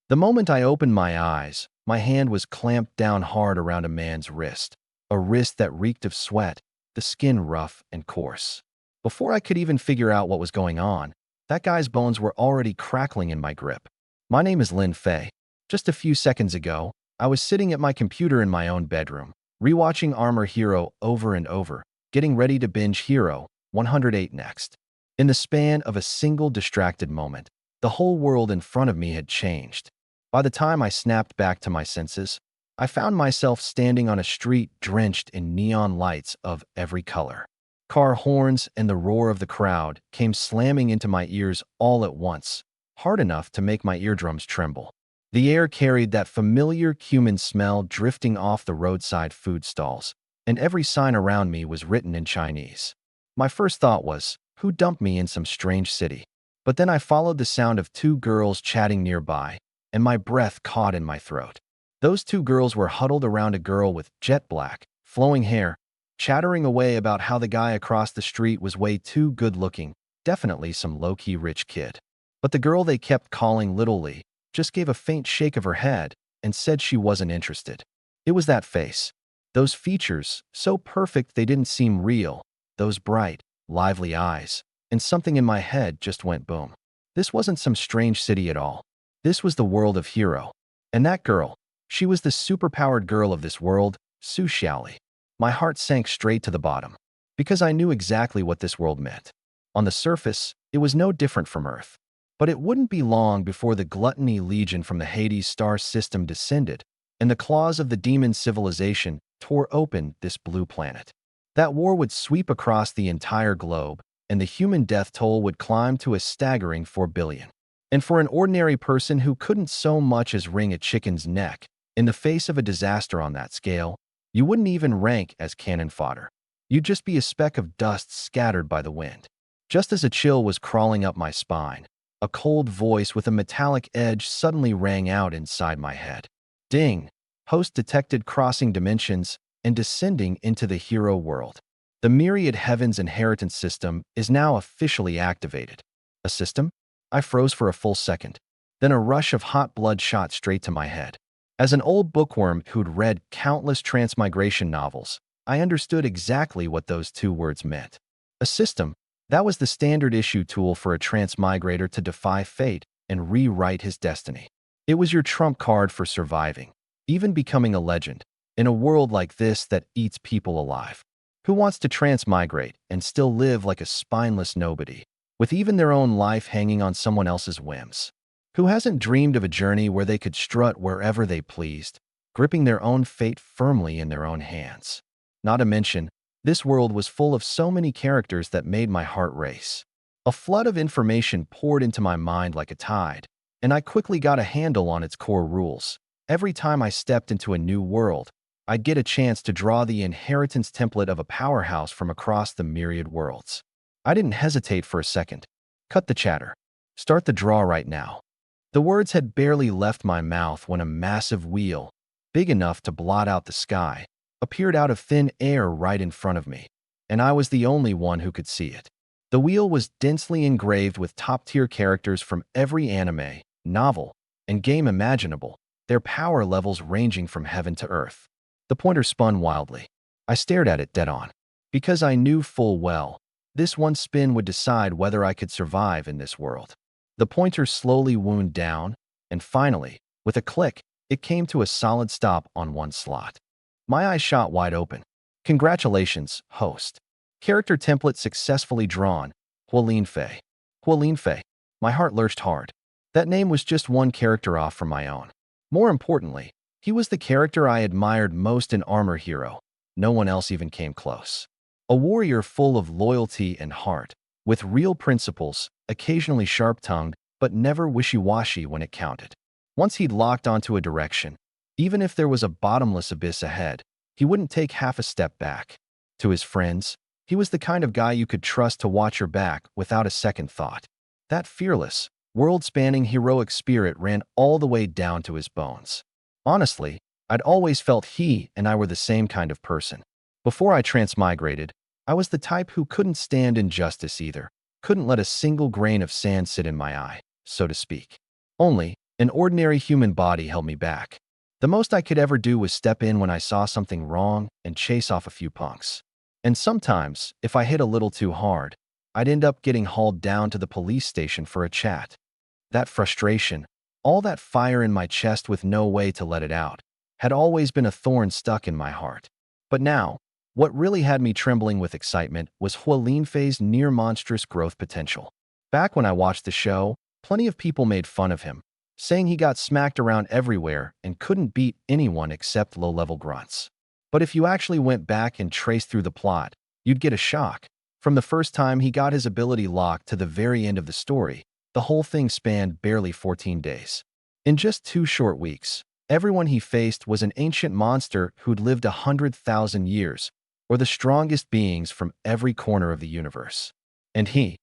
The moment I opened my eyes, my hand was clamped down hard around a man's wrist, a wrist that reeked of sweat, the skin rough and coarse. Before I could even figure out what was going on, that guy's bones were already crackling in my grip. My name is Lin Fei. Just a few seconds ago, I was sitting at my computer in my own bedroom, rewatching Armor Hero over and over, getting ready to binge Hero 108 next. In the span of a single distracted moment, the whole world in front of me had changed. By the time I snapped back to my senses, I found myself standing on a street drenched in neon lights of every color. Car horns and the roar of the crowd came slamming into my ears all at once, hard enough to make my eardrums tremble. The air carried that familiar cumin smell drifting off the roadside food stalls, and every sign around me was written in Chinese. My first thought was, who dumped me in some strange city? But then I followed the sound of two girls chatting nearby, and my breath caught in my throat. Those two girls were huddled around a girl with jet black, flowing hair, chattering away about how the guy across the street was way too good-looking, definitely some low-key rich kid. But the girl they kept calling Little Lee just gave a faint shake of her head and said she wasn't interested. It was that face, those features, so perfect they didn't seem real, those bright, lively eyes, and something in my head just went boom. This wasn't some strange city at all. This was the world of Hero. And that girl, she was the superpowered girl of this world, Su Xiaoli. My heart sank straight to the bottom, because I knew exactly what this world meant. On the surface, it was no different from Earth. But it wouldn't be long before the Gluttony Legion from the Hades star system descended, and the claws of the demon civilization tore open this blue planet. That war would sweep across the entire globe, and the human death toll would climb to a staggering 4 billion. And for an ordinary person who couldn't so much as wring a chicken's neck, in the face of a disaster on that scale, you wouldn't even rank as cannon fodder. You'd just be a speck of dust scattered by the wind. Just as a chill was crawling up my spine, a cold voice with a metallic edge suddenly rang out inside my head. Ding! Host detected crossing dimensions and descending into the Hero world. The Myriad Heavens Inheritance System is now officially activated. A system? I froze for a full second. Then a rush of hot blood shot straight to my head. As an old bookworm who'd read countless transmigration novels, I understood exactly what those two words meant. A system, that was the standard issue tool for a transmigrator to defy fate and rewrite his destiny. It was your trump card for surviving, even becoming a legend, in a world like this that eats people alive. Who wants to transmigrate and still live like a spineless nobody, with even their own life hanging on someone else's whims? Who hasn't dreamed of a journey where they could strut wherever they pleased, gripping their own fate firmly in their own hands? Not to mention, this world was full of so many characters that made my heart race. A flood of information poured into my mind like a tide, and I quickly got a handle on its core rules. Every time I stepped into a new world, I'd get a chance to draw the inheritance template of a powerhouse from across the myriad worlds. I didn't hesitate for a second. Cut the chatter. Start the draw right now. The words had barely left my mouth when a massive wheel, big enough to blot out the sky, appeared out of thin air right in front of me, and I was the only one who could see it. The wheel was densely engraved with top-tier characters from every anime, novel, and game imaginable, their power levels ranging from heaven to earth. The pointer spun wildly. I stared at it dead on, because I knew full well, this one spin would decide whether I could survive in this world. The pointer slowly wound down, and finally, with a click, it came to a solid stop on one slot. My eyes shot wide open. Congratulations, host. Character template successfully drawn. Qilin Fei. Qilin Fei. My heart lurched hard. That name was just one character off from my own. More importantly, he was the character I admired most in Armor Hero. No one else even came close. A warrior full of loyalty and heart, with real principles, occasionally sharp-tongued, but never wishy-washy when it counted. Once he'd locked onto a direction, even if there was a bottomless abyss ahead, he wouldn't take half a step back. To his friends, he was the kind of guy you could trust to watch your back without a second thought. That fearless, world-spanning heroic spirit ran all the way down to his bones. Honestly, I'd always felt he and I were the same kind of person. Before I transmigrated, I was the type who couldn't stand injustice either, couldn't let a single grain of sand sit in my eye, so to speak. Only, An ordinary human body held me back. The most I could ever do was step in when I saw something wrong and chase off a few punks. And sometimes, if I hit a little too hard, I'd end up getting hauled down to the police station for a chat. That frustration, all that fire in my chest with no way to let it out, had always been a thorn stuck in my heart. But now, what really had me trembling with excitement was Qilin Fei's near-monstrous growth potential. Back when I watched the show, plenty of people made fun of him, saying he got smacked around everywhere and couldn't beat anyone except low-level grunts. But if you actually went back and traced through the plot, you'd get a shock. From the first time he got his ability locked to the very end of the story, the whole thing spanned barely 14 days. In just 2 short weeks, everyone he faced was an ancient monster who'd lived 100,000 years, or the strongest beings from every corner of the universe. And he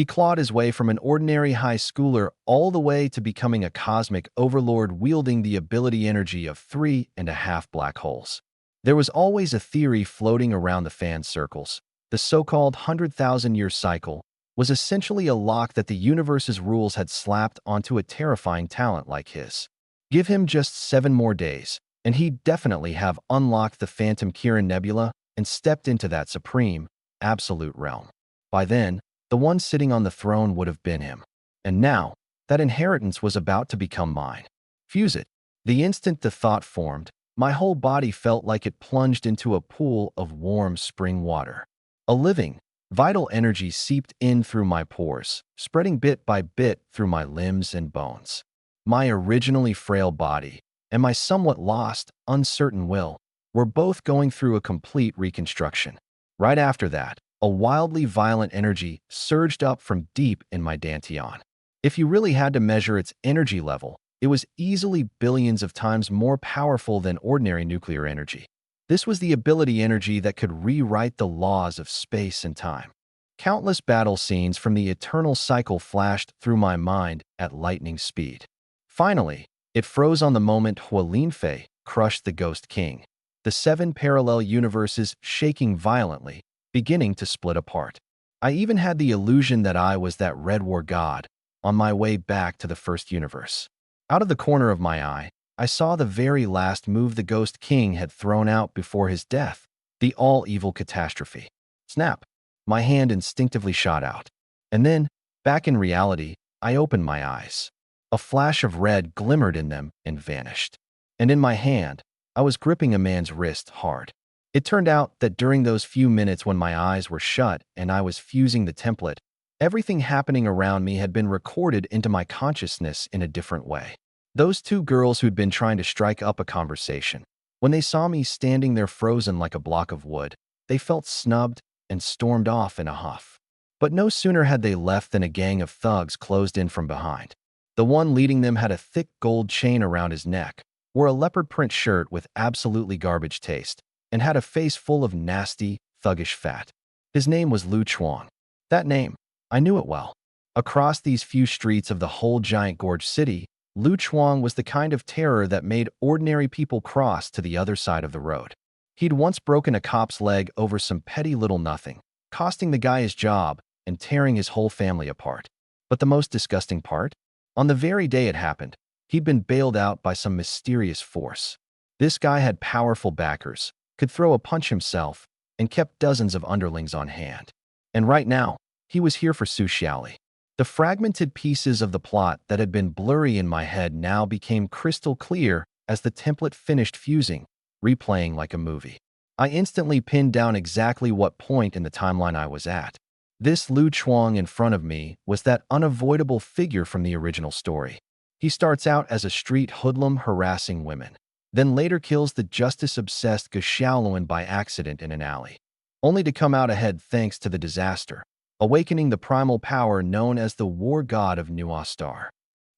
clawed his way from an ordinary high schooler all the way to becoming a cosmic overlord wielding the ability energy of 3.5 black holes. There was always a theory floating around the fan circles. The so-called 100,000-year cycle was essentially a lock that the universe's rules had slapped onto a terrifying talent like his. Give him just 7 more days, and he'd definitely have unlocked the Phantom Qilin Nebula and stepped into that supreme, absolute realm. By then, the one sitting on the throne would have been him. And now, that inheritance was about to become mine. Fuse it. The instant the thought formed, my whole body felt like it plunged into a pool of warm spring water. A living, vital energy seeped in through my pores, spreading bit by bit through my limbs and bones. My originally frail body and my somewhat lost, uncertain will were both going through a complete reconstruction. Right after that, a wildly violent energy surged up from deep in my dantian. If you really had to measure its energy level, it was easily billions of times more powerful than ordinary nuclear energy. This was the ability energy that could rewrite the laws of space and time. Countless battle scenes from the eternal cycle flashed through my mind at lightning speed. Finally, it froze on the moment Qilin Fei crushed the Ghost King, the 7 parallel universes shaking violently, beginning to split apart. I even had the illusion that I was that Red War god, on my way back to the first universe. Out of the corner of my eye, I saw the very last move the Ghost King had thrown out before his death, the all-evil catastrophe. Snap! My hand instinctively shot out. And then, back in reality, I opened my eyes. A flash of red glimmered in them and vanished. And in my hand, I was gripping a man's wrist hard. It turned out that during those few minutes when my eyes were shut and I was fusing the template, everything happening around me had been recorded into my consciousness in a different way. Those 2 girls who'd been trying to strike up a conversation, when they saw me standing there frozen like a block of wood, they felt snubbed and stormed off in a huff. But no sooner had they left than a gang of thugs closed in from behind. The one leading them had a thick gold chain around his neck, wore a leopard print shirt with absolutely garbage taste, and had a face full of nasty, thuggish fat. His name was Lu Chuang. That name, I knew it well. Across these few streets of the whole giant gorge city, Lu Chuang was the kind of terror that made ordinary people cross to the other side of the road. He'd once broken a cop's leg over some petty little nothing, costing the guy his job and tearing his whole family apart. But the most disgusting part? On the very day it happened, he'd been bailed out by some mysterious force. This guy had powerful backers, could throw a punch himself, and kept dozens of underlings on hand. And right now, he was here for Su Xiaoli. The fragmented pieces of the plot that had been blurry in my head now became crystal clear as the template finished fusing, replaying like a movie. I instantly pinned down exactly what point in the timeline I was at. This Lu Chuang in front of me was that unavoidable figure from the original story. He starts out as a street hoodlum harassing women, then later kills the justice-obsessed Ge Xiaoluan by accident in an alley, only to come out ahead thanks to the disaster, awakening the primal power known as the War God of Nuwa Star.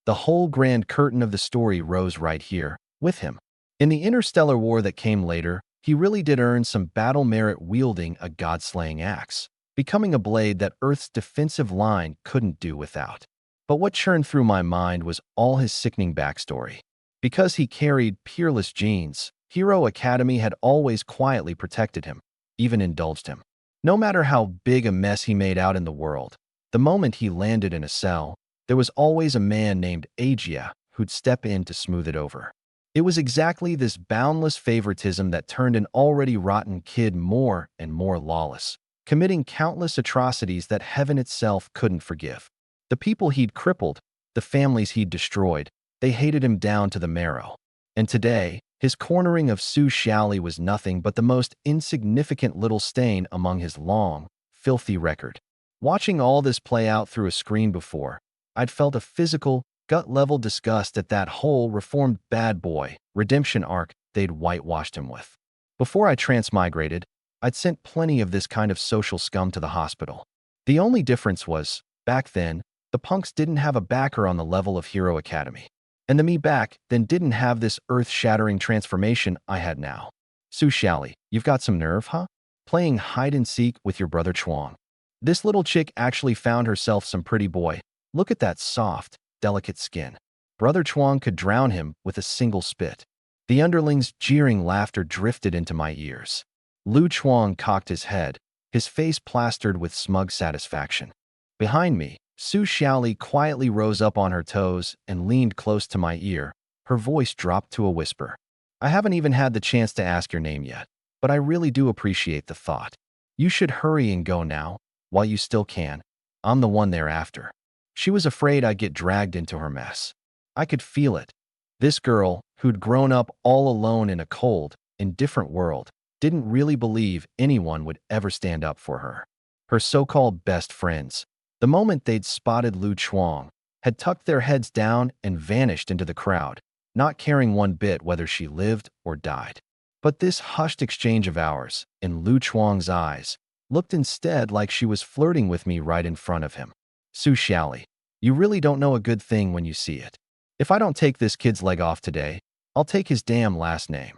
The whole grand curtain of the story rose right here, with him. In the interstellar war that came later, he really did earn some battle merit wielding a god-slaying axe, becoming a blade that Earth's defensive line couldn't do without. But what churned through my mind was all his sickening backstory. Because he carried peerless genes, Hero Academy had always quietly protected him, even indulged him. No matter how big a mess he made out in the world, the moment he landed in a cell, there was always a man named Agia who who'd step in to smooth it over. It was exactly this boundless favoritism that turned an already rotten kid more and more lawless, committing countless atrocities that heaven itself couldn't forgive. The people he'd crippled, the families he'd destroyed, they hated him down to the marrow. And today, his cornering of Su Xiaoli was nothing but the most insignificant little stain among his long, filthy record. Watching all this play out through a screen before, I'd felt a physical, gut-level disgust at that whole reformed bad boy redemption arc they'd whitewashed him with. Before I transmigrated, I'd sent plenty of this kind of social scum to the hospital. The only difference was, back then, the punks didn't have a backer on the level of Hero Academy. And the me back then didn't have this earth-shattering transformation I had now. Su Xiaoli, you've got some nerve, huh? Playing hide-and-seek with your brother Chuang. This little chick actually found herself some pretty boy. Look at that soft, delicate skin. Brother Chuang could drown him with a single spit. The underling's jeering laughter drifted into my ears. Lu Chuang cocked his head, his face plastered with smug satisfaction. Behind me, Su Xiaoli quietly rose up on her toes and leaned close to my ear. Her voice dropped to a whisper. I haven't even had the chance to ask your name yet, but I really do appreciate the thought. You should hurry and go now, while you still can. I'm the one they're after. She was afraid I'd get dragged into her mess. I could feel it. This girl, who'd grown up all alone in a cold, indifferent world, didn't really believe anyone would ever stand up for her. Her so-called best friends, the moment they'd spotted Lu Chuang, had tucked their heads down and vanished into the crowd, not caring one bit whether she lived or died. But this hushed exchange of ours, in Lu Chuang's eyes, looked instead like she was flirting with me right in front of him. Su Xiaoli, you really don't know a good thing when you see it. If I don't take this kid's leg off today, I'll take his damn last name.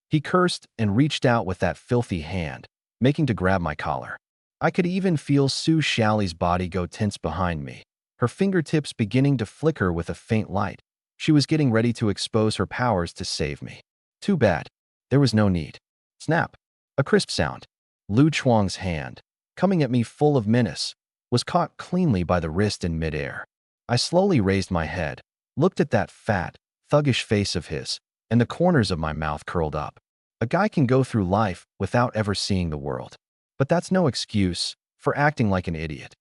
He cursed and reached out with that filthy hand, making to grab my collar. I could even feel Su Xiaoli's body go tense behind me, her fingertips beginning to flicker with a faint light. She was getting ready to expose her powers to save me. Too bad. There was no need. Snap. A crisp sound. Lu Chuang's hand, coming at me full of menace, was caught cleanly by the wrist in midair. I slowly raised my head, looked at that fat, thuggish face of his, and the corners of my mouth curled up. A guy can go through life without ever seeing the world. But that's no excuse for acting like an idiot.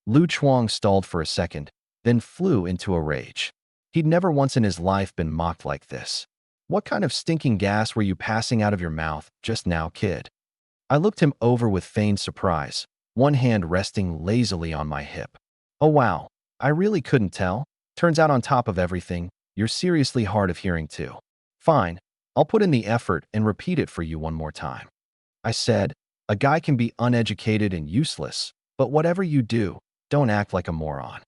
Lu Chuang stalled for a second, then flew into a rage. He'd never once in his life been mocked like this. What kind of stinking gas were you passing out of your mouth just now, kid? I looked him over with feigned surprise, one hand resting lazily on my hip. Oh wow, I really couldn't tell. Turns out on top of everything, you're seriously hard of hearing too. Fine, I'll put in the effort and repeat it for you one more time. I said, a guy can be uneducated and useless, but whatever you do, don't act like a moron.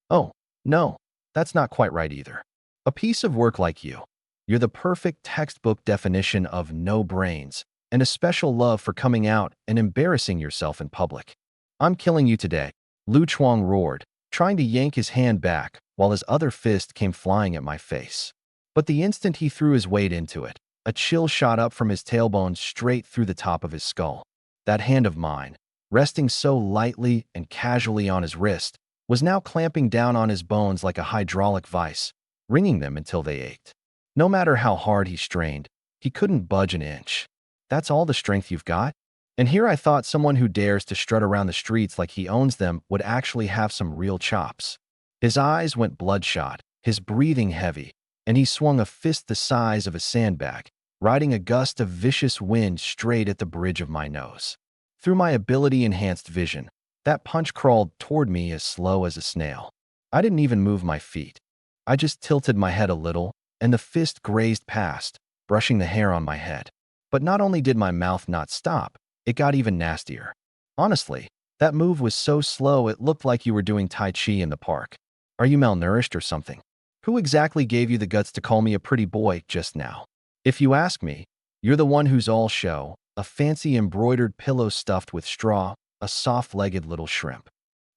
Oh, no, that's not quite right either. A piece of work like you. You're the perfect textbook definition of no brains, and a special love for coming out and embarrassing yourself in public. I'm killing you today, Lu Chuang roared, trying to yank his hand back while his other fist came flying at my face. But the instant he threw his weight into it, a chill shot up from his tailbone straight through the top of his skull. That hand of mine, resting so lightly and casually on his wrist, was now clamping down on his bones like a hydraulic vice, wringing them until they ached. No matter how hard he strained, he couldn't budge an inch. That's all the strength you've got? And here I thought someone who dares to strut around the streets like he owns them would actually have some real chops. His eyes went bloodshot, his breathing heavy, and he swung a fist the size of a sandbag, riding a gust of vicious wind straight at the bridge of my nose. Through my ability-enhanced vision, that punch crawled toward me as slow as a snail. I didn't even move my feet. I just tilted my head a little, and the fist grazed past, brushing the hair on my head. But not only did my mouth not stop, it got even nastier. Honestly, that move was so slow it looked like you were doing Tai Chi in the park. Are you malnourished or something? Who exactly gave you the guts to call me a pretty boy just now? If you ask me, you're the one who's all show, a fancy embroidered pillow stuffed with straw, a soft-legged little shrimp.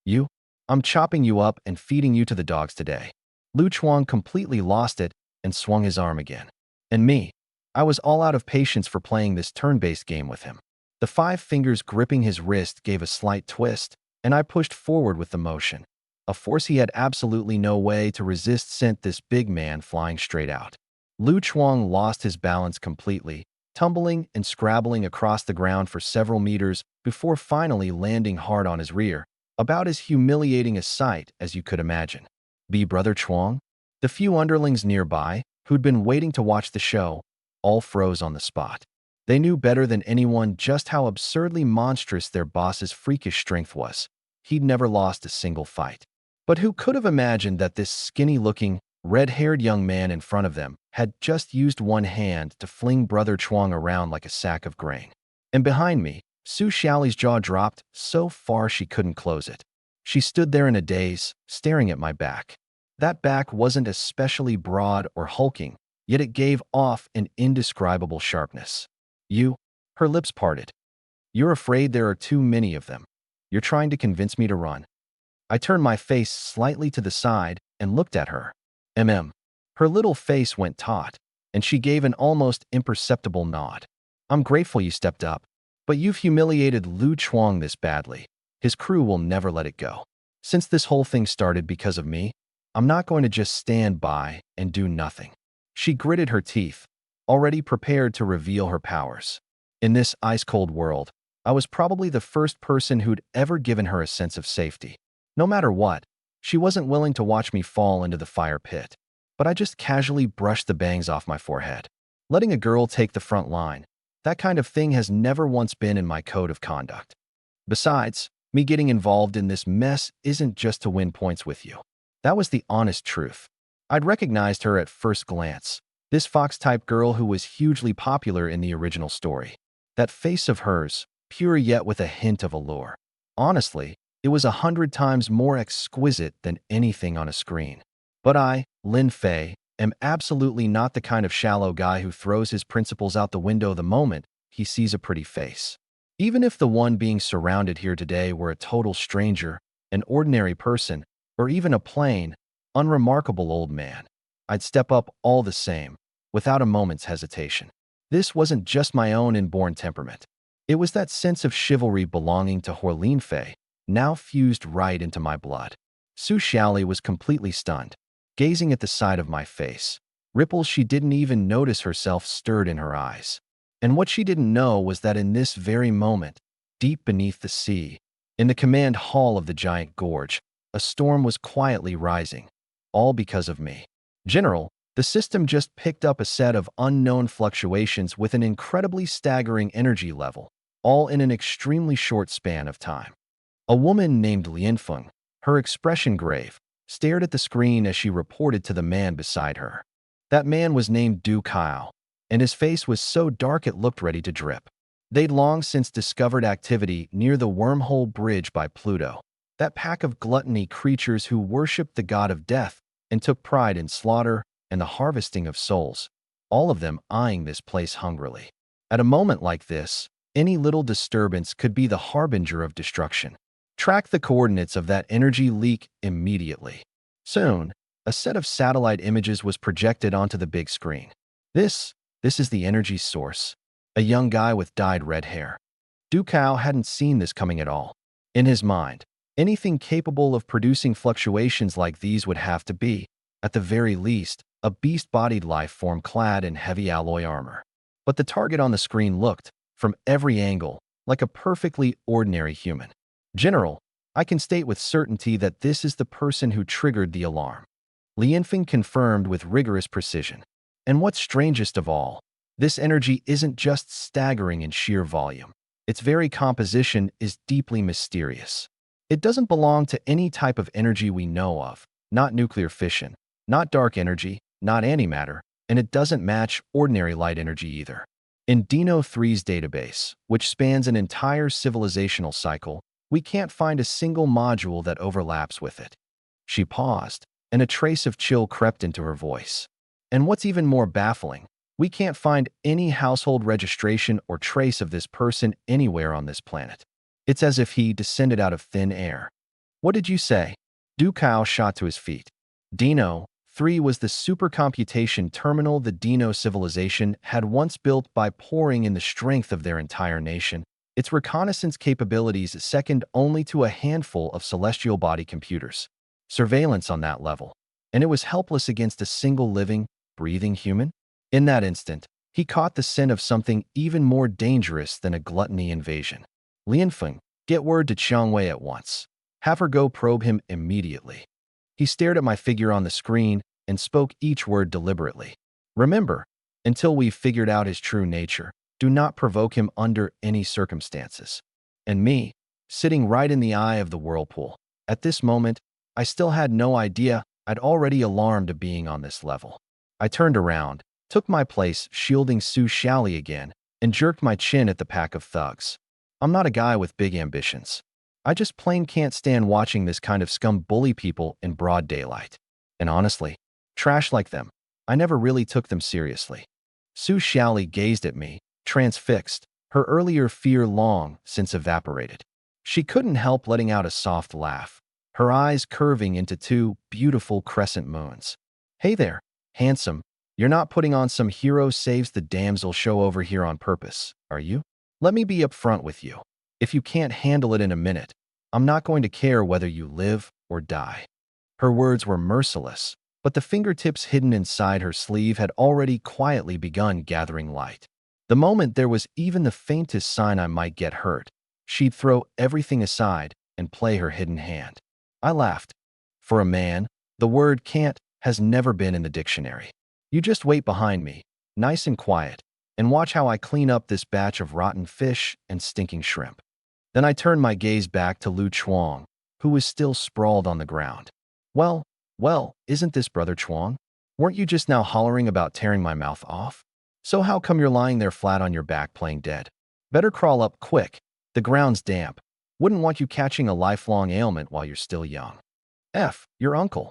You? I'm chopping you up and feeding you to the dogs today. Lu Chuang completely lost it and swung his arm again. And me? I was all out of patience for playing this turn-based game with him. The 5 fingers gripping his wrist gave a slight twist, and I pushed forward with the motion. A force he had absolutely no way to resist sent this big man flying straight out. Lu Chuang lost his balance completely, tumbling and scrabbling across the ground for several meters before finally landing hard on his rear, about as humiliating a sight as you could imagine. Be Brother Chuang? The few underlings nearby, who'd been waiting to watch the show, all froze on the spot. They knew better than anyone just how absurdly monstrous their boss's freakish strength was. He'd never lost a single fight. But who could have imagined that this skinny-looking, red-haired young man in front of them had just used one hand to fling Brother Chuang around like a sack of grain? And behind me, Su Xiaoli's jaw dropped so far she couldn't close it. She stood there in a daze, staring at my back. That back wasn't especially broad or hulking, yet it gave off an indescribable sharpness. You, her lips parted. You're afraid there are too many of them. You're trying to convince me to run. I turned my face slightly to the side and looked at her. Her little face went taut, and she gave an almost imperceptible nod. I'm grateful you stepped up, but you've humiliated Lu Chuang this badly. His crew will never let it go. Since this whole thing started because of me, I'm not going to just stand by and do nothing. She gritted her teeth, already prepared to reveal her powers. In this ice-cold world, I was probably the first person who'd ever given her a sense of safety. No matter what, she wasn't willing to watch me fall into the fire pit. But I just casually brushed the bangs off my forehead. Letting a girl take the front line, that kind of thing has never once been in my code of conduct. Besides, me getting involved in this mess isn't just to win points with you. That was the honest truth. I'd recognized her at first glance. This fox-type girl who was hugely popular in the original story. That face of hers, pure yet with a hint of allure. Honestly, it was 100 times more exquisite than anything on a screen. But I, Lin Fei, am absolutely not the kind of shallow guy who throws his principles out the window the moment he sees a pretty face. Even if the one being surrounded here today were a total stranger, an ordinary person, or even a plain, unremarkable old man, I'd step up all the same, without a moment's hesitation. This wasn't just my own inborn temperament. It was that sense of chivalry belonging to Lin Fei, now fused right into my blood. Su Xiaoli was completely stunned, gazing at the side of my face. Ripples she didn't even notice herself stirred in her eyes. And what she didn't know was that in this very moment, deep beneath the sea, in the command hall of the giant gorge, a storm was quietly rising, all because of me. General, the system just picked up a set of unknown fluctuations with an incredibly staggering energy level, all in an extremely short span of time. A woman named Lianfeng, her expression grave, stared at the screen as she reported to the man beside her. That man was named Du Kao, and his face was so dark it looked ready to drip. They'd long since discovered activity near the wormhole bridge by Pluto, that pack of gluttony creatures who worshipped the god of death and took pride in slaughter and the harvesting of souls, all of them eyeing this place hungrily. At a moment like this, any little disturbance could be the harbinger of destruction. Track the coordinates of that energy leak immediately. Soon, a set of satellite images was projected onto the big screen. This is the energy source. A young guy with dyed red hair. Du Kao hadn't seen this coming at all. In his mind, anything capable of producing fluctuations like these would have to be, at the very least, a beast-bodied life form clad in heavy alloy armor. But the target on the screen looked, from every angle, like a perfectly ordinary human. General, I can state with certainty that this is the person who triggered the alarm. Lianfeng confirmed with rigorous precision. And what's strangest of all, this energy isn't just staggering in sheer volume. Its very composition is deeply mysterious. It doesn't belong to any type of energy we know of, not nuclear fission, not dark energy, not antimatter, and it doesn't match ordinary light energy either. In Dino 3's database, which spans an entire civilizational cycle, we can't find a single module that overlaps with it. She paused, and a trace of chill crept into her voice. And what's even more baffling, we can't find any household registration or trace of this person anywhere on this planet. It's as if he descended out of thin air. What did you say? Du Kao shot to his feet. Dino 3 was the supercomputation terminal the Dino civilization had once built by pouring in the strength of their entire nation, its reconnaissance capabilities second only to a handful of celestial body computers. surveillance on that level, and it was helpless against a single living, breathing human. In that instant, he caught the scent of something even more dangerous than a gluttony invasion. Lianfeng, get word to Qiangwei at once. Have her go probe him immediately. He stared at my figure on the screen and spoke each word deliberately. Remember, until we've figured out his true nature, do not provoke him under any circumstances. And me, sitting right in the eye of the whirlpool. At this moment, I still had no idea I'd already alarmed a being on this level. I turned around, took my place shielding Su Xiaoli again, and jerked my chin at the pack of thugs. I'm not a guy with big ambitions. I just plain can't stand watching this kind of scum bully people in broad daylight. And honestly, trash like them, I never really took them seriously. Su Xiaoli gazed at me, transfixed, her earlier fear long since evaporated. She couldn't help letting out a soft laugh, her eyes curving into two beautiful crescent moons. Hey there, handsome, you're not putting on some hero saves the damsel show over here on purpose, are you? Let me be upfront with you. If you can't handle it in a minute, I'm not going to care whether you live or die. Her words were merciless, but the fingertips hidden inside her sleeve had already quietly begun gathering light. The moment there was even the faintest sign I might get hurt, she'd throw everything aside and play her hidden hand. I laughed. For a man, the word can't has never been in the dictionary. You just wait behind me, nice and quiet, and watch how I clean up this batch of rotten fish and stinking shrimp. Then I turned my gaze back to Lu Chuang, who was still sprawled on the ground. Well, isn't this Brother Chuang? Weren't you just now hollering about tearing my mouth off? So how come you're lying there flat on your back playing dead? Better crawl up quick. The ground's damp. Wouldn't want you catching a lifelong ailment while you're still young. Your uncle.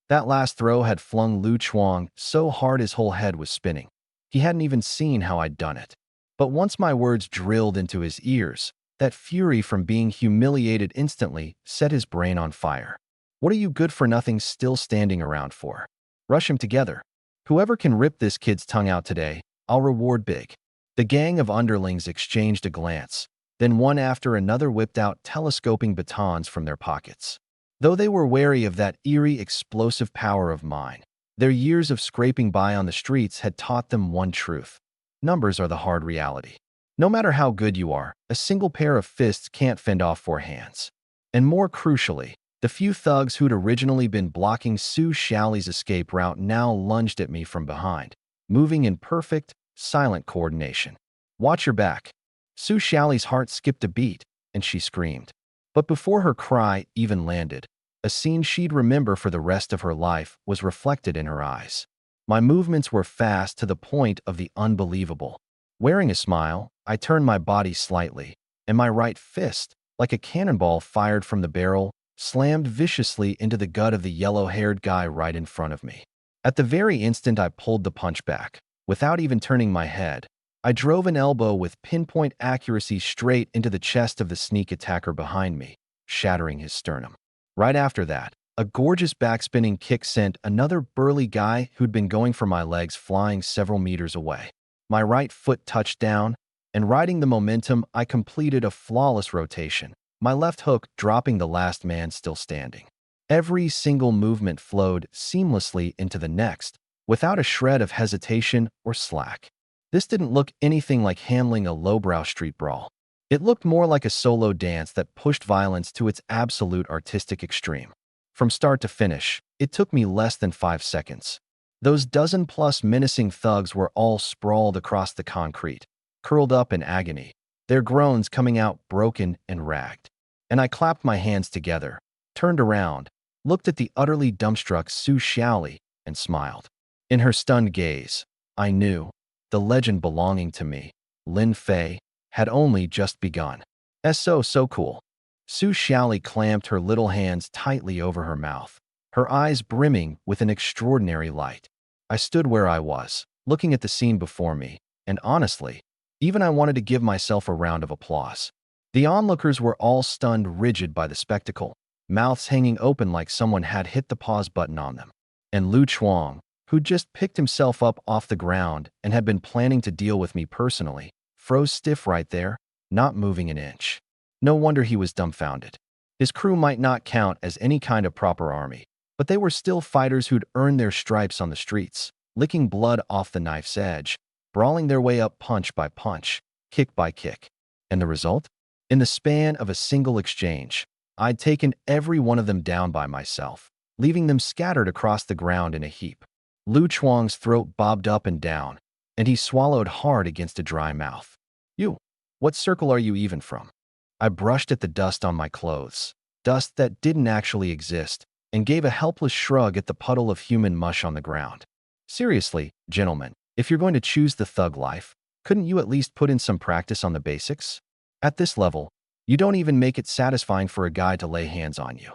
That last throw had flung Lu Chuang so hard his whole head was spinning. He hadn't even seen how I'd done it. But once my words drilled into his ears, that fury from being humiliated instantly set his brain on fire. What are you good-for-nothing still standing around for? Rush him together. Whoever can rip this kid's tongue out today, I'll reward big. The gang of underlings exchanged a glance, then one after another whipped out telescoping batons from their pockets. Though they were wary of that eerie, explosive power of mine, their years of scraping by on the streets had taught them one truth. Numbers are the hard reality. No matter how good you are, a single pair of fists can't fend off four hands. And more crucially, the few thugs who'd originally been blocking Su Xiaoli's escape route now lunged at me from behind, moving in perfect, silent coordination. Watch your back. Su Xiaoli's heart skipped a beat, and she screamed. But before her cry even landed, a scene she'd remember for the rest of her life was reflected in her eyes. My movements were fast to the point of the unbelievable. Wearing a smile, I turned my body slightly, and my right fist, like a cannonball fired from the barrel, slammed viciously into the gut of the yellow-haired guy right in front of me. At the very instant I pulled the punch back, without even turning my head, I drove an elbow with pinpoint accuracy straight into the chest of the sneak attacker behind me, shattering his sternum. Right after that, a gorgeous backspinning kick sent another burly guy who'd been going for my legs flying several meters away. My right foot touched down, and riding the momentum, I completed a flawless rotation, my left hook dropping the last man still standing. Every single movement flowed seamlessly into the next, without a shred of hesitation or slack. This didn't look anything like handling a lowbrow street brawl. It looked more like a solo dance that pushed violence to its absolute artistic extreme. From start to finish, it took me less than 5 seconds. Those dozen-plus menacing thugs were all sprawled across the concrete, curled up in agony, their groans coming out broken and ragged. And I clapped my hands together, turned around, looked at the utterly dumbstruck Su Xiaoli, and smiled. In her stunned gaze, I knew the legend belonging to me, Lin Fei, had only just begun. So cool. Su Xiaoli clamped her little hands tightly over her mouth, her eyes brimming with an extraordinary light. I stood where I was, looking at the scene before me, and honestly, even I wanted to give myself a round of applause. The onlookers were all stunned rigid by the spectacle, mouths hanging open like someone had hit the pause button on them. And Lu Chuang, who'd just picked himself up off the ground and had been planning to deal with me personally, froze stiff right there, not moving an inch. No wonder he was dumbfounded. His crew might not count as any kind of proper army, but they were still fighters who'd earned their stripes on the streets, licking blood off the knife's edge, brawling their way up punch by punch, kick by kick. And the result? In the span of a single exchange, I'd taken every one of them down by myself, leaving them scattered across the ground in a heap. Lu Chuang's throat bobbed up and down, and he swallowed hard against a dry mouth. You, what circle are you even from? I brushed at the dust on my clothes, dust that didn't actually exist, and gave a helpless shrug at the puddle of human mush on the ground. Seriously, gentlemen, if you're going to choose the thug life, couldn't you at least put in some practice on the basics? At this level, you don't even make it satisfying for a guy to lay hands on you.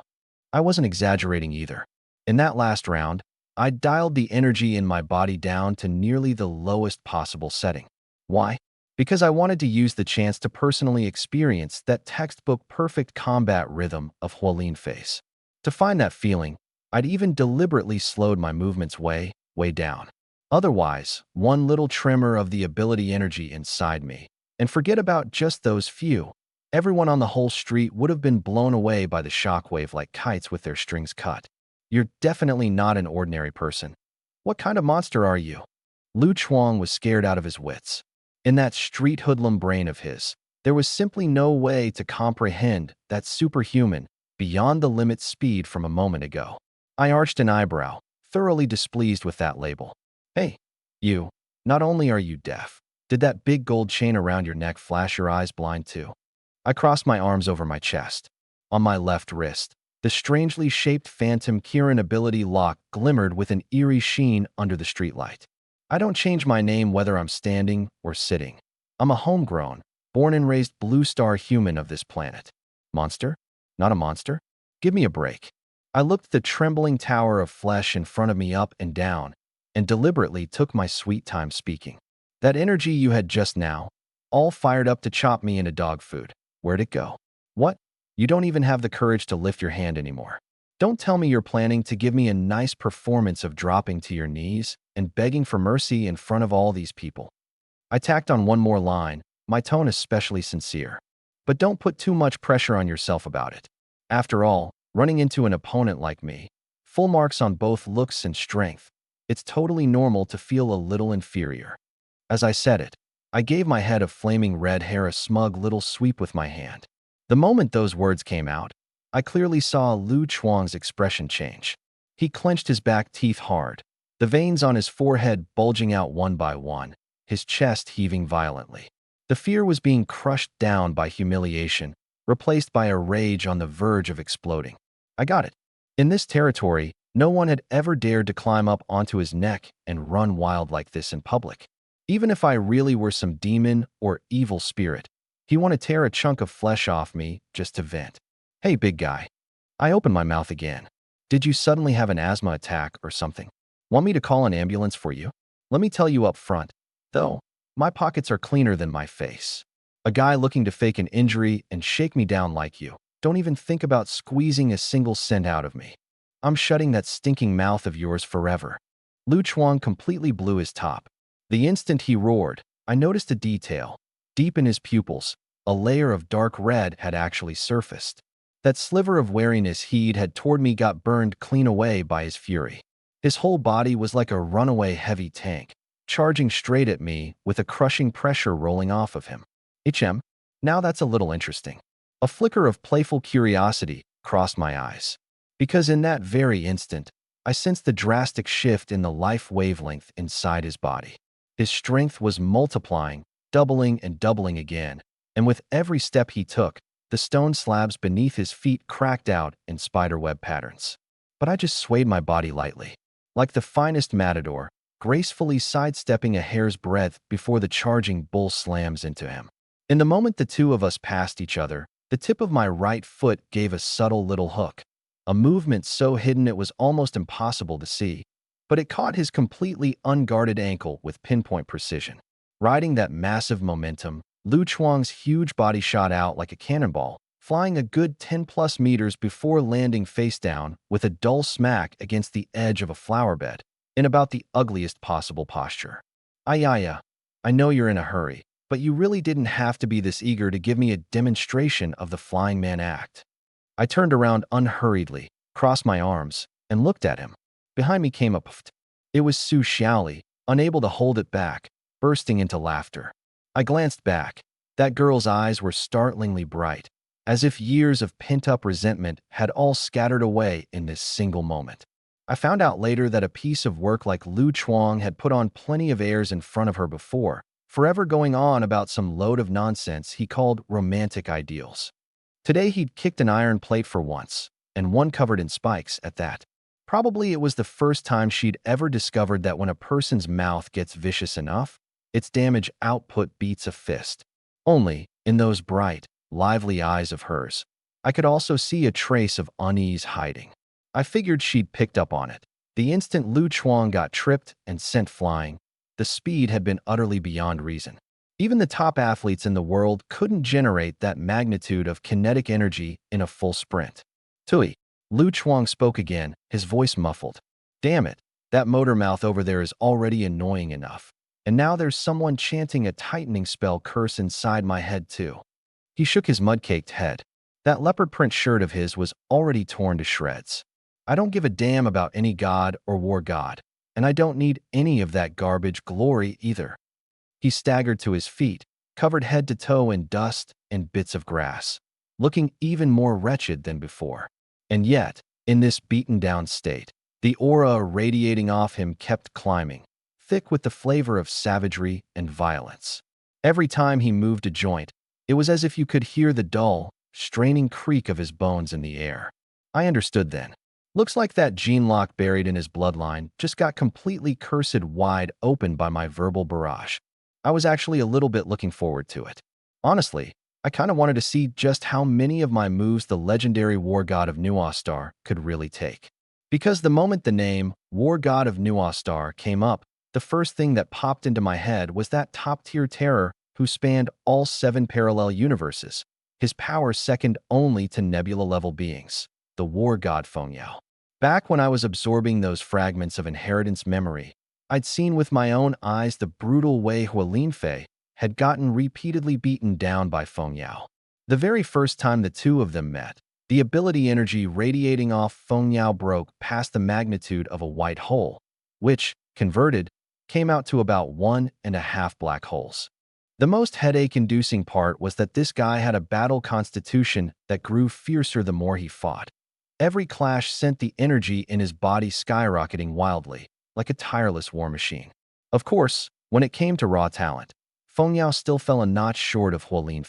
I wasn't exaggerating either. In that last round, I dialed the energy in my body down to nearly the lowest possible setting. Why? Because I wanted to use the chance to personally experience that textbook perfect combat rhythm of Qilin face. To find that feeling, I'd even deliberately slowed my movements way down. Otherwise, one little tremor of the ability energy inside me, and forget about just those few, everyone on the whole street would have been blown away by the shockwave like kites with their strings cut. You're definitely not an ordinary person. What kind of monster are you? Lu Chuang was scared out of his wits. In that street hoodlum brain of his, there was simply no way to comprehend that superhuman, beyond the limit speed from a moment ago. I arched an eyebrow, thoroughly displeased with that label. Hey, you, not only are you deaf, did that big gold chain around your neck flash your eyes blind too? I crossed my arms over my chest. On my left wrist, the strangely shaped phantom Qilin ability lock glimmered with an eerie sheen under the streetlight. I don't change my name whether I'm standing or sitting. I'm a homegrown, born and raised blue star human of this planet. Monster? Not a monster? Give me a break. I looked the trembling tower of flesh in front of me up and down, and deliberately took my sweet time speaking. That energy you had just now, all fired up to chop me into dog food. Where'd it go? What? You don't even have the courage to lift your hand anymore. Don't tell me you're planning to give me a nice performance of dropping to your knees and begging for mercy in front of all these people. I tacked on one more line, my tone especially sincere. But don't put too much pressure on yourself about it. After all, running into an opponent like me, full marks on both looks and strength, it's totally normal to feel a little inferior. As I said it, I gave my head of flaming red hair a smug little sweep with my hand. The moment those words came out, I clearly saw Lu Chuang's expression change. He clenched his back teeth hard, the veins on his forehead bulging out one by one, his chest heaving violently. The fear was being crushed down by humiliation, replaced by a rage on the verge of exploding. I got it. In this territory, no one had ever dared to climb up onto his neck and run wild like this in public. Even if I really were some demon or evil spirit, he wanted to tear a chunk of flesh off me just to vent. Hey, big guy. I opened my mouth again. Did you suddenly have an asthma attack or something? Want me to call an ambulance for you? Let me tell you up front, though, my pockets are cleaner than my face. A guy looking to fake an injury and shake me down like you, don't even think about squeezing a single cent out of me. I'm shutting that stinking mouth of yours forever. Lu Chuang completely blew his top. The instant he roared, I noticed a detail. Deep in his pupils, a layer of dark red had actually surfaced. That sliver of wariness he'd had toward me got burned clean away by his fury. His whole body was like a runaway heavy tank, charging straight at me with a crushing pressure rolling off of him. Now that's a little interesting. A flicker of playful curiosity crossed my eyes. Because in that very instant, I sensed the drastic shift in the life wavelength inside his body. His strength was multiplying, doubling and doubling again, and with every step he took, the stone slabs beneath his feet cracked out in spiderweb patterns. But I just swayed my body lightly, like the finest matador, gracefully sidestepping a hair's breadth before the charging bull slams into him. In the moment the two of us passed each other, the tip of my right foot gave a subtle little hook, a movement so hidden it was almost impossible to see, but it caught his completely unguarded ankle with pinpoint precision. Riding that massive momentum, Lu Chuang's huge body shot out like a cannonball, flying a good 10+ meters before landing face down with a dull smack against the edge of a flower bed, in about the ugliest possible posture. I know you're in a hurry, but you really didn't have to be this eager to give me a demonstration of the flying man act. I turned around unhurriedly, crossed my arms, and looked at him. Behind me came a pft. It was Su Xiaoli, unable to hold it back, bursting into laughter. I glanced back. That girl's eyes were startlingly bright, as if years of pent-up resentment had all scattered away in this single moment. I found out later that a piece of work like Lu Chuang had put on plenty of airs in front of her before, forever going on about some load of nonsense he called romantic ideals. Today he'd kicked an iron plate for once, and one covered in spikes at that. Probably it was the first time she'd ever discovered that when a person's mouth gets vicious enough, its damage output beats a fist. Only, in those bright, lively eyes of hers, I could also see a trace of unease hiding. I figured she'd picked up on it. The instant Lu Chuang got tripped and sent flying, the speed had been utterly beyond reason. Even the top athletes in the world couldn't generate that magnitude of kinetic energy in a full sprint. Tui, Lu Chuang spoke again, his voice muffled. Damn it, that motor mouth over there is already annoying enough. And now there's someone chanting a tightening spell curse inside my head too. He shook his mud-caked head. That leopard print shirt of his was already torn to shreds. I don't give a damn about any god or war god, and I don't need any of that garbage glory either. He staggered to his feet, covered head to toe in dust and bits of grass, looking even more wretched than before. And yet, in this beaten-down state, the aura radiating off him kept climbing, thick with the flavor of savagery and violence. Every time he moved a joint, it was as if you could hear the dull, straining creak of his bones in the air. I understood then. Looks like that gene lock buried in his bloodline just got completely cursed wide open by my verbal barrage. I was actually a little bit looking forward to it. Honestly, I kind of wanted to see just how many of my moves the legendary war god of Nuastar could really take. Because the moment the name War God of Nuastar came up, the first thing that popped into my head was that top-tier terror who spanned all 7 parallel universes, his power second only to nebula-level beings, the war god Fengyao. Back when I was absorbing those fragments of inheritance memory, I'd seen with my own eyes the brutal way Qilin had gotten repeatedly beaten down by Fengyao. The very first time the two of them met, the ability energy radiating off Fengyao broke past the magnitude of a white hole, which, converted, came out to about 1.5 black holes. The most headache-inducing part was that this guy had a battle constitution that grew fiercer the more he fought. Every clash sent the energy in his body skyrocketing wildly, like a tireless war machine. Of course, when it came to raw talent, Fengyao still fell a notch short of Qilin.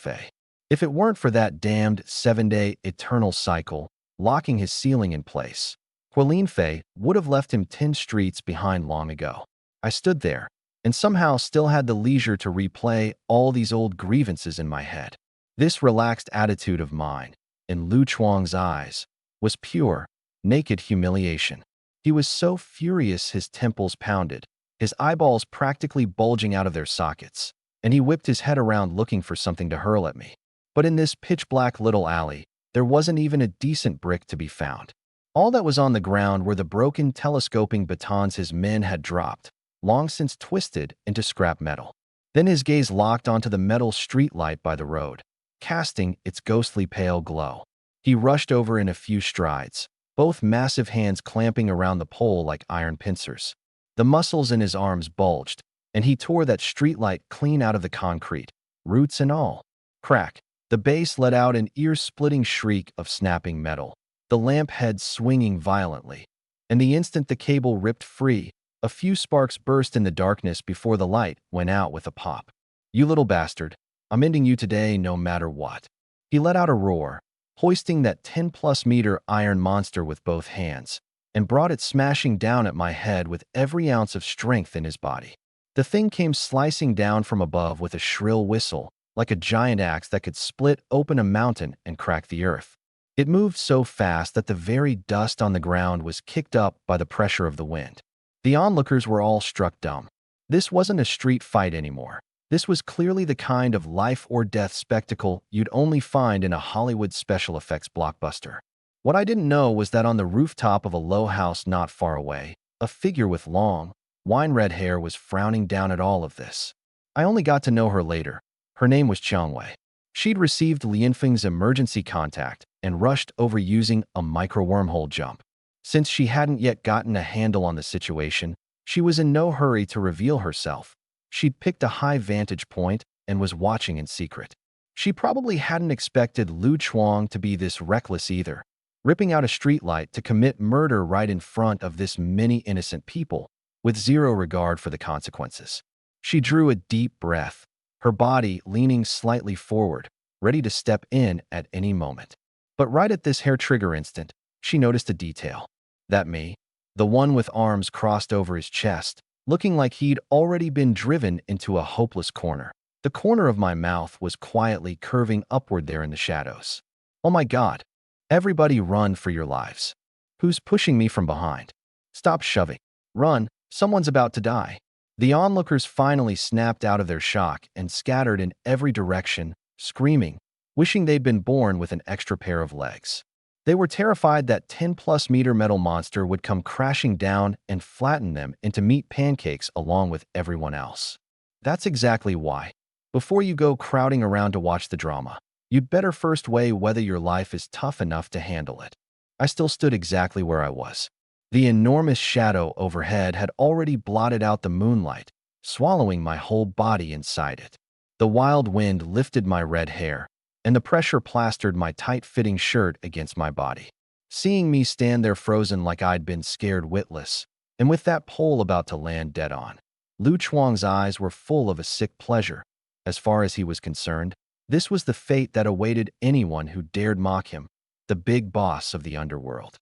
If it weren't for that damned 7-day eternal cycle locking his ceiling in place, Qilin would have left him 10 streets behind long ago. I stood there, and somehow still had the leisure to replay all these old grievances in my head. This relaxed attitude of mine, in Lu Chuang's eyes, was pure, naked humiliation. He was so furious his temples pounded, his eyeballs practically bulging out of their sockets, and he whipped his head around looking for something to hurl at me. But in this pitch-black little alley, there wasn't even a decent brick to be found. All that was on the ground were the broken telescoping batons his men had dropped, long since twisted into scrap metal. Then his gaze locked onto the metal streetlight by the road, casting its ghostly pale glow. He rushed over in a few strides, both massive hands clamping around the pole like iron pincers. The muscles in his arms bulged, and he tore that streetlight clean out of the concrete, roots and all. Crack! The base let out an ear-splitting shriek of snapping metal, the lamp head swinging violently. And the instant the cable ripped free, a few sparks burst in the darkness before the light went out with a pop. You little bastard, I'm ending you today no matter what. He let out a roar, hoisting that 10-plus meter iron monster with both hands, and brought it smashing down at my head with every ounce of strength in his body. The thing came slicing down from above with a shrill whistle, like a giant axe that could split open a mountain and crack the earth. It moved so fast that the very dust on the ground was kicked up by the pressure of the wind. The onlookers were all struck dumb. This wasn't a street fight anymore. This was clearly the kind of life-or-death spectacle you'd only find in a Hollywood special effects blockbuster. What I didn't know was that on the rooftop of a low house not far away, a figure with long, wine-red hair was frowning down at all of this. I only got to know her later. Her name was Qiangwei. She'd received Lianfeng's emergency contact, and rushed over using a micro-wormhole jump. Since she hadn't yet gotten a handle on the situation, she was in no hurry to reveal herself. She'd picked a high vantage point and was watching in secret. She probably hadn't expected Lu Chuang to be this reckless either, ripping out a streetlight to commit murder right in front of this many innocent people, with zero regard for the consequences. She drew a deep breath, her body leaning slightly forward, ready to step in at any moment. But right at this hair-trigger instant, she noticed a detail. That me, the one with arms crossed over his chest, looking like he'd already been driven into a hopeless corner. The corner of my mouth was quietly curving upward there in the shadows. Oh my God! Everybody run for your lives. Who's pushing me from behind? Stop shoving. Run, someone's about to die. The onlookers finally snapped out of their shock and scattered in every direction, screaming, wishing they'd been born with an extra pair of legs. They were terrified that 10-plus-meter metal monster would come crashing down and flatten them into meat pancakes along with everyone else. That's exactly why. Before you go crowding around to watch the drama, you'd better first weigh whether your life is tough enough to handle it. I still stood exactly where I was. The enormous shadow overhead had already blotted out the moonlight, swallowing my whole body inside it. The wild wind lifted my red hair, and the pressure plastered my tight-fitting shirt against my body. Seeing me stand there frozen like I'd been scared witless, and with that pole about to land dead on, Lu Chuang's eyes were full of a sick pleasure. As far as he was concerned, this was the fate that awaited anyone who dared mock him, the big boss of the underworld.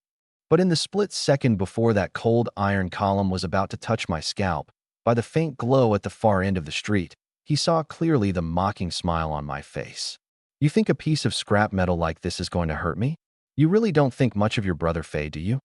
But in the split second before that cold iron column was about to touch my scalp, by the faint glow at the far end of the street, he saw clearly the mocking smile on my face. You think a piece of scrap metal like this is going to hurt me? You really don't think much of your brother Fei, do you?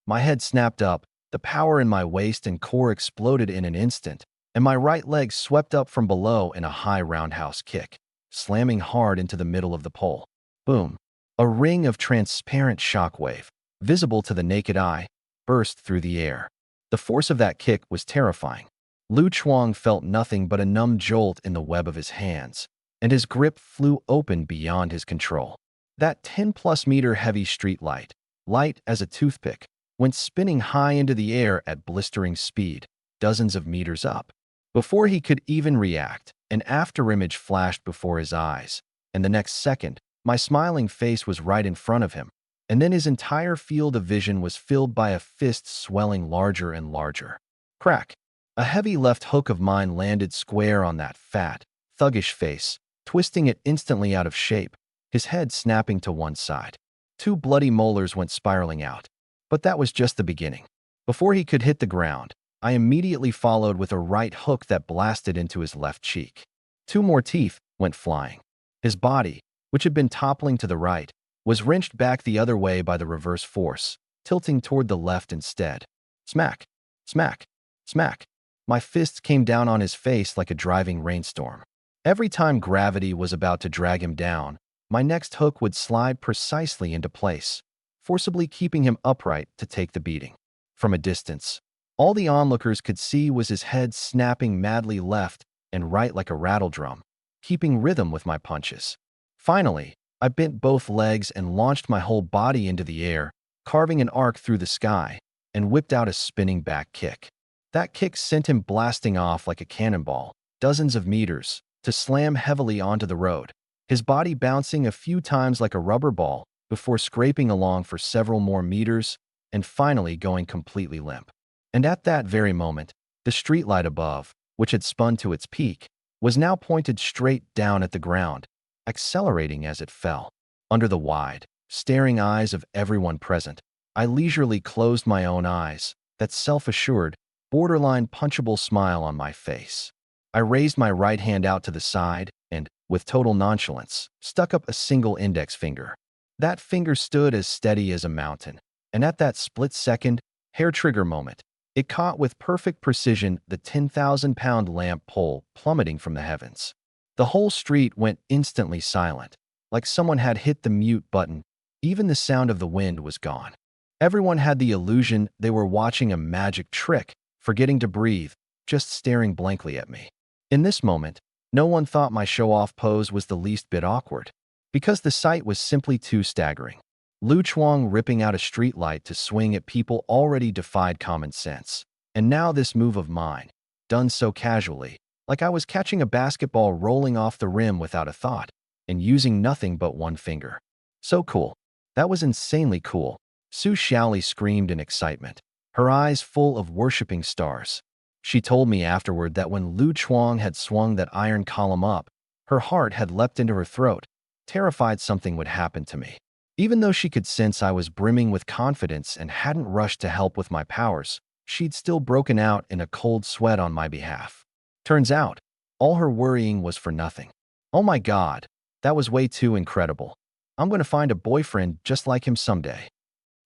My head snapped up, the power in my waist and core exploded in an instant, and my right leg swept up from below in a high roundhouse kick, slamming hard into the middle of the pole. Boom! A ring of transparent shockwave, visible to the naked eye, burst through the air. The force of that kick was terrifying. Lu Chuang felt nothing but a numb jolt in the web of his hands, and his grip flew open beyond his control. That 10-plus-meter heavy streetlight, light as a toothpick, went spinning high into the air at blistering speed, dozens of meters up. Before he could even react, an afterimage flashed before his eyes, and the next second, my smiling face was right in front of him, and then his entire field of vision was filled by a fist swelling larger and larger. Crack! A heavy left hook of mine landed square on that fat, thuggish face, twisting it instantly out of shape, his head snapping to one side. 2 bloody molars went spiraling out. But that was just the beginning. Before he could hit the ground, I immediately followed with a right hook that blasted into his left cheek. 2 more teeth went flying. His body, which had been toppling to the right, was wrenched back the other way by the reverse force, tilting toward the left instead. Smack! Smack! Smack! My fists came down on his face like a driving rainstorm. Every time gravity was about to drag him down, my next hook would slide precisely into place, forcibly keeping him upright to take the beating. From a distance, all the onlookers could see was his head snapping madly left and right like a rattledrum, keeping rhythm with my punches. Finally, I bent both legs and launched my whole body into the air, carving an arc through the sky, and whipped out a spinning back kick. That kick sent him blasting off like a cannonball, dozens of meters, to slam heavily onto the road, his body bouncing a few times like a rubber ball before scraping along for several more meters and finally going completely limp. And at that very moment, the streetlight above, which had spun to its peak, was now pointed straight down at the ground, accelerating as it fell. Under the wide, staring eyes of everyone present, I leisurely closed my own eyes, that self-assured, borderline punchable smile on my face. I raised my right hand out to the side and, with total nonchalance, stuck up a single index finger. That finger stood as steady as a mountain, and at that split-second, hair-trigger moment, it caught with perfect precision the 10,000-pound lamp pole plummeting from the heavens. The whole street went instantly silent, like someone had hit the mute button. Even the sound of the wind was gone. Everyone had the illusion they were watching a magic trick, forgetting to breathe, just staring blankly at me. In this moment, no one thought my show-off pose was the least bit awkward. because the sight was simply too staggering. Lu Chuang ripping out a streetlight to swing at people already defied common sense. And now this move of mine, done so casually, like I was catching a basketball rolling off the rim without a thought, and using nothing but one finger. So cool. That was insanely cool. Su Xiaoli screamed in excitement, her eyes full of worshipping stars. She told me afterward that when Lu Chuang had swung that iron column up, her heart had leapt into her throat, terrified something would happen to me. Even though she could sense I was brimming with confidence and hadn't rushed to help with my powers, she'd still broken out in a cold sweat on my behalf. Turns out, all her worrying was for nothing. Oh my God, that was way too incredible. I'm going to find a boyfriend just like him someday.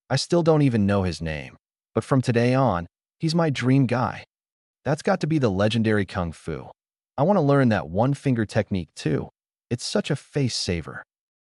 I still don't even know his name, but from today on, he's my dream guy. That's got to be the legendary Kung Fu. I want to learn that one-finger technique too. It's such a face saver.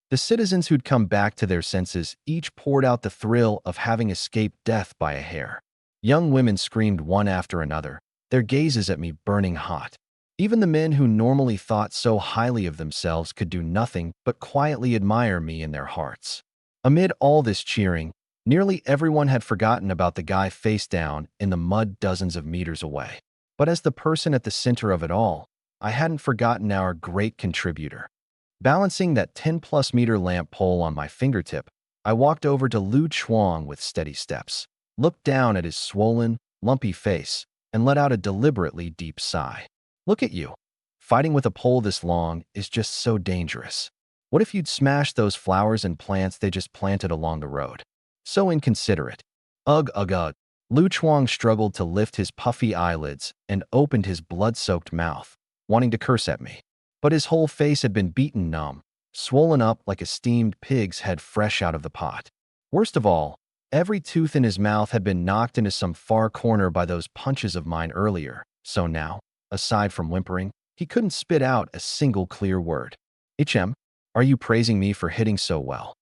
The citizens who'd come back to their senses each poured out the thrill of having escaped death by a hair. Young women screamed one after another, their gazes at me burning hot. Even the men who normally thought so highly of themselves could do nothing but quietly admire me in their hearts. Amid all this cheering, nearly everyone had forgotten about the guy face down in the mud dozens of meters away. But as the person at the center of it all, I hadn't forgotten our great contributor. Balancing that 10-plus meter lamp pole on my fingertip, I walked over to Lu Chuang with steady steps, looked down at his swollen, lumpy face, and let out a deliberately deep sigh. Look at you. Fighting with a pole this long is just so dangerous. What if you'd smashed those flowers and plants they just planted along the road? So inconsiderate. Ugh, ugh, ugh. Lu Chuang struggled to lift his puffy eyelids and opened his blood-soaked mouth, wanting to curse at me. But his whole face had been beaten numb, swollen up like a steamed pig's head fresh out of the pot. Worst of all, every tooth in his mouth had been knocked into some far corner by those punches of mine earlier, so now, aside from whimpering, he couldn't spit out a single clear word. "HM, are you praising me for hitting so well?"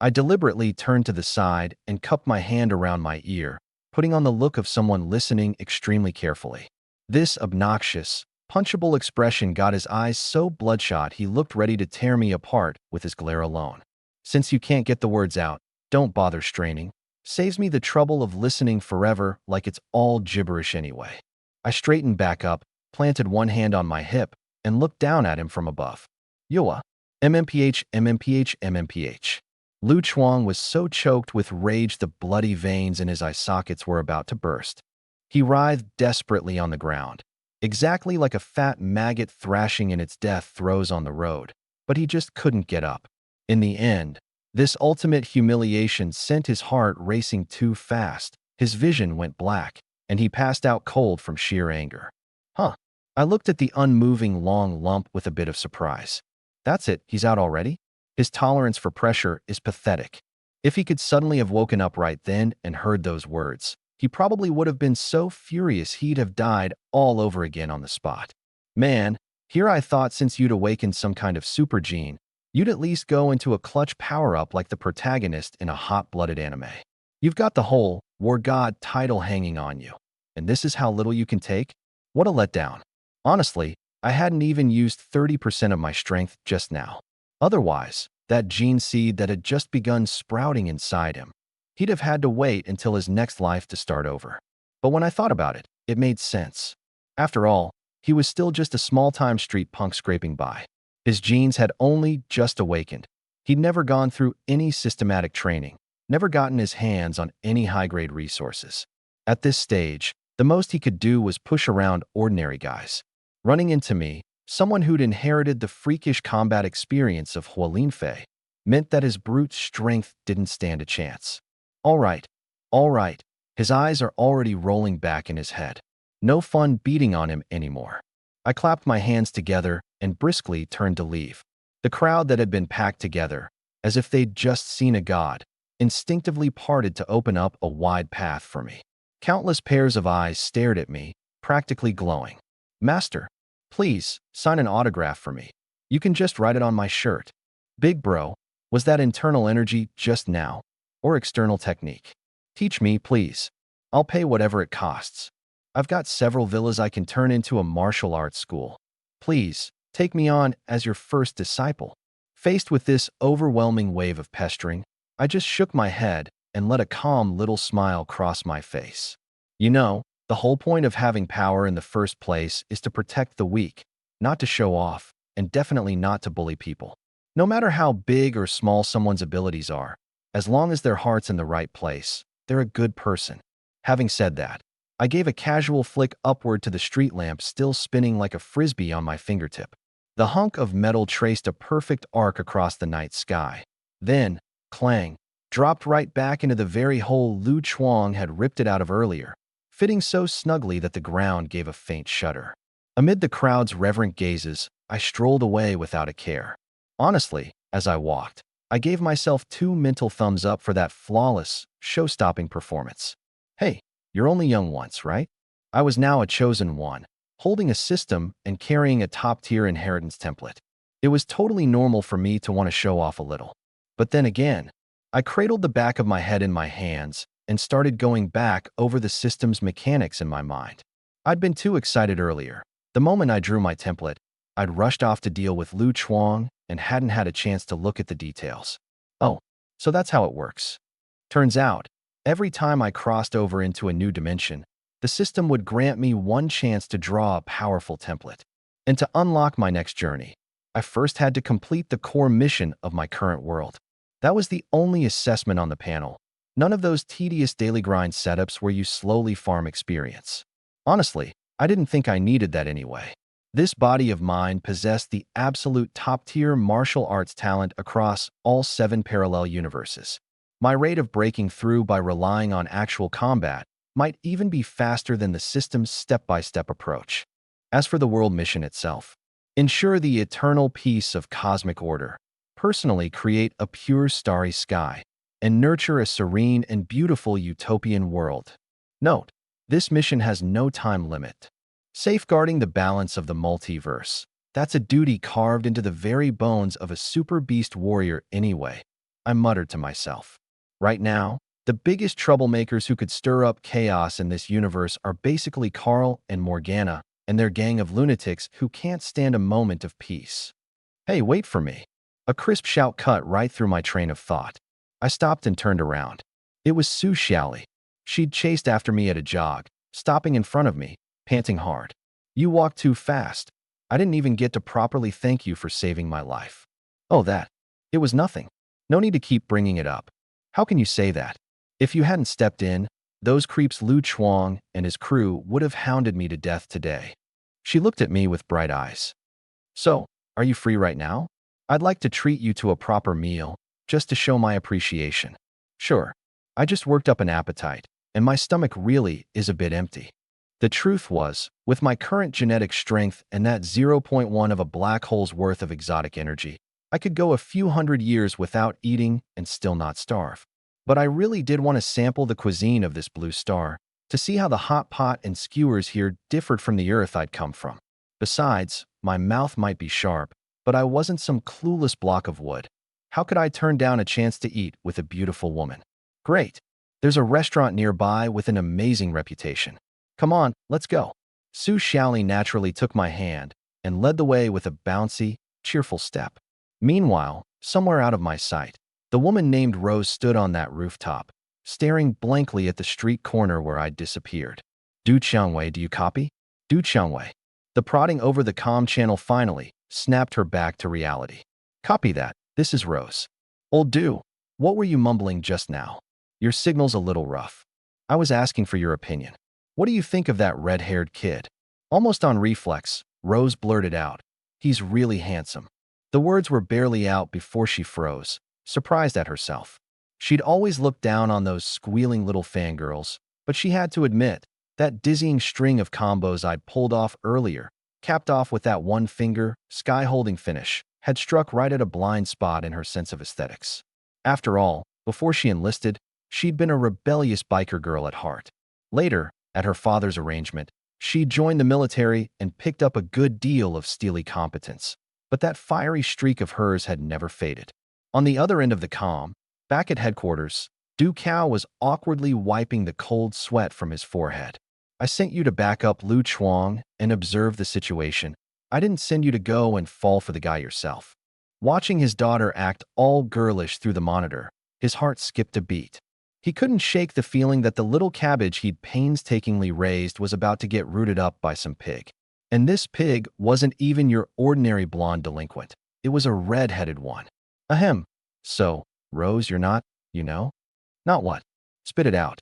I deliberately turned to the side and cupped my hand around my ear, putting on the look of someone listening extremely carefully. This obnoxious, punchable expression got his eyes so bloodshot he looked ready to tear me apart with his glare alone. Since you can't get the words out, don't bother straining. Saves me the trouble of listening forever like it's all gibberish anyway. I straightened back up, planted one hand on my hip, and looked down at him from above. Yoa. MMPH, MMPH, MMPH. Lu Chuang was so choked with rage the bloody veins in his eye sockets were about to burst. He writhed desperately on the ground, exactly like a fat maggot thrashing in its death throes on the road, but he just couldn't get up. In the end, this ultimate humiliation sent his heart racing too fast, his vision went black, and he passed out cold from sheer anger. Huh. I looked at the unmoving long lump with a bit of surprise. That's it, he's out already? His tolerance for pressure is pathetic. If he could suddenly have woken up right then and heard those words, he probably would have been so furious he'd have died all over again on the spot. Man, here I thought since you'd awakened some kind of super gene, you'd at least go into a clutch power-up like the protagonist in a hot-blooded anime. You've got the whole War God title hanging on you, and this is how little you can take? What a letdown. Honestly, I hadn't even used 30% of my strength just now. Otherwise, that gene seed that had just begun sprouting inside him, he'd have had to wait until his next life to start over. But when I thought about it, it made sense. After all, he was still just a small-time street punk scraping by. His genes had only just awakened. He'd never gone through any systematic training, never gotten his hands on any high-grade resources. At this stage, the most he could do was push around ordinary guys. Running into me, someone who'd inherited the freakish combat experience of Qilin Fei, meant that his brute strength didn't stand a chance. All right. His eyes are already rolling back in his head. No fun beating on him anymore. I clapped my hands together and briskly turned to leave. The crowd that had been packed together, as if they'd just seen a god, instinctively parted to open up a wide path for me. Countless pairs of eyes stared at me, practically glowing. "Master, please, sign an autograph for me. You can just write it on my shirt." Big bro, was that internal energy just now, or external technique? Teach me, please. I'll pay whatever it costs. I've got several villas I can turn into a martial arts school. Please, take me on as your first disciple. Faced with this overwhelming wave of pestering, I just shook my head and let a calm little smile cross my face. You know, the whole point of having power in the first place is to protect the weak, not to show off, and definitely not to bully people. No matter how big or small someone's abilities are, as long as their heart's in the right place, they're a good person. Having said that, I gave a casual flick upward to the street lamp still spinning like a frisbee on my fingertip. The hunk of metal traced a perfect arc across the night sky. Then, clang, dropped right back into the very hole Lu Chuang had ripped it out of earlier, fitting so snugly that the ground gave a faint shudder. Amid the crowd's reverent gazes, I strolled away without a care. Honestly, as I walked, I gave myself 2 mental thumbs up for that flawless, show-stopping performance. Hey, you're only young once, right? I was now a chosen one, holding a system and carrying a top-tier inheritance template. It was totally normal for me to want to show off a little. But then again, I cradled the back of my head in my hands and started going back over the system's mechanics in my mind. I'd been too excited earlier. The moment I drew my template, I'd rushed off to deal with Lu Chuang and hadn't had a chance to look at the details. Oh, so that's how it works. Turns out, every time I crossed over into a new dimension, the system would grant me one chance to draw a powerful template. And to unlock my next journey, I first had to complete the core mission of my current world. That was the only assessment on the panel. None of those tedious daily grind setups where you slowly farm experience. Honestly, I didn't think I needed that anyway. This body of mine possessed the absolute top-tier martial arts talent across all 7 parallel universes. My rate of breaking through by relying on actual combat might even be faster than the system's step-by-step approach. As for the world mission itself, ensure the eternal peace of cosmic order, personally create a pure starry sky, and nurture a serene and beautiful utopian world. Note, this mission has no time limit. Safeguarding the balance of the multiverse. That's a duty carved into the very bones of a super beast warrior anyway, I muttered to myself. Right now, the biggest troublemakers who could stir up chaos in this universe are basically Carl and Morgana and their gang of lunatics who can't stand a moment of peace. Hey, wait for me. A crisp shout cut right through my train of thought. I stopped and turned around. It was Su Xiaoli. She'd chased after me at a jog, stopping in front of me, panting hard. You walked too fast. I didn't even get to properly thank you for saving my life. Oh, that. It was nothing. No need to keep bringing it up. How can you say that? If you hadn't stepped in, those creeps Lu Chuang and his crew would have hounded me to death today. She looked at me with bright eyes. So, are you free right now? I'd like to treat you to a proper meal, just to show my appreciation. Sure, I just worked up an appetite, and my stomach really is a bit empty. The truth was, with my current genetic strength and that 0.1 of a black hole's worth of exotic energy, I could go a few hundred years without eating and still not starve. But I really did want to sample the cuisine of this blue star, to see how the hot pot and skewers here differed from the earth I'd come from. Besides, my mouth might be sharp, but I wasn't some clueless block of wood. How could I turn down a chance to eat with a beautiful woman? Great. There's a restaurant nearby with an amazing reputation. Come on, let's go. Su Xiaoli naturally took my hand and led the way with a bouncy, cheerful step. Meanwhile, somewhere out of my sight, the woman named Rose stood on that rooftop, staring blankly at the street corner where I'd disappeared. Du Qiangwei, do you copy? Du Qiangwei. The prodding over the comm channel finally snapped her back to reality. Copy that. This is Rose. Old Du, what were you mumbling just now? Your signal's a little rough. I was asking for your opinion. What do you think of that red-haired kid? Almost on reflex, Rose blurted out. He's really handsome. The words were barely out before she froze, surprised at herself. She'd always looked down on those squealing little fangirls, but she had to admit, that dizzying string of combos I'd pulled off earlier, capped off with that one-finger, sky-holding finish, had struck right at a blind spot in her sense of aesthetics. After all, before she enlisted, she'd been a rebellious biker girl at heart. Later, at her father's arrangement, she joined the military and picked up a good deal of steely competence. But that fiery streak of hers had never faded. On the other end of the comm, back at headquarters, Du Cao was awkwardly wiping the cold sweat from his forehead. I sent you to back up Lu Chuang and observe the situation. I didn't send you to go and fall for the guy yourself. Watching his daughter act all girlish through the monitor, his heart skipped a beat. He couldn't shake the feeling that the little cabbage he'd painstakingly raised was about to get rooted up by some pig. And this pig wasn't even your ordinary blonde delinquent. It was a red-headed one. Ahem. So, Rose, you're not, you know? Not what? Spit it out.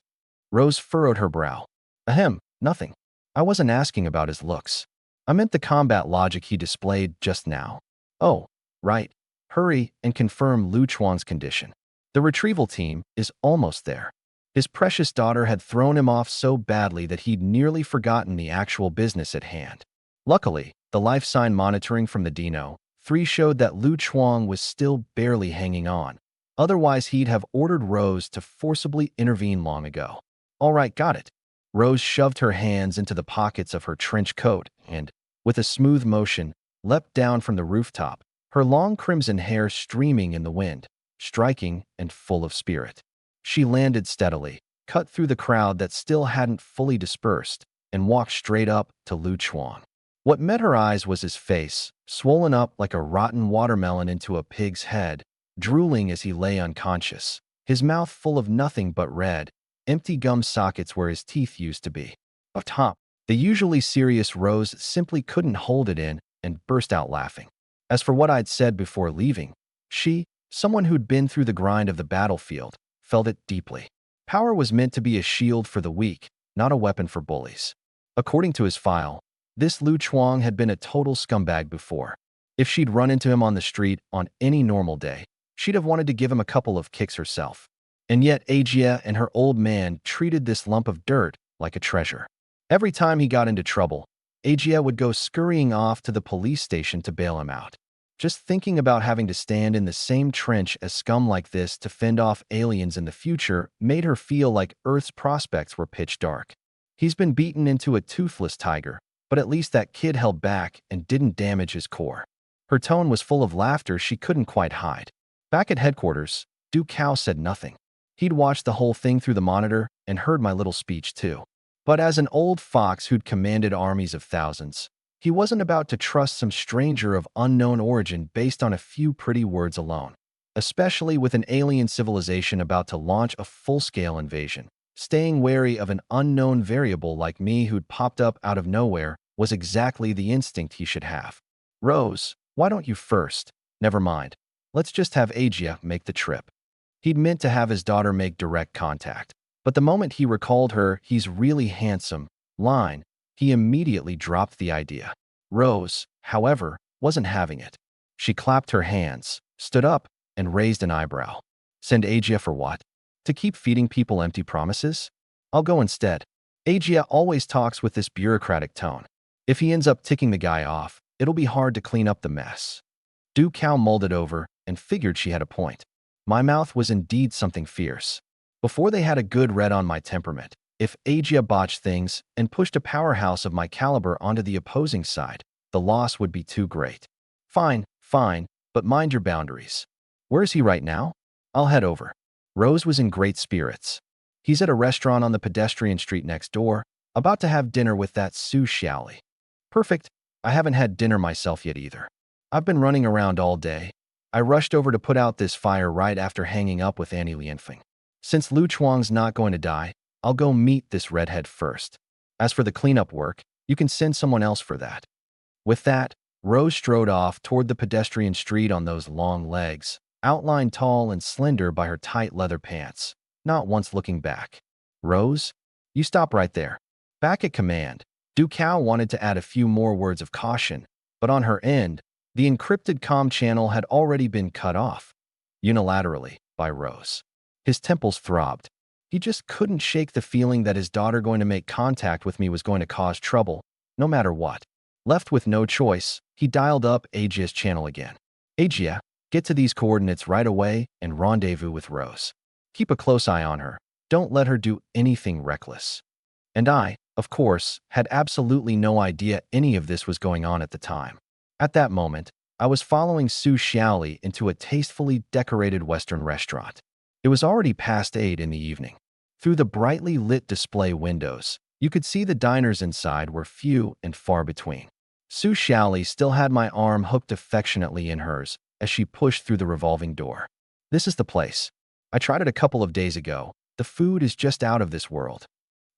Rose furrowed her brow. Ahem, nothing. I wasn't asking about his looks. I meant the combat logic he displayed just now. Oh, right. Hurry and confirm Lu Chuan's condition. The retrieval team is almost there. His precious daughter had thrown him off so badly that he'd nearly forgotten the actual business at hand. Luckily, the life sign monitoring from the Dino 3 showed that Lu Chuang was still barely hanging on. Otherwise, he'd have ordered Rose to forcibly intervene long ago. All right, got it. Rose shoved her hands into the pockets of her trench coat and, with a smooth motion, leapt down from the rooftop, her long crimson hair streaming in the wind, striking and full of spirit. She landed steadily, cut through the crowd that still hadn't fully dispersed, and walked straight up to Lu Chuang. What met her eyes was his face, swollen up like a rotten watermelon into a pig's head, drooling as he lay unconscious, his mouth full of nothing but red, empty gum sockets where his teeth used to be. Up top, the usually serious Rose simply couldn't hold it in and burst out laughing. As for what I'd said before leaving, she, someone who'd been through the grind of the battlefield, felt it deeply. Power was meant to be a shield for the weak, not a weapon for bullies. According to his file, this Lu Chuang had been a total scumbag before. If she'd run into him on the street on any normal day, she'd have wanted to give him a couple of kicks herself. And yet Ajia and her old man treated this lump of dirt like a treasure. Every time he got into trouble, Ajia would go scurrying off to the police station to bail him out. Just thinking about having to stand in the same trench as scum like this to fend off aliens in the future made her feel like Earth's prospects were pitch dark. He's been beaten into a toothless tiger, but at least that kid held back and didn't damage his core. Her tone was full of laughter she couldn't quite hide. Back at headquarters, Du Cao said nothing. He'd watched the whole thing through the monitor and heard my little speech too. But as an old fox who'd commanded armies of thousands, he wasn't about to trust some stranger of unknown origin based on a few pretty words alone. Especially with an alien civilization about to launch a full-scale invasion. Staying wary of an unknown variable like me who'd popped up out of nowhere was exactly the instinct he should have. Rose, why don't you first? Never mind. Let's just have Ajia make the trip. He'd meant to have his daughter make direct contact. But the moment he recalled her "he's really handsome" line, he immediately dropped the idea. Rose, however, wasn't having it. She clapped her hands, stood up, and raised an eyebrow. Send Ajia for what? To keep feeding people empty promises? I'll go instead. Ajia always talks with this bureaucratic tone. If he ends up ticking the guy off, it'll be hard to clean up the mess. Du Cao mulled it over and figured she had a point. My mouth was indeed something fierce. Before they had a good read on my temperament, if Ajia botched things and pushed a powerhouse of my caliber onto the opposing side, the loss would be too great. Fine, but mind your boundaries. Where is he right now? I'll head over. Rose was in great spirits. He's at a restaurant on the pedestrian street next door, about to have dinner with that Su Xiaoli. Perfect. I haven't had dinner myself yet either. I've been running around all day. I rushed over to put out this fire right after hanging up with Annie Lianfeng. Since Lu Chuang's not going to die, I'll go meet this redhead first. As for the cleanup work, you can send someone else for that. With that, Rose strode off toward the pedestrian street on those long legs, outlined tall and slender by her tight leather pants, not once looking back. Rose? You stop right there. Back at command, Du Cao wanted to add a few more words of caution, but on her end, the encrypted comm channel had already been cut off, unilaterally, by Rose. His temples throbbed. He just couldn't shake the feeling that his daughter going to make contact with me was going to cause trouble, no matter what. Left with no choice, he dialed up Ajia's channel again. Ajia, get to these coordinates right away and rendezvous with Rose. Keep a close eye on her. Don't let her do anything reckless. And I, of course, had absolutely no idea any of this was going on at the time. At that moment, I was following Su Xiaoli into a tastefully decorated Western restaurant. It was already past 8 in the evening. Through the brightly lit display windows, you could see the diners inside were few and far between. Su Xiaoli still had my arm hooked affectionately in hers, as she pushed through the revolving door. This is the place. I tried it a couple of days ago. The food is just out of this world.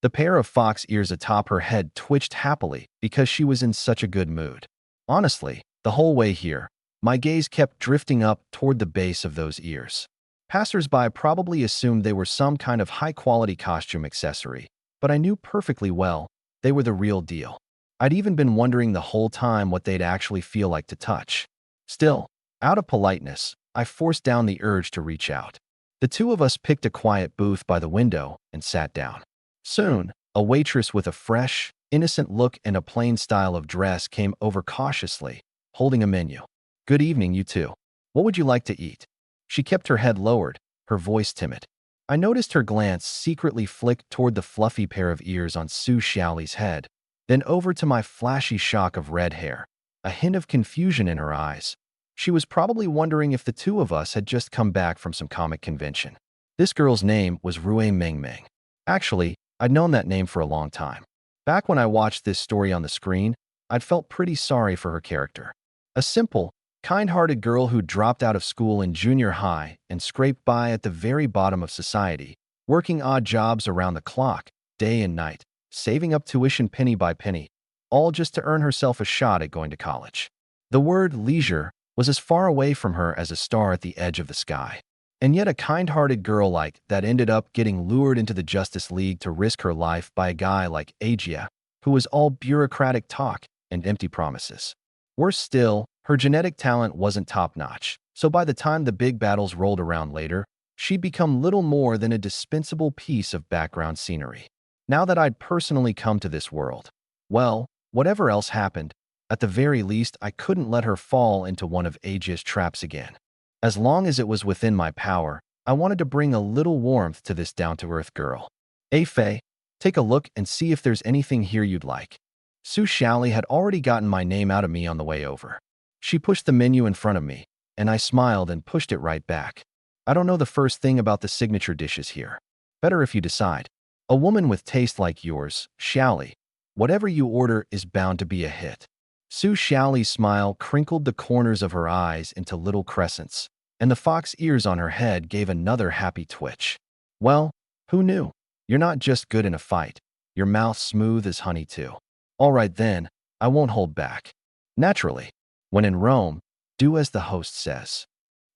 The pair of fox ears atop her head twitched happily because she was in such a good mood. Honestly, the whole way here, my gaze kept drifting up toward the base of those ears. Passers-by probably assumed they were some kind of high-quality costume accessory, but I knew perfectly well they were the real deal. I'd even been wondering the whole time what they'd actually feel like to touch. Still, out of politeness, I forced down the urge to reach out. The two of us picked a quiet booth by the window and sat down. Soon, a waitress with a fresh, innocent look and a plain style of dress came over cautiously, holding a menu. "Good evening, you two. What would you like to eat?" She kept her head lowered, her voice timid. I noticed her glance secretly flick toward the fluffy pair of ears on Su Xiaoli's head, then over to my flashy shock of red hair, a hint of confusion in her eyes. She was probably wondering if the two of us had just come back from some comic convention. This girl's name was Rui Mengmeng. Actually, I'd known that name for a long time. Back when I watched this story on the screen, I'd felt pretty sorry for her character. A simple, kind-hearted girl who dropped out of school in junior high and scraped by at the very bottom of society, working odd jobs around the clock, day and night, saving up tuition penny by penny, all just to earn herself a shot at going to college. The word leisure was as far away from her as a star at the edge of the sky. And yet a kind-hearted girl like that ended up getting lured into the Justice League to risk her life by a guy like Agia, who was all bureaucratic talk and empty promises. Worse still, her genetic talent wasn't top-notch, so by the time the big battles rolled around later, she'd become little more than a dispensable piece of background scenery. Now that I'd personally come to this world, well, whatever else happened, at the very least I couldn't let her fall into one of Agia's traps again. As long as it was within my power, I wanted to bring a little warmth to this down-to-earth girl. "Hey, Faye, take a look and see if there's anything here you'd like." Su Xiaoli had already gotten my name out of me on the way over. She pushed the menu in front of me, and I smiled and pushed it right back. "I don't know the first thing about the signature dishes here. Better if you decide. A woman with taste like yours, Xiaoli, whatever you order is bound to be a hit." Su Xiaoli's smile crinkled the corners of her eyes into little crescents, and the fox ears on her head gave another happy twitch. "Well, who knew? You're not just good in a fight. Your mouth's smooth as honey, too." "All right then, I won't hold back. Naturally, when in Rome, do as the host says."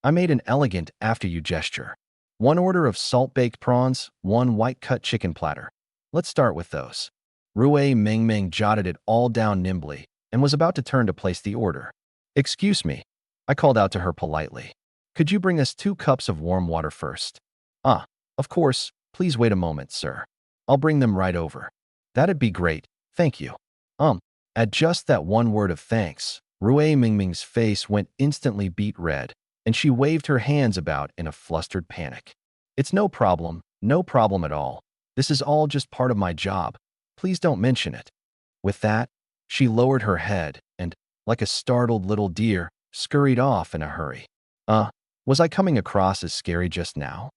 I made an elegant after-you gesture. "One order of salt-baked prawns, one white-cut chicken platter. Let's start with those." Rui Mengmeng jotted it all down nimbly and was about to turn to place the order. "Excuse me," I called out to her politely. "Could you bring us 2 cups of warm water first?" "Ah, of course. Please wait a moment, sir. I'll bring them right over." "That'd be great, thank you." At just that one word of thanks, Rui Mingming's face went instantly beet red, and she waved her hands about in a flustered panic. "It's no problem at all. This is all just part of my job. Please don't mention it." With that, she lowered her head and, like a startled little deer, scurried off in a hurry. Was I coming across as scary just now?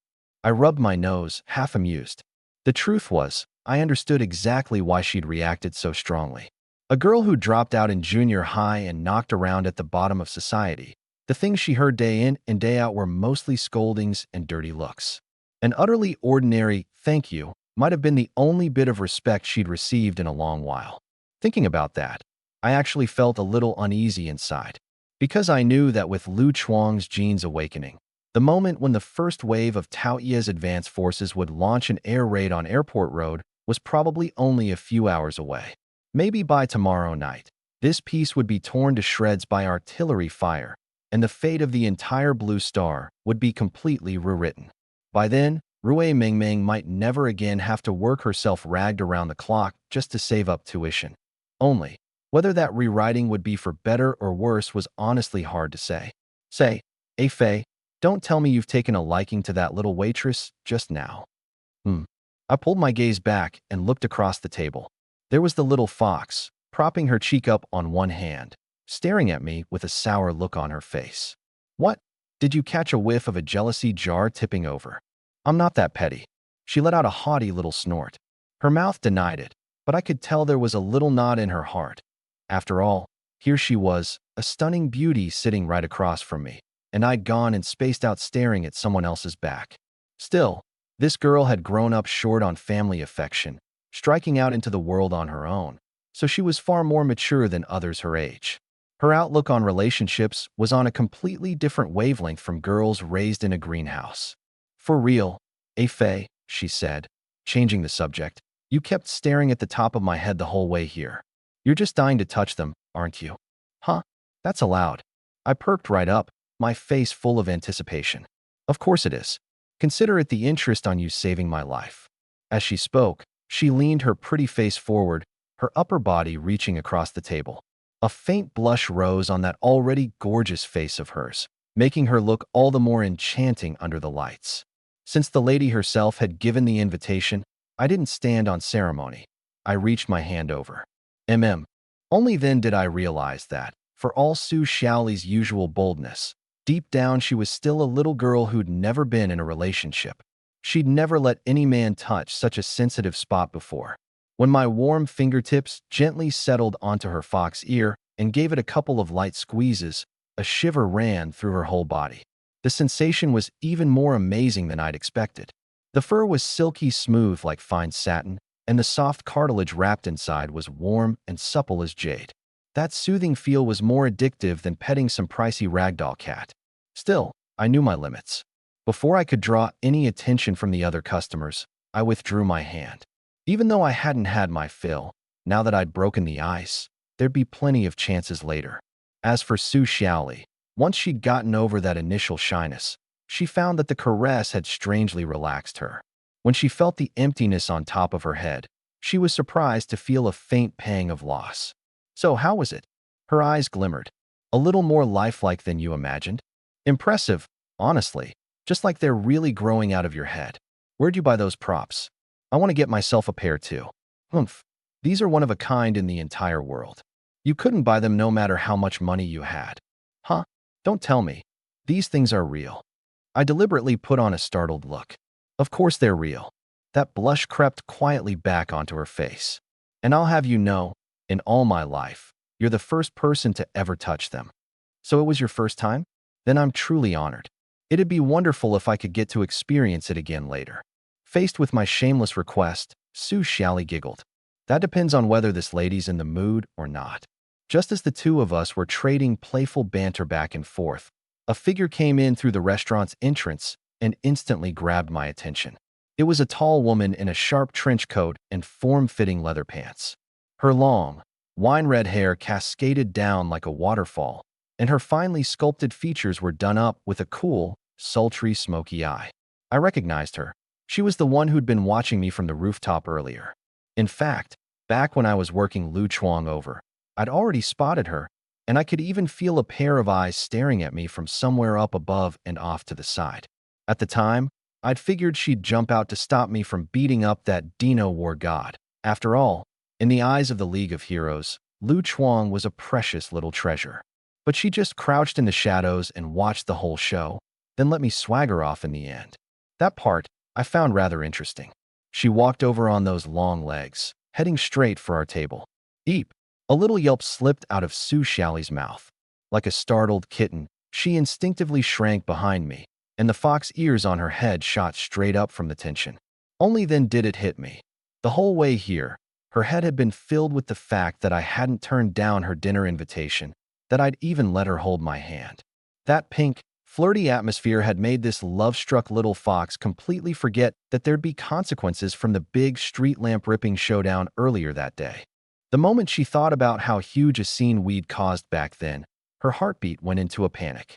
I rubbed my nose, half amused. The truth was, I understood exactly why she'd reacted so strongly. A girl who dropped out in junior high and knocked around at the bottom of society. The things she heard day in and day out were mostly scoldings and dirty looks. An utterly ordinary "thank you" might have been the only bit of respect she'd received in a long while. Thinking about that, I actually felt a little uneasy inside. Because I knew that with Lu Chuang's genes awakening, the moment when the first wave of Tao Ye's advance forces would launch an air raid on Airport Road was probably only a few hours away. Maybe by tomorrow night, this piece would be torn to shreds by artillery fire, and the fate of the entire Blue Star would be completely rewritten. By then, Rui Mingming might never again have to work herself ragged around the clock just to save up tuition. Only, whether that rewriting would be for better or worse was honestly hard to say. "Say, hey Faye, don't tell me you've taken a liking to that little waitress just now." I pulled my gaze back and looked across the table. There was the little fox, propping her cheek up on one hand, staring at me with a sour look on her face. "What? Did you catch a whiff of a jealousy jar tipping over?" "I'm not that petty." She let out a haughty little snort. Her mouth denied it, but I could tell there was a little nod in her heart. After all, here she was, a stunning beauty sitting right across from me, and I'd gone and spaced out staring at someone else's back. Still, this girl had grown up short on family affection, striking out into the world on her own, so she was far more mature than others her age. Her outlook on relationships was on a completely different wavelength from girls raised in a greenhouse. For real, Faye, she said, changing the subject, you kept staring at the top of my head the whole way here. You're just dying to touch them, aren't you? Huh? That's allowed. I perked right up, my face full of anticipation. Of course it is. Consider it the interest on you saving my life. As she spoke, she leaned her pretty face forward, her upper body reaching across the table. A faint blush rose on that already gorgeous face of hers, making her look all the more enchanting under the lights. Since the lady herself had given the invitation, I didn't stand on ceremony. I reached my hand over. Only then did I realize that, for all Su Xiaoli's usual boldness, deep down she was still a little girl who'd never been in a relationship. She'd never let any man touch such a sensitive spot before. When my warm fingertips gently settled onto her fox ear and gave it a couple of light squeezes, a shiver ran through her whole body. The sensation was even more amazing than I'd expected. The fur was silky smooth like fine satin, and the soft cartilage wrapped inside was warm and supple as jade. That soothing feel was more addictive than petting some pricey ragdoll cat. Still, I knew my limits. Before I could draw any attention from the other customers, I withdrew my hand. Even though I hadn't had my fill, now that I'd broken the ice, there'd be plenty of chances later. As for Su Xiaoli, once she'd gotten over that initial shyness, she found that the caress had strangely relaxed her. When she felt the emptiness on top of her head, she was surprised to feel a faint pang of loss. So how was it? Her eyes glimmered. A little more lifelike than you imagined? Impressive, honestly, just like they're really growing out of your head. Where'd you buy those props? I want to get myself a pair too. Humph. These are one of a kind in the entire world. You couldn't buy them no matter how much money you had. Huh? Don't tell me. These things are real. I deliberately put on a startled look. Of course they're real. That blush crept quietly back onto her face. And I'll have you know, in all my life, you're the first person to ever touch them. So it was your first time? Then I'm truly honored. It'd be wonderful if I could get to experience it again later. Faced with my shameless request, Su Xiaoli giggled. That depends on whether this lady's in the mood or not. Just as the two of us were trading playful banter back and forth, a figure came in through the restaurant's entrance and instantly grabbed my attention. It was a tall woman in a sharp trench coat and form-fitting leather pants. Her long, wine-red hair cascaded down like a waterfall, and her finely sculpted features were done up with a cool, sultry, smoky eye. I recognized her. She was the one who'd been watching me from the rooftop earlier. In fact, back when I was working Lu Chuang over, I'd already spotted her, and I could even feel a pair of eyes staring at me from somewhere up above and off to the side. At the time, I'd figured she'd jump out to stop me from beating up that Dino war god. After all, in the eyes of the League of Heroes, Lu Chuang was a precious little treasure. But she just crouched in the shadows and watched the whole show, then let me swagger off in the end. That part I found rather interesting. She walked over on those long legs, heading straight for our table. Eep! A little yelp slipped out of Su Xiaoli's mouth. Like a startled kitten, she instinctively shrank behind me, and the fox ears on her head shot straight up from the tension. Only then did it hit me. The whole way here, her head had been filled with the fact that I hadn't turned down her dinner invitation, that I'd even let her hold my hand. That pink, flirty atmosphere had made this love-struck little fox completely forget that there'd be consequences from the big street lamp-ripping showdown earlier that day. The moment she thought about how huge a scene we'd caused back then, her heartbeat went into a panic.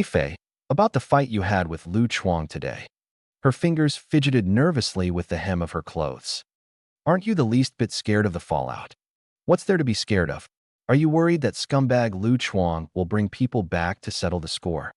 Fei, about the fight you had with Lu Chuang today. Her fingers fidgeted nervously with the hem of her clothes. Aren't you the least bit scared of the fallout? What's there to be scared of? Are you worried that scumbag Lu Chuang will bring people back to settle the score?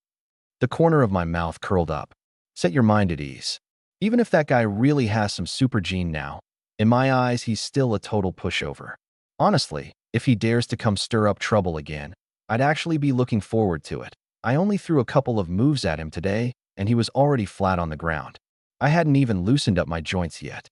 The corner of my mouth curled up. Set your mind at ease. Even if that guy really has some super gene now, in my eyes he's still a total pushover. Honestly, if he dares to come stir up trouble again, I'd actually be looking forward to it. I only threw a couple of moves at him today, and he was already flat on the ground. I hadn't even loosened up my joints yet.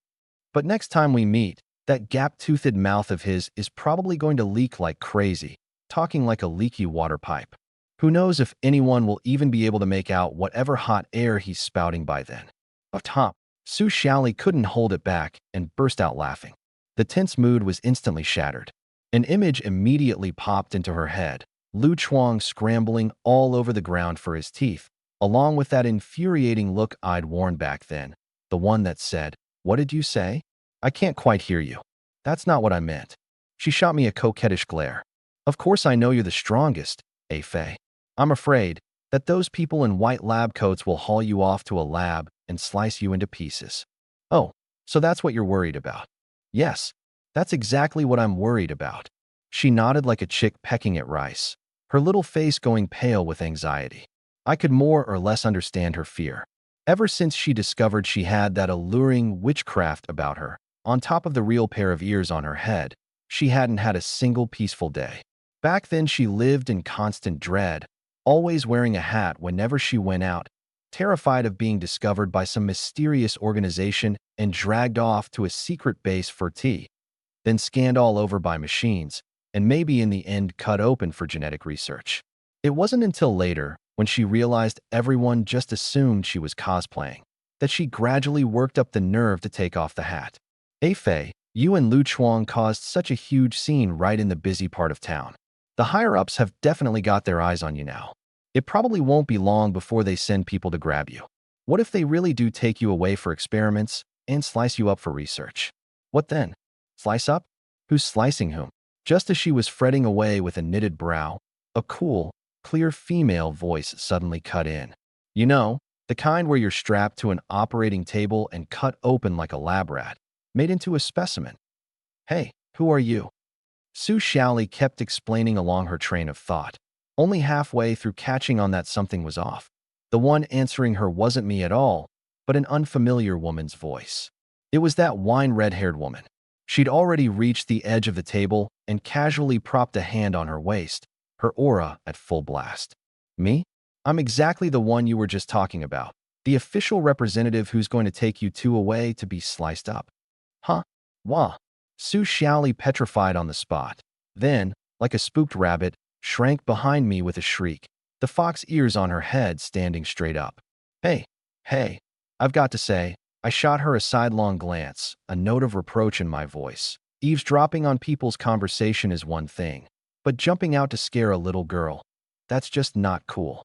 But next time we meet, that gap-toothed mouth of his is probably going to leak like crazy, talking like a leaky water pipe. Who knows if anyone will even be able to make out whatever hot air he's spouting by then. Up top, Su Xiaoli couldn't hold it back and burst out laughing. The tense mood was instantly shattered. An image immediately popped into her head, Lu Chuang scrambling all over the ground for his teeth, along with that infuriating look I'd worn back then, the one that said, "What did you say? I can't quite hear you." "That's not what I meant." She shot me a coquettish glare. "Of course I know you're the strongest, Fei. I'm afraid that those people in white lab coats will haul you off to a lab and slice you into pieces." "Oh, so that's what you're worried about." "Yes, that's exactly what I'm worried about." She nodded like a chick pecking at rice, her little face going pale with anxiety. I could more or less understand her fear. Ever since she discovered she had that alluring witchcraft about her, on top of the real pair of ears on her head, she hadn't had a single peaceful day. Back then she lived in constant dread, always wearing a hat whenever she went out, terrified of being discovered by some mysterious organization and dragged off to a secret base for tea, then scanned all over by machines, and maybe in the end cut open for genetic research. It wasn't until later, when she realized everyone just assumed she was cosplaying, that she gradually worked up the nerve to take off the hat. "Fei, you and Lu Chuang caused such a huge scene right in the busy part of town. The higher-ups have definitely got their eyes on you now. It probably won't be long before they send people to grab you. What if they really do take you away for experiments and slice you up for research? What then? Slice up? Who's slicing whom?" Just as she was fretting away with a knitted brow, a cool, clear female voice suddenly cut in. "You know, the kind where you're strapped to an operating table and cut open like a lab rat, made into a specimen." "Hey, who are you?" Su Xiaoli kept explaining along her train of thought, only halfway through catching on that something was off. The one answering her wasn't me at all, but an unfamiliar woman's voice. It was that wine red-haired woman. She'd already reached the edge of the table and casually propped a hand on her waist, her aura at full blast. "Me? I'm exactly the one you were just talking about, the official representative who's going to take you two away to be sliced up." "Huh? Wah." Su Xiaoli petrified on the spot. Then, like a spooked rabbit, shrank behind me with a shriek, the fox ears on her head standing straight up. Hey, I've got to say," I shot her a sidelong glance, a note of reproach in my voice. "Eavesdropping on people's conversation is one thing, but jumping out to scare a little girl, that's just not cool."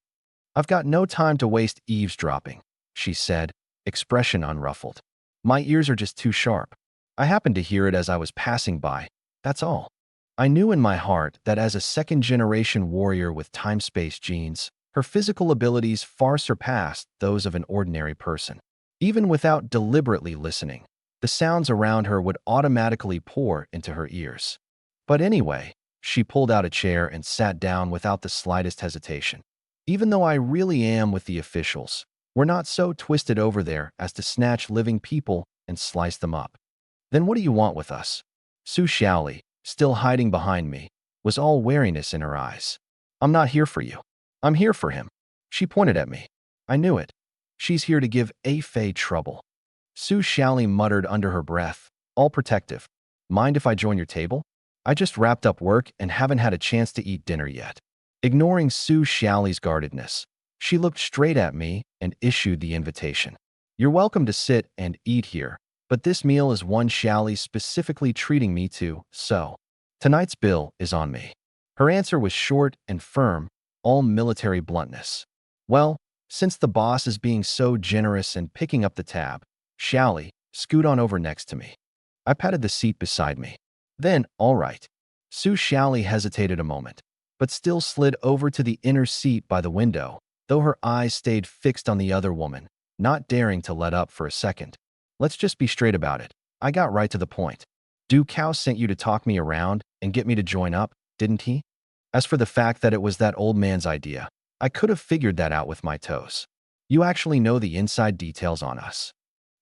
"I've got no time to waste eavesdropping," she said, expression unruffled. "My ears are just too sharp. I happened to hear it as I was passing by, that's all." I knew in my heart that as a second-generation warrior with time-space genes, her physical abilities far surpassed those of an ordinary person. Even without deliberately listening, the sounds around her would automatically pour into her ears. But anyway, she pulled out a chair and sat down without the slightest hesitation. "Even though I really am with the officials, we're not so twisted over there as to snatch living people and slice them up." "Then what do you want with us?" Su Xiaoli, still hiding behind me, was all wariness in her eyes. "I'm not here for you. I'm here for him." She pointed at me. I knew it. She's here to give Fei trouble. Su Xiaoli muttered under her breath, all protective. "Mind if I join your table? I just wrapped up work and haven't had a chance to eat dinner yet." Ignoring Su Xiaoli's guardedness, she looked straight at me and issued the invitation. "You're welcome to sit and eat here, but this meal is one Xiaoli specifically treating me to, so tonight's bill is on me." Her answer was short and firm, all military bluntness. "Well, since the boss is being so generous and picking up the tab, Xiaoli, scoot on over next to me." I patted the seat beside me. "Then, all right." Su Xiaoli hesitated a moment, but still slid over to the inner seat by the window, though her eyes stayed fixed on the other woman, not daring to let up for a second. "Let's just be straight about it." I got right to the point. "Du Cao sent you to talk me around and get me to join up, didn't he?" As for the fact that it was that old man's idea, I could have figured that out with my toes. "You actually know the inside details on us."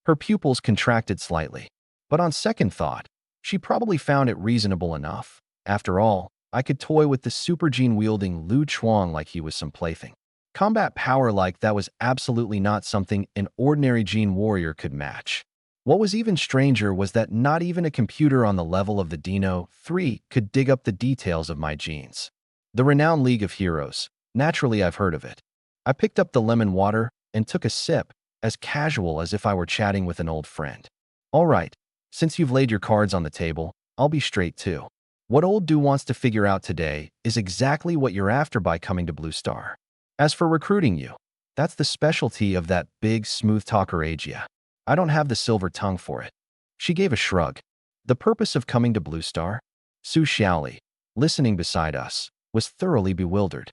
Her pupils contracted slightly, but on second thought, she probably found it reasonable enough. After all, I could toy with the super gene-wielding Lu Chuang like he was some plaything. Combat power like that was absolutely not something an ordinary gene warrior could match. What was even stranger was that not even a computer on the level of the Dino 3 could dig up the details of my genes. The renowned League of Heroes, Naturally, I've heard of it. I picked up the lemon water and took a sip, as casual as if I were chatting with an old friend. All right, since you've laid your cards on the table, I'll be straight too. What old Do wants to figure out today is exactly what you're after by coming to Blue Star. As for recruiting you, that's the specialty of that big, smooth talker Agia. I don't have the silver tongue for it. She gave a shrug. The purpose of coming to Blue Star? Su Xiaoli, listening beside us, was thoroughly bewildered.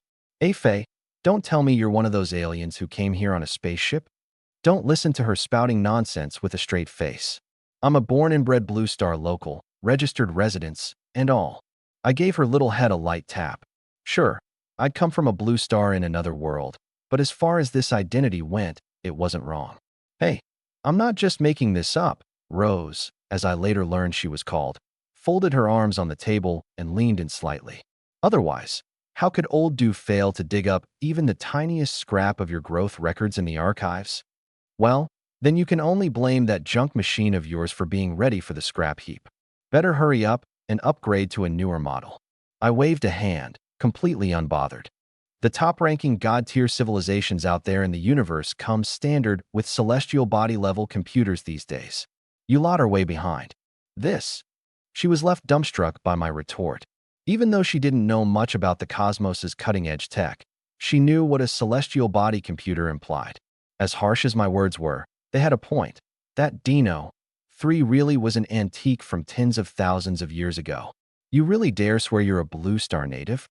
Fei, don't tell me you're one of those aliens who came here on a spaceship? Don't listen to her spouting nonsense with a straight face. I'm a born and bred Blue Star local, registered residence, and all. I gave her little head a light tap. Sure, I'd come from a Blue Star in another world, but as far as this identity went, it wasn't wrong. Hey, I'm not just making this up. Rose, as I later learned she was called, folded her arms on the table and leaned in slightly. Otherwise, how could old Do fail to dig up even the tiniest scrap of your growth records in the archives? Well, then you can only blame that junk machine of yours for being ready for the scrap heap. Better hurry up and upgrade to a newer model. I waved a hand, completely unbothered. The top-ranking god-tier civilizations out there in the universe come standard with celestial body-level computers these days. You lot are way behind. She was left dumbstruck by my retort. Even though she didn't know much about the cosmos's cutting-edge tech, she knew what a celestial body computer implied. As harsh as my words were, they had a point. That Dino 3 really was an antique from tens of thousands of years ago. You really dare swear you're a Blue Star native?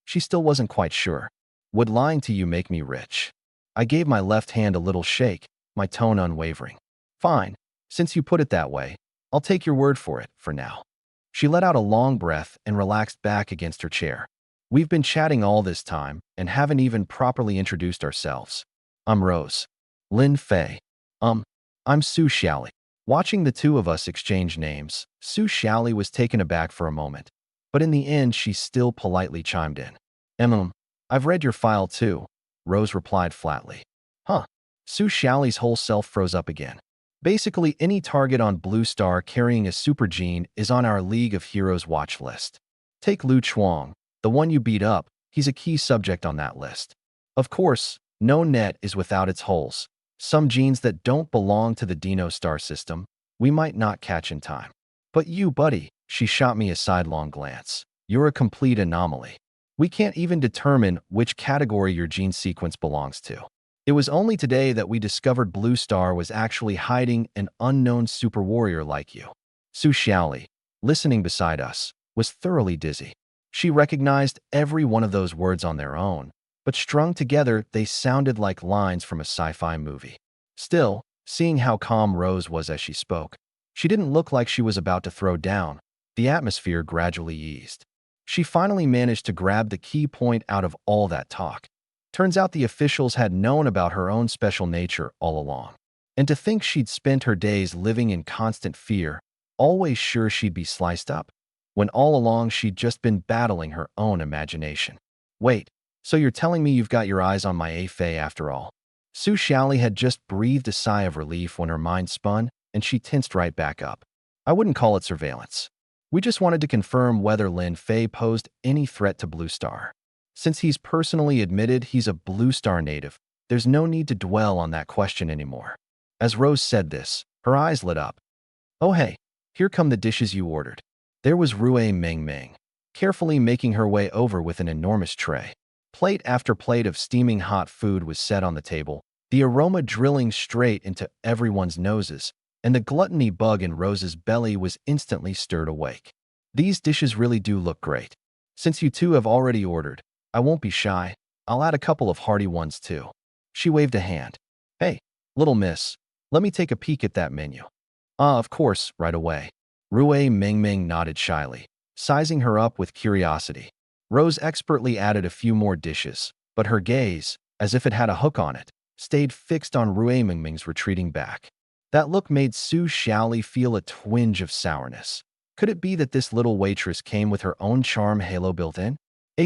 She still wasn't quite sure. Would lying to you make me rich? I gave my left hand a little shake, my tone unwavering. Fine, since you put it that way, I'll take your word for it, for now. She let out a long breath and relaxed back against her chair. We've been chatting all this time and haven't even properly introduced ourselves. I'm Rose. Lin Fei. I'm Su Xiaoli. Watching the two of us exchange names, Su Xiaoli was taken aback for a moment, but in the end she still politely chimed in. I've read your file too, Rose replied flatly. Huh. Su Xiaoli's whole self froze up again. Basically, any target on Blue Star carrying a super gene is on our League of Heroes watch list. Take Lu Chuang, the one you beat up, he's a key subject on that list. Of course, no net is without its holes. Some genes that don't belong to the Dino star system, we might not catch in time. But you, buddy, she shot me a sidelong glance. You're a complete anomaly. We can't even determine which category your gene sequence belongs to. It was only today that we discovered Blue Star was actually hiding an unknown super warrior like you. Su Xiaoli, listening beside us, was thoroughly dizzy. She recognized every one of those words on their own, but strung together they sounded like lines from a sci-fi movie. Still, seeing how calm Rose was as she spoke, she didn't look like she was about to throw down. The atmosphere gradually eased. She finally managed to grab the key point out of all that talk. Turns out the officials had known about her own special nature all along. And to think she'd spent her days living in constant fear, always sure she'd be sliced up, when all along she'd just been battling her own imagination. Wait, so you're telling me you've got your eyes on my Fei after all? Su Xiaoli had just breathed a sigh of relief when her mind spun, and she tensed right back up. I wouldn't call it surveillance. We just wanted to confirm whether Lin Fei posed any threat to Blue Star. Since he's personally admitted he's a Blue Star native, there's no need to dwell on that question anymore. As Rose said this, her eyes lit up. Oh hey, here come the dishes you ordered. There was Rue Meng Meng, carefully making her way over with an enormous tray. Plate after plate of steaming hot food was set on the table, the aroma drilling straight into everyone's noses, and the gluttony bug in Rose's belly was instantly stirred awake. These dishes really do look great. Since you two have already ordered, I won't be shy. I'll add a couple of hearty ones too. She waved a hand. Hey, little miss, let me take a peek at that menu. Of course, right away. Rue Meng Meng nodded shyly, sizing her up with curiosity. Rose expertly added a few more dishes, but her gaze, as if it had a hook on it, stayed fixed on Rue Meng Meng's retreating back. That look made Su Xiaoli feel a twinge of sourness. Could it be that this little waitress came with her own charm halo built in?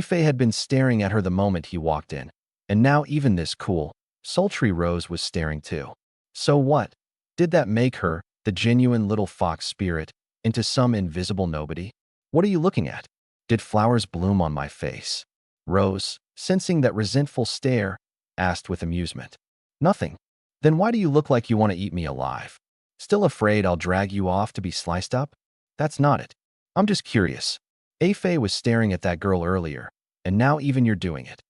Fei had been staring at her the moment he walked in, and now even this cool, sultry Rose was staring too. So what? Did that make her, the genuine little fox spirit, into some invisible nobody? What are you looking at? Did flowers bloom on my face? Rose, Sensing that resentful stare, asked with amusement. Nothing. Then why do you look like you want to eat me alive? Still afraid I'll drag you off to be sliced up? That's not it. I'm just curious. Afei was staring at that girl earlier, and now even you're doing it.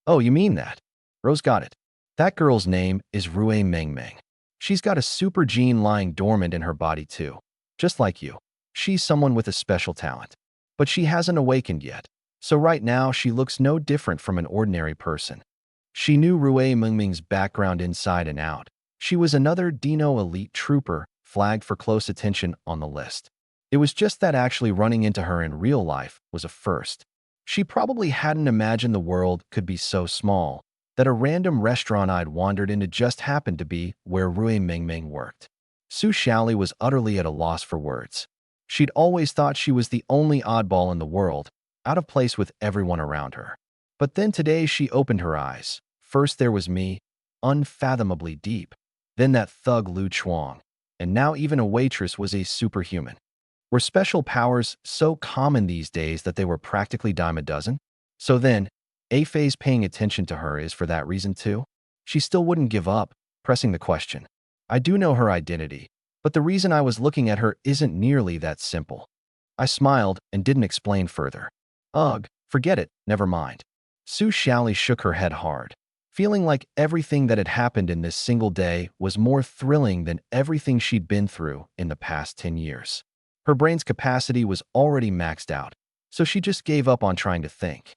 Oh, you mean that? Rose got it. That girl's name is Rui Mengmeng. She's got a super gene lying dormant in her body too. Just like you. She's someone with a special talent. But she hasn't awakened yet. So right now, she looks no different from an ordinary person. She knew Rui Mengming's background inside and out. She was another Dino elite trooper, flagged for close attention on the list. It was just that actually running into her in real life was a first. She probably hadn't imagined the world could be so small, that a random restaurant I'd wandered into just happened to be where Rui Mengming worked. Su Xiaoli was utterly at a loss for words. She'd always thought she was the only oddball in the world, out of place with everyone around her. But then today she opened her eyes. First there was me, unfathomably deep. Then that thug Lu Chuang. And now even a waitress was a superhuman. Were special powers so common these days that they were practically dime a dozen? So then, Afei's paying attention to her is for that reason too? She still wouldn't give up, pressing the question. I do know her identity, but the reason I was looking at her isn't nearly that simple. I smiled and didn't explain further. Ugh, forget it, never mind. Su Xiaoli shook her head hard, feeling like everything that had happened in this single day was more thrilling than everything she'd been through in the past 10 years. Her brain's capacity was already maxed out, so she just gave up on trying to think.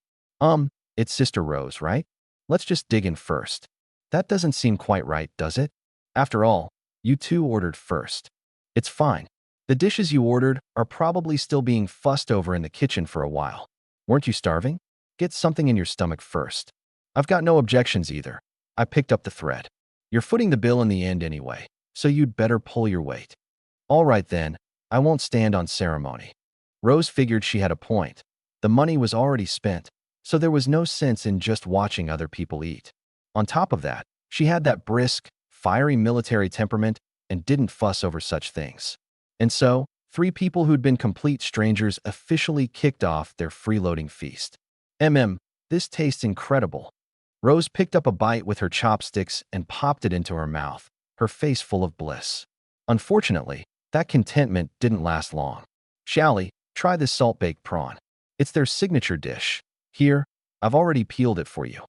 It's Sister Rose, right? Let's just dig in first. That doesn't seem quite right, does it? After all, you two ordered first. It's fine. The dishes you ordered are probably still being fussed over in the kitchen for a while. Weren't you starving? Get something in your stomach first. I've got no objections either. I picked up the thread. You're footing the bill in the end anyway, so you'd better pull your weight. All right then, I won't stand on ceremony. Rose figured she had a point. The money was already spent, so there was no sense in just watching other people eat. On top of that, she had that brisk, fiery military temperament and didn't fuss over such things. And so, 3 people who'd been complete strangers officially kicked off their freeloading feast. This tastes incredible. Rose picked up a bite with her chopsticks and popped it into her mouth, her face full of bliss. Unfortunately, that contentment didn't last long. Xiaoli, try this salt-baked prawn. It's their signature dish. Here, I've already peeled it for you.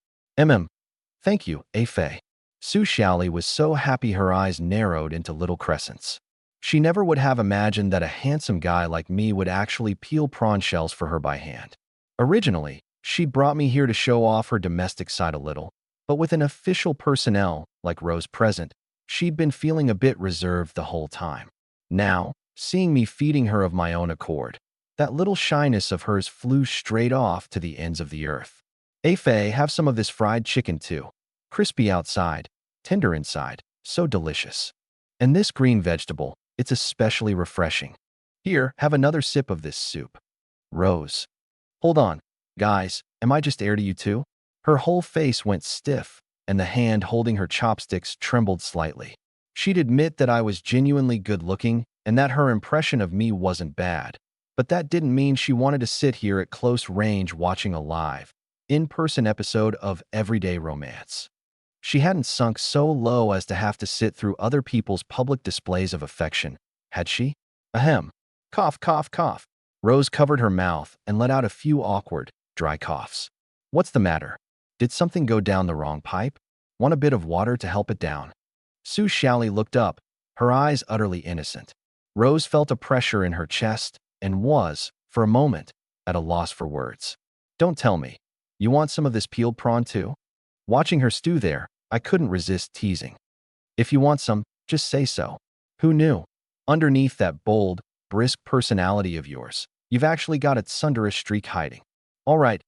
Thank you, Afei. Su Xiaoli was so happy her eyes narrowed into little crescents. She never would have imagined that a handsome guy like me would actually peel prawn shells for her by hand. Originally, she brought me here to show off her domestic side a little, but with an official personnel, like Rose present, she'd been feeling a bit reserved the whole time. Now, seeing me feeding her of my own accord, that little shyness of hers flew straight off to the ends of the earth. Afei, have some of this fried chicken too. Crispy outside, tender inside, so delicious. And this green vegetable, it's especially refreshing. Here, have another sip of this soup. Rose. Hold on. Guys, am I just air to you too? Her whole face went stiff, and the hand holding her chopsticks trembled slightly. She'd admit that I was genuinely good-looking and that her impression of me wasn't bad. But that didn't mean she wanted to sit here at close range watching a live, in-person episode of Everyday Romance. She hadn't sunk so low as to have to sit through other people's public displays of affection, had she? Ahem. Cough, cough, cough. Rose covered her mouth and let out a few awkward, dry coughs. What's the matter? Did something go down the wrong pipe? Want a bit of water to help it down? Su Xiaoli looked up, her eyes utterly innocent. Rose felt a pressure in her chest and was, for a moment, at a loss for words. Don't tell me. You want some of this peeled prawn too? Watching her stew there, I couldn't resist teasing. If you want some, just say so. Who knew? Underneath that bold, brisk personality of yours, you've actually got a tsundere streak hiding. All right,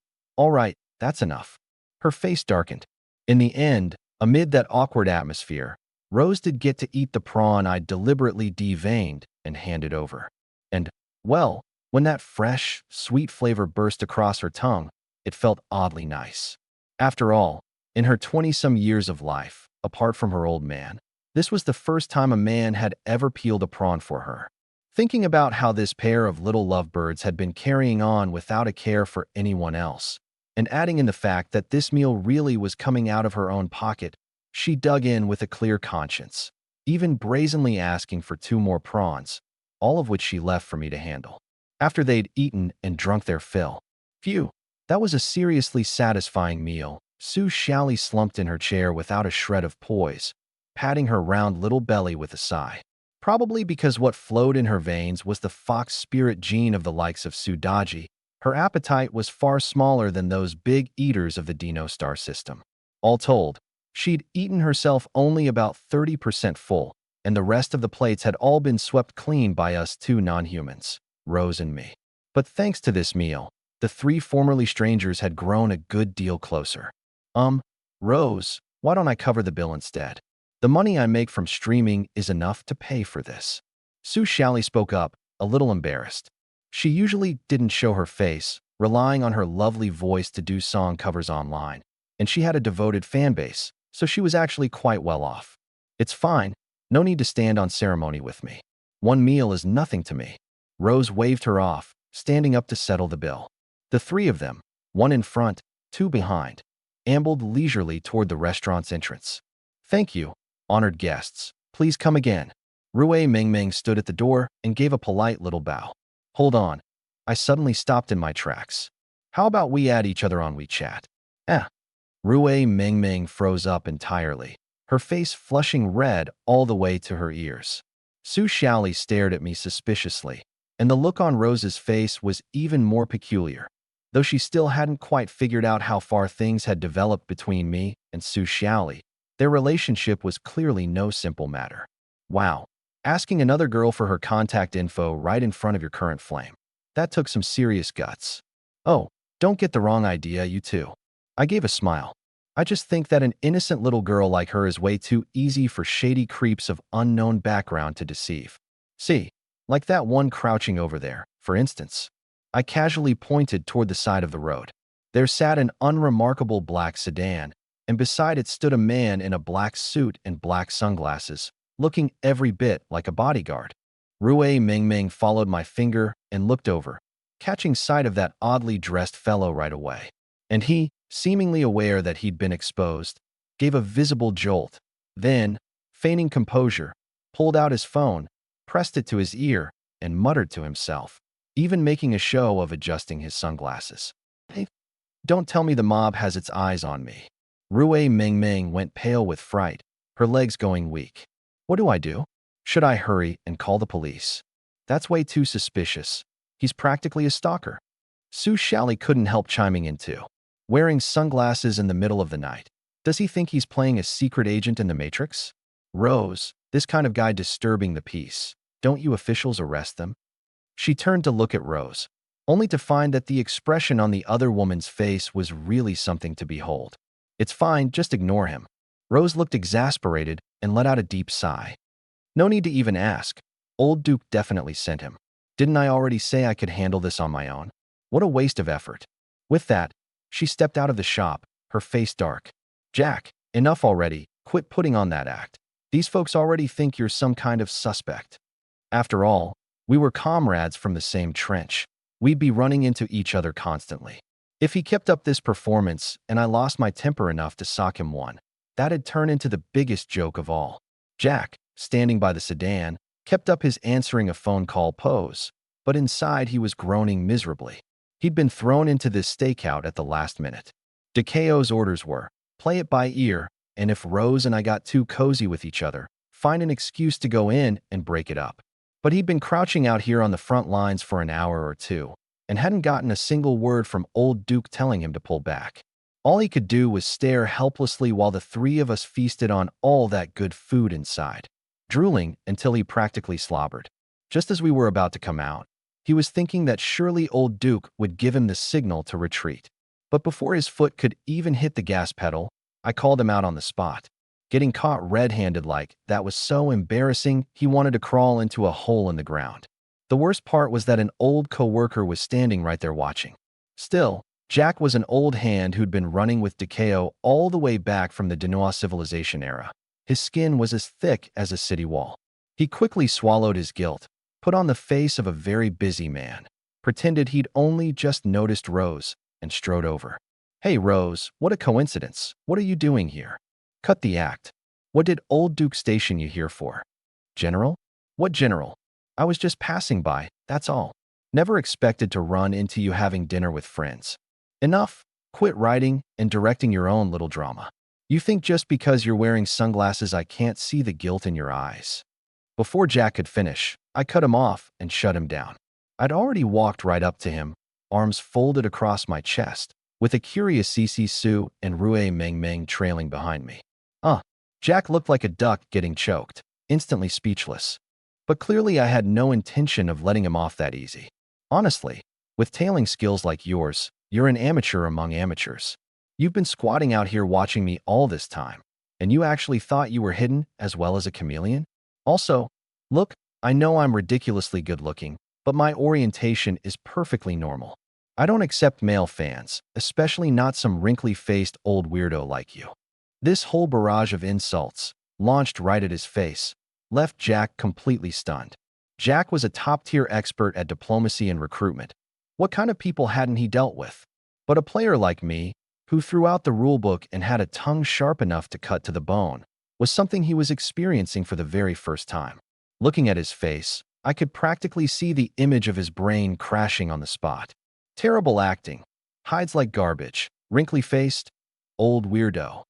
that's enough. Her face darkened. In the end, amid that awkward atmosphere, Rose did get to eat the prawn I'd deliberately deveined and handed over. And, well, when that fresh, sweet flavor burst across her tongue, it felt oddly nice. After all, in her 20-some years of life, apart from her old man, this was the first time a man had ever peeled a prawn for her. Thinking about how this pair of little lovebirds had been carrying on without a care for anyone else, and adding in the fact that this meal really was coming out of her own pocket, she dug in with a clear conscience, even brazenly asking for 2 more prawns, all of which she left for me to handle. After they'd eaten and drunk their fill. Phew, that was a seriously satisfying meal. Su Xiaoli slumped in her chair without a shred of poise, patting her round little belly with a sigh. Probably because what flowed in her veins was the fox spirit gene of the likes of Su Daji, her appetite was far smaller than those big eaters of the Dino star system. All told, she'd eaten herself only about 30% full, and the rest of the plates had all been swept clean by us 2 non-humans, Rose and me. But thanks to this meal, the 3 formerly strangers had grown a good deal closer. Rose, why don't I cover the bill instead? The money I make from streaming is enough to pay for this. Su Xiaoli spoke up, a little embarrassed. She usually didn't show her face, relying on her lovely voice to do song covers online, and she had a devoted fan base, so she was actually quite well off. It's fine, no need to stand on ceremony with me. 1 meal is nothing to me. Rose waved her off, standing up to settle the bill. The 3 of them, 1 in front, 2 behind, ambled leisurely toward the restaurant's entrance. Thank you, honored guests. Please come again. Rui Mingming stood at the door and gave a polite little bow. Hold on. I suddenly stopped in my tracks. How about we add each other on WeChat? Rui Mingming froze up entirely, her face flushing red all the way to her ears. Su Xiaoli stared at me suspiciously, and the look on Rose's face was even more peculiar. Though she still hadn't quite figured out how far things had developed between me and Su Xiaoli, their relationship was clearly no simple matter. Wow, asking another girl for her contact info right in front of your current flame. That took some serious guts. Oh, don't get the wrong idea, you two. I gave a smile. I just think that an innocent little girl like her is way too easy for shady creeps of unknown background to deceive. See, like that one crouching over there, for instance. I casually pointed toward the side of the road. There sat an unremarkable black sedan, and beside it stood a man in a black suit and black sunglasses, looking every bit like a bodyguard. Rui Mingming followed my finger and looked over, catching sight of that oddly dressed fellow right away. And he, seemingly aware that he'd been exposed, gave a visible jolt, then, feigning composure, pulled out his phone, pressed it to his ear, and muttered to himself, even making a show of adjusting his sunglasses. Hey, don't tell me the mob has its eyes on me. Rui Mingming went pale with fright, her legs going weak. What do I do? Should I hurry and call the police? That's way too suspicious. He's practically a stalker. Su Xiaoli couldn't help chiming in too. Wearing sunglasses in the middle of the night. Does he think he's playing a secret agent in the Matrix? Rose, this kind of guy disturbing the peace. Don't you officials arrest them? She turned to look at Rose, only to find that the expression on the other woman's face was really something to behold. It's fine, just ignore him. Rose looked exasperated and let out a deep sigh. No need to even ask. Old Duke definitely sent him. Didn't I already say I could handle this on my own? What a waste of effort. With that, she stepped out of the shop, her face dark. Jack, enough already. Quit putting on that act. These folks already think you're some kind of suspect. After all, we were comrades from the same trench. We'd be running into each other constantly. If he kept up this performance and I lost my temper enough to sock him one, that'd turn into the biggest joke of all. Jack, standing by the sedan, kept up his answering a phone call pose, but inside he was groaning miserably. He'd been thrown into this stakeout at the last minute. DeKo's orders were, play it by ear, and if Rose and I got too cozy with each other, find an excuse to go in and break it up. But he'd been crouching out here on the front lines for an hour or two, and hadn't gotten a single word from old Duke telling him to pull back. All he could do was stare helplessly while the 3 of us feasted on all that good food inside, drooling until he practically slobbered. Just as we were about to come out, he was thinking that surely old Duke would give him the signal to retreat. But before his foot could even hit the gas pedal, I called him out on the spot. Getting caught red-handed like that was so embarrassing he wanted to crawl into a hole in the ground. The worst part was that an old coworker was standing right there watching. Still, Jack was an old hand who'd been running with DeKo all the way back from the Denois civilization era. His skin was as thick as a city wall. He quickly swallowed his guilt, put on the face of a very busy man, pretended he'd only just noticed Rose, and strode over. Hey, Rose, what a coincidence. What are you doing here? Cut the act. What did old Duke station you here for? General? What general? I was just passing by, that's all. Never expected to run into you having dinner with friends. Enough. Quit writing and directing your own little drama. You think just because you're wearing sunglasses I can't see the guilt in your eyes. Before Jack could finish, I cut him off and shut him down. I'd already walked right up to him, arms folded across my chest, with a curious Sisi Su and Rue Meng Meng trailing behind me. Jack looked like a duck getting choked, instantly speechless. But clearly I had no intention of letting him off that easy. Honestly, with tailing skills like yours, you're an amateur among amateurs. You've been squatting out here watching me all this time, and you actually thought you were hidden as well as a chameleon? Also, look, I know I'm ridiculously good-looking, but my orientation is perfectly normal. I don't accept male fans, especially not some wrinkly-faced old weirdo like you. This whole barrage of insults, launched right at his face, left Jack completely stunned. Jack was a top-tier expert at diplomacy and recruitment. What kind of people hadn't he dealt with? But a player like me, who threw out the rulebook and had a tongue sharp enough to cut to the bone, was something he was experiencing for the very first time. Looking at his face, I could practically see the image of his brain crashing on the spot. Terrible acting. Hides like garbage. Wrinkly-faced. Old weirdo.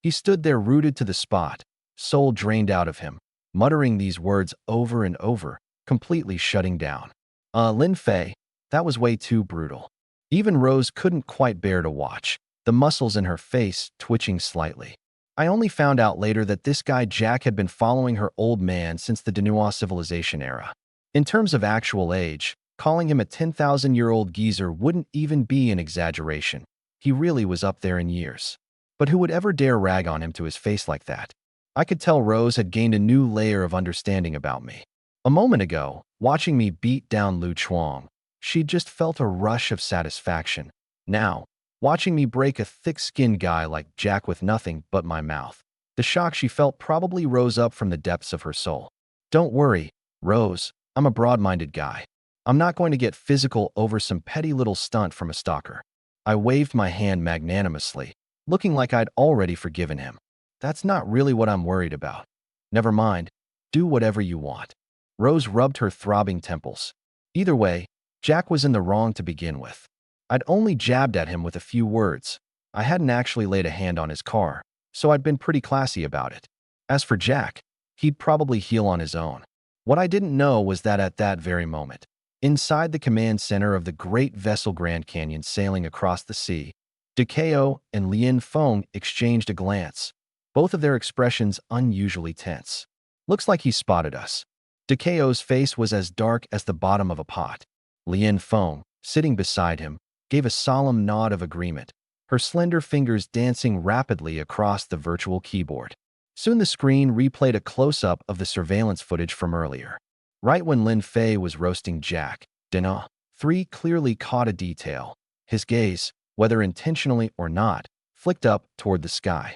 He stood there rooted to the spot, soul drained out of him, muttering these words over and over, completely shutting down. Lin Fei, that was way too brutal. Even Rose couldn't quite bear to watch, the muscles in her face twitching slightly. I only found out later that this guy Jack had been following her old man since the Denois civilization era. In terms of actual age, calling him a 10,000-year-old geezer wouldn't even be an exaggeration. He really was up there in years. But who would ever dare rag on him to his face like that? I could tell Rose had gained a new layer of understanding about me. A moment ago, watching me beat down Lu Chuang, she'd just felt a rush of satisfaction. Now, watching me break a thick-skinned guy like Jack with nothing but my mouth, the shock she felt probably rose up from the depths of her soul. Don't worry, Rose, I'm a broad-minded guy. I'm not going to get physical over some petty little stunt from a stalker. I waved my hand magnanimously, looking like I'd already forgiven him. That's not really what I'm worried about. Never mind. Do whatever you want. Rose rubbed her throbbing temples. Either way, Jack was in the wrong to begin with. I'd only jabbed at him with a few words. I hadn't actually laid a hand on his car, so I'd been pretty classy about it. As for Jack, he'd probably heal on his own. What I didn't know was that at that very moment, inside the command center of the great vessel Grand Canyon sailing across the sea, Dikao and Lin Feng exchanged a glance, both of their expressions unusually tense. Looks like he spotted us. Dikao's face was as dark as the bottom of a pot. Lin Feng, sitting beside him, gave a solemn nod of agreement, her slender fingers dancing rapidly across the virtual keyboard. Soon the screen replayed a close-up of the surveillance footage from earlier. Right when Lin Fei was roasting Jack, Dena 3 clearly caught a detail. His gaze, whether intentionally or not, flicked up toward the sky.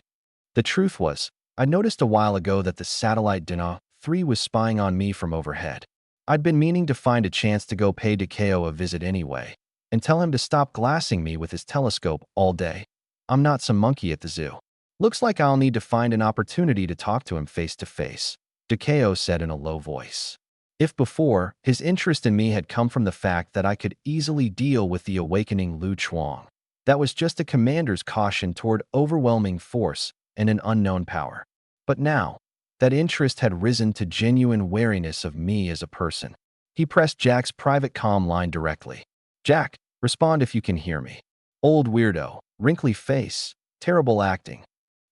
The truth was, I noticed a while ago that the satellite Dena 3 was spying on me from overhead. I'd been meaning to find a chance to go pay Dikao a visit anyway, and tell him to stop glassing me with his telescope all day. I'm not some monkey at the zoo. Looks like I'll need to find an opportunity to talk to him face to face, Dikao said in a low voice. If before, his interest in me had come from the fact that I could easily deal with the awakening Lu Chuang, that was just a commander's caution toward overwhelming force and an unknown power. But now, that interest had risen to genuine wariness of me as a person. He pressed Jack's private comm line directly. Jack, respond if you can hear me. Old weirdo, wrinkly face, terrible acting.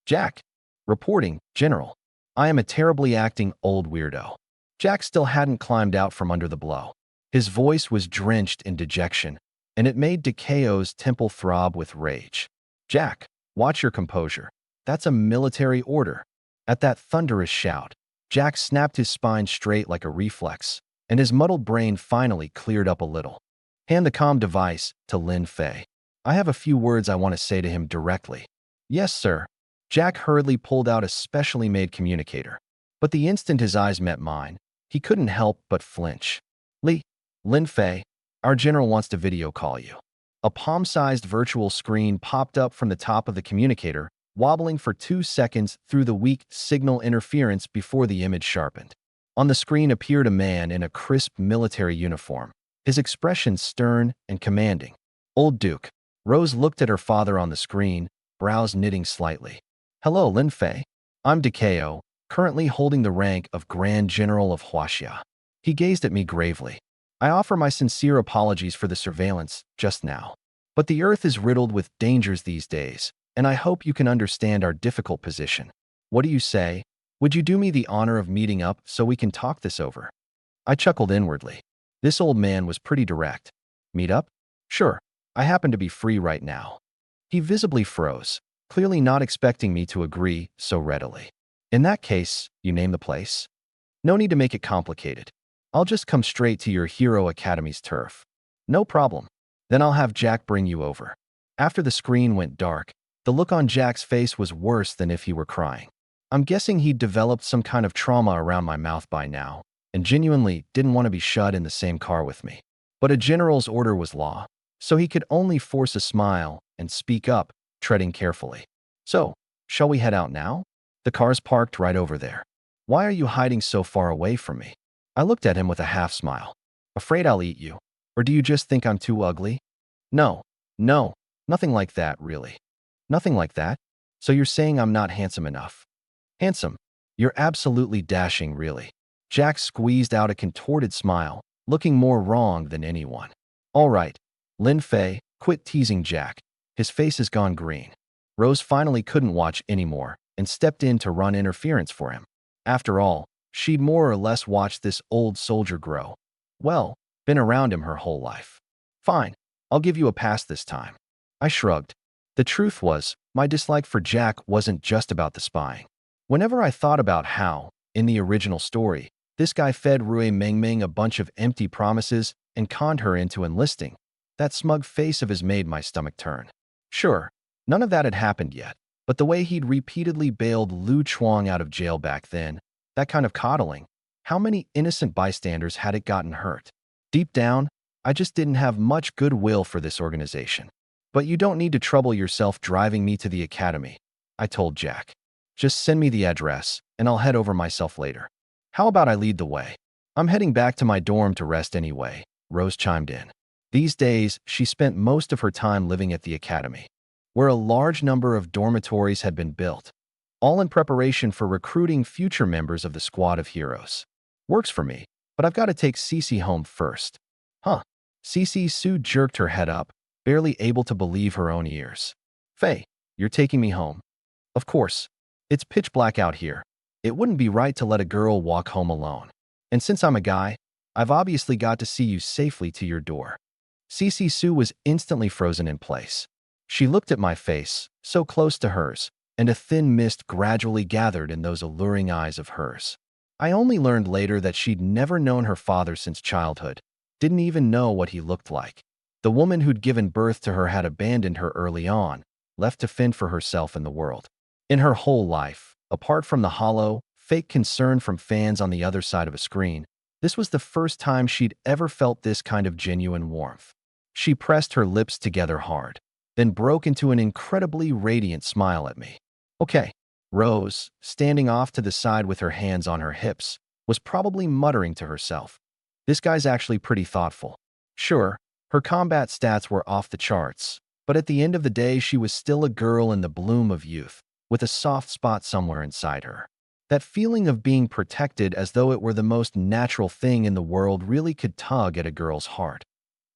Jack, reporting, General. I am a terribly acting old weirdo. Jack still hadn't climbed out from under the blow. His voice was drenched in dejection, and it made Dikao's temple throb with rage. Jack, watch your composure. That's a military order. At that thunderous shout, Jack snapped his spine straight like a reflex, and his muddled brain finally cleared up a little. Hand the comm device to Lin Fei. I have a few words I want to say to him directly. Yes, sir. Jack hurriedly pulled out a specially made communicator. But the instant his eyes met mine, he couldn't help but flinch. Lin Fei, our general wants to video call you. A palm-sized virtual screen popped up from the top of the communicator, wobbling for 2 seconds through the weak signal interference before the image sharpened. On the screen appeared a man in a crisp military uniform, his expression stern and commanding. Old Duke. Rose looked at her father on the screen, brows knitting slightly. Hello, Lin Fei. I'm Dikeo, currently holding the rank of Grand General of Huaxia. He gazed at me gravely. I offer my sincere apologies for the surveillance just now. But the Earth is riddled with dangers these days, and I hope you can understand our difficult position. What do you say? Would you do me the honor of meeting up so we can talk this over? I chuckled inwardly. This old man was pretty direct. Meet up? Sure. I happen to be free right now. He visibly froze, clearly not expecting me to agree so readily. In that case, you name the place? No need to make it complicated. I'll just come straight to your Hero Academy's turf. No problem. Then I'll have Jack bring you over. After the screen went dark, the look on Jack's face was worse than if he were crying. I'm guessing he'd developed some kind of trauma around my mouth by now, and genuinely didn't want to be shut in the same car with me. But a general's order was law, so he could only force a smile and speak up, treading carefully. So, shall we head out now? The car's parked right over there. Why are you hiding so far away from me? I looked at him with a half smile. Afraid I'll eat you? Or do you just think I'm too ugly? No, nothing like that, really. Nothing like that? So you're saying I'm not handsome enough? Handsome? You're absolutely dashing, really. Jack squeezed out a contorted smile, looking more wrong than anyone. All right, Lin Fei, quit teasing Jack. His face has gone green. Rose finally couldn't watch anymore and stepped in to run interference for him. After all, she'd more or less watched this old soldier grow. Well, been around him her whole life. Fine, I'll give you a pass this time. I shrugged. The truth was, my dislike for Jack wasn't just about the spying. Whenever I thought about how, in the original story, this guy fed Rui Mengming a bunch of empty promises and conned her into enlisting, that smug face of his made my stomach turn. Sure, none of that had happened yet, but the way he'd repeatedly bailed Lu Chuang out of jail back then, that kind of coddling, how many innocent bystanders had it gotten hurt? Deep down, I just didn't have much goodwill for this organization. But you don't need to trouble yourself driving me to the academy, I told Jack. Just send me the address, and I'll head over myself later. How about I lead the way? I'm heading back to my dorm to rest anyway, Rose chimed in. These days, she spent most of her time living at the academy, where a large number of dormitories had been built, all in preparation for recruiting future members of the squad of heroes. Works for me, but I've got to take Cece home first. Huh. Cece Sue jerked her head up, barely able to believe her own ears. Faye, you're taking me home? Of course. It's pitch black out here. It wouldn't be right to let a girl walk home alone. And since I'm a guy, I've obviously got to see you safely to your door. Cece Sue was instantly frozen in place. She looked at my face, so close to hers, and a thin mist gradually gathered in those alluring eyes of hers. I only learned later that she'd never known her father since childhood, didn't even know what he looked like. The woman who'd given birth to her had abandoned her early on, left to fend for herself in the world. In her whole life, apart from the hollow, fake concern from fans on the other side of a screen, this was the first time she'd ever felt this kind of genuine warmth. She pressed her lips together hard, then broke into an incredibly radiant smile at me. Okay. Rose, standing off to the side with her hands on her hips, was probably muttering to herself. This guy's actually pretty thoughtful. Sure, her combat stats were off the charts, but at the end of the day she was still a girl in the bloom of youth, with a soft spot somewhere inside her. That feeling of being protected as though it were the most natural thing in the world really could tug at a girl's heart,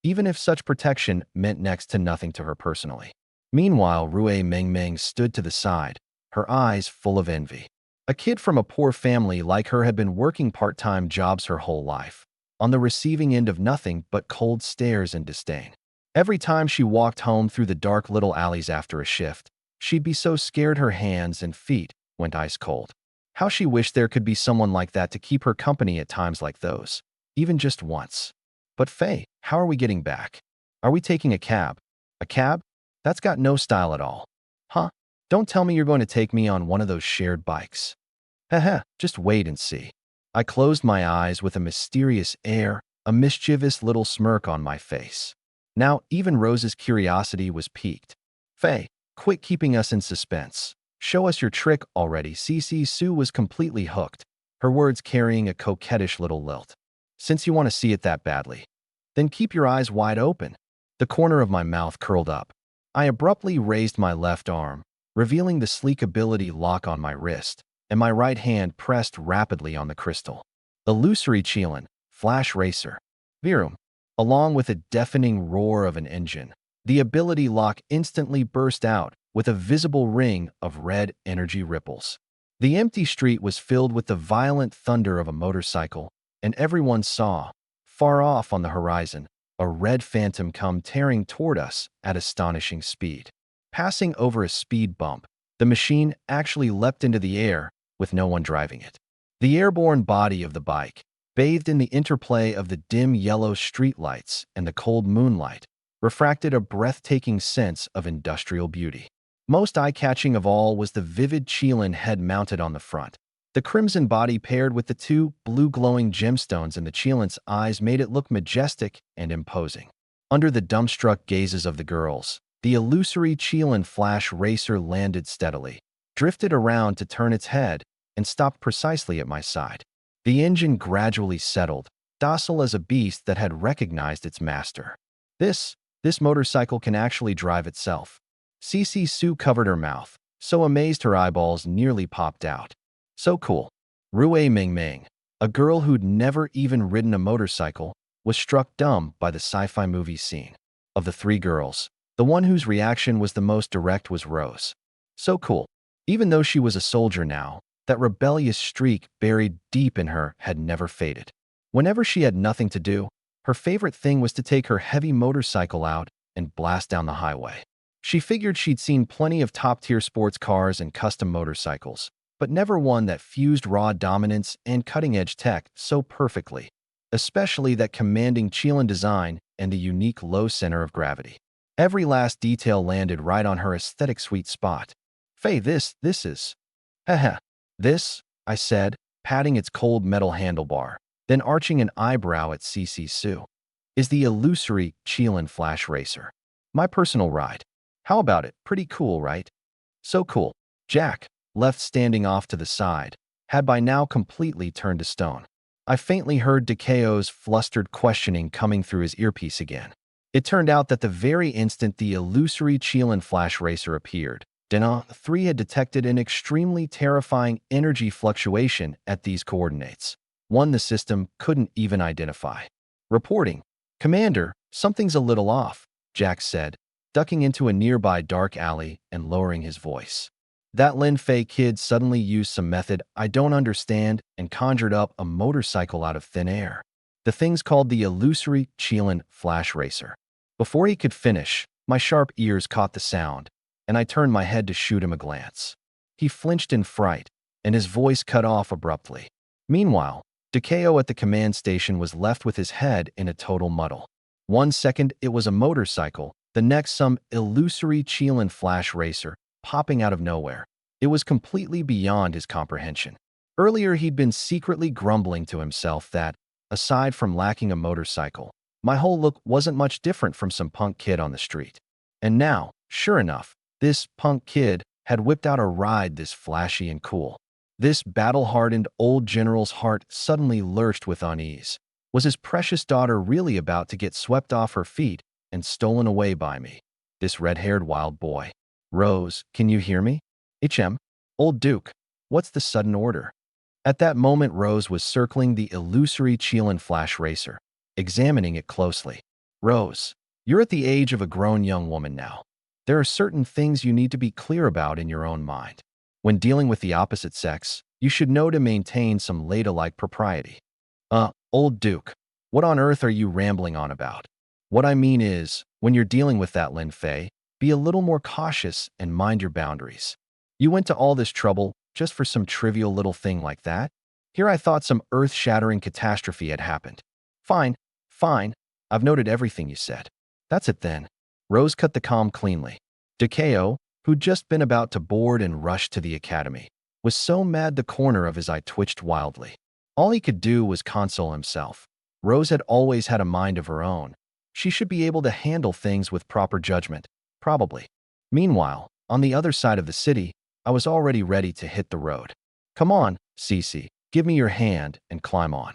even if such protection meant next to nothing to her personally. Meanwhile, Rui Mengmeng stood to the side, her eyes full of envy. A kid from a poor family like her had been working part-time jobs her whole life, on the receiving end of nothing but cold stares and disdain. Every time she walked home through the dark little alleys after a shift, she'd be so scared her hands and feet went ice cold. How she wished there could be someone like that to keep her company at times like those, even just once. But Faye, how are we getting back? Are we taking a cab? A cab? That's got no style at all. Huh? Don't tell me you're going to take me on one of those shared bikes. Haha, just wait and see. I closed my eyes with a mysterious air, a mischievous little smirk on my face. Now, even Rose's curiosity was piqued. Faye, quit keeping us in suspense. Show us your trick already. Cece Sue was completely hooked, her words carrying a coquettish little lilt. Since you want to see it that badly, then keep your eyes wide open. The corner of my mouth curled up. I abruptly raised my left arm, revealing the sleek ability lock on my wrist, and my right hand pressed rapidly on the crystal. Illusory Qilin, Flash Racer. Virum. Along with a deafening roar of an engine, the ability lock instantly burst out with a visible ring of red energy ripples. The empty street was filled with the violent thunder of a motorcycle, and everyone saw, far off on the horizon, a red phantom come tearing toward us at astonishing speed. Passing over a speed bump, the machine actually leapt into the air with no one driving it. The airborne body of the bike, bathed in the interplay of the dim yellow streetlights and the cold moonlight, refracted a breathtaking sense of industrial beauty. Most eye-catching of all was the vivid Qilin head mounted on the front. The crimson body paired with the two blue-glowing gemstones in the Qilin's eyes made it look majestic and imposing. Under the dumbstruck gazes of the girls, the illusory Qilin Flash Racer landed steadily, drifted around to turn its head, and stopped precisely at my side. The engine gradually settled, docile as a beast that had recognized its master. This motorcycle can actually drive itself. Cece Sue covered her mouth, so amazed her eyeballs nearly popped out. So cool. Rue Ming Ming, a girl who'd never even ridden a motorcycle, was struck dumb by the sci-fi movie scene. Of the three girls, the one whose reaction was the most direct was Rose. So cool. Even though she was a soldier now, that rebellious streak buried deep in her had never faded. Whenever she had nothing to do, her favorite thing was to take her heavy motorcycle out and blast down the highway. She figured she'd seen plenty of top-tier sports cars and custom motorcycles, but never one that fused raw dominance and cutting-edge tech so perfectly, especially that commanding Qilin design and the unique low center of gravity. Every last detail landed right on her aesthetic sweet spot. Faye, this is... Haha. This, I said, patting its cold metal handlebar, then arching an eyebrow at Cece Sue, is the illusory Qilin Flash Racer. My personal ride. How about it? Pretty cool, right? So cool. Jack, left standing off to the side, had by now completely turned to stone. I faintly heard DeKo's flustered questioning coming through his earpiece again. It turned out that the very instant the illusory Qilin Flash Racer appeared, Dana 3 had detected an extremely terrifying energy fluctuation at these coordinates, one the system couldn't even identify. Reporting. Commander, something's a little off, Jack said, ducking into a nearby dark alley and lowering his voice. That Lin Fei kid suddenly used some method I don't understand and conjured up a motorcycle out of thin air. The thing's called the illusory Qilin Flash Racer. Before he could finish, my sharp ears caught the sound, and I turned my head to shoot him a glance. He flinched in fright, and his voice cut off abruptly. Meanwhile, DeKo at the command station was left with his head in a total muddle. 1 second it was a motorcycle, the next some illusory Qilin Flash Racer, popping out of nowhere. It was completely beyond his comprehension. Earlier he'd been secretly grumbling to himself that, aside from lacking a motorcycle, my whole look wasn't much different from some punk kid on the street. And now, sure enough, this punk kid had whipped out a ride this flashy and cool. This battle-hardened old general's heart suddenly lurched with unease. Was his precious daughter really about to get swept off her feet and stolen away by me? This red-haired wild boy. Rose, can you hear me? Old Duke, what's the sudden order? At that moment Rose was circling the illusory Qilin Flash Racer, examining it closely. Rose, you're at the age of a grown young woman now. There are certain things you need to be clear about in your own mind. When dealing with the opposite sex, you should know to maintain some ladylike propriety. Old Duke, what on earth are you rambling on about? What I mean is, when you're dealing with that Lin Fei, be a little more cautious and mind your boundaries. You went to all this trouble just for some trivial little thing like that? Here I thought some earth-shattering catastrophe had happened. Fine. I've noted everything you said. That's it then. Rose cut the calm cleanly. DeKo, who'd just been about to board and rush to the academy, was so mad the corner of his eye twitched wildly. All he could do was console himself. Rose had always had a mind of her own. She should be able to handle things with proper judgment, probably. Meanwhile, on the other side of the city, I was already ready to hit the road. Come on, Cece, give me your hand and climb on.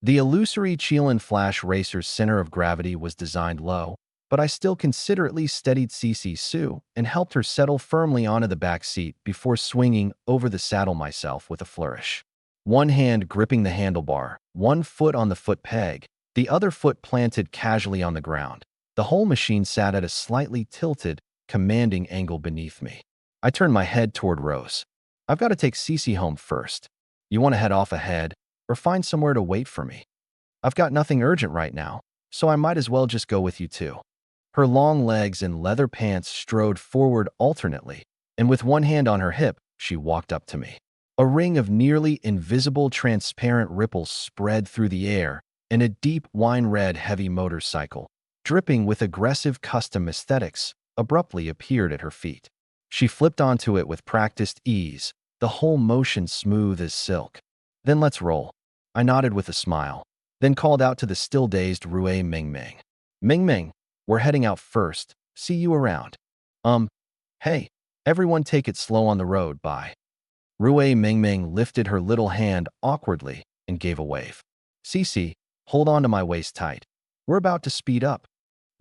The illusory Qilin Flash Racer's center of gravity was designed low, but I still considerately steadied Cece Sue and helped her settle firmly onto the back seat before swinging over the saddle myself with a flourish. One hand gripping the handlebar, one foot on the foot peg, the other foot planted casually on the ground. The whole machine sat at a slightly tilted, commanding angle beneath me. I turned my head toward Rose. I've got to take Cece home first. You want to head off ahead, or find somewhere to wait for me? I've got nothing urgent right now, so I might as well just go with you too. Her long legs and leather pants strode forward alternately, and with one hand on her hip, she walked up to me. A ring of nearly invisible transparent ripples spread through the air, and a deep wine-red heavy motorcycle, dripping with aggressive custom aesthetics, abruptly appeared at her feet. She flipped onto it with practiced ease, the whole motion smooth as silk. Then let's roll. I nodded with a smile, then called out to the still-dazed Rui Mingming. Mingming, we're heading out first. See you around. Hey, everyone take it slow on the road, bye. Rui Mingming lifted her little hand awkwardly and gave a wave. Cece, hold on to my waist tight. We're about to speed up.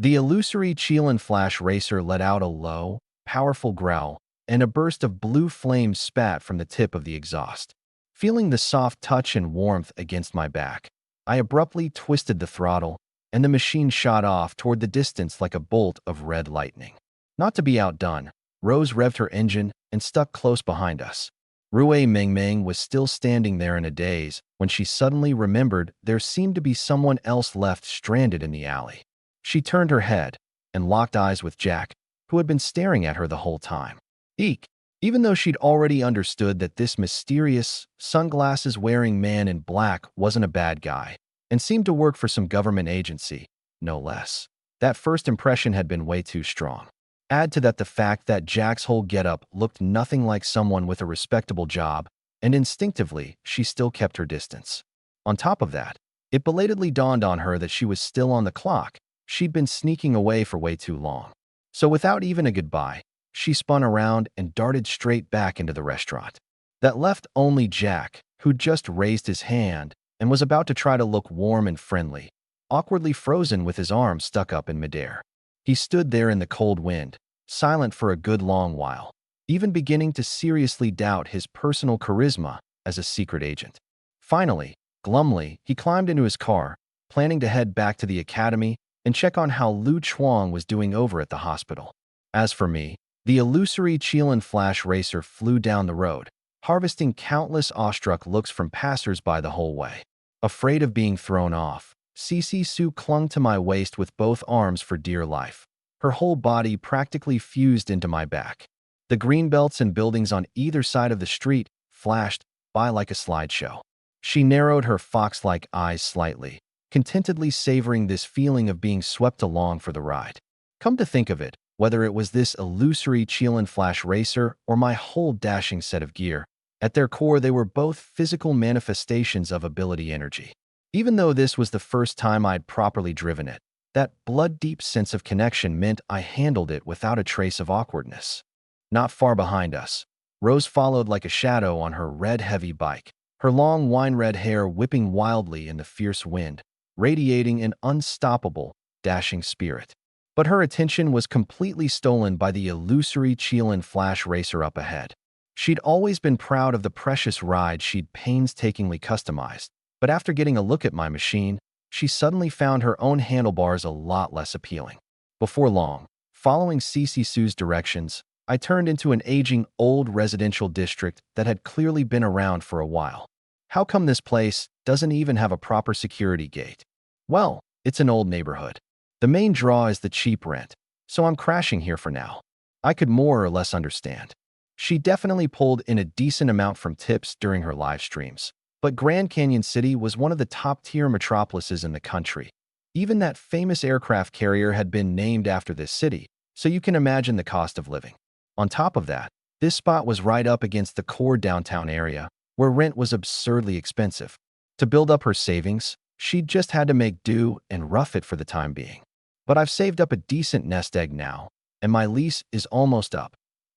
The illusory Qilin Flash Racer let out a low, powerful growl, and a burst of blue flame spat from the tip of the exhaust. Feeling the soft touch and warmth against my back, I abruptly twisted the throttle, and the machine shot off toward the distance like a bolt of red lightning. Not to be outdone, Rose revved her engine and stuck close behind us. Rui Mingming was still standing there in a daze when she suddenly remembered there seemed to be someone else left stranded in the alley. She turned her head and locked eyes with Jack, who had been staring at her the whole time. Eek! Even though she'd already understood that this mysterious, sunglasses-wearing man in black wasn't a bad guy and seemed to work for some government agency, no less. That first impression had been way too strong. Add to that the fact that Jack's whole getup looked nothing like someone with a respectable job, and instinctively, she still kept her distance. On top of that, it belatedly dawned on her that she was still on the clock. She'd been sneaking away for way too long. So without even a goodbye, she spun around and darted straight back into the restaurant. That left only Jack, who'd just raised his hand and was about to try to look warm and friendly, awkwardly frozen with his arms stuck up in midair. He stood there in the cold wind, silent for a good long while, even beginning to seriously doubt his personal charisma as a secret agent. Finally, glumly, he climbed into his car, planning to head back to the academy and check on how Lu Chuang was doing over at the hospital. As for me, the illusory Qilin Flash Racer flew down the road, harvesting countless awestruck looks from passers-by the whole way. Afraid of being thrown off, Cece Sue clung to my waist with both arms for dear life. Her whole body practically fused into my back. The greenbelts and buildings on either side of the street flashed by like a slideshow. She narrowed her fox-like eyes slightly, contentedly savoring this feeling of being swept along for the ride. Come to think of it, whether it was this illusory Qilin Flash Racer or my whole dashing set of gear, at their core they were both physical manifestations of ability energy. Even though this was the first time I'd properly driven it, that blood-deep sense of connection meant I handled it without a trace of awkwardness. Not far behind us, Rose followed like a shadow on her red heavy bike, her long wine-red hair whipping wildly in the fierce wind, radiating an unstoppable, dashing spirit. But her attention was completely stolen by the illusory Qilin Flash Racer up ahead. She'd always been proud of the precious ride she'd painstakingly customized, but after getting a look at my machine, she suddenly found her own handlebars a lot less appealing. Before long, following Cece Sue's directions, I turned into an aging old residential district that had clearly been around for a while. How come this place doesn't even have a proper security gate? Well, it's an old neighborhood. The main draw is the cheap rent, so I'm crashing here for now. I could more or less understand. She definitely pulled in a decent amount from tips during her live streams. But Grand Canyon City was one of the top-tier metropolises in the country. Even that famous aircraft carrier had been named after this city, so you can imagine the cost of living. On top of that, this spot was right up against the core downtown area, where rent was absurdly expensive. To build up her savings, she'd just had to make do and rough it for the time being. But I've saved up a decent nest egg now, and my lease is almost up.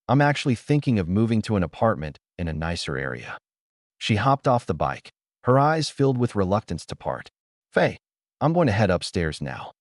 I'm actually thinking of moving to an apartment in a nicer area. She hopped off the bike, her eyes filled with reluctance to part. Faye, I'm going to head upstairs now.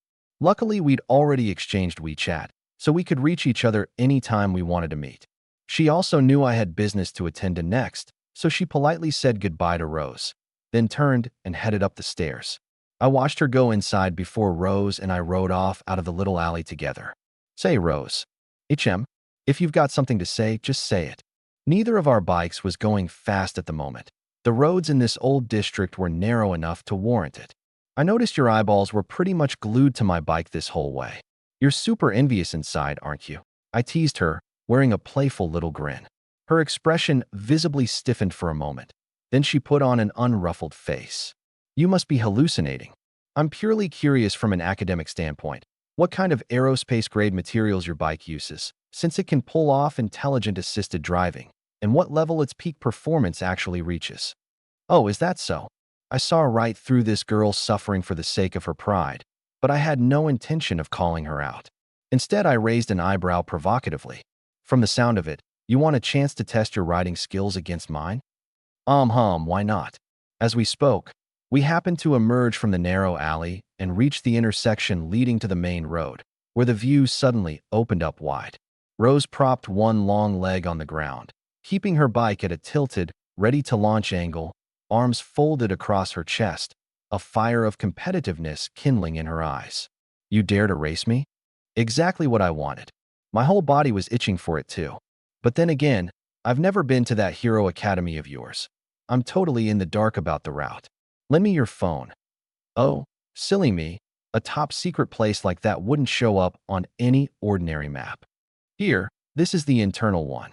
Luckily, we'd already exchanged WeChat, so we could reach each other anytime we wanted to meet. She also knew I had business to attend to next, so she politely said goodbye to Rose, then turned and headed up the stairs. I watched her go inside before Rose and I rode off out of the little alley together. Say, Rose. If you've got something to say, just say it. Neither of our bikes was going fast at the moment. The roads in this old district were narrow enough to warrant it. I noticed your eyeballs were pretty much glued to my bike this whole way. You're super envious inside, aren't you? I teased her, wearing a playful little grin. Her expression visibly stiffened for a moment. Then she put on an unruffled face. You must be hallucinating. I'm purely curious from an academic standpoint. What kind of aerospace-grade materials your bike uses, since it can pull off intelligent assisted driving, and what level its peak performance actually reaches. Oh, is that so? I saw right through this girl suffering for the sake of her pride, but I had no intention of calling her out. Instead, I raised an eyebrow provocatively. From the sound of it, you want a chance to test your riding skills against mine? Why not? As we spoke, we happened to emerge from the narrow alley and reach the intersection leading to the main road, where the view suddenly opened up wide. Rose propped one long leg on the ground, keeping her bike at a tilted, ready-to-launch angle, arms folded across her chest, a fire of competitiveness kindling in her eyes. You dare to race me? Exactly what I wanted. My whole body was itching for it too. But then again, I've never been to that hero academy of yours. I'm totally in the dark about the route. Lend me your phone. Oh, silly me. A top-secret place like that wouldn't show up on any ordinary map. Here, this is the internal one.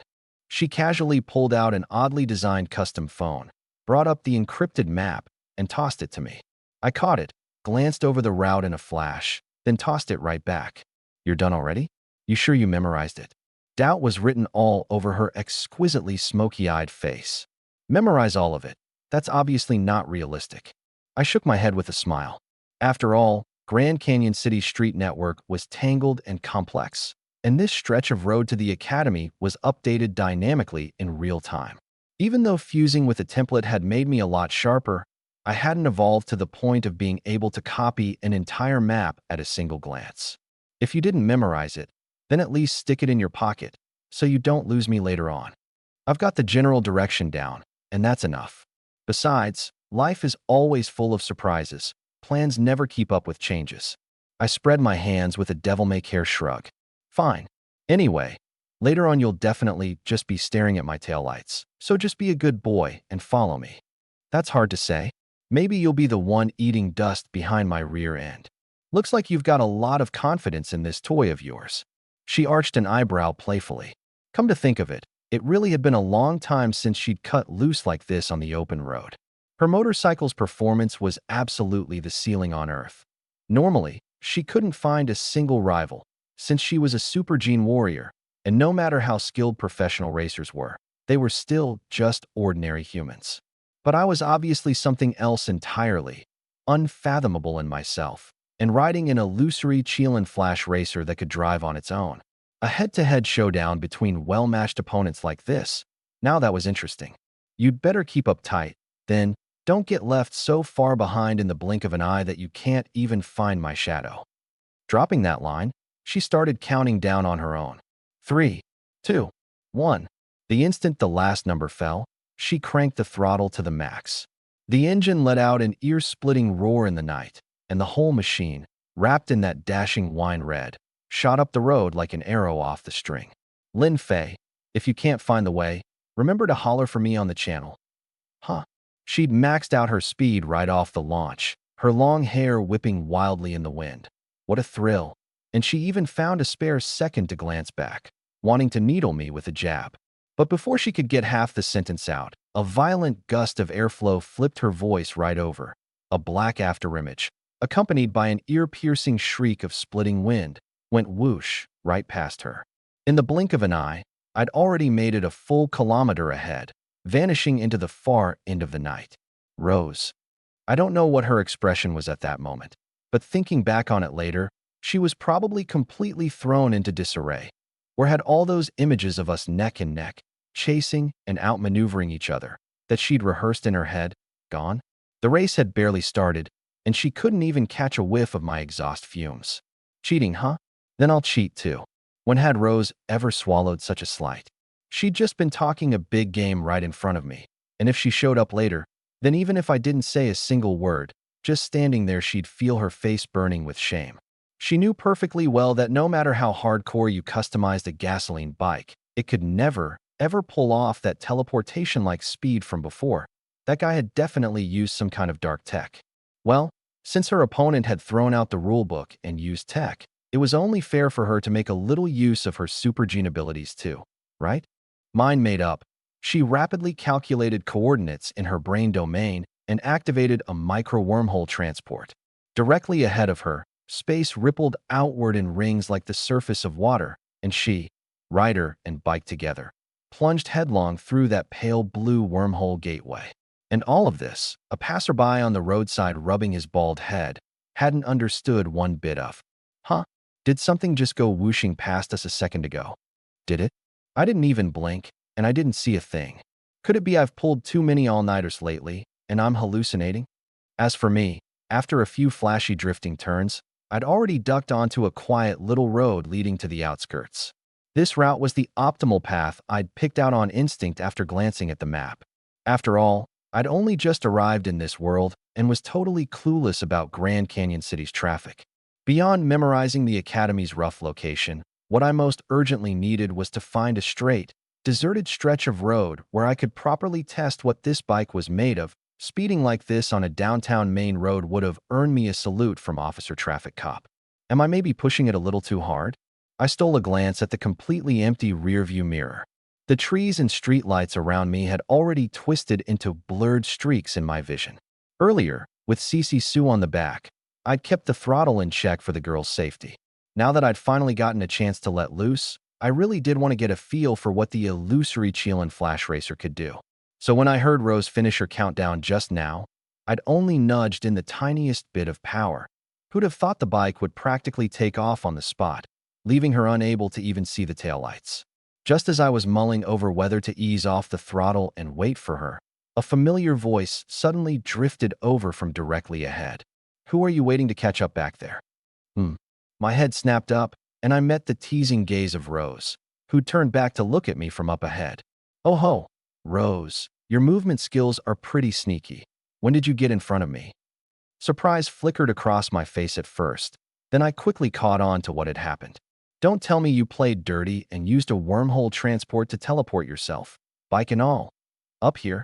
She casually pulled out an oddly designed custom phone, brought up the encrypted map, and tossed it to me. I caught it, glanced over the route in a flash, then tossed it right back. You're done already? You sure you memorized it? Doubt was written all over her exquisitely smoky-eyed face. Memorize all of it. That's obviously not realistic. I shook my head with a smile. After all, Grand Canyon City's street network was tangled and complex, and this stretch of road to the academy was updated dynamically in real time. Even though fusing with a template had made me a lot sharper, I hadn't evolved to the point of being able to copy an entire map at a single glance. If you didn't memorize it, then at least stick it in your pocket, so you don't lose me later on. I've got the general direction down, and that's enough. Besides, life is always full of surprises. Plans never keep up with changes. I spread my hands with a devil-may-care shrug. Fine. Anyway, later on you'll definitely just be staring at my taillights, so just be a good boy and follow me. That's hard to say. Maybe you'll be the one eating dust behind my rear end. Looks like you've got a lot of confidence in this toy of yours. She arched an eyebrow playfully. Come to think of it, it really had been a long time since she'd cut loose like this on the open road. Her motorcycle's performance was absolutely the ceiling on Earth. Normally, she couldn't find a single rival, since she was a super gene warrior, and no matter how skilled professional racers were, they were still just ordinary humans. But I was obviously something else entirely, unfathomable in myself, and riding an illusory Qilin flash racer that could drive on its own. A head-to-head showdown between well-matched opponents like this, now that was interesting. You'd better keep up tight, then don't get left so far behind in the blink of an eye that you can't even find my shadow. Dropping that line, she started counting down on her own. 3, 2, 1. The instant the last number fell, she cranked the throttle to the max. The engine let out an ear-splitting roar in the night, and the whole machine, wrapped in that dashing wine red, shot up the road like an arrow off the string. Lin Fei, if you can't find the way, remember to holler for me on the channel. Huh. She'd maxed out her speed right off the launch, her long hair whipping wildly in the wind. What a thrill. And she even found a spare second to glance back, wanting to needle me with a jab. But before she could get half the sentence out, a violent gust of airflow flipped her voice right over. A black afterimage, accompanied by an ear-piercing shriek of splitting wind, went whoosh right past her. In the blink of an eye, I'd already made it a full kilometer ahead, vanishing into the far end of the night. Rose. I don't know what her expression was at that moment, but thinking back on it later, She was probably completely thrown into disarray. Where had all those images of us neck and neck, chasing and outmaneuvering each other, that she'd rehearsed in her head, gone? The race had barely started, and she couldn't even catch a whiff of my exhaust fumes. Cheating, huh? Then I'll cheat too. When had Rose ever swallowed such a slight? She'd just been talking a big game right in front of me, and if she showed up later, then even if I didn't say a single word, just standing there she'd feel her face burning with shame. She knew perfectly well that no matter how hardcore you customized a gasoline bike, it could never, ever pull off that teleportation-like speed from before. That guy had definitely used some kind of dark tech. Well, since her opponent had thrown out the rulebook and used tech, it was only fair for her to make a little use of her super gene abilities too, right? Mind made up, she rapidly calculated coordinates in her brain domain and activated a micro-wormhole transport. Directly ahead of her, space rippled outward in rings like the surface of water, and she, rider and bike together, plunged headlong through that pale blue wormhole gateway. And all of this, a passerby on the roadside rubbing his bald head, hadn't understood one bit of. Huh? Did something just go whooshing past us a second ago? Did it? I didn't even blink, and I didn't see a thing. Could it be I've pulled too many all-nighters lately, and I'm hallucinating? As for me, after a few flashy drifting turns, I'd already ducked onto a quiet little road leading to the outskirts. This route was the optimal path I'd picked out on instinct after glancing at the map. After all, I'd only just arrived in this world and was totally clueless about Grand Canyon City's traffic. Beyond memorizing the Academy's rough location, what I most urgently needed was to find a straight, deserted stretch of road where I could properly test what this bike was made of. Speeding like this on a downtown main road would have earned me a salute from Officer Traffic Cop. Am I maybe pushing it a little too hard? I stole a glance at the completely empty rearview mirror. The trees and streetlights around me had already twisted into blurred streaks in my vision. Earlier, with Cece Sue on the back, I'd kept the throttle in check for the girl's safety. Now that I'd finally gotten a chance to let loose, I really did want to get a feel for what the illusory Qilin Flash Racer could do. So when I heard Rose finish her countdown just now, I'd only nudged in the tiniest bit of power. Who'd have thought the bike would practically take off on the spot, leaving her unable to even see the taillights? Just as I was mulling over whether to ease off the throttle and wait for her, a familiar voice suddenly drifted over from directly ahead. "Who are you waiting to catch up back there?" My head snapped up, and I met the teasing gaze of Rose, who turned back to look at me from up ahead. "Oh ho, Rose, your movement skills are pretty sneaky. When did you get in front of me?" Surprise flickered across my face at first, then I quickly caught on to what had happened. "Don't tell me you played dirty and used a wormhole transport to teleport yourself, bike and all. Up here?"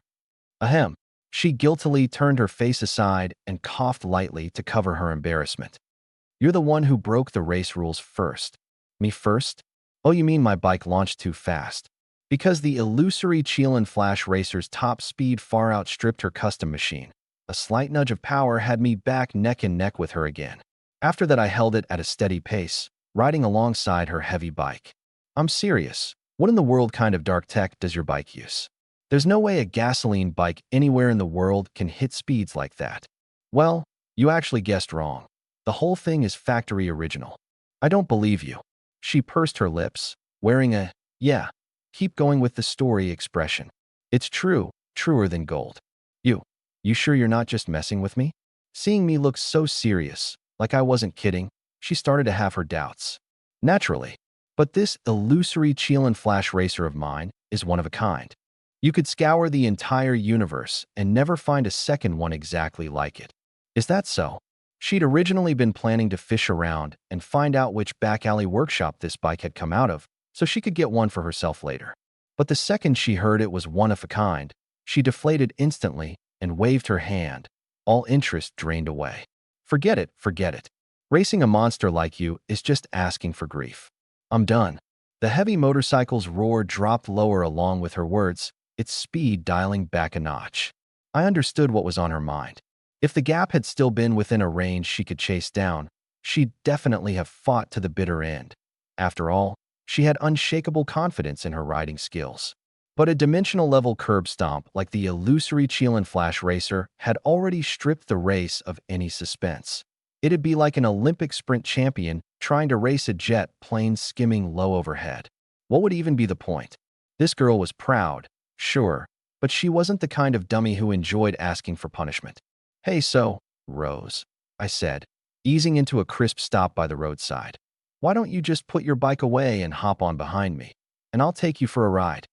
Ahem. She guiltily turned her face aside and coughed lightly to cover her embarrassment. "You're the one who broke the race rules first." "Me first? Oh, you mean my bike launched too fast?" Because the illusory Qilin Flash Racer's top speed far outstripped her custom machine. A slight nudge of power had me back neck and neck with her again. After that I held it at a steady pace, riding alongside her heavy bike. "I'm serious. What in the world kind of dark tech does your bike use? There's no way a gasoline bike anywhere in the world can hit speeds like that." "Well, you actually guessed wrong. The whole thing is factory original." "I don't believe you." She pursed her lips, wearing a, "yeah, keep going with the story" expression. "It's true, truer than gold." You sure you're not just messing with me?" Seeing me look so serious, like I wasn't kidding, she started to have her doubts. "Naturally. But this illusory Qilin Flash Racer of mine is one of a kind. You could scour the entire universe and never find a second one exactly like it." "Is that so?" She'd originally been planning to fish around and find out which back alley workshop this bike had come out of, so she could get one for herself later. But the second she heard it was one of a kind, she deflated instantly and waved her hand. All interest drained away. Forget it, forget it. Racing a monster like you is just asking for grief. I'm done." The heavy motorcycle's roar dropped lower along with her words, its speed dialing back a notch. I understood what was on her mind. If the gap had still been within a range she could chase down, she'd definitely have fought to the bitter end. After all, she had unshakable confidence in her riding skills. But a dimensional-level curb stomp like the illusory Qilin Flash Racer had already stripped the race of any suspense. It'd be like an Olympic sprint champion trying to race a jet plane skimming low overhead. What would even be the point? This girl was proud, sure, but she wasn't the kind of dummy who enjoyed asking for punishment. Hey, so, Rose, I said, easing into a crisp stop by the roadside. Why don't you just put your bike away and hop on behind me, and I'll take you for a ride?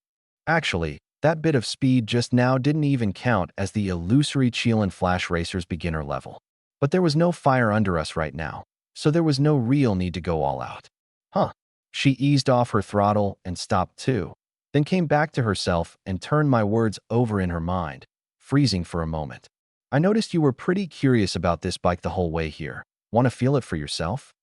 Actually, that bit of speed just now didn't even count as the illusory Qilin Flash Racer's beginner level. But there was no fire under us right now, so there was no real need to go all out. Huh. She eased off her throttle and stopped too, then came back to herself and turned my words over in her mind, freezing for a moment. I noticed you were pretty curious about this bike the whole way here. Want to feel it for yourself?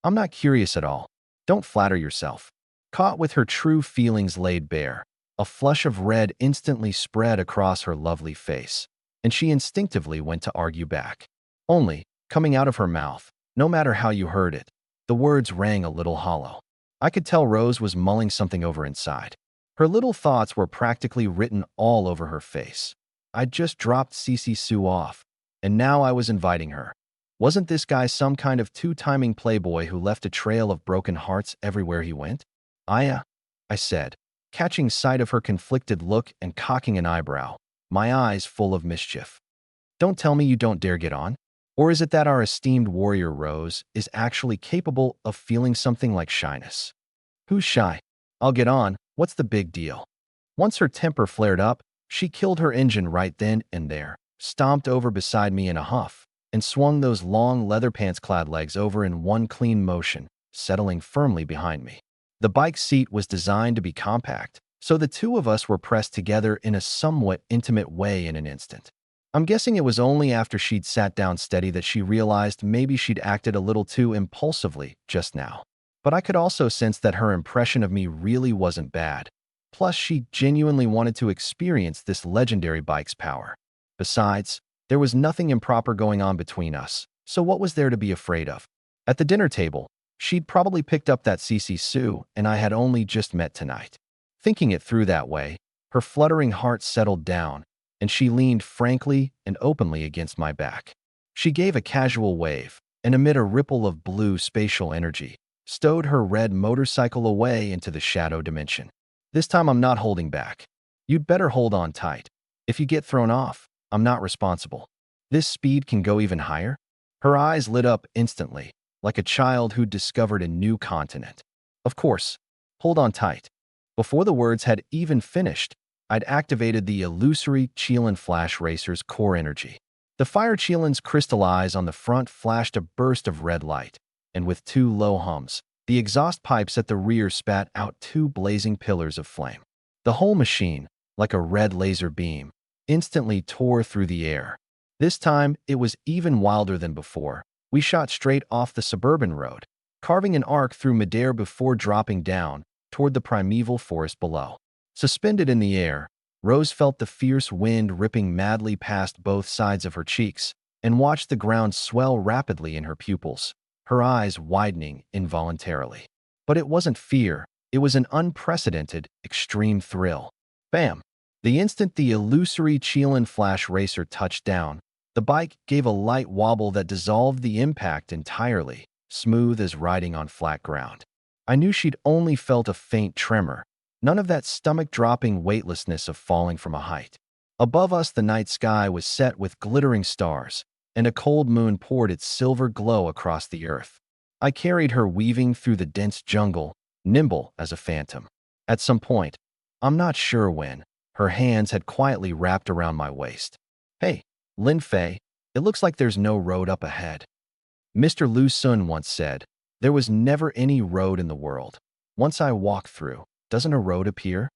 I'm not curious at all. Don't flatter yourself. Caught with her true feelings laid bare, a flush of red instantly spread across her lovely face, and she instinctively went to argue back. Only, coming out of her mouth, no matter how you heard it, the words rang a little hollow. I could tell Rose was mulling something over inside. Her little thoughts were practically written all over her face. I'd just dropped Cece Sue off, and now I was inviting her. Wasn't this guy some kind of two-timing playboy who left a trail of broken hearts everywhere he went? I said, catching sight of her conflicted look and cocking an eyebrow, my eyes full of mischief. Don't tell me you don't dare get on? Or is it that our esteemed warrior Rose is actually capable of feeling something like shyness? Who's shy? I'll get on. What's the big deal? Once her temper flared up, she killed her engine right then and there, stomped over beside me in a huff, and swung those long leather pants-clad legs over in one clean motion, settling firmly behind me. The bike seat was designed to be compact, so the two of us were pressed together in a somewhat intimate way in an instant. I'm guessing it was only after she'd sat down steady that she realized maybe she'd acted a little too impulsively just now. But I could also sense that her impression of me really wasn't bad. Plus, she genuinely wanted to experience this legendary bike's power. Besides, there was nothing improper going on between us, so what was there to be afraid of? At the dinner table, she'd probably picked up that Cece Sue and I had only just met tonight. Thinking it through that way, her fluttering heart settled down, and she leaned frankly and openly against my back. She gave a casual wave, and amid a ripple of blue spatial energy, stowed her red motorcycle away into the shadow dimension. This time I'm not holding back. You'd better hold on tight. If you get thrown off, I'm not responsible. This speed can go even higher? Her eyes lit up instantly, like a child who'd discovered a new continent. Of course, hold on tight. Before the words had even finished, I'd activated the illusory Qilin Flash Racer's core energy. The fire Qilin's crystal eyes on the front flashed a burst of red light, and with two low hums, the exhaust pipes at the rear spat out two blazing pillars of flame. The whole machine, like a red laser beam, instantly tore through the air. This time, it was even wilder than before. We shot straight off the suburban road, carving an arc through midair before dropping down toward the primeval forest below. Suspended in the air, Rose felt the fierce wind ripping madly past both sides of her cheeks and watched the ground swell rapidly in her pupils, her eyes widening involuntarily. But it wasn't fear, it was an unprecedented, extreme thrill. Bam! The instant the illusory Qilin Flash Racer touched down, the bike gave a light wobble that dissolved the impact entirely, smooth as riding on flat ground. I knew she'd only felt a faint tremor, none of that stomach-dropping weightlessness of falling from a height. Above us, the night sky was set with glittering stars, and a cold moon poured its silver glow across the earth. I carried her weaving through the dense jungle, nimble as a phantom. At some point, I'm not sure when, her hands had quietly wrapped around my waist. Hey, Lin Fei, it looks like there's no road up ahead. Mr. Lu Sun once said, there was never any road in the world. Once I walk through, doesn't a road appear?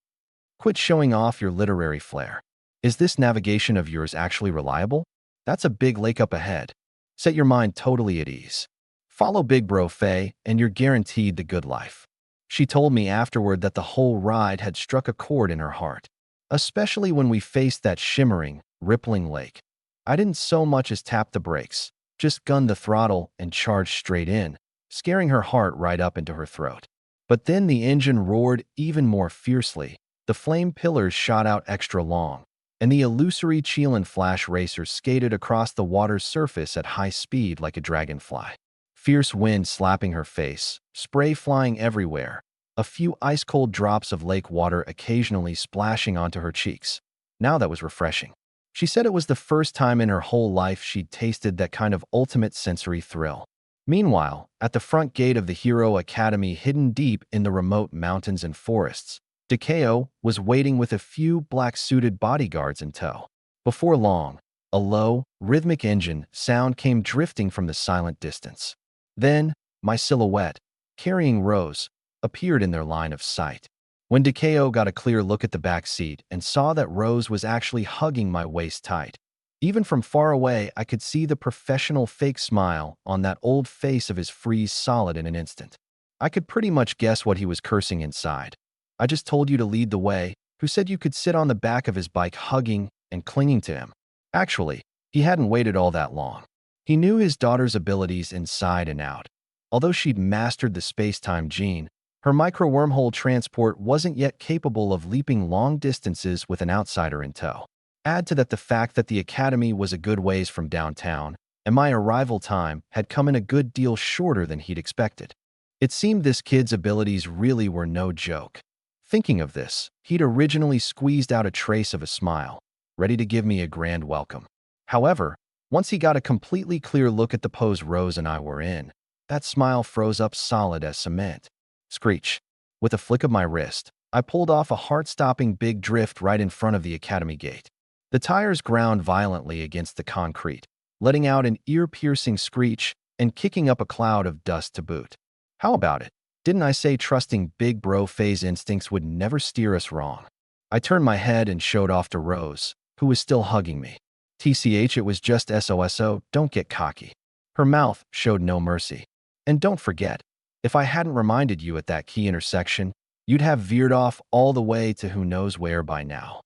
Quit showing off your literary flair. Is this navigation of yours actually reliable? That's a big lake up ahead. Set your mind totally at ease. Follow Big Bro Fei and you're guaranteed the good life. She told me afterward that the whole ride had struck a chord in her heart, especially when we faced that shimmering, rippling lake. I didn't so much as tap the brakes, just gunned the throttle and charged straight in, scaring her heart right up into her throat. But then the engine roared even more fiercely, the flame pillars shot out extra long, and the illusory Qilin flash racer skated across the water's surface at high speed like a dragonfly. Fierce wind slapping her face, spray flying everywhere, a few ice-cold drops of lake water occasionally splashing onto her cheeks. Now that was refreshing. She said it was the first time in her whole life she'd tasted that kind of ultimate sensory thrill. Meanwhile, at the front gate of the Hero Academy hidden deep in the remote mountains and forests, Takeo was waiting with a few black-suited bodyguards in tow. Before long, a low, rhythmic engine sound came drifting from the silent distance. Then, my silhouette, carrying Rose, appeared in their line of sight. When Takeo got a clear look at the back seat and saw that Rose was actually hugging my waist tight, even from far away I could see the professional fake smile on that old face of his freeze solid in an instant. I could pretty much guess what he was cursing inside. I just told you to lead the way. Who said you could sit on the back of his bike hugging and clinging to him? Actually, he hadn't waited all that long. He knew his daughter's abilities inside and out. Although she'd mastered the space-time gene, her micro-wormhole transport wasn't yet capable of leaping long distances with an outsider in tow. Add to that the fact that the academy was a good ways from downtown, and my arrival time had come in a good deal shorter than he'd expected. It seemed this kid's abilities really were no joke. Thinking of this, he'd originally squeezed out a trace of a smile, ready to give me a grand welcome. However, once he got a completely clear look at the pose Rose and I were in, that smile froze up solid as cement. Screech. With a flick of my wrist, I pulled off a heart-stopping big drift right in front of the academy gate. The tires ground violently against the concrete, letting out an ear-piercing screech and kicking up a cloud of dust to boot. How about it? Didn't I say trusting big bro phase instincts would never steer us wrong? I turned my head and showed off to Rose, who was still hugging me. TCH, it was just SOSO, don't get cocky. Her mouth showed no mercy. And don't forget, if I hadn't reminded you at that key intersection, you'd have veered off all the way to who knows where by now.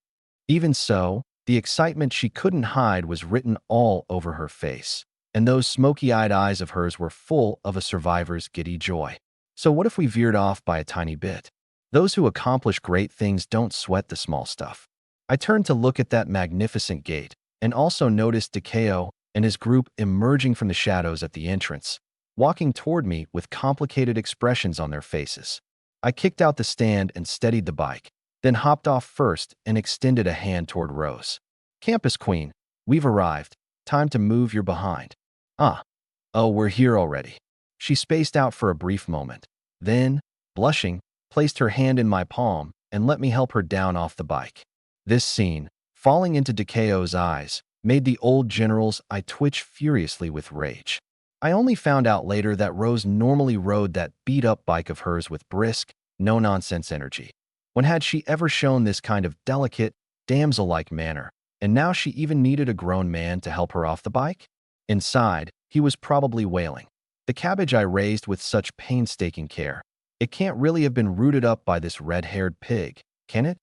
Even so, the excitement she couldn't hide was written all over her face, and those smoky-eyed eyes of hers were full of a survivor's giddy joy. So what if we veered off by a tiny bit? Those who accomplish great things don't sweat the small stuff. I turned to look at that magnificent gate, and also noticed Takeo and his group emerging from the shadows at the entrance, walking toward me with complicated expressions on their faces. I kicked out the stand and steadied the bike, then hopped off first and extended a hand toward Rose. Campus Queen, we've arrived. Time to move your behind. Oh, we're here already. She spaced out for a brief moment, then, blushing, placed her hand in my palm and let me help her down off the bike. This scene, falling into Takeo's eyes, made the old general's eye twitch furiously with rage. I only found out later that Rose normally rode that beat-up bike of hers with brisk, no-nonsense energy. When had she ever shown this kind of delicate, damsel-like manner, and now she even needed a grown man to help her off the bike? Inside, he was probably wailing. The cabbage I raised with such painstaking care, it can't really have been rooted up by this red-haired pig, can it?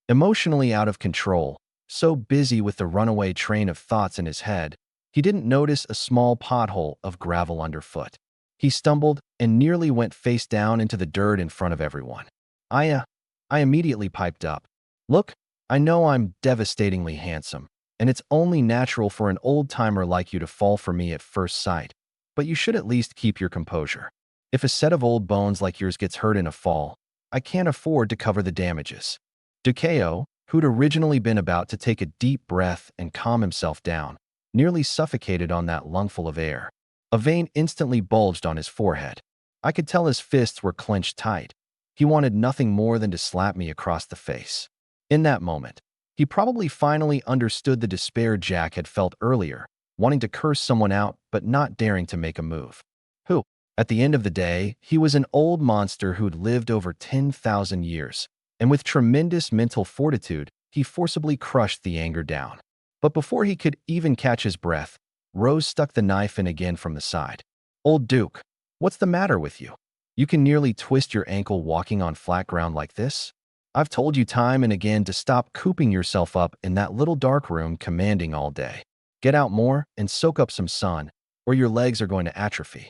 Emotionally out of control, so busy with the runaway train of thoughts in his head, he didn't notice a small pothole of gravel underfoot. He stumbled and nearly went face down into the dirt in front of everyone. I immediately piped up. Look, I know I'm devastatingly handsome, and it's only natural for an old-timer like you to fall for me at first sight, but you should at least keep your composure. If a set of old bones like yours gets hurt in a fall, I can't afford to cover the damages. Takeo, who'd originally been about to take a deep breath and calm himself down, nearly suffocated on that lungful of air. A vein instantly bulged on his forehead. I could tell his fists were clenched tight. He wanted nothing more than to slap me across the face. In that moment, he probably finally understood the despair Jack had felt earlier, wanting to curse someone out but not daring to make a move. Who? At the end of the day, he was an old monster who'd lived over 10,000 years, and with tremendous mental fortitude, he forcibly crushed the anger down. But before he could even catch his breath, Rose stuck the knife in again from the side. Old Duke, what's the matter with you? You can nearly twist your ankle walking on flat ground like this? I've told you time and again to stop cooping yourself up in that little dark room commanding all day. Get out more and soak up some sun, or your legs are going to atrophy.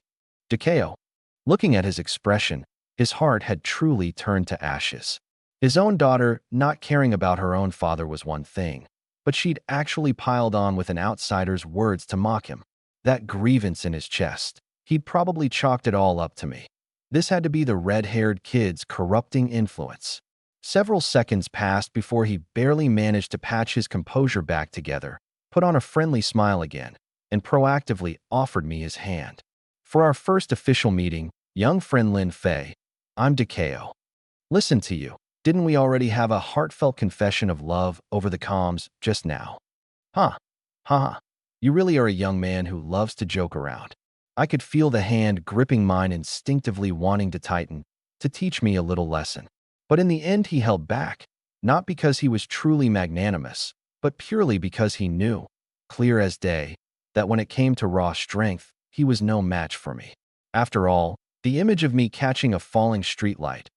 Takeo, looking at his expression, his heart had truly turned to ashes. His own daughter not caring about her own father was one thing, but she'd actually piled on with an outsider's words to mock him. That grievance in his chest. He'd probably chalked it all up to me. This had to be the red-haired kid's corrupting influence. Several seconds passed before he barely managed to patch his composure back together, put on a friendly smile again, and proactively offered me his hand. For our first official meeting, young friend Lin Fei, I'm Dikeo. Listen to you. Didn't we already have a heartfelt confession of love over the comms just now? Huh. Haha. You really are a young man who loves to joke around. I could feel the hand gripping mine instinctively wanting to tighten, to teach me a little lesson. But in the end he held back, not because he was truly magnanimous, but purely because he knew, clear as day, that when it came to raw strength, he was no match for me. After all, the image of me catching a falling streetlight,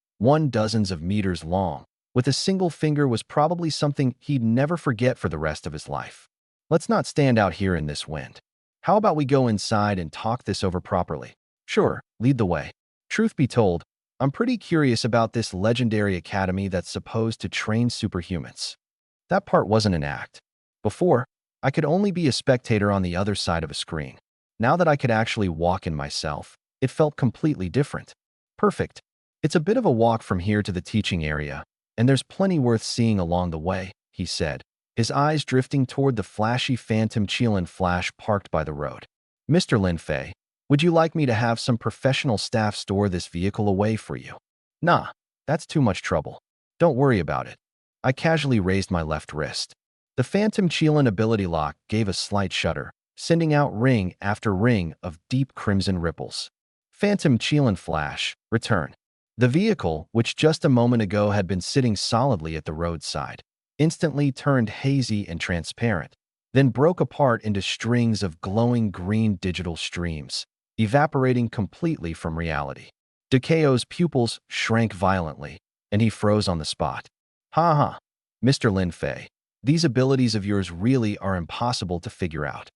dozens of meters long, with a single finger was probably something he'd never forget for the rest of his life. Let's not stand out here in this wind. How about we go inside and talk this over properly? Sure, lead the way. Truth be told, I'm pretty curious about this legendary academy that's supposed to train superhumans. That part wasn't an act. Before, I could only be a spectator on the other side of a screen. Now that I could actually walk in myself, it felt completely different. Perfect. It's a bit of a walk from here to the teaching area, and there's plenty worth seeing along the way, he said, his eyes drifting toward the flashy phantom Qilin flash parked by the road. Mr. Lin Fei, would you like me to have some professional staff store this vehicle away for you? Nah, that's too much trouble. Don't worry about it. I casually raised my left wrist. The phantom Qilin ability lock gave a slight shudder, sending out ring after ring of deep crimson ripples. Phantom Qilin flash, return. The vehicle, which just a moment ago had been sitting solidly at the roadside, instantly turned hazy and transparent, then broke apart into strings of glowing green digital streams, evaporating completely from reality. Dikeo's pupils shrank violently, and he froze on the spot. Ha ha, Mr. Lin Fei, these abilities of yours really are impossible to figure out.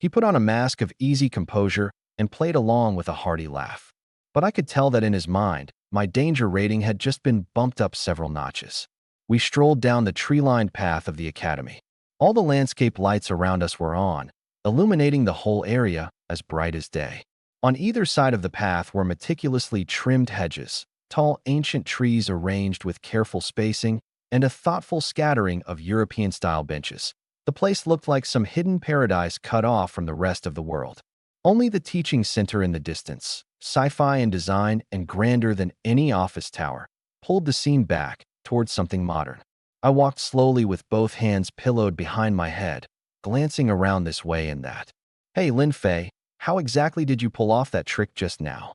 He put on a mask of easy composure and played along with a hearty laugh. But I could tell that in his mind, my danger rating had just been bumped up several notches. We strolled down the tree-lined path of the academy. All the landscape lights around us were on, illuminating the whole area as bright as day. On either side of the path were meticulously trimmed hedges, tall ancient trees arranged with careful spacing, and a thoughtful scattering of European-style benches. The place looked like some hidden paradise cut off from the rest of the world. Only the teaching center in the distance, sci-fi in design and grander than any office tower, pulled the scene back towards something modern. I walked slowly with both hands pillowed behind my head, glancing around this way and that. Hey, Lin Fei, how exactly did you pull off that trick just now?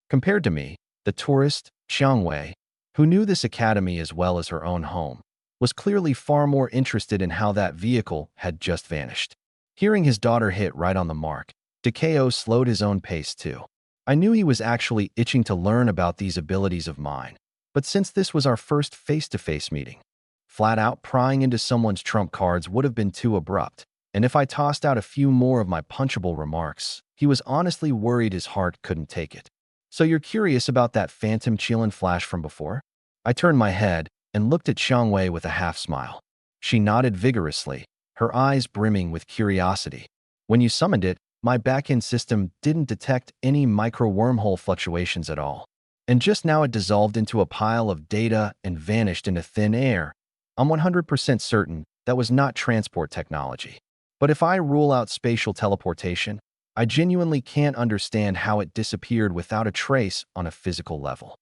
Compared to me, the tourist, Xiangwei, who knew this academy as well as her own home, was clearly far more interested in how that vehicle had just vanished. Hearing his daughter hit right on the mark, Dikeo slowed his own pace too. I knew he was actually itching to learn about these abilities of mine, but since this was our first face-to-face meeting, flat out prying into someone's trump cards would have been too abrupt, and if I tossed out a few more of my punchable remarks, he was honestly worried his heart couldn't take it. So you're curious about that phantom Qilin flash from before? I turned my head and looked at Xiangwei with a half-smile. She nodded vigorously, her eyes brimming with curiosity. When you summoned it, my back-end system didn't detect any micro-wormhole fluctuations at all. And just now it dissolved into a pile of data and vanished into thin air. I'm 100% certain that was not transport technology. But if I rule out spatial teleportation, I genuinely can't understand how it disappeared without a trace on a physical level.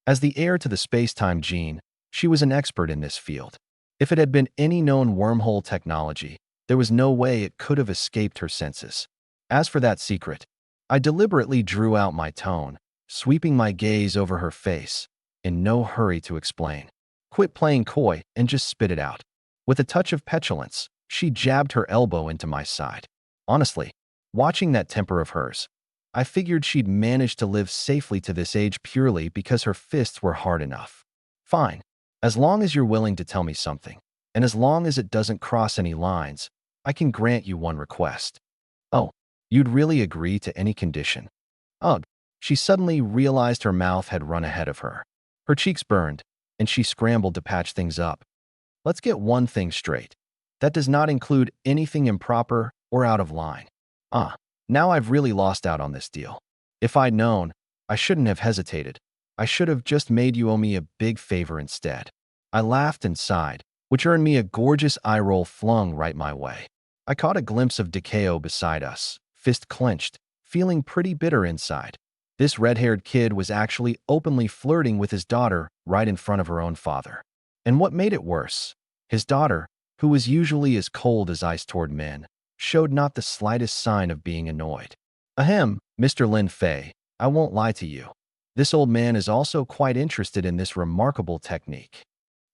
As the heir to the space-time gene, she was an expert in this field. If it had been any known wormhole technology, there was no way it could have escaped her senses. As for that secret, I deliberately drew out my tone, sweeping my gaze over her face, in no hurry to explain. Quit playing coy and just spit it out. With a touch of petulance, she jabbed her elbow into my side. Honestly, watching that temper of hers, I figured she'd managed to live safely to this age purely because her fists were hard enough. Fine, as long as you're willing to tell me something, and as long as it doesn't cross any lines, I can grant you one request. Oh, you'd really agree to any condition? Ugh, she suddenly realized her mouth had run ahead of her. Her cheeks burned, and she scrambled to patch things up. Let's get one thing straight. That does not include anything improper or out of line. Ah, now I've really lost out on this deal. If I'd known, I shouldn't have hesitated. I should have just made you owe me a big favor instead. I laughed and sighed, which earned me a gorgeous eye roll flung right my way. I caught a glimpse of Dikeo beside us, fist clenched, feeling pretty bitter inside. This red-haired kid was actually openly flirting with his daughter right in front of her own father. And what made it worse? His daughter, who was usually as cold as ice toward men, showed not the slightest sign of being annoyed. Ahem, Mr. Lin Fei, I won't lie to you. This old man is also quite interested in this remarkable technique.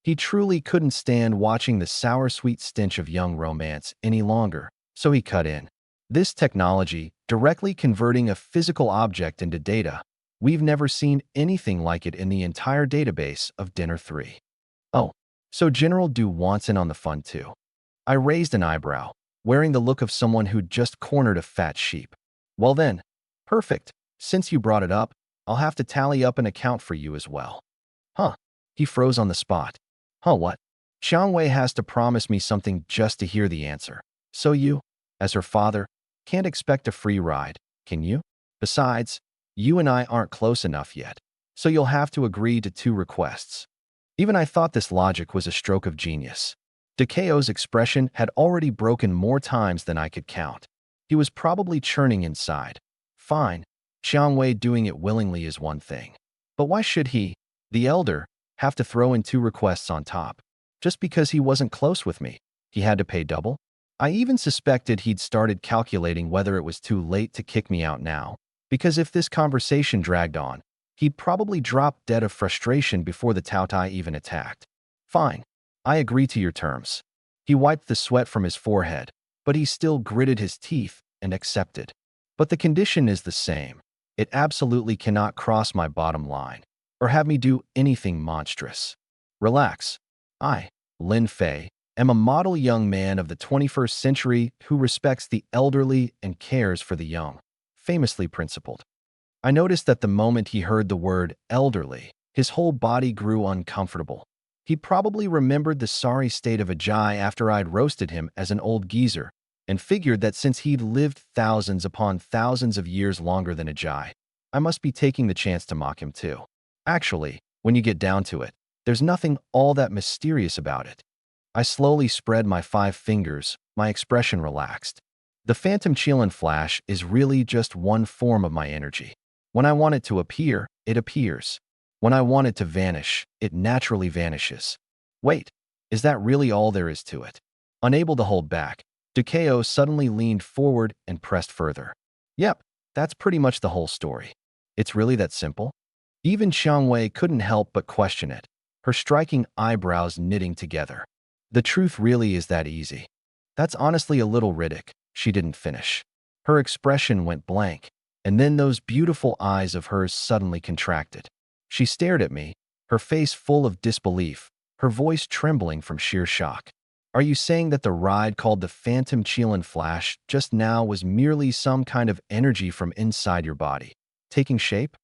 He truly couldn't stand watching the sour-sweet stench of young romance any longer, so he cut in. This technology, directly converting a physical object into data, we've never seen anything like it in the entire database of Dinner 3. Oh, so General Du wants in on the fun too. I raised an eyebrow, wearing the look of someone who'd just cornered a fat sheep. Well then, perfect. Since you brought it up, I'll have to tally up an account for you as well. Huh. He froze on the spot. Huh, what? Xiangwei has to promise me something just to hear the answer. So you, as her father, can't expect a free ride, can you? Besides, you and I aren't close enough yet, so you'll have to agree to 2 requests. Even I thought this logic was a stroke of genius. Dikeo's expression had already broken more times than I could count. He was probably churning inside. Fine, Xiangwei doing it willingly is one thing. But why should he, the elder, have to throw in 2 requests on top? Just because he wasn't close with me, he had to pay double? I even suspected he'd started calculating whether it was too late to kick me out now, because if this conversation dragged on, he'd probably drop dead of frustration before the Taotai even attacked. Fine, I agree to your terms. He wiped the sweat from his forehead, but he still gritted his teeth and accepted. But the condition is the same. It absolutely cannot cross my bottom line, or have me do anything monstrous. Relax. I, Lin Fei, am a model young man of the 21st century who respects the elderly and cares for the young, famously principled. I noticed that the moment he heard the word elderly, his whole body grew uncomfortable. He probably remembered the sorry state of Ajay after I'd roasted him as an old geezer, and figured that since he'd lived thousands upon thousands of years longer than Ajay, I must be taking the chance to mock him too. Actually, when you get down to it, there's nothing all that mysterious about it. I slowly spread my 5 fingers, my expression relaxed. The phantom Qilin flash is really just one form of my energy. When I want it to appear, it appears. When I want it to vanish, it naturally vanishes. Wait, is that really all there is to it? Unable to hold back, Dikeo suddenly leaned forward and pressed further. Yep, that's pretty much the whole story. It's really that simple? Even Xiangwei couldn't help but question it, her striking eyebrows knitting together. The truth really is that easy. That's honestly a little Riddick. She didn't finish. Her expression went blank, and then those beautiful eyes of hers suddenly contracted. She stared at me, her face full of disbelief, her voice trembling from sheer shock. Are you saying that the ride called the Phantom Qilin Flash just now was merely some kind of energy from inside your body, taking shape?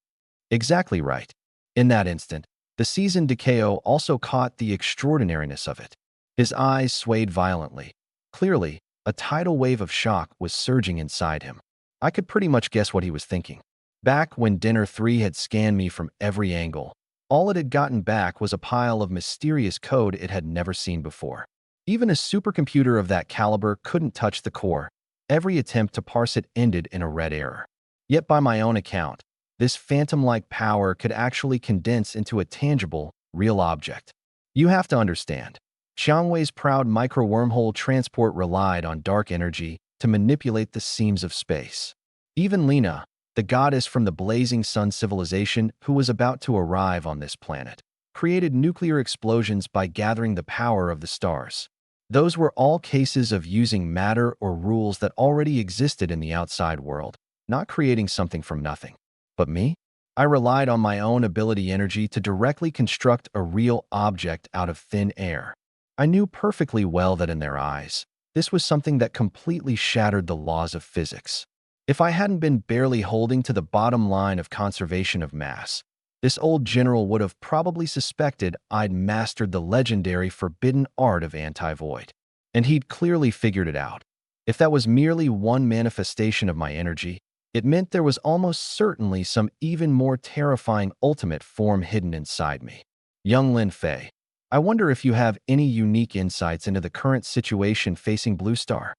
Exactly right. In that instant, the seasoned Dikeo also caught the extraordinariness of it. His eyes swayed violently. Clearly, a tidal wave of shock was surging inside him. I could pretty much guess what he was thinking. Back when Dinner 3 had scanned me from every angle, all it had gotten back was a pile of mysterious code it had never seen before. Even a supercomputer of that caliber couldn't touch the core. Every attempt to parse it ended in a red error. Yet by my own account, this phantom-like power could actually condense into a tangible, real object. You have to understand. Xiangwei's proud micro-wormhole transport relied on dark energy to manipulate the seams of space. Even Lena, the goddess from the blazing sun civilization who was about to arrive on this planet, created nuclear explosions by gathering the power of the stars. Those were all cases of using matter or rules that already existed in the outside world, not creating something from nothing. But me? I relied on my own ability energy to directly construct a real object out of thin air. I knew perfectly well that in their eyes, this was something that completely shattered the laws of physics. If I hadn't been barely holding to the bottom line of conservation of mass, this old general would have probably suspected I'd mastered the legendary forbidden art of anti-void. And he'd clearly figured it out. If that was merely one manifestation of my energy, it meant there was almost certainly some even more terrifying ultimate form hidden inside me. Young Lin Fei, I wonder if you have any unique insights into the current situation facing Blue Star.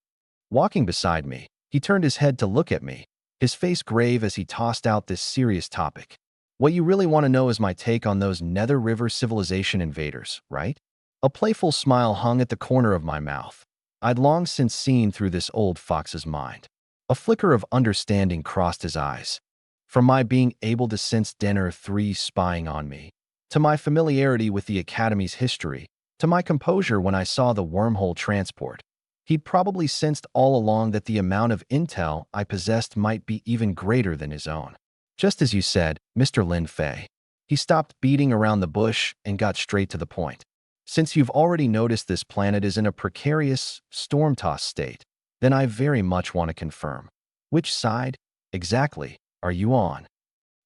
Walking beside me, he turned his head to look at me, his face grave as he tossed out this serious topic. What you really want to know is my take on those Nether River civilization invaders, right? A playful smile hung at the corner of my mouth. I'd long since seen through this old fox's mind. A flicker of understanding crossed his eyes. From my being able to sense Denner 3 spying on me, to my familiarity with the Academy's history, to my composure when I saw the wormhole transport, he'd probably sensed all along that the amount of intel I possessed might be even greater than his own. Just as you said, Mr. Lin Fei. He stopped beating around the bush and got straight to the point. Since you've already noticed this planet is in a precarious, storm-tossed state, then I very much want to confirm. Which side, exactly, are you on?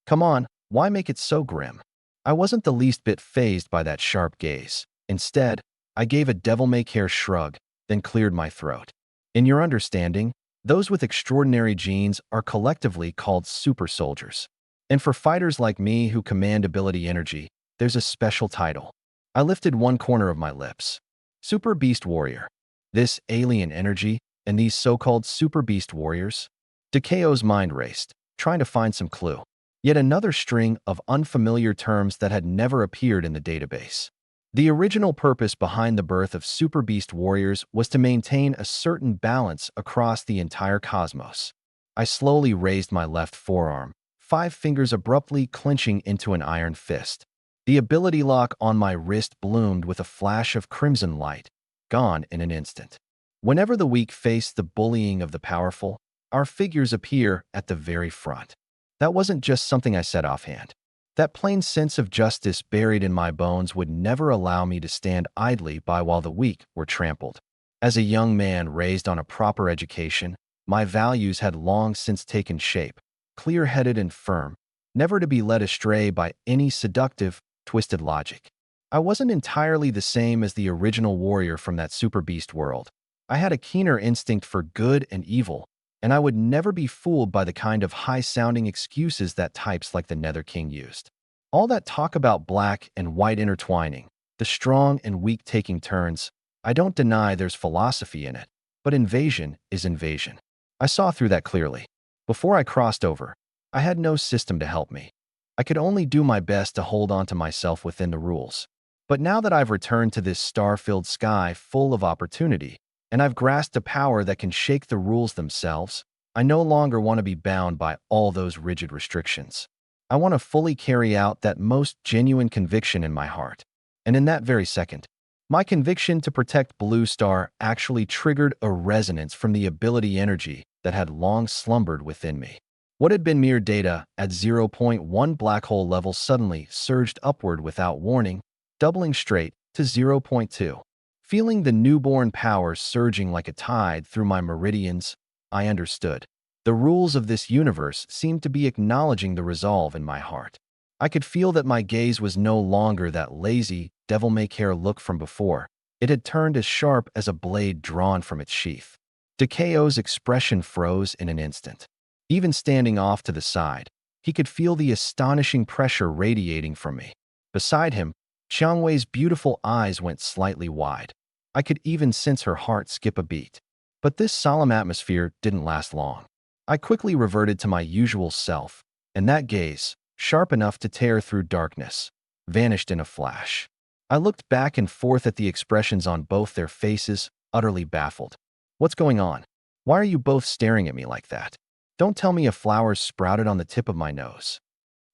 Come on, why make it so grim? I wasn't the least bit fazed by that sharp gaze. Instead, I gave a devil-may-care shrug, then cleared my throat. In your understanding, those with extraordinary genes are collectively called super soldiers. And for fighters like me who command ability energy, there's a special title. I lifted one corner of my lips. Super Beast Warrior. This alien energy and these so-called Super Beast Warriors? Dekao's mind raced, trying to find some clue. Yet another string of unfamiliar terms that had never appeared in the database. The original purpose behind the birth of Super Beast Warriors was to maintain a certain balance across the entire cosmos. I slowly raised my left forearm, 5 fingers abruptly clenching into an iron fist. The ability lock on my wrist bloomed with a flash of crimson light, gone in an instant. Whenever the weak face the bullying of the powerful, our figures appear at the very front. That wasn't just something I said offhand. That plain sense of justice buried in my bones would never allow me to stand idly by while the weak were trampled. As a young man raised on a proper education, my values had long since taken shape, clear-headed and firm, never to be led astray by any seductive, twisted logic. I wasn't entirely the same as the original warrior from that Super Beast world. I had a keener instinct for good and evil, and I would never be fooled by the kind of high-sounding excuses that types like the Nether King used. All that talk about black and white intertwining, the strong and weak taking turns, I don't deny there's philosophy in it, but invasion is invasion. I saw through that clearly. Before I crossed over, I had no system to help me. I could only do my best to hold on to myself within the rules. But now that I've returned to this star-filled sky full of opportunity, and I've grasped a power that can shake the rules themselves, I no longer want to be bound by all those rigid restrictions. I want to fully carry out that most genuine conviction in my heart. And in that very second, my conviction to protect Blue Star actually triggered a resonance from the ability energy that had long slumbered within me. What had been mere data at 0 0.1 black hole level suddenly surged upward without warning, doubling straight to 0 0.2. Feeling the newborn power surging like a tide through my meridians, I understood. The rules of this universe seemed to be acknowledging the resolve in my heart. I could feel that my gaze was no longer that lazy, devil-may-care look from before. It had turned as sharp as a blade drawn from its sheath. Dekao's expression froze in an instant. Even standing off to the side, he could feel the astonishing pressure radiating from me. Beside him, Qiangwei's beautiful eyes went slightly wide. I could even sense her heart skip a beat. But this solemn atmosphere didn't last long. I quickly reverted to my usual self, and that gaze, sharp enough to tear through darkness, vanished in a flash. I looked back and forth at the expressions on both their faces, utterly baffled. What's going on? Why are you both staring at me like that? Don't tell me a flower sprouted on the tip of my nose.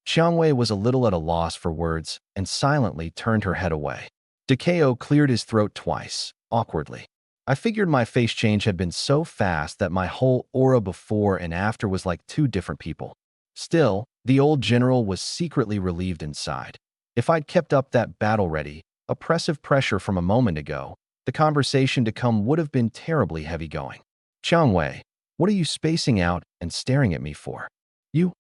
Qiangwei was a little at a loss for words and silently turned her head away. Dekao cleared his throat twice, awkwardly. I figured my face change had been so fast that my whole aura before and after was like 2 different people. Still, the old general was secretly relieved inside. If I'd kept up that battle-ready, oppressive pressure from a moment ago, the conversation to come would have been terribly heavy going. Qiangwei, what are you spacing out and staring at me for? You?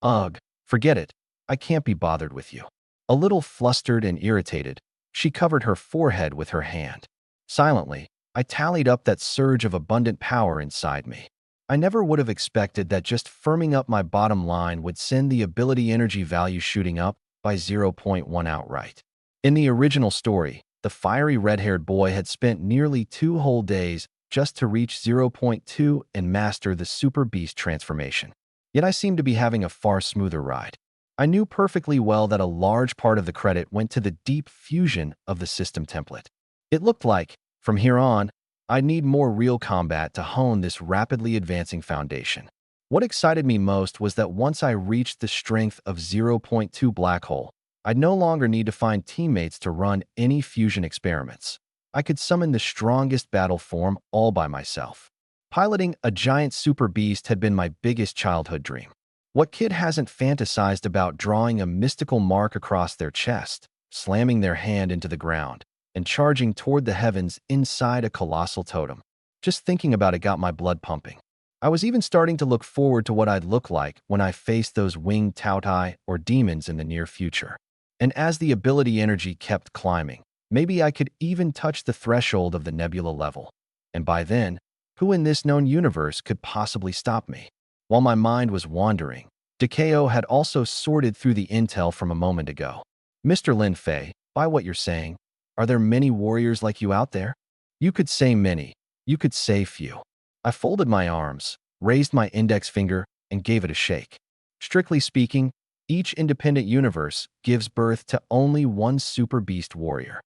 Ugh, forget it. I can't be bothered with you. A little flustered and irritated, she covered her forehead with her hand. Silently, I tallied up that surge of abundant power inside me. I never would have expected that just firming up my bottom line would send the ability energy value shooting up by zero point 0.1 outright. In the original story, the fiery red-haired boy had spent nearly 2 whole days just to reach zero point 0.2 and master the Super Beast transformation. Yet I seemed to be having a far smoother ride. I knew perfectly well that a large part of the credit went to the deep fusion of the system template. It looked like, from here on, I'd need more real combat to hone this rapidly advancing foundation. What excited me most was that once I reached the strength of zero point 0.2 black hole, I'd no longer need to find teammates to run any fusion experiments. I could summon the strongest battle form all by myself. Piloting a giant super beast had been my biggest childhood dream. What kid hasn't fantasized about drawing a mystical mark across their chest, slamming their hand into the ground, and charging toward the heavens inside a colossal totem? Just thinking about it got my blood pumping. I was even starting to look forward to what I'd look like when I faced those winged Tautai or demons in the near future. And as the ability energy kept climbing, maybe I could even touch the threshold of the nebula level. And by then, who in this known universe could possibly stop me? While my mind was wandering, Dekeo had also sorted through the intel from a moment ago. Mr. Lin Fei, by what you're saying, are there many warriors like you out there? You could say many. You could say few. I folded my arms, raised my index finger, and gave it a shake. Strictly speaking, each independent universe gives birth to only one super beast warrior.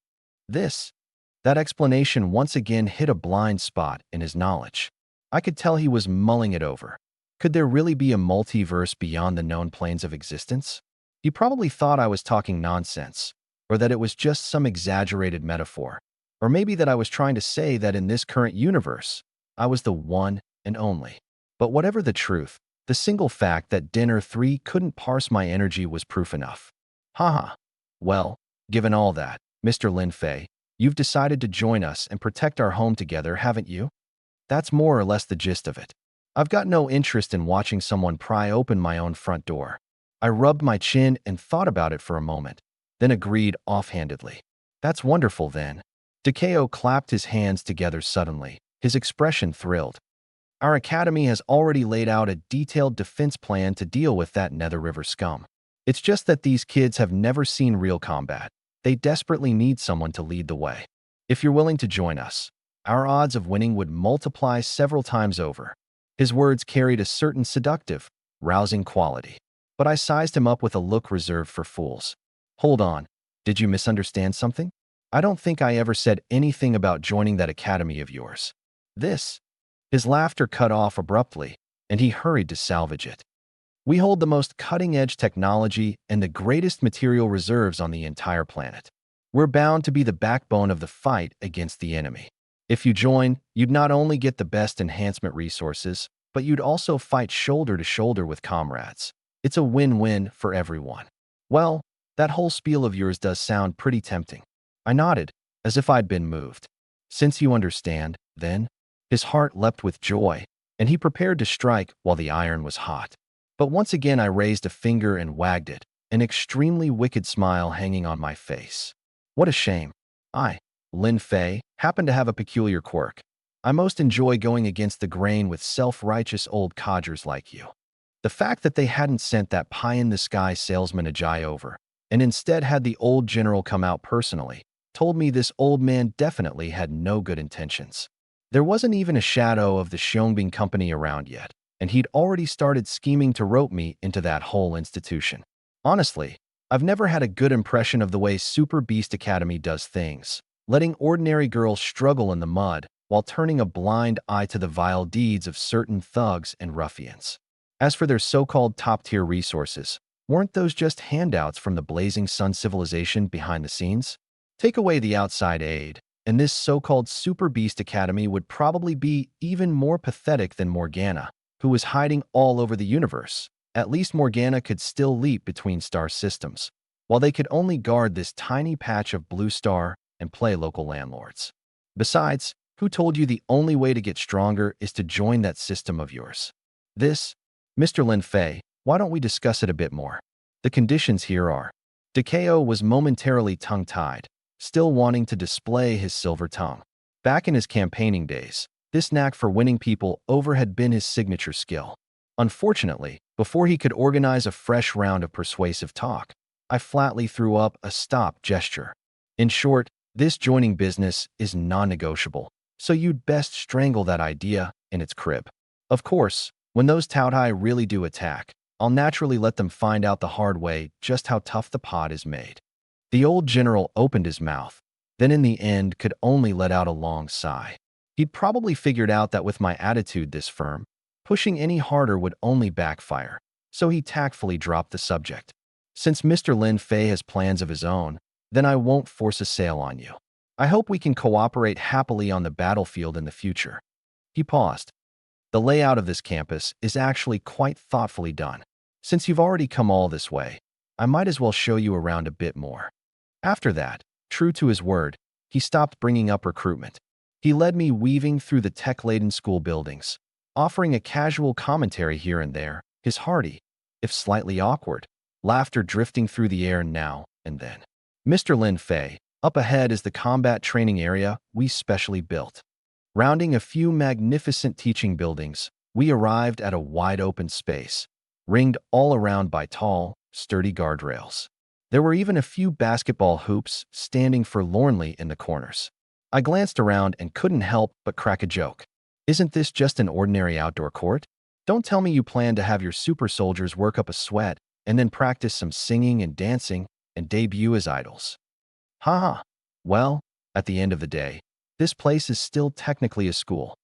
That explanation once again hit a blind spot in his knowledge. I could tell he was mulling it over. Could there really be a multiverse beyond the known planes of existence? He probably thought I was talking nonsense, or that it was just some exaggerated metaphor, or maybe that I was trying to say that in this current universe, I was the one and only. But whatever the truth, the single fact that Dinner 3 couldn't parse my energy was proof enough. Haha. Well, given all that, Mr. Lin Fei, you've decided to join us and protect our home together, haven't you? That's more or less the gist of it. I've got no interest in watching someone pry open my own front door. I rubbed my chin and thought about it for a moment, then agreed offhandedly. That's wonderful then. Dekeo clapped his hands together suddenly, his expression thrilled. Our academy has already laid out a detailed defense plan to deal with that Nether River scum. It's just that these kids have never seen real combat. They desperately need someone to lead the way. If you're willing to join us, our odds of winning would multiply several times over. His words carried a certain seductive, rousing quality. But I sized him up with a look reserved for fools. Hold on, did you misunderstand something? I don't think I ever said anything about joining that academy of yours. His laughter cut off abruptly, and he hurried to salvage it. We hold the most cutting-edge technology and the greatest material reserves on the entire planet. We're bound to be the backbone of the fight against the enemy. If you join, you'd not only get the best enhancement resources, but you'd also fight shoulder to shoulder with comrades. It's a win-win for everyone. Well, that whole spiel of yours does sound pretty tempting. I nodded, as if I'd been moved. Since you understand, then? His heart leapt with joy, and he prepared to strike while the iron was hot. But once again I raised a finger and wagged it, an extremely wicked smile hanging on my face. What a shame. I, Lin Fei, happen to have a peculiar quirk. I most enjoy going against the grain with self-righteous old codgers like you. The fact that they hadn't sent that pie-in-the-sky salesman Ajay over, and instead had the old general come out personally, told me this old man definitely had no good intentions. There wasn't even a shadow of the Xiongbing company around yet, and he'd already started scheming to rope me into that whole institution. Honestly, I've never had a good impression of the way Super Beast Academy does things, letting ordinary girls struggle in the mud while turning a blind eye to the vile deeds of certain thugs and ruffians. As for their so-called top-tier resources, weren't those just handouts from the Blazing Sun civilization behind the scenes? Take away the outside aid, and this so-called Super Beast Academy would probably be even more pathetic than Morgana, who was hiding all over the universe. At least Morgana could still leap between star systems, while they could only guard this tiny patch of blue star and play local landlords. Besides, who told you the only way to get stronger is to join that system of yours? Mr. Lin Fei, why don't we discuss it a bit more? The conditions here are. Dekeo was momentarily tongue-tied, still wanting to display his silver tongue. Back in his campaigning days, this knack for winning people over had been his signature skill. Unfortunately, before he could organize a fresh round of persuasive talk, I flatly threw up a stop gesture. In short, this joining business is non-negotiable, so you'd best strangle that idea in its crib. Of course, when those Taotai really do attack, I'll naturally let them find out the hard way just how tough the pot is made. The old general opened his mouth, then in the end could only let out a long sigh. He'd probably figured out that with my attitude this firm, pushing any harder would only backfire, so he tactfully dropped the subject. Since Mr. Lin Fei has plans of his own, then I won't force a sale on you. I hope we can cooperate happily on the battlefield in the future. He paused. The layout of this campus is actually quite thoughtfully done. Since you've already come all this way, I might as well show you around a bit more. After that, true to his word, he stopped bringing up recruitment. He led me weaving through the tech-laden school buildings, offering a casual commentary here and there, his hearty, if slightly awkward, laughter drifting through the air now and then. Mr. Lin Fei, up ahead is the combat training area we specially built. Rounding a few magnificent teaching buildings, we arrived at a wide-open space, ringed all around by tall, sturdy guardrails. There were even a few basketball hoops standing forlornly in the corners. I glanced around and couldn't help but crack a joke. Isn't this just an ordinary outdoor court? Don't tell me you plan to have your super soldiers work up a sweat and then practice some singing and dancing and debut as idols. Haha. Well, at the end of the day, this place is still technically a school.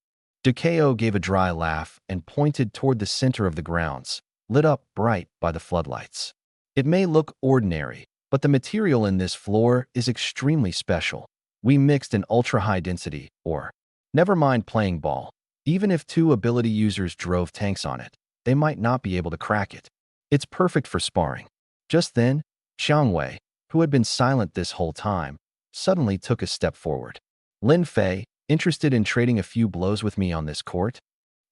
Ducao gave a dry laugh and pointed toward the center of the grounds, lit up bright by the floodlights. It may look ordinary, but the material in this floor is extremely special. We mixed an ultra-high density, or, never mind playing ball. Even if two ability users drove tanks on it, they might not be able to crack it. It's perfect for sparring. Just then, Xiang Wei, who had been silent this whole time, suddenly took a step forward. Lin Fei, interested in trading a few blows with me on this court?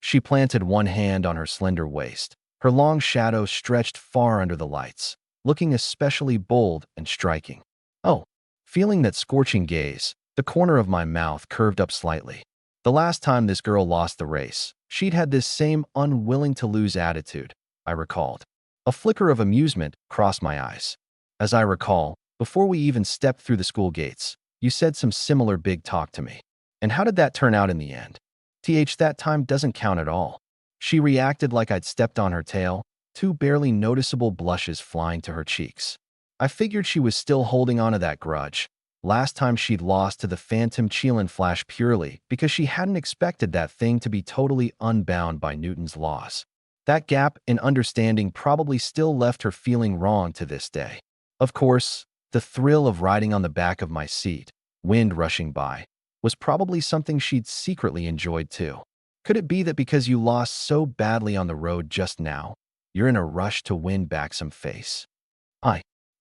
She planted one hand on her slender waist. Her long shadow stretched far under the lights, looking especially bold and striking. Oh, feeling that scorching gaze, the corner of my mouth curved up slightly. The last time this girl lost the race, she'd had this same unwilling-to-lose attitude, I recalled. A flicker of amusement crossed my eyes. As I recall, before we even stepped through the school gates, you said some similar big talk to me. And how did that turn out in the end? That time doesn't count at all. She reacted like I'd stepped on her tail, two barely noticeable blushes flying to her cheeks. I figured she was still holding on to that grudge. Last time she'd lost to the phantom Qilin Flash purely because she hadn't expected that thing to be totally unbound by Newton's laws. That gap in understanding probably still left her feeling wrong to this day. Of course, the thrill of riding on the back of my seat, wind rushing by, was probably something she'd secretly enjoyed too. Could it be that because you lost so badly on the road just now, you're in a rush to win back some face?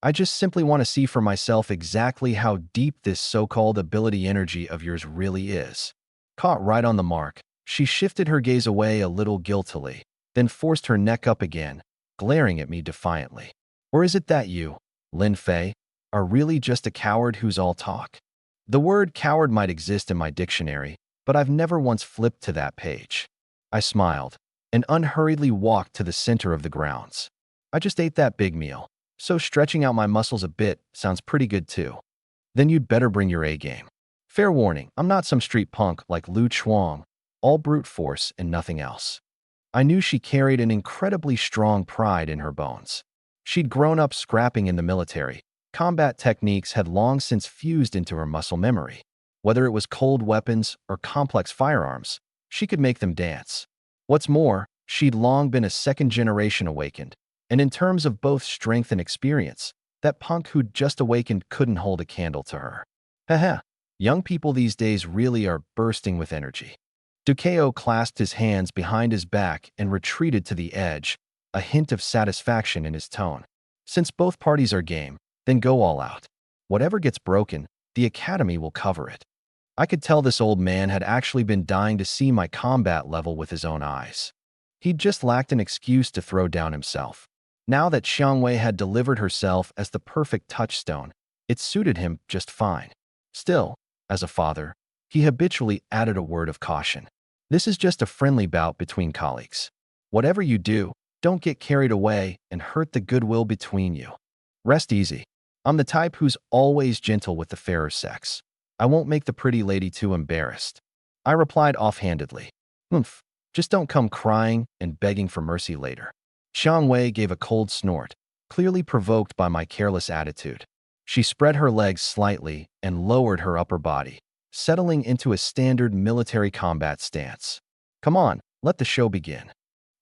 I just simply want to see for myself exactly how deep this so-called ability energy of yours really is. Caught right on the mark, she shifted her gaze away a little guiltily, then forced her neck up again, glaring at me defiantly. Or is it that you, Lin Fei, are really just a coward who's all talk? The word coward might exist in my dictionary, but I've never once flipped to that page. I smiled and unhurriedly walked to the center of the grounds. I just ate that big meal, so stretching out my muscles a bit sounds pretty good too. Then you'd better bring your A game. Fair warning, I'm not some street punk like Lu Chuang, all brute force and nothing else. I knew she carried an incredibly strong pride in her bones. She'd grown up scrapping in the military. Combat techniques had long since fused into her muscle memory. Whether it was cold weapons or complex firearms, she could make them dance. What's more, she'd long been a second-generation awakened, and in terms of both strength and experience, that punk who'd just awakened couldn't hold a candle to her. Haha, young people these days really are bursting with energy. Ducao clasped his hands behind his back and retreated to the edge, a hint of satisfaction in his tone. Since both parties are game, then go all out. Whatever gets broken, the academy will cover it. I could tell this old man had actually been dying to see my combat level with his own eyes. He'd just lacked an excuse to throw down himself. Now that Xiang Wei had delivered herself as the perfect touchstone, it suited him just fine. Still, as a father, he habitually added a word of caution. This is just a friendly bout between colleagues. Whatever you do, don't get carried away and hurt the goodwill between you. Rest easy. I'm the type who's always gentle with the fairer sex. I won't make the pretty lady too embarrassed. I replied offhandedly. Oomph, just don't come crying and begging for mercy later. Xiang Wei gave a cold snort, clearly provoked by my careless attitude. She spread her legs slightly and lowered her upper body, settling into a standard military combat stance. Come on, let the show begin.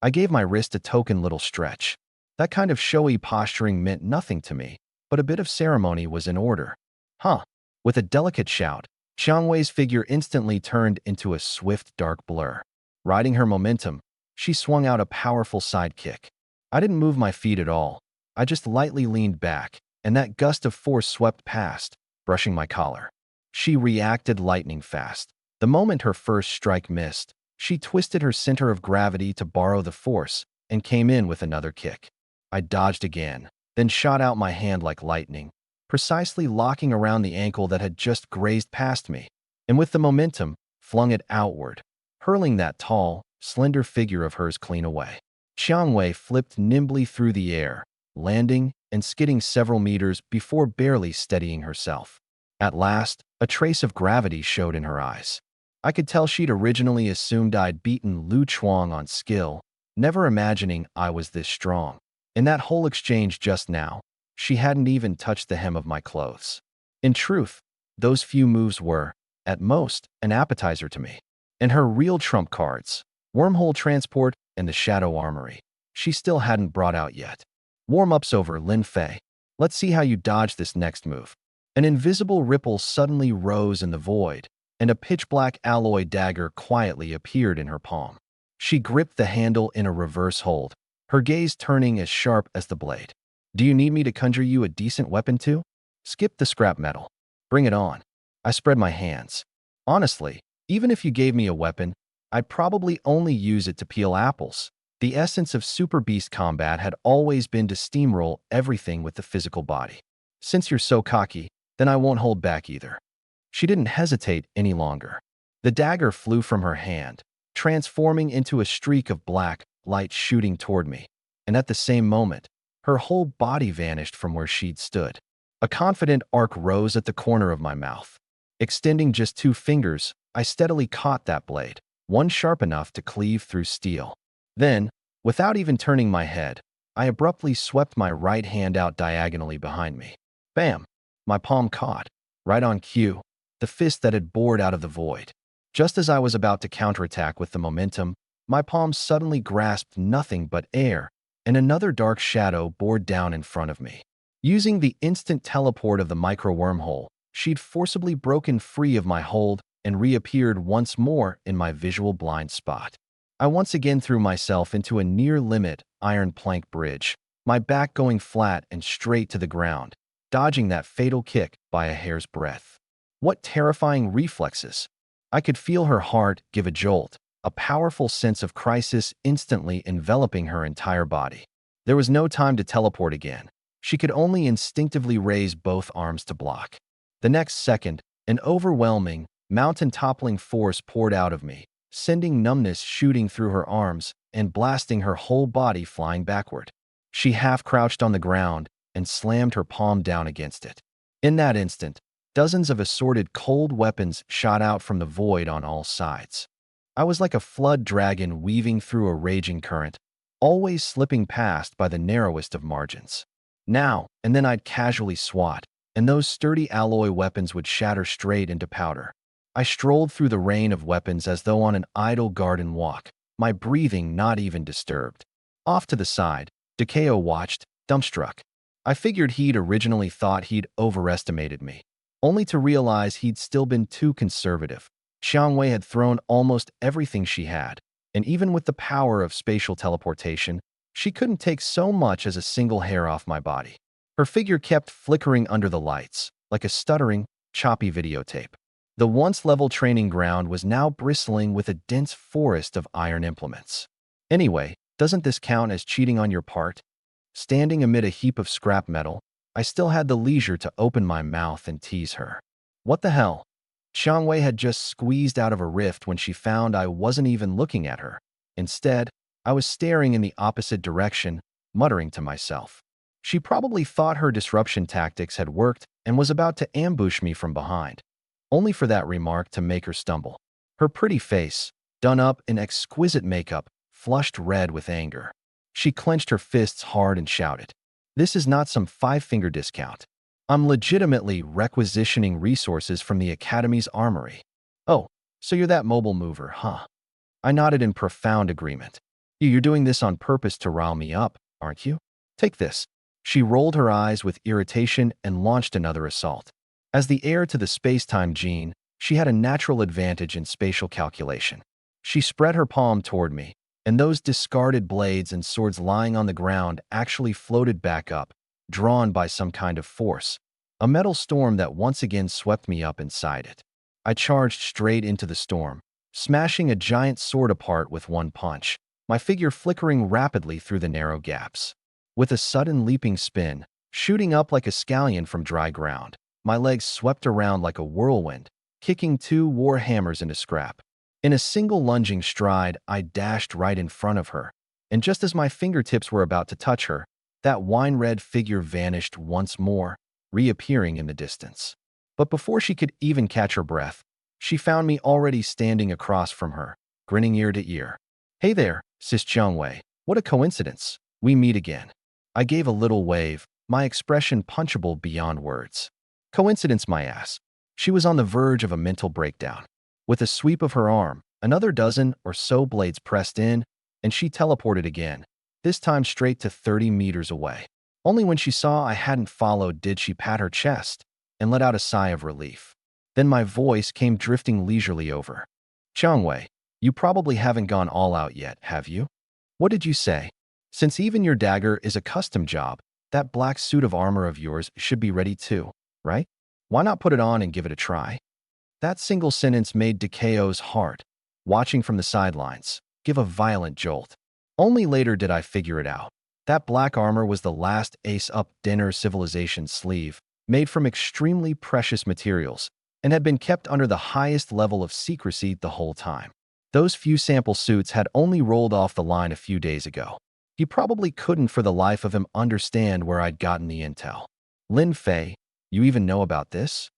I gave my wrist a token little stretch. That kind of showy posturing meant nothing to me, but a bit of ceremony was in order. Huh. With a delicate shout, Xiang Wei's figure instantly turned into a swift dark blur. Riding her momentum, she swung out a powerful side kick. I didn't move my feet at all. I just lightly leaned back, and that gust of force swept past, brushing my collar. She reacted lightning fast. The moment her first strike missed, she twisted her center of gravity to borrow the force and came in with another kick. I dodged again, then shot out my hand like lightning, precisely locking around the ankle that had just grazed past me, and with the momentum, flung it outward, hurling that tall, slender figure of hers clean away. Xiang Wei flipped nimbly through the air, landing and skidding several meters before barely steadying herself. At last, a trace of gravity showed in her eyes. I could tell she'd originally assumed I'd beaten Lu Chuang on skill, never imagining I was this strong. In that whole exchange just now, she hadn't even touched the hem of my clothes. In truth, those few moves were, at most, an appetizer to me. And her real trump cards, wormhole transport and the shadow armory, she still hadn't brought out yet. Warm-up's over, Lin Fei. Let's see how you dodge this next move. An invisible ripple suddenly rose in the void, and a pitch-black alloy dagger quietly appeared in her palm. She gripped the handle in a reverse hold, her gaze turning as sharp as the blade. Do you need me to conjure you a decent weapon too? Skip the scrap metal. Bring it on. I spread my hands. Honestly, even if you gave me a weapon, I'd probably only use it to peel apples. The essence of Super Beast combat had always been to steamroll everything with the physical body. Since you're so cocky, then I won't hold back either. She didn't hesitate any longer. The dagger flew from her hand, transforming into a streak of black light shooting toward me, and at the same moment, her whole body vanished from where she'd stood. A confident arc rose at the corner of my mouth. Extending just 2 fingers, I steadily caught that blade, one sharp enough to cleave through steel. Then, without even turning my head, I abruptly swept my right hand out diagonally behind me. Bam! My palm caught, right on cue, the fist that had bored out of the void. Just as I was about to counterattack with the momentum, my palm suddenly grasped nothing but air, and another dark shadow bore down in front of me. Using the instant teleport of the micro-wormhole, she'd forcibly broken free of my hold and reappeared once more in my visual blind spot. I once again threw myself into a near-limit iron plank bridge, my back going flat and straight to the ground, dodging that fatal kick by a hair's breadth. What terrifying reflexes! I could feel her heart give a jolt, a powerful sense of crisis instantly enveloping her entire body. There was no time to teleport again. She could only instinctively raise both arms to block. The next second, an overwhelming, mountain-toppling force poured out of me, sending numbness shooting through her arms and blasting her whole body flying backward. She half-crouched on the ground and slammed her palm down against it. In that instant, dozens of assorted cold weapons shot out from the void on all sides. I was like a flood dragon weaving through a raging current, always slipping past by the narrowest of margins. Now and then I'd casually swat, and those sturdy alloy weapons would shatter straight into powder. I strolled through the rain of weapons as though on an idle garden walk, my breathing not even disturbed. Off to the side, Takeo watched, dumbstruck. I figured he'd originally thought he'd overestimated me, only to realize he'd still been too conservative. Xiang Wei had thrown almost everything she had, and even with the power of spatial teleportation, she couldn't take so much as a single hair off my body. Her figure kept flickering under the lights, like a stuttering, choppy videotape. The once-level training ground was now bristling with a dense forest of iron implements. Anyway, doesn't this count as cheating on your part? Standing amid a heap of scrap metal, I still had the leisure to open my mouth and tease her. What the hell? Xiang Wei had just squeezed out of a rift when she found I wasn't even looking at her. Instead, I was staring in the opposite direction, muttering to myself. She probably thought her disruption tactics had worked and was about to ambush me from behind, only for that remark to make her stumble. Her pretty face, done up in exquisite makeup, flushed red with anger. She clenched her fists hard and shouted, "This is not some five-finger discount. I'm legitimately requisitioning resources from the Academy's armory." "Oh, so you're that mobile mover, huh?" I nodded in profound agreement. "You're doing this on purpose to rile me up, aren't you? Take this." She rolled her eyes with irritation and launched another assault. As the heir to the space-time gene, she had a natural advantage in spatial calculation. She spread her palm toward me, and those discarded blades and swords lying on the ground actually floated back up, drawn by some kind of force, a metal storm that once again swept me up inside it. I charged straight into the storm, smashing a giant sword apart with one punch, my figure flickering rapidly through the narrow gaps. With a sudden leaping spin, shooting up like a scallion from dry ground, my legs swept around like a whirlwind, kicking two war hammers into scrap. In a single lunging stride, I dashed right in front of her, and just as my fingertips were about to touch her, that wine-red figure vanished once more, reappearing in the distance. But before she could even catch her breath, she found me already standing across from her, grinning ear to ear. "Hey there, Sis Jiangwei. What a coincidence. We meet again." I gave a little wave, my expression punchable beyond words. Coincidence, my ass. She was on the verge of a mental breakdown. With a sweep of her arm, another dozen or so blades pressed in, and she teleported again, this time straight to 30 meters away. Only when she saw I hadn't followed did she pat her chest and let out a sigh of relief. Then my voice came drifting leisurely over. "Jiangwei, you probably haven't gone all out yet, have you? What did you say? Since even your dagger is a custom job, that black suit of armor of yours should be ready too, right? Why not put it on and give it a try?" That single sentence made Dikao's heart, watching from the sidelines, give a violent jolt. Only later did I figure it out. That black armor was the last ace-up dinner civilization sleeve, made from extremely precious materials, and had been kept under the highest level of secrecy the whole time. Those few sample suits had only rolled off the line a few days ago. He probably couldn't for the life of him understand where I'd gotten the intel. "Lin Fei, you even know about this?"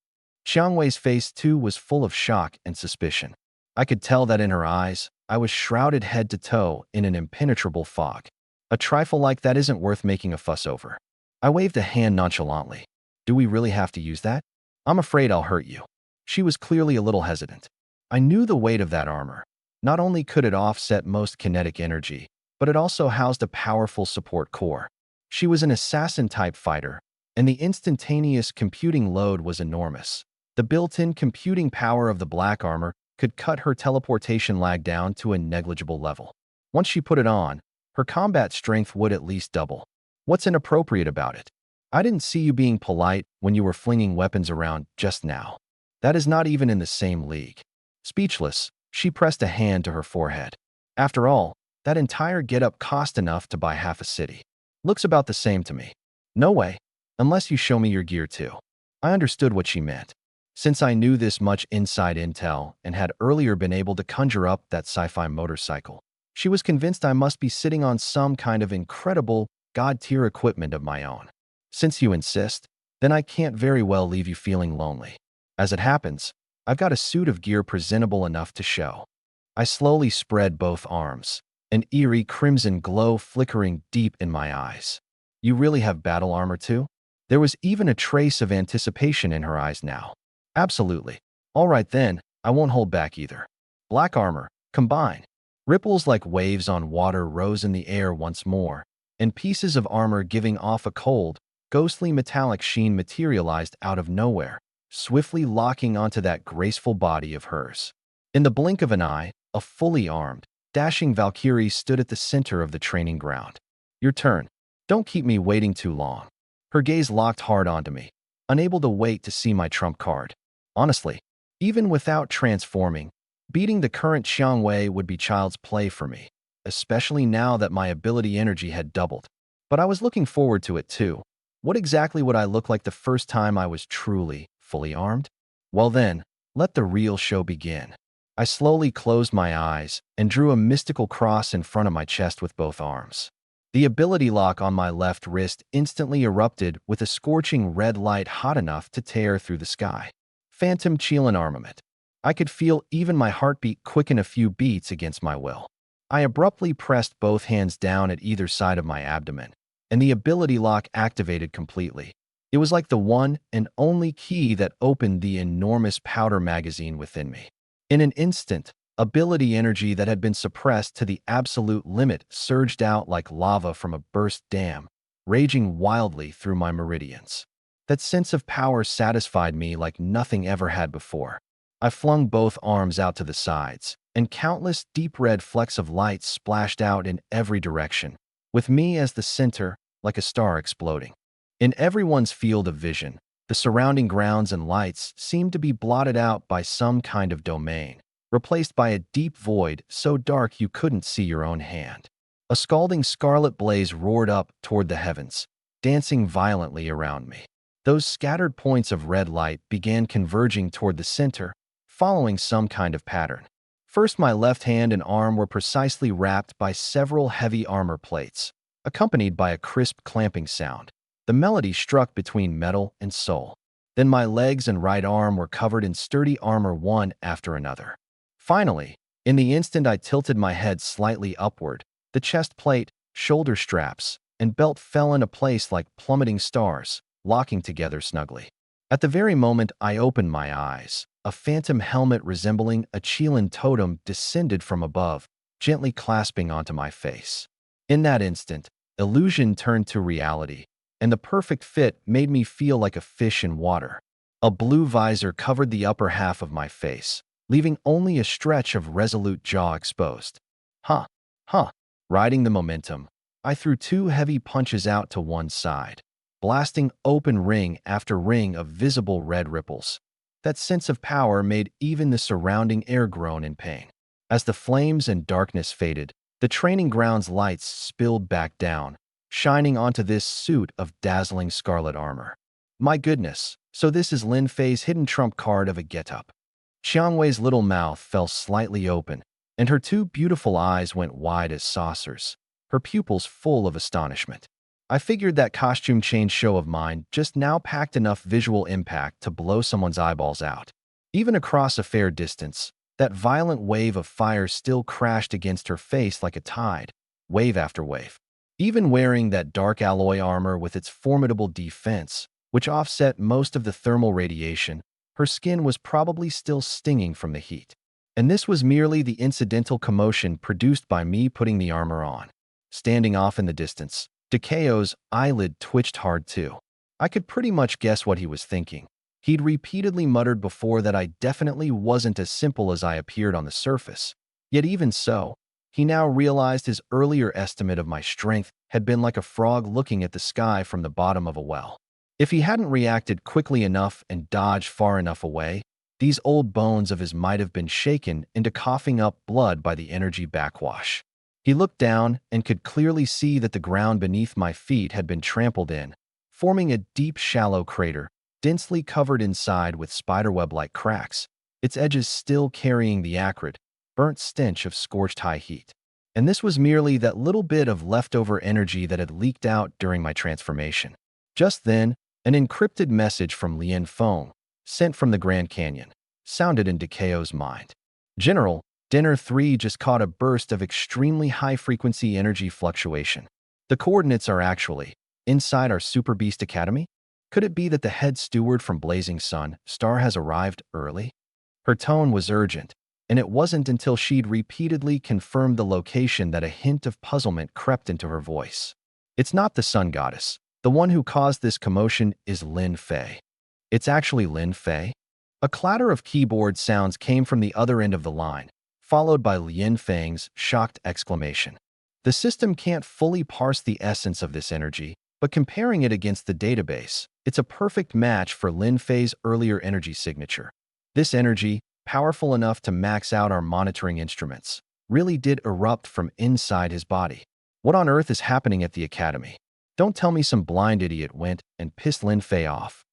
Xiang Wei's face, too, was full of shock and suspicion. I could tell that in her eyes, I was shrouded head to toe in an impenetrable fog. A trifle like that isn't worth making a fuss over. I waved a hand nonchalantly. "Do we really have to use that? I'm afraid I'll hurt you." She was clearly a little hesitant. I knew the weight of that armor. Not only could it offset most kinetic energy, but it also housed a powerful support core. She was an assassin-type fighter, and the instantaneous computing load was enormous. The built-in computing power of the black armor could cut her teleportation lag down to a negligible level. Once she put it on, her combat strength would at least double. What's inappropriate about it? I didn't see you being polite when you were flinging weapons around just now. That is not even in the same league. Speechless, she pressed a hand to her forehead. After all, that entire getup cost enough to buy half a city. Looks about the same to me. No way, unless you show me your gear too. I understood what she meant. Since I knew this much inside intel and had earlier been able to conjure up that sci-fi motorcycle, she was convinced I must be sitting on some kind of incredible, god-tier equipment of my own. Since you insist, then I can't very well leave you feeling lonely. As it happens, I've got a suit of gear presentable enough to show. I slowly spread both arms, an eerie crimson glow flickering deep in my eyes. "You really have battle armor too?" There was even a trace of anticipation in her eyes now. "Absolutely. All right then, I won't hold back either. Black armor, combine." Ripples like waves on water rose in the air once more, and pieces of armor giving off a cold, ghostly metallic sheen materialized out of nowhere, swiftly locking onto that graceful body of hers. In the blink of an eye, a fully armed, dashing Valkyrie stood at the center of the training ground. "Your turn. Don't keep me waiting too long." Her gaze locked hard onto me, unable to wait to see my trump card. Honestly, even without transforming, beating the current Xiang Wei would be child's play for me, especially now that my ability energy had doubled. But I was looking forward to it too. What exactly would I look like the first time I was truly, fully armed? Well then, Let the real show begin. I slowly closed my eyes and drew a mystical cross in front of my chest with both arms. The ability lock on my left wrist instantly erupted with a scorching red light hot enough to tear through the sky. Phantom Qilin armament. I could feel even my heartbeat quicken a few beats against my will. I abruptly pressed both hands down at either side of my abdomen, and the ability lock activated completely. It was like the one and only key that opened the enormous powder magazine within me. In an instant, ability energy that had been suppressed to the absolute limit surged out like lava from a burst dam, raging wildly through my meridians. That sense of power satisfied me like nothing ever had before. I flung both arms out to the sides, and countless deep red flecks of light splashed out in every direction, with me as the center, like a star exploding. In everyone's field of vision, the surrounding grounds and lights seemed to be blotted out by some kind of domain, replaced by a deep void so dark you couldn't see your own hand. A scalding scarlet blaze roared up toward the heavens, dancing violently around me. Those scattered points of red light began converging toward the center, following some kind of pattern. First, my left hand and arm were precisely wrapped by several heavy armor plates, accompanied by a crisp clamping sound. The melody struck between metal and soul. Then my legs and right arm were covered in sturdy armor one after another. Finally, in the instant I tilted my head slightly upward, the chest plate, shoulder straps, and belt fell into place like plummeting stars, locking together snugly. At the very moment I opened my eyes, a phantom helmet resembling a Qilin totem descended from above, gently clasping onto my face. In that instant, illusion turned to reality, and the perfect fit made me feel like a fish in water. A blue visor covered the upper half of my face, leaving only a stretch of resolute jaw exposed. Huh. Riding the momentum, I threw two heavy punches out to one side, blasting open ring after ring of visible red ripples. That sense of power made even the surrounding air groan in pain. As the flames and darkness faded, the training ground's lights spilled back down, shining onto this suit of dazzling scarlet armor. My goodness, so this is Lin Fei's hidden trump card of a get-up. Xiang Wei's little mouth fell slightly open, and her two beautiful eyes went wide as saucers, her pupils full of astonishment. I figured that costume change show of mine just now packed enough visual impact to blow someone's eyeballs out. Even across a fair distance, that violent wave of fire still crashed against her face like a tide, wave after wave. Even wearing that dark alloy armor with its formidable defense, which offset most of the thermal radiation, her skin was probably still stinging from the heat. And this was merely the incidental commotion produced by me putting the armor on. Standing off in the distance, Dekao's eyelid twitched hard too. I could pretty much guess what he was thinking. He'd repeatedly muttered before that I definitely wasn't as simple as I appeared on the surface. Yet even so, he now realized his earlier estimate of my strength had been like a frog looking at the sky from the bottom of a well. If he hadn't reacted quickly enough and dodged far enough away, these old bones of his might have been shaken into coughing up blood by the energy backwash. He looked down and could clearly see that the ground beneath my feet had been trampled in, forming a deep, shallow crater, densely covered inside with spiderweb-like cracks, its edges still carrying the acrid, burnt stench of scorched high heat. And this was merely that little bit of leftover energy that had leaked out during my transformation. Just then, an encrypted message from Lien Feng, sent from the Grand Canyon, sounded in Dekao's mind. General, Dinner 3 just caught a burst of extremely high-frequency energy fluctuation. The coordinates are actually inside our Super Beast Academy? Could it be that the head steward from Blazing Sun Star has arrived early? Her tone was urgent, and it wasn't until she'd repeatedly confirmed the location that a hint of puzzlement crept into her voice. It's not the sun goddess. The one who caused this commotion is Lin Fei. It's actually Lin Fei? A clatter of keyboard sounds came from the other end of the line, followed by Lin Fei's shocked exclamation. The system can't fully parse the essence of this energy, but comparing it against the database, it's a perfect match for Lin Fei's earlier energy signature. This energy, powerful enough to max out our monitoring instruments, really did erupt from inside his body. What on earth is happening at the academy? Don't tell me some blind idiot went and pissed Lin Fei off.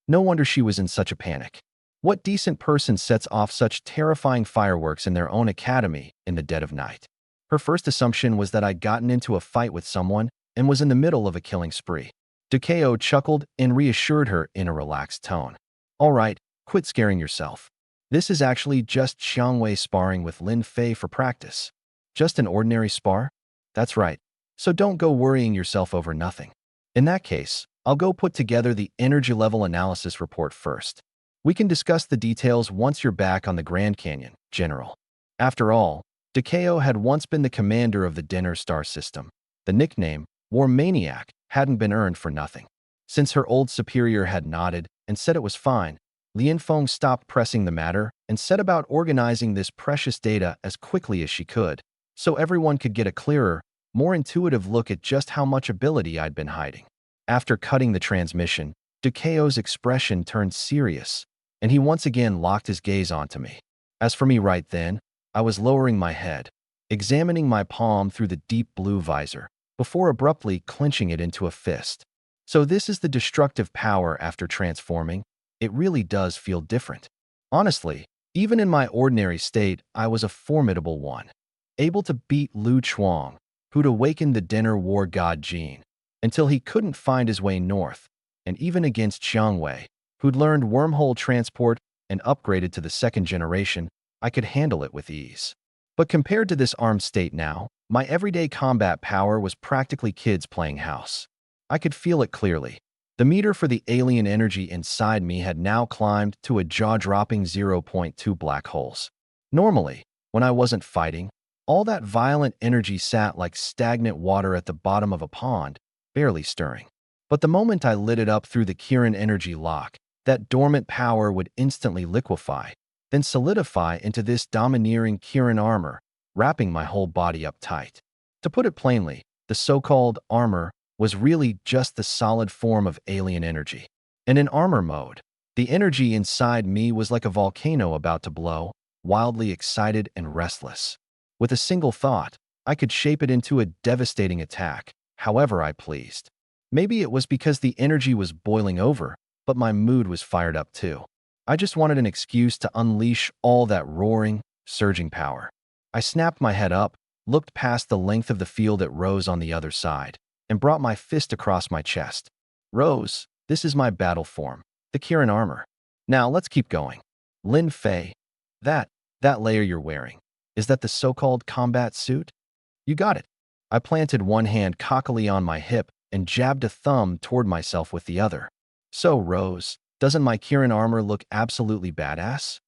No wonder she was in such a panic. What decent person sets off such terrifying fireworks in their own academy in the dead of night? Her first assumption was that I'd gotten into a fight with someone and was in the middle of a killing spree. Takeo chuckled and reassured her in a relaxed tone. All right, quit scaring yourself. This is actually just Xiangwei sparring with Lin Fei for practice. Just an ordinary spar? That's right. So don't go worrying yourself over nothing. In that case, I'll go put together the energy level analysis report first. We can discuss the details once you're back on the Grand Canyon, General. After all, Takeo had once been the commander of the Dinner Star system. The nickname, War Maniac, hadn't been earned for nothing. Since her old superior had nodded and said it was fine, Lianfeng stopped pressing the matter and set about organizing this precious data as quickly as she could, so everyone could get a clearer, more intuitive look at just how much ability I'd been hiding. After cutting the transmission, Takeo's expression turned serious, and he once again locked his gaze onto me. As for me right then, I was lowering my head, examining my palm through the deep blue visor, before abruptly clenching it into a fist. So this is the destructive power after transforming. It really does feel different. Honestly, even in my ordinary state, I was a formidable one, able to beat Lu Chuang, who'd awakened the dinner war god Jin, until he couldn't find his way north, and even against Xiangwei, who'd learned wormhole transport and upgraded to the second generation, I could handle it with ease. But compared to this armed state now, my everyday combat power was practically kids playing house. I could feel it clearly. The meter for the alien energy inside me had now climbed to a jaw-dropping 0.2 black holes. Normally, when I wasn't fighting, all that violent energy sat like stagnant water at the bottom of a pond, barely stirring. But the moment I lit it up through the Qilin energy lock, that dormant power would instantly liquefy, then solidify into this domineering Qilin armor, wrapping my whole body up tight. To put it plainly, the so-called armor was really just the solid form of alien energy. And in armor mode, the energy inside me was like a volcano about to blow, wildly excited and restless. With a single thought, I could shape it into a devastating attack, however I pleased. Maybe it was because the energy was boiling over, but my mood was fired up too. I just wanted an excuse to unleash all that roaring, surging power. I snapped my head up, looked past the length of the field at Rose on the other side, and brought my fist across my chest. Rose, this is my battle form, the Qilin armor. Now let's keep going. Lin Fei, that layer you're wearing, is that the so-called combat suit? You got it. I planted one hand cockily on my hip and jabbed a thumb toward myself with the other. So, Rose, doesn't my Qilin armor look absolutely badass?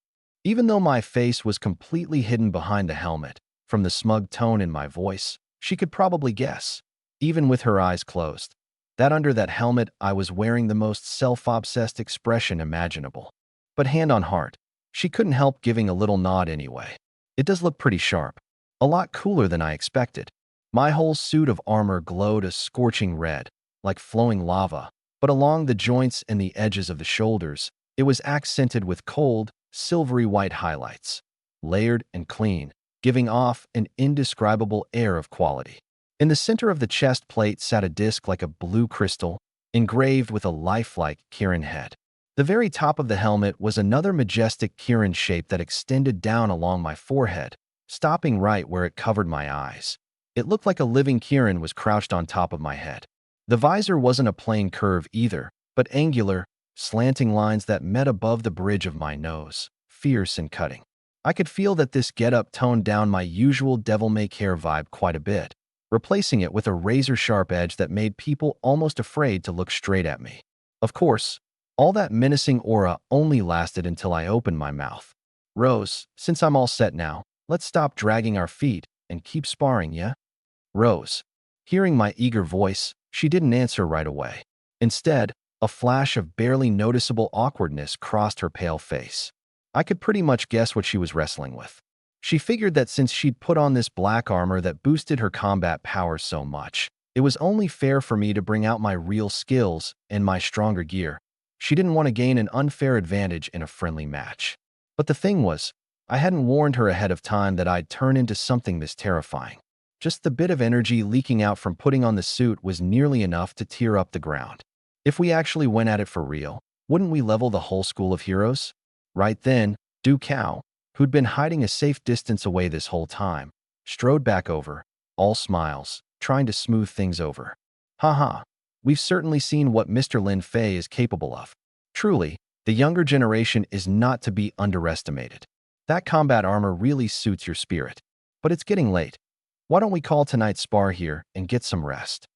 Even though my face was completely hidden behind the helmet, from the smug tone in my voice, she could probably guess, even with her eyes closed, that under that helmet I was wearing the most self-obsessed expression imaginable. But hand on heart, she couldn't help giving a little nod anyway. It does look pretty sharp, a lot cooler than I expected. My whole suit of armor glowed a scorching red, like flowing lava, but along the joints and the edges of the shoulders, it was accented with cold, silvery white highlights, layered and clean, giving off an indescribable air of quality. In the center of the chest plate sat a disc like a blue crystal, engraved with a lifelike Qilin head. The very top of the helmet was another majestic Qilin shape that extended down along my forehead, stopping right where it covered my eyes. It looked like a living Qilin was crouched on top of my head. The visor wasn't a plain curve either, but angular, slanting lines that met above the bridge of my nose, fierce and cutting. I could feel that this getup toned down my usual devil-may-care vibe quite a bit, replacing it with a razor-sharp edge that made people almost afraid to look straight at me. Of course, all that menacing aura only lasted until I opened my mouth. Rose, since I'm all set now, let's stop dragging our feet and keep sparring, yeah? Rose. Hearing my eager voice, she didn't answer right away. Instead, a flash of barely noticeable awkwardness crossed her pale face. I could pretty much guess what she was wrestling with. She figured that since she'd put on this black armor that boosted her combat power so much, it was only fair for me to bring out my real skills and my stronger gear. She didn't want to gain an unfair advantage in a friendly match. But the thing was, I hadn't warned her ahead of time that I'd turn into something this terrifying. Just the bit of energy leaking out from putting on the suit was nearly enough to tear up the ground. If we actually went at it for real, wouldn't we level the whole school of heroes? Right then, Du Cao, who'd been hiding a safe distance away this whole time, strode back over, all smiles, trying to smooth things over. Haha, we've certainly seen what Mr. Lin Fei is capable of. Truly, the younger generation is not to be underestimated. That combat armor really suits your spirit. But it's getting late. Why don't we call tonight's spar here and get some rest?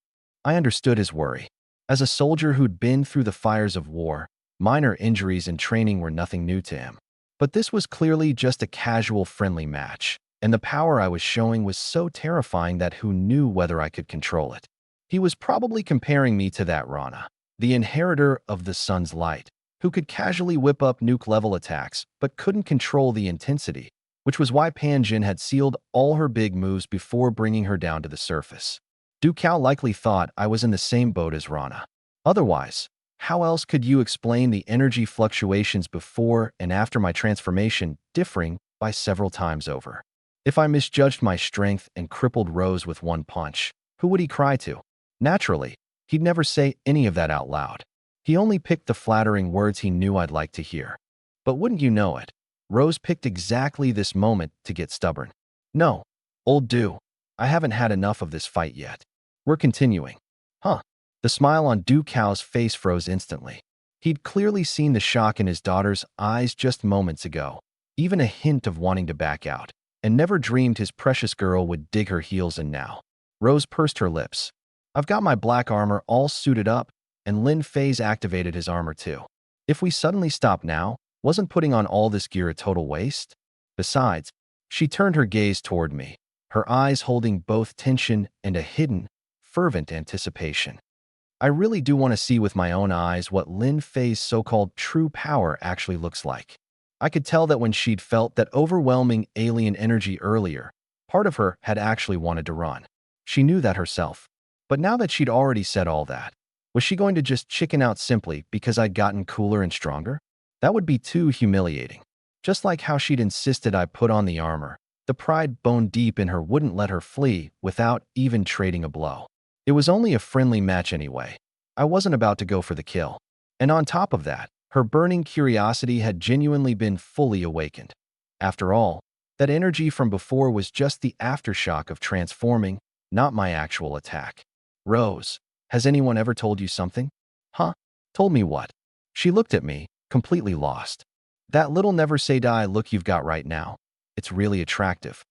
I understood his worry. As a soldier who'd been through the fires of war, minor injuries and training were nothing new to him. But this was clearly just a casual, friendly match, and the power I was showing was so terrifying that who knew whether I could control it. He was probably comparing me to that Rana, the inheritor of the sun's light, who could casually whip up nuke-level attacks but couldn't control the intensity, which was why Pan Jin had sealed all her big moves before bringing her down to the surface. Du Cao likely thought I was in the same boat as Rana. Otherwise, how else could you explain the energy fluctuations before and after my transformation differing by several times over? If I misjudged my strength and crippled Rose with one punch, who would he cry to? Naturally, he'd never say any of that out loud. He only picked the flattering words he knew I'd like to hear. But wouldn't you know it, Rose picked exactly this moment to get stubborn. No, old Du, I haven't had enough of this fight yet. We're continuing. Huh. The smile on Du Cao's face froze instantly. He'd clearly seen the shock in his daughter's eyes just moments ago, even a hint of wanting to back out, and never dreamed his precious girl would dig her heels in now. Rose pursed her lips. I've got my black armor all suited up, and Lin Fei's activated his armor too. If we suddenly stop now, wasn't putting on all this gear a total waste? Besides, she turned her gaze toward me, her eyes holding both tension and a hidden, fervent anticipation. I really do want to see with my own eyes what Lin Fei's so-called true power actually looks like. I could tell that when she'd felt that overwhelming alien energy earlier, part of her had actually wanted to run. She knew that herself. But now that she'd already said all that, was she going to just chicken out simply because I'd gotten cooler and stronger? That would be too humiliating. Just like how she'd insisted I put on the armor, the pride bone deep in her wouldn't let her flee without even trading a blow. It was only a friendly match anyway. I wasn't about to go for the kill. And on top of that, her burning curiosity had genuinely been fully awakened. After all, that energy from before was just the aftershock of transforming, not my actual attack. Rose, has anyone ever told you something? Huh? Told me what? She looked at me, completely lost. That little never say die look you've got right now. It's really attractive.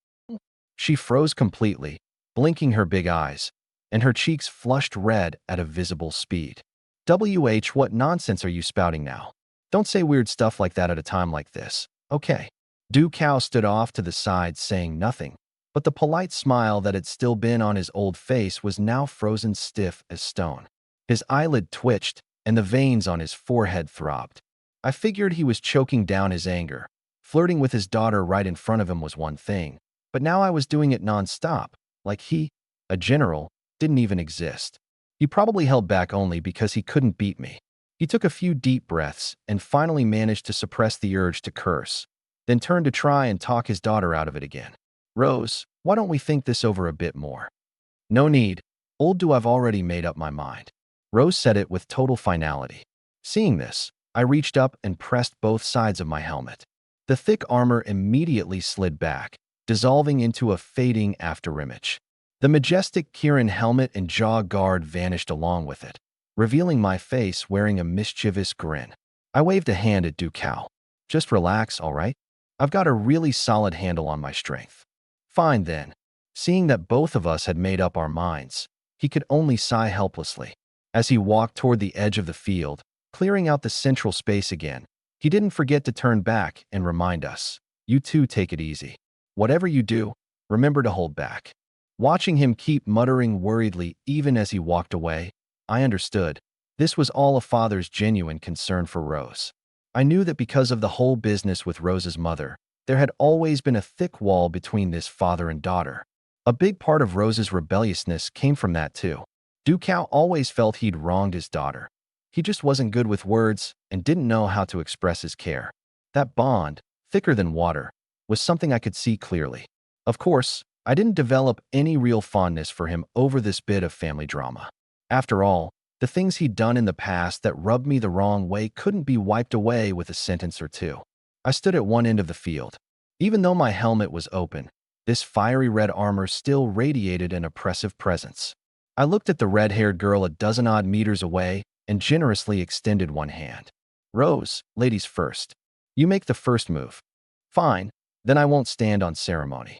She froze completely, blinking her big eyes, and her cheeks flushed red at a visible speed. What nonsense are you spouting now? Don't say weird stuff like that at a time like this, okay? Du Cao stood off to the side saying nothing, but the polite smile that had still been on his old face was now frozen stiff as stone. His eyelid twitched, and the veins on his forehead throbbed. I figured he was choking down his anger. Flirting with his daughter right in front of him was one thing, but now I was doing it non-stop, like he, a general, didn't even exist. He probably held back only because he couldn't beat me. He took a few deep breaths and finally managed to suppress the urge to curse, then turned to try and talk his daughter out of it again. Rose, why don't we think this over a bit more? No need. Old Du, I've already made up my mind. Rose said it with total finality. Seeing this, I reached up and pressed both sides of my helmet. The thick armor immediately slid back, dissolving into a fading afterimage. The majestic Qilin helmet and jaw guard vanished along with it, revealing my face wearing a mischievous grin. I waved a hand at Du Cao. Just relax, all right? I've got a really solid handle on my strength. Fine then. Seeing that both of us had made up our minds, he could only sigh helplessly. As he walked toward the edge of the field, clearing out the central space again, he didn't forget to turn back and remind us, you two take it easy. Whatever you do, remember to hold back. Watching him keep muttering worriedly even as he walked away, I understood. This was all a father's genuine concern for Rose. I knew that because of the whole business with Rose's mother, there had always been a thick wall between this father and daughter. A big part of Rose's rebelliousness came from that too. Du Cao always felt he'd wronged his daughter. He just wasn't good with words and didn't know how to express his care. That bond, thicker than water, was something I could see clearly. Of course, I didn't develop any real fondness for him over this bit of family drama. After all, the things he'd done in the past that rubbed me the wrong way couldn't be wiped away with a sentence or two. I stood at one end of the field. Even though my helmet was open, this fiery red armor still radiated an oppressive presence. I looked at the red-haired girl a dozen-odd meters away and generously extended one hand. Rose, ladies first. You make the first move. Fine, then I won't stand on ceremony.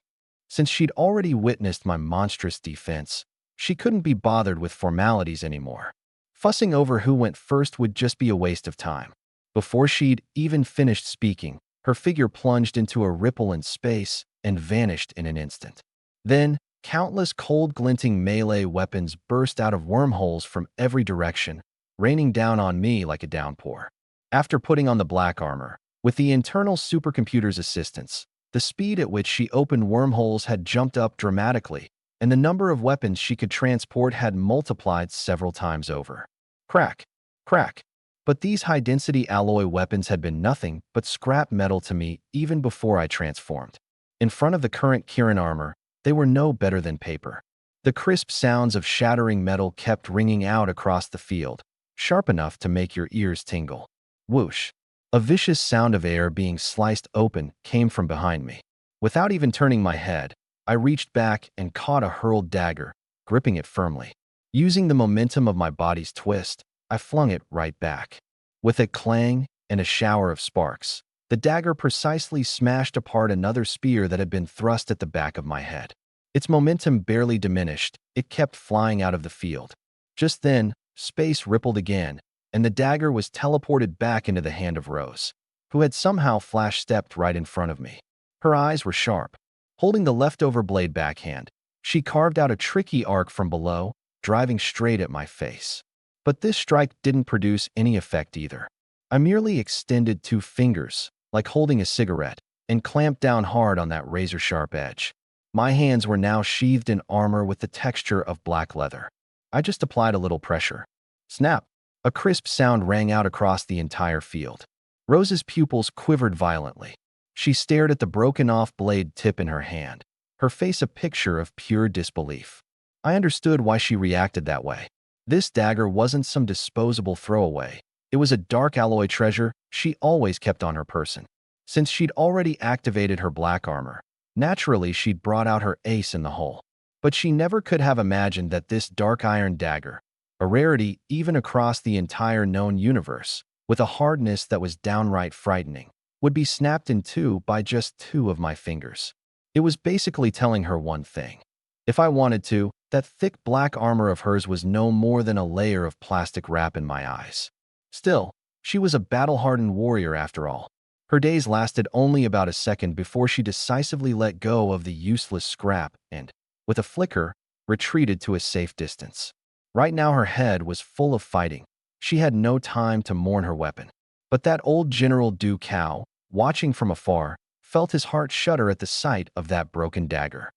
Since she'd already witnessed my monstrous defense, she couldn't be bothered with formalities anymore. Fussing over who went first would just be a waste of time. Before she'd even finished speaking, her figure plunged into a ripple in space and vanished in an instant. Then, countless cold-glinting melee weapons burst out of wormholes from every direction, raining down on me like a downpour. After putting on the black armor, with the internal supercomputer's assistance, the speed at which she opened wormholes had jumped up dramatically, and the number of weapons she could transport had multiplied several times over. Crack, crack. But these high-density alloy weapons had been nothing but scrap metal to me even before I transformed. In front of the current Qilin armor, they were no better than paper. The crisp sounds of shattering metal kept ringing out across the field, sharp enough to make your ears tingle. Whoosh! A vicious sound of air being sliced open came from behind me. Without even turning my head, I reached back and caught a hurled dagger, gripping it firmly. Using the momentum of my body's twist, I flung it right back. With a clang and a shower of sparks, the dagger precisely smashed apart another spear that had been thrust at the back of my head. Its momentum barely diminished, it kept flying out of the field. Just then, space rippled again, and the dagger was teleported back into the hand of Rose, who had somehow flash-stepped right in front of me. Her eyes were sharp. Holding the leftover blade backhand, she carved out a tricky arc from below, driving straight at my face. But this strike didn't produce any effect either. I merely extended 2 fingers, like holding a cigarette, and clamped down hard on that razor-sharp edge. My hands were now sheathed in armor with the texture of black leather. I just applied a little pressure. Snap! A crisp sound rang out across the entire field. Rose's pupils quivered violently. She stared at the broken-off blade tip in her hand, her face a picture of pure disbelief. I understood why she reacted that way. This dagger wasn't some disposable throwaway. It was a dark alloy treasure she always kept on her person. Since she'd already activated her black armor, naturally she'd brought out her ace in the hole. But she never could have imagined that this dark iron dagger, a rarity even across the entire known universe, with a hardness that was downright frightening, would be snapped in 2 by just 2 of my fingers. It was basically telling her one thing. If I wanted to, that thick black armor of hers was no more than a layer of plastic wrap in my eyes. Still, she was a battle-hardened warrior after all. Her days lasted only about a second before she decisively let go of the useless scrap and, with a flicker, retreated to a safe distance. Right now her head was full of fighting. She had no time to mourn her weapon. But that old General Du Cao, watching from afar, felt his heart shudder at the sight of that broken dagger.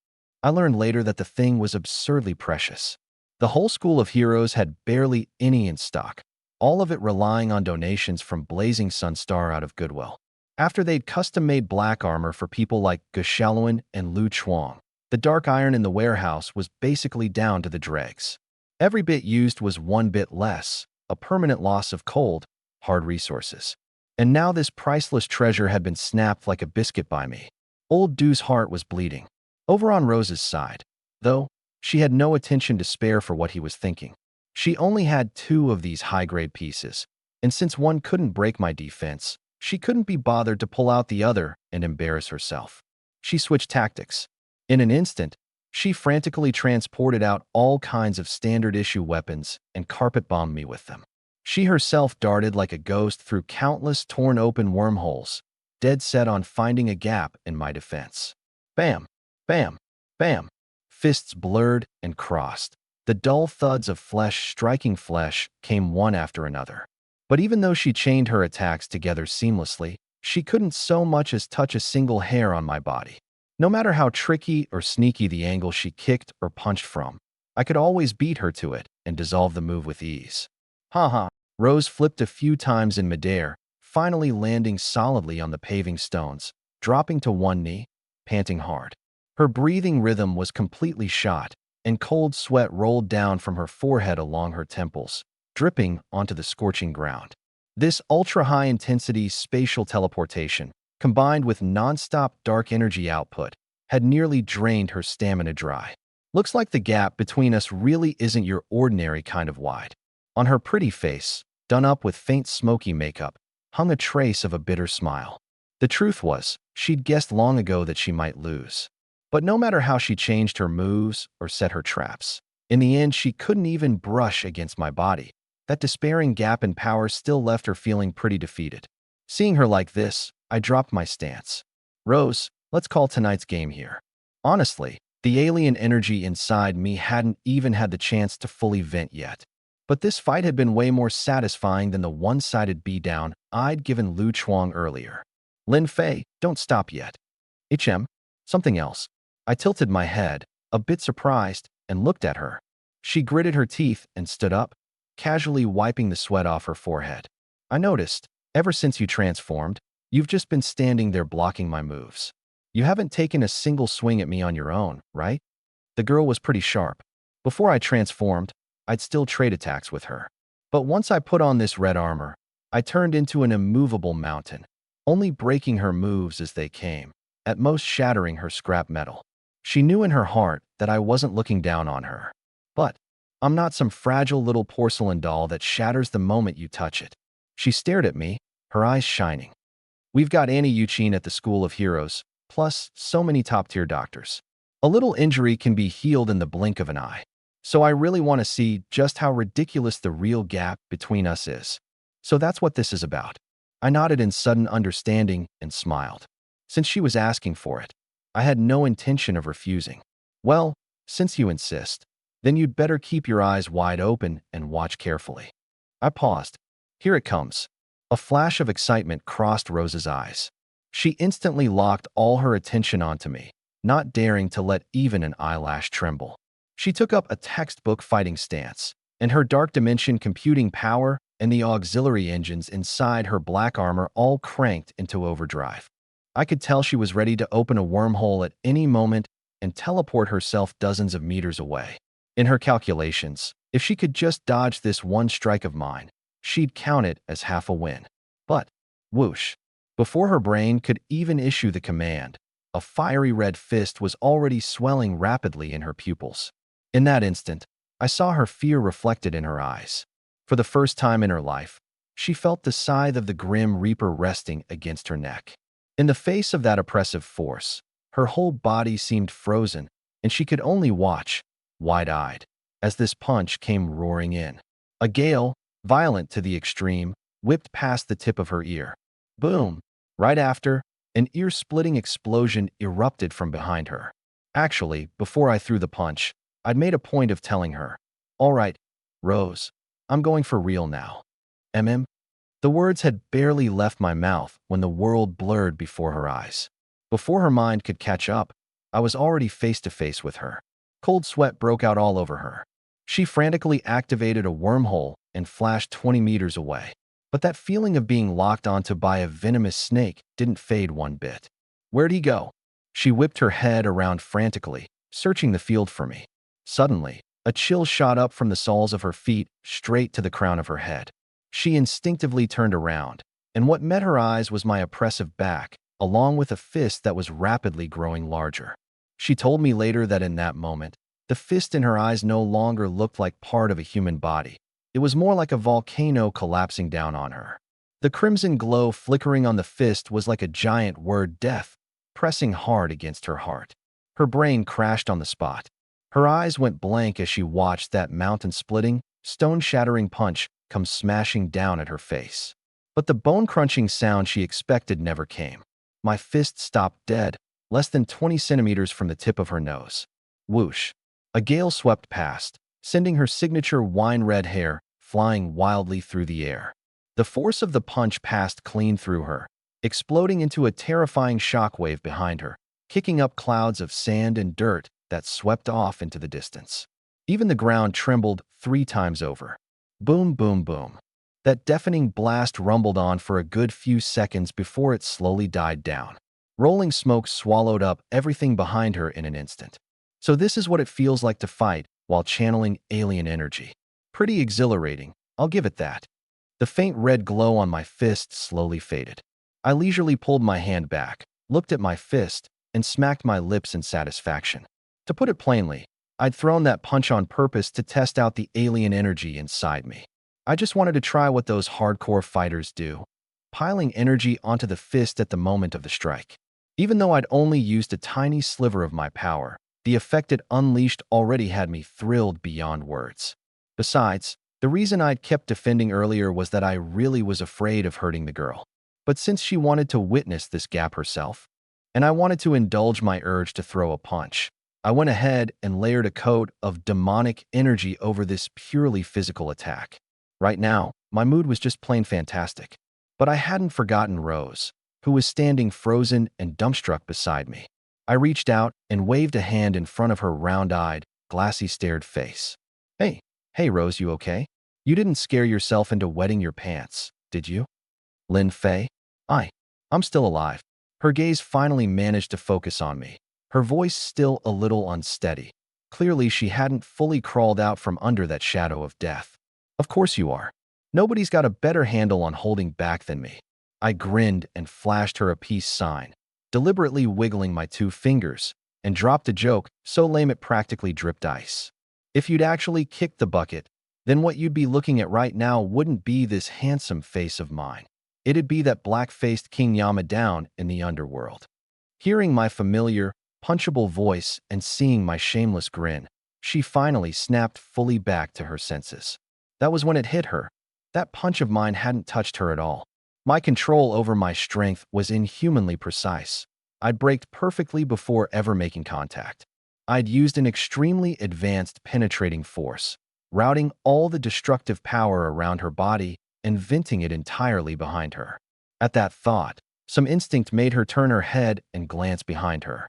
I learned later that the thing was absurdly precious. The whole school of heroes had barely any in stock, all of it relying on donations from Blazing Sunstar out of goodwill. After they'd custom-made black armor for people like Qilin and Lu Chuang, the dark iron in the warehouse was basically down to the dregs. Every bit used was 1 bit less, a permanent loss of cold, hard resources. And now this priceless treasure had been snapped like a biscuit by me. Old Du's heart was bleeding. Over on Rose's side, though, she had no attention to spare for what he was thinking. She only had 2 of these high-grade pieces, and since one couldn't break my defense, she couldn't be bothered to pull out the other and embarrass herself. She switched tactics. In an instant, she frantically transported out all kinds of standard-issue weapons and carpet-bombed me with them. She herself darted like a ghost through countless torn-open wormholes, dead set on finding a gap in my defense. Bam! Bam! Bam! Fists blurred and crossed. The dull thuds of flesh striking flesh came one after another. But even though she chained her attacks together seamlessly, she couldn't so much as touch a single hair on my body. No matter how tricky or sneaky the angle she kicked or punched from, I could always beat her to it and dissolve the move with ease. Ha. Rose flipped a few times in midair, finally landing solidly on the paving stones, dropping to one knee, panting hard. Her breathing rhythm was completely shot, and cold sweat rolled down from her forehead along her temples, dripping onto the scorching ground. This ultra-high-intensity spatial teleportation, combined with non-stop dark energy output, had nearly drained her stamina dry. Looks like the gap between us really isn't your ordinary kind of wide. On her pretty face, done up with faint smoky makeup, hung a trace of a bitter smile. The truth was, she'd guessed long ago that she might lose. But no matter how she changed her moves or set her traps, in the end she couldn't even brush against my body. That despairing gap in power still left her feeling pretty defeated. Seeing her like this, I dropped my stance. Rose, let's call tonight's game here. Honestly, the alien energy inside me hadn't even had the chance to fully vent yet. But this fight had been way more satisfying than the one-sided beatdown I'd given Lu Chuang earlier. Lin Fei, don't stop yet. Something else. I tilted my head, a bit surprised, and looked at her. She gritted her teeth and stood up, casually wiping the sweat off her forehead. I noticed, ever since you transformed, you've just been standing there blocking my moves. You haven't taken a single swing at me on your own, right? The girl was pretty sharp. Before I transformed, I'd still trade attacks with her. But once I put on this red armor, I turned into an immovable mountain, only breaking her moves as they came, at most shattering her scrap metal. She knew in her heart that I wasn't looking down on her. But I'm not some fragile little porcelain doll that shatters the moment you touch it. She stared at me, her eyes shining. We've got Annie Yuqin at the School of Heroes, plus so many top-tier doctors. A little injury can be healed in the blink of an eye. So I really want to see just how ridiculous the real gap between us is. So that's what this is about. I nodded in sudden understanding and smiled. Since she was asking for it, I had no intention of refusing. Well, since you insist, then you'd better keep your eyes wide open and watch carefully. I paused. Here it comes. A flash of excitement crossed Rose's eyes. She instantly locked all her attention onto me, not daring to let even an eyelash tremble. She took up a textbook fighting stance, and her dark dimension computing power and the auxiliary engines inside her black armor all cranked into overdrive. I could tell she was ready to open a wormhole at any moment and teleport herself dozens of meters away. In her calculations, if she could just dodge this one strike of mine, she'd count it as half a win. But, whoosh, before her brain could even issue the command, a fiery red fist was already swelling rapidly in her pupils. In that instant, I saw her fear reflected in her eyes. For the first time in her life, she felt the scythe of the Grim Reaper resting against her neck. In the face of that oppressive force, her whole body seemed frozen, and she could only watch, wide-eyed, as this punch came roaring in. A gale, violent to the extreme, whipped past the tip of her ear. Boom! Right after, an ear-splitting explosion erupted from behind her. Actually, before I threw the punch, I'd made a point of telling her, "All right, Rose, I'm going for real now." The words had barely left my mouth when the world blurred before her eyes. Before her mind could catch up, I was already face to face with her. Cold sweat broke out all over her. She frantically activated a wormhole and flashed 20 meters away. But that feeling of being locked onto by a venomous snake didn't fade one bit. Where'd he go? She whipped her head around frantically, searching the field for me. Suddenly, a chill shot up from the soles of her feet straight to the crown of her head. She instinctively turned around, and what met her eyes was my oppressive back, along with a fist that was rapidly growing larger. She told me later that in that moment, the fist in her eyes no longer looked like part of a human body. It was more like a volcano collapsing down on her. The crimson glow flickering on the fist was like a giant word death, pressing hard against her heart. Her brain crashed on the spot. Her eyes went blank as she watched that mountain-splitting, stone-shattering punch come smashing down at her face. But the bone-crunching sound she expected never came. My fist stopped dead, less than 20 centimeters from the tip of her nose. Whoosh! A gale swept past, sending her signature wine-red hair flying wildly through the air. The force of the punch passed clean through her, exploding into a terrifying shockwave behind her, kicking up clouds of sand and dirt that swept off into the distance. Even the ground trembled 3 times over. Boom, boom, boom. That deafening blast rumbled on for a good few seconds before it slowly died down. Rolling smoke swallowed up everything behind her in an instant. So this is what it feels like to fight while channeling alien energy. Pretty exhilarating, I'll give it that. The faint red glow on my fist slowly faded. I leisurely pulled my hand back, looked at my fist, and smacked my lips in satisfaction. To put it plainly, I'd thrown that punch on purpose to test out the alien energy inside me. I just wanted to try what those hardcore fighters do, piling energy onto the fist at the moment of the strike. Even though I'd only used a tiny sliver of my power, the effect it unleashed already had me thrilled beyond words. Besides, the reason I'd kept defending earlier was that I really was afraid of hurting the girl. But since she wanted to witness this gap herself, and I wanted to indulge my urge to throw a punch, I went ahead and layered a coat of demonic energy over this purely physical attack. Right now, my mood was just plain fantastic. But I hadn't forgotten Rose, who was standing frozen and dumbstruck beside me. I reached out and waved a hand in front of her round-eyed, glassy-stared face. Hey Rose, you okay? You didn't scare yourself into wetting your pants, did you? Lin Fei? I'm still alive. Her gaze finally managed to focus on me, her voice still a little unsteady. Clearly, she hadn't fully crawled out from under that shadow of death. Of course you are. Nobody's got a better handle on holding back than me. I grinned and flashed her a peace sign, deliberately wiggling my 2 fingers, and dropped a joke so lame it practically dripped ice. If you'd actually kicked the bucket, then what you'd be looking at right now wouldn't be this handsome face of mine. It'd be that black-faced King Yama down in the underworld. Hearing my familiar, punchable voice and seeing my shameless grin, she finally snapped fully back to her senses. That was when it hit her. That punch of mine hadn't touched her at all. My control over my strength was inhumanly precise. I'd braked perfectly before ever making contact. I'd used an extremely advanced penetrating force, routing all the destructive power around her body and venting it entirely behind her. At that thought, some instinct made her turn her head and glance behind her.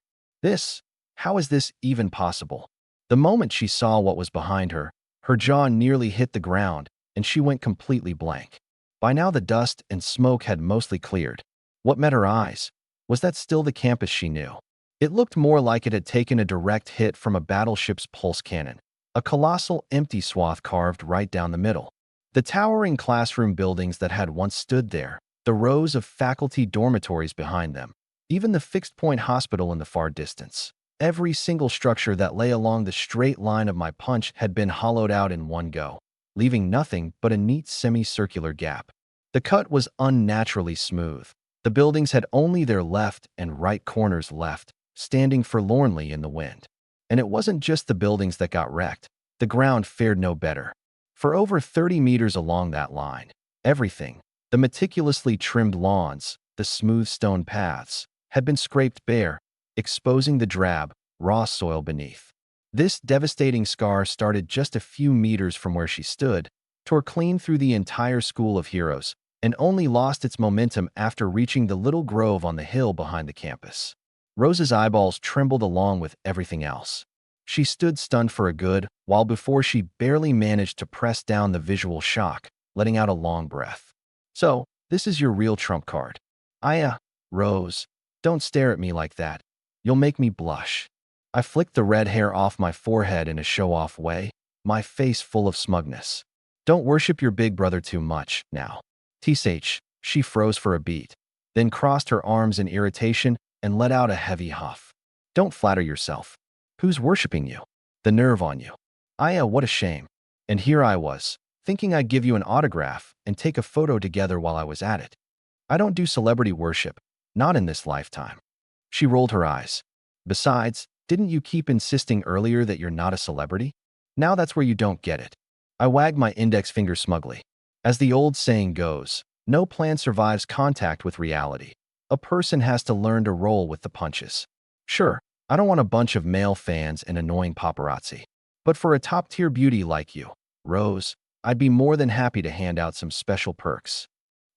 How is this even possible? The moment she saw what was behind her, her jaw nearly hit the ground, and she went completely blank. By now the dust and smoke had mostly cleared. What met her eyes? Was that still the campus she knew? It looked more like it had taken a direct hit from a battleship's pulse cannon, a colossal empty swath carved right down the middle. The towering classroom buildings that had once stood there, the rows of faculty dormitories behind them, even the fixed-point hospital in the far distance. Every single structure that lay along the straight line of my punch had been hollowed out in one go, leaving nothing but a neat semicircular gap. The cut was unnaturally smooth. The buildings had only their left and right corners left, standing forlornly in the wind. And it wasn't just the buildings that got wrecked. The ground fared no better. For over 30 meters along that line, everything, the meticulously trimmed lawns, the smooth stone paths, had been scraped bare, exposing the drab, raw soil beneath. This devastating scar started just a few meters from where she stood, tore clean through the entire school of heroes, and only lost its momentum after reaching the little grove on the hill behind the campus. Rose's eyeballs trembled along with everything else. She stood stunned for a good while before she barely managed to press down the visual shock, letting out a long breath. So, this is your real trump card. Rose, don't stare at me like that. You'll make me blush. I flicked the red hair off my forehead in a show-off way, my face full of smugness. Don't worship your big brother too much, now. She froze for a beat, then crossed her arms in irritation and let out a heavy huff. Don't flatter yourself. Who's worshiping you? The nerve on you. What a shame. And here I was, thinking I'd give you an autograph and take a photo together while I was at it. I don't do celebrity worship, not in this lifetime. She rolled her eyes. Besides, didn't you keep insisting earlier that you're not a celebrity? Now that's where you don't get it. I wagged my index finger smugly. As the old saying goes, no plan survives contact with reality. A person has to learn to roll with the punches. Sure, I don't want a bunch of male fans and annoying paparazzi. But for a top-tier beauty like you, Rose, I'd be more than happy to hand out some special perks.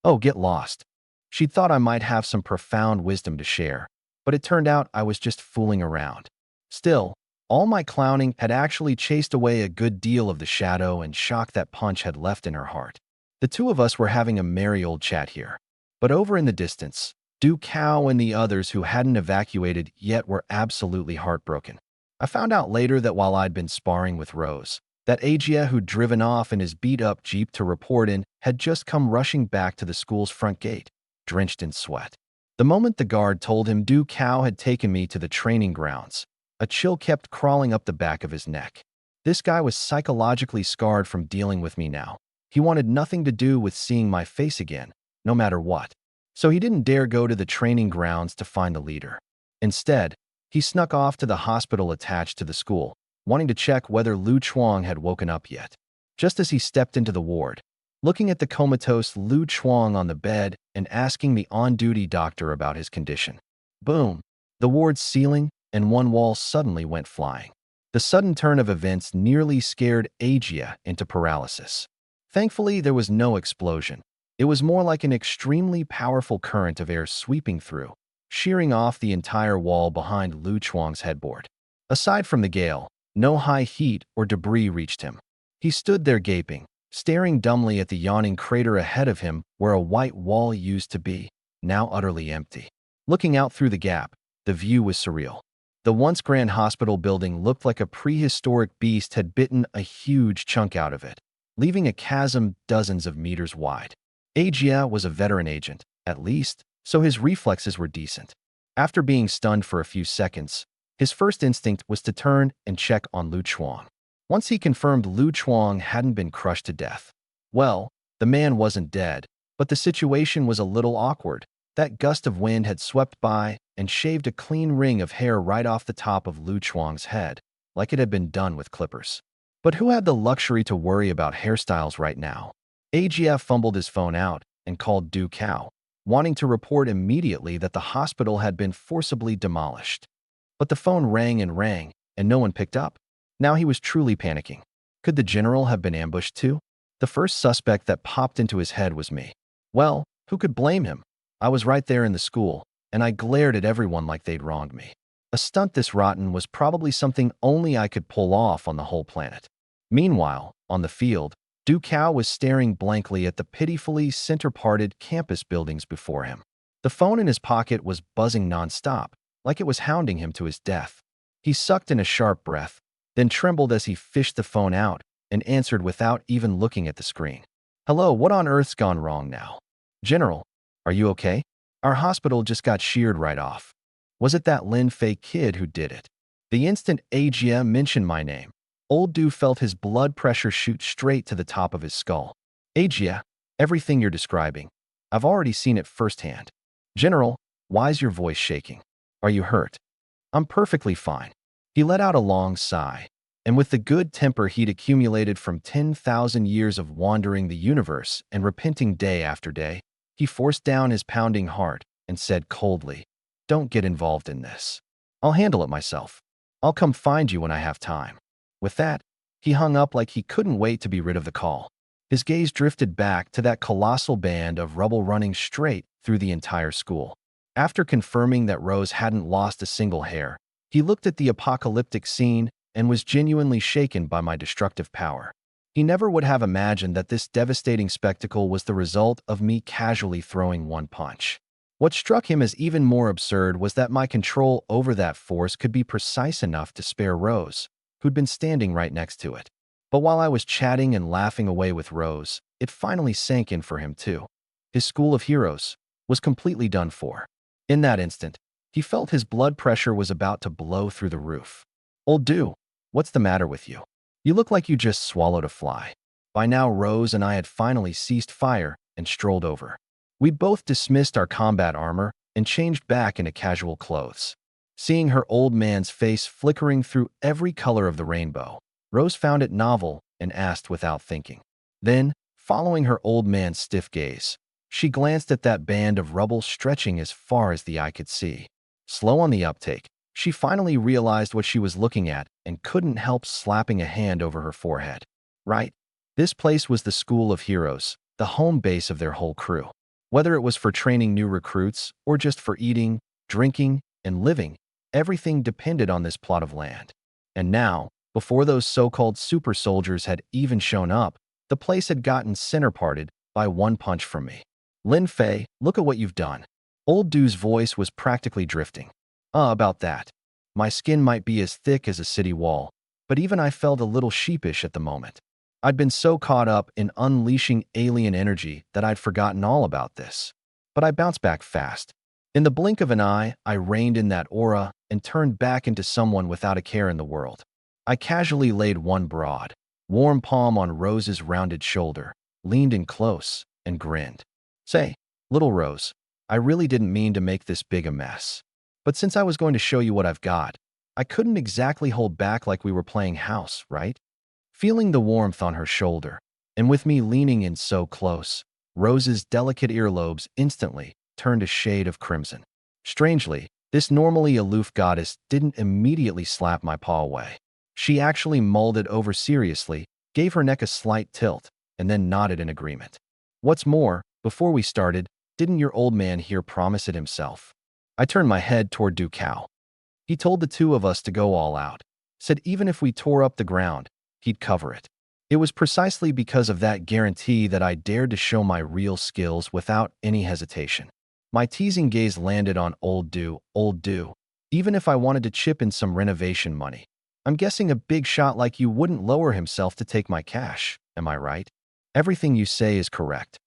Oh, get lost. She'd thought I might have some profound wisdom to share, but it turned out I was just fooling around. Still, all my clowning had actually chased away a good deal of the shadow and shock that punch had left in her heart. The two of us were having a merry old chat here. But over in the distance, Du Cao and the others who hadn't evacuated yet were absolutely heartbroken. I found out later that while I'd been sparring with Rose, that Ajia who'd driven off in his beat-up Jeep to report in had just come rushing back to the school's front gate. drenched in sweat. The moment the guard told him Du Cao had taken me to the training grounds, a chill kept crawling up the back of his neck. This guy was psychologically scarred from dealing with me now. He wanted nothing to do with seeing my face again, no matter what. So he didn't dare go to the training grounds to find the leader. Instead, he snuck off to the hospital attached to the school, wanting to check whether Lu Chuang had woken up yet. Just as he stepped into the ward, looking at the comatose Lu Chuang on the bed and asking the on-duty doctor about his condition. Boom! The ward's ceiling and one wall suddenly went flying. The sudden turn of events nearly scared Agia into paralysis. Thankfully, there was no explosion. It was more like an extremely powerful current of air sweeping through, shearing off the entire wall behind Lu Chuang's headboard. Aside from the gale, no high heat or debris reached him. He stood there gaping, staring dumbly at the yawning crater ahead of him where a white wall used to be, now utterly empty. Looking out through the gap, the view was surreal. The once grand hospital building looked like a prehistoric beast had bitten a huge chunk out of it, leaving a chasm dozens of meters wide. Agia was a veteran agent, at least, so his reflexes were decent. After being stunned for a few seconds, his first instinct was to turn and check on Lu Chuang. Once he confirmed Lu Chuang hadn't been crushed to death. Well, the man wasn't dead, but the situation was a little awkward. That gust of wind had swept by and shaved a clean ring of hair right off the top of Lu Chuang's head, like it had been done with clippers. But who had the luxury to worry about hairstyles right now? Agia fumbled his phone out and called Du Cao, wanting to report immediately that the hospital had been forcibly demolished. But the phone rang, and no one picked up. Now he was truly panicking. Could the general have been ambushed too? The first suspect that popped into his head was me. Well, who could blame him? I was right there in the school, and I glared at everyone like they'd wronged me. A stunt this rotten was probably something only I could pull off on the whole planet. Meanwhile, on the field, Du Cao was staring blankly at the pitifully center-parted campus buildings before him. The phone in his pocket was buzzing nonstop, like it was hounding him to his death. He sucked in a sharp breath, then trembled as he fished the phone out and answered without even looking at the screen. Hello, what on earth's gone wrong now? General, are you okay? Our hospital just got sheared right off. Was it that Lin Fei kid who did it? The instant Agia mentioned my name, Old Du felt his blood pressure shoot straight to the top of his skull. Agia, everything you're describing, I've already seen it firsthand. General, why's your voice shaking? Are you hurt? I'm perfectly fine. He let out a long sigh, and with the good temper he'd accumulated from 10,000 years of wandering the universe and repenting day after day, he forced down his pounding heart and said coldly, "Don't get involved in this. I'll handle it myself. I'll come find you when I have time." With that, he hung up like he couldn't wait to be rid of the call. His gaze drifted back to that colossal band of rubble running straight through the entire school. After confirming that Rose hadn't lost a single hair, he looked at the apocalyptic scene and was genuinely shaken by my destructive power. He never would have imagined that this devastating spectacle was the result of me casually throwing one punch. What struck him as even more absurd was that my control over that force could be precise enough to spare Rose, who'd been standing right next to it. But while I was chatting and laughing away with Rose, it finally sank in for him too. His school of heroes was completely done for. In that instant, he felt his blood pressure was about to blow through the roof. Old Du, what's the matter with you? You look like you just swallowed a fly. By now, Rose and I had finally ceased fire and strolled over. We'd both dismissed our combat armor and changed back into casual clothes. Seeing her old man's face flickering through every color of the rainbow, Rose found it novel and asked without thinking. Then, following her old man's stiff gaze, she glanced at that band of rubble stretching as far as the eye could see. Slow on the uptake, she finally realized what she was looking at and couldn't help slapping a hand over her forehead. Right? This place was the School of Heroes, the home base of their whole crew. Whether it was for training new recruits or just for eating, drinking, and living, everything depended on this plot of land. And now, before those so-called super soldiers had even shown up, the place had gotten center-parted by one punch from me. Lin Fei, look at what you've done. Old Du's voice was practically drifting. About that. My skin might be as thick as a city wall, but even I felt a little sheepish at the moment. I'd been so caught up in unleashing alien energy that I'd forgotten all about this. but I bounced back fast. In the blink of an eye, I reined in that aura and turned back into someone without a care in the world. I casually laid one broad, warm palm on Rose's rounded shoulder, leaned in close, and grinned. Say, little Rose, I really didn't mean to make this big a mess. But since I was going to show you what I've got, I couldn't exactly hold back like we were playing house, right? Feeling the warmth on her shoulder, and with me leaning in so close, Rose's delicate earlobes instantly turned a shade of crimson. Strangely, this normally aloof goddess didn't immediately slap my paw away. She actually mulled it over seriously, gave her neck a slight tilt, and then nodded in agreement. What's more, before we started, didn't your old man here promise it himself? I turned my head toward Ducal. He told the two of us to go all out, said even if we tore up the ground, he'd cover it. It was precisely because of that guarantee that I dared to show my real skills without any hesitation. My teasing gaze landed on old Du, even if I wanted to chip in some renovation money. I'm guessing a big shot like you wouldn't lower himself to take my cash, am I right? Everything you say is correct.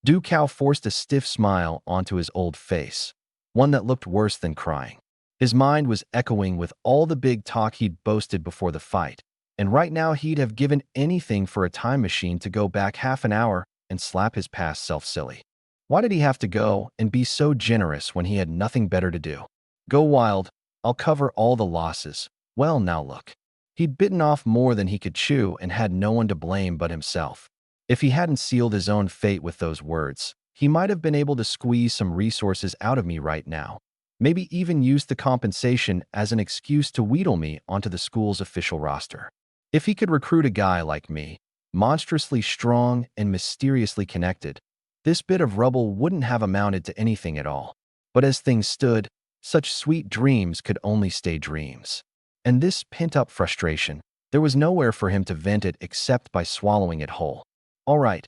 Ducal forced a stiff smile onto his old face, one that looked worse than crying. His mind was echoing with all the big talk he'd boasted before the fight, and right now he'd have given anything for a time machine to go back half an hour and slap his past self silly. Why did he have to go and be so generous when he had nothing better to do? Go wild, I'll cover all the losses. Well, now look. He'd bitten off more than he could chew and had no one to blame but himself. If he hadn't sealed his own fate with those words, he might have been able to squeeze some resources out of me right now. Maybe even use the compensation as an excuse to wheedle me onto the school's official roster. If he could recruit a guy like me, monstrously strong and mysteriously connected, this bit of rubble wouldn't have amounted to anything at all. But as things stood, such sweet dreams could only stay dreams. And this pent-up frustration, there was nowhere for him to vent it except by swallowing it whole. All right,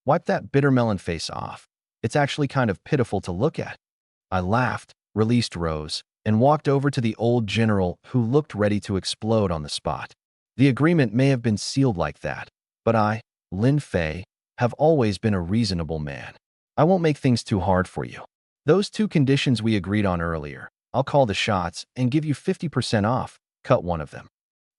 wipe that bitter melon face off. It's actually kind of pitiful to look at. I laughed, released Rose, and walked over to the old general who looked ready to explode on the spot. The agreement may have been sealed like that, but I, Lin Fei, have always been a reasonable man. I won't make things too hard for you. Those two conditions we agreed on earlier, I'll call the shots and give you 50% off, cut one of them.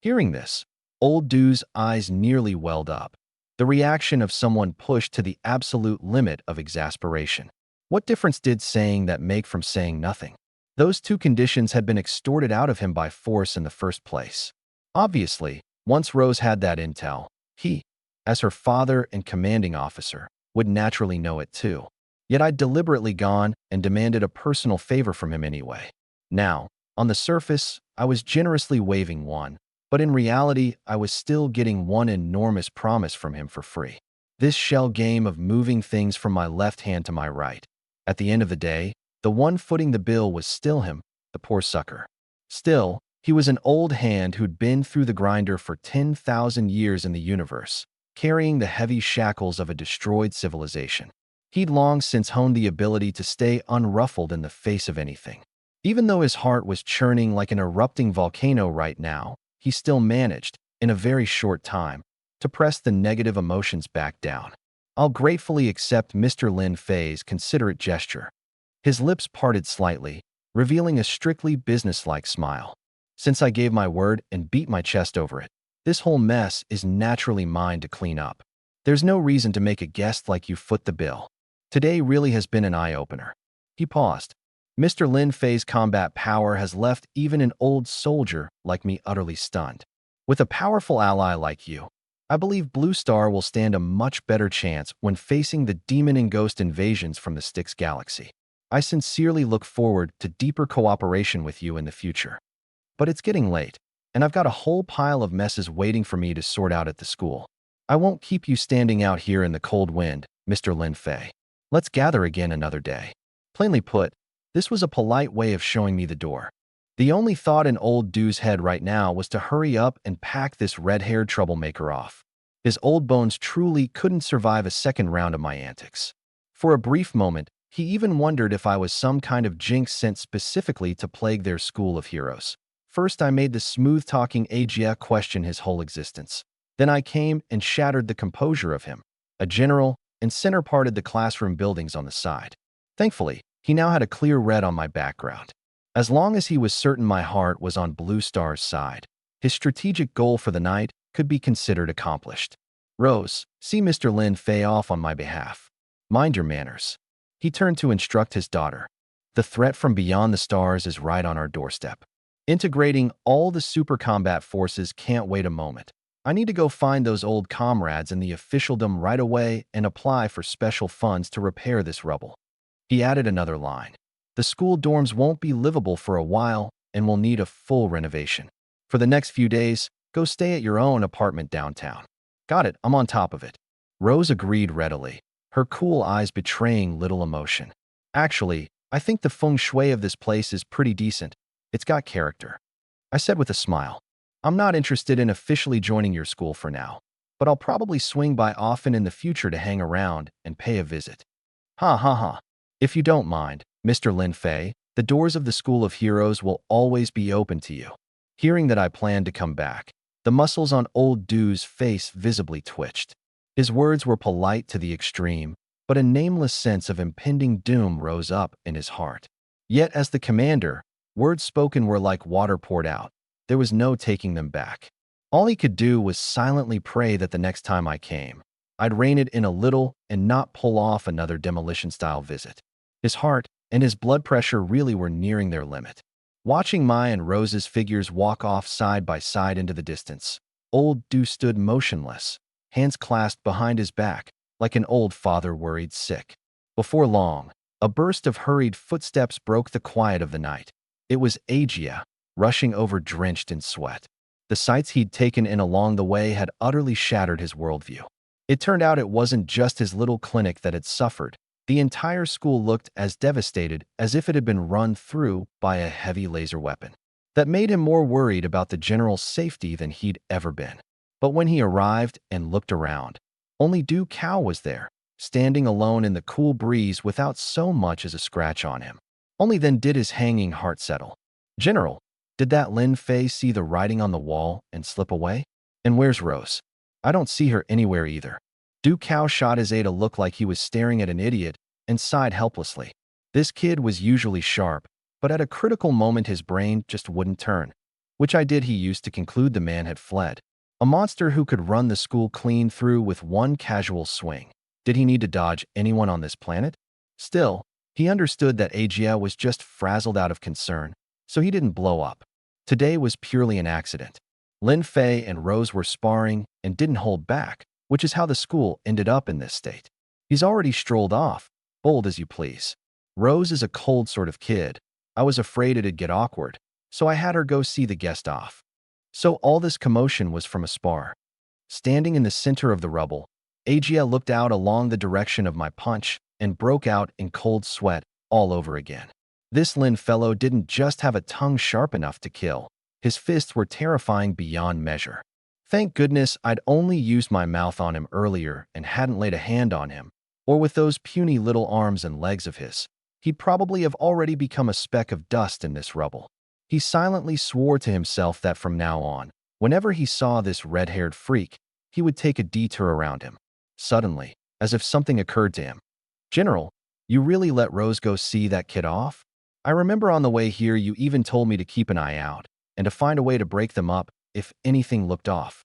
Hearing this, old Du's eyes nearly welled up, the reaction of someone pushed to the absolute limit of exasperation. What difference did saying that make from saying nothing? Those two conditions had been extorted out of him by force in the first place. Obviously, once Rose had that intel, he, as her father and commanding officer, would naturally know it too. Yet I'd deliberately gone and demanded a personal favor from him anyway. Now, on the surface, I was generously waiving one, but in reality, I was still getting one enormous promise from him for free. This shell game of moving things from my left hand to my right. At the end of the day, the one footing the bill was still him, the poor sucker. Still, he was an old hand who'd been through the grinder for 10,000 years in the universe, carrying the heavy shackles of a destroyed civilization. He'd long since honed the ability to stay unruffled in the face of anything. Even though his heart was churning like an erupting volcano right now, he still managed, in a very short time, to press the negative emotions back down. I'll gratefully accept Mr. Lin Fei's considerate gesture. His lips parted slightly, revealing a strictly businesslike smile. Since I gave my word and beat my chest over it, this whole mess is naturally mine to clean up. There's no reason to make a guest like you foot the bill. Today really has been an eye-opener. He paused. Mr. Lin Fei's combat power has left even an old soldier like me utterly stunned. With a powerful ally like you, I believe Blue Star will stand a much better chance when facing the demon and ghost invasions from the Styx galaxy. I sincerely look forward to deeper cooperation with you in the future. But it's getting late, and I've got a whole pile of messes waiting for me to sort out at the school. I won't keep you standing out here in the cold wind, Mr. Lin Fei. Let's gather again another day. Plainly put, this was a polite way of showing me the door. The only thought in old Du's head right now was to hurry up and pack this red-haired troublemaker off. His old bones truly couldn't survive a second round of my antics. For a brief moment, he even wondered if I was some kind of jinx sent specifically to plague their school of heroes. First, I made the smooth-talking Ajia question his whole existence. Then I came and shattered the composure of him. A general, and center-parted the classroom buildings on the side. Thankfully, he now had a clear red on my background. As long as he was certain my heart was on Blue Star's side, his strategic goal for the night could be considered accomplished. Rose, see Mr. Lin Fei off on my behalf. Mind your manners. He turned to instruct his daughter. The threat from beyond the stars is right on our doorstep. Integrating all the super combat forces can't wait a moment. I need to go find those old comrades in the officialdom right away and apply for special funds to repair this rubble. He added another line. The school dorms won't be livable for a while and will need a full renovation. For the next few days, go stay at your own apartment downtown. Got it, I'm on top of it. Rose agreed readily, her cool eyes betraying little emotion. Actually, I think the feng shui of this place is pretty decent. It's got character. I said with a smile. I'm not interested in officially joining your school for now, but I'll probably swing by often in the future to hang around and pay a visit. Ha ha ha. If you don't mind, Mr. Lin Fei, the doors of the School of Heroes will always be open to you. Hearing that I planned to come back, the muscles on old Du's face visibly twitched. His words were polite to the extreme, but a nameless sense of impending doom rose up in his heart. Yet as the commander, words spoken were like water poured out. There was no taking them back. All he could do was silently pray that the next time I came, I'd rein it in a little and not pull off another demolition-style visit. His heart and his blood pressure really were nearing their limit. Watching my and Rose's figures walk off side by side into the distance, old Du stood motionless, hands clasped behind his back, like an old father worried sick. Before long, a burst of hurried footsteps broke the quiet of the night. It was Agia, rushing over drenched in sweat. The sights he'd taken in along the way had utterly shattered his worldview. It turned out it wasn't just his little clinic that had suffered. The entire school looked as devastated as if it had been run through by a heavy laser weapon. That made him more worried about the general safety than he'd ever been. But when he arrived and looked around, only Du Cao was there, standing alone in the cool breeze without so much as a scratch on him. Only then did his hanging heart settle. General, did that Lin Fei see the writing on the wall and slip away? And where's Rose? I don't see her anywhere either. Du Cao shot his aide a look like he was staring at an idiot and sighed helplessly. This kid was usually sharp, but at a critical moment his brain just wouldn't turn. Which idea he used to conclude the man had fled. A monster who could run the school clean through with one casual swing. Did he need to dodge anyone on this planet? Still, he understood that Agia was just frazzled out of concern, so he didn't blow up. Today was purely an accident. Lin Fei and Rose were sparring and didn't hold back, which is how the school ended up in this state. He's already strolled off, bold as you please. Rose is a cold sort of kid. I was afraid it'd get awkward, so I had her go see the guest off. So all this commotion was from a spar. Standing in the center of the rubble, Agia looked out along the direction of my punch and broke out in cold sweat all over again. This Lin fellow didn't just have a tongue sharp enough to kill. His fists were terrifying beyond measure. Thank goodness I'd only used my mouth on him earlier and hadn't laid a hand on him, or with those puny little arms and legs of his, he'd probably have already become a speck of dust in this rubble. He silently swore to himself that from now on, whenever he saw this red-haired freak, he would take a detour around him. Suddenly, as if something occurred to him. General, you really let Rose go see that kid off? I remember on the way here you even told me to keep an eye out and to find a way to break them up if anything looked off.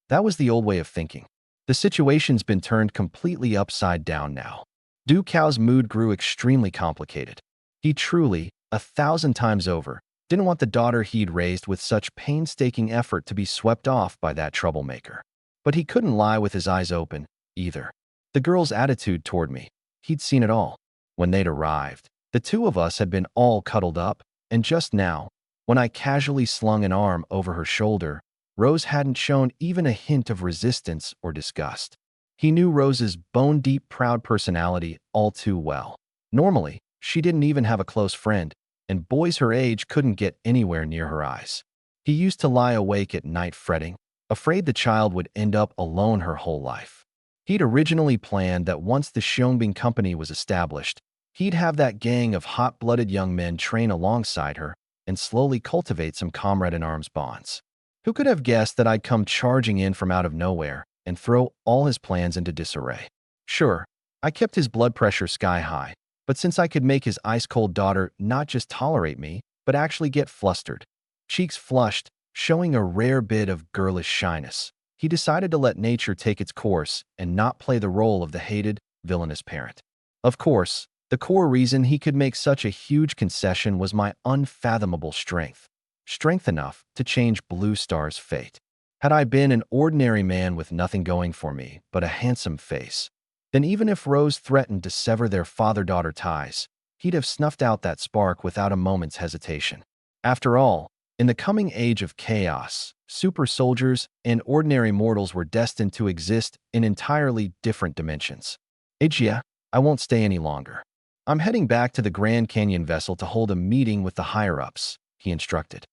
That was the old way of thinking. The situation's been turned completely upside down now. Du Cao's mood grew extremely complicated. He truly, 1,000 times over, didn't want the daughter he'd raised with such painstaking effort to be swept off by that troublemaker. But he couldn't lie with his eyes open, either. The girl's attitude toward me, he'd seen it all. When they'd arrived, the two of us had been all cuddled up, and just now, when I casually slung an arm over her shoulder, Rose hadn't shown even a hint of resistance or disgust. He knew Rose's bone-deep proud personality all too well. Normally, she didn't even have a close friend, and boys her age couldn't get anywhere near her eyes. He used to lie awake at night fretting, afraid the child would end up alone her whole life. He'd originally planned that once the Xiongbing company was established, he'd have that gang of hot-blooded young men train alongside her and slowly cultivate some comrade-in-arms bonds. Who could have guessed that I'd come charging in from out of nowhere and throw all his plans into disarray? Sure, I kept his blood pressure sky high, but since I could make his ice-cold daughter not just tolerate me, but actually get flustered, cheeks flushed, showing a rare bit of girlish shyness, he decided to let nature take its course and not play the role of the hated, villainous parent. Of course, the core reason he could make such a huge concession was my unfathomable strength. Strength enough to change Blue Star's fate. Had I been an ordinary man with nothing going for me but a handsome face, then even if Rose threatened to sever their father-daughter ties, he'd have snuffed out that spark without a moment's hesitation. After all, in the coming age of chaos, super soldiers and ordinary mortals were destined to exist in entirely different dimensions. Yeah, I won't stay any longer. I'm heading back to the Grand Canyon vessel to hold a meeting with the higher-ups, he instructed.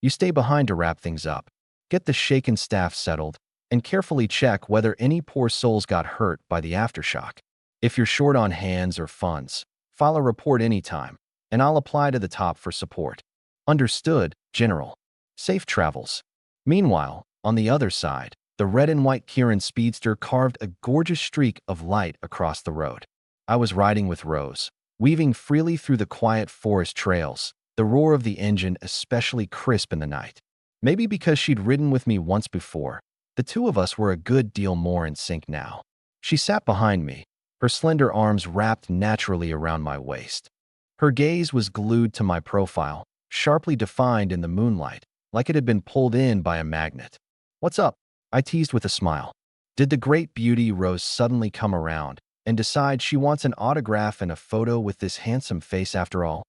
You stay behind to wrap things up, get the shaken staff settled, and carefully check whether any poor souls got hurt by the aftershock. If you're short on hands or funds, file a report anytime, and I'll apply to the top for support. Understood, General. Safe travels. Meanwhile, on the other side, the red and white Qilin speedster carved a gorgeous streak of light across the road. I was riding with Rose, weaving freely through the quiet forest trails, the roar of the engine especially crisp in the night. Maybe because she'd ridden with me once before, the two of us were a good deal more in sync now. She sat behind me, her slender arms wrapped naturally around my waist. Her gaze was glued to my profile, sharply defined in the moonlight, like it had been pulled in by a magnet. "What's up?" I teased with a smile. Did the great beauty Rose suddenly come around and decide she wants an autograph and a photo with this handsome face after all?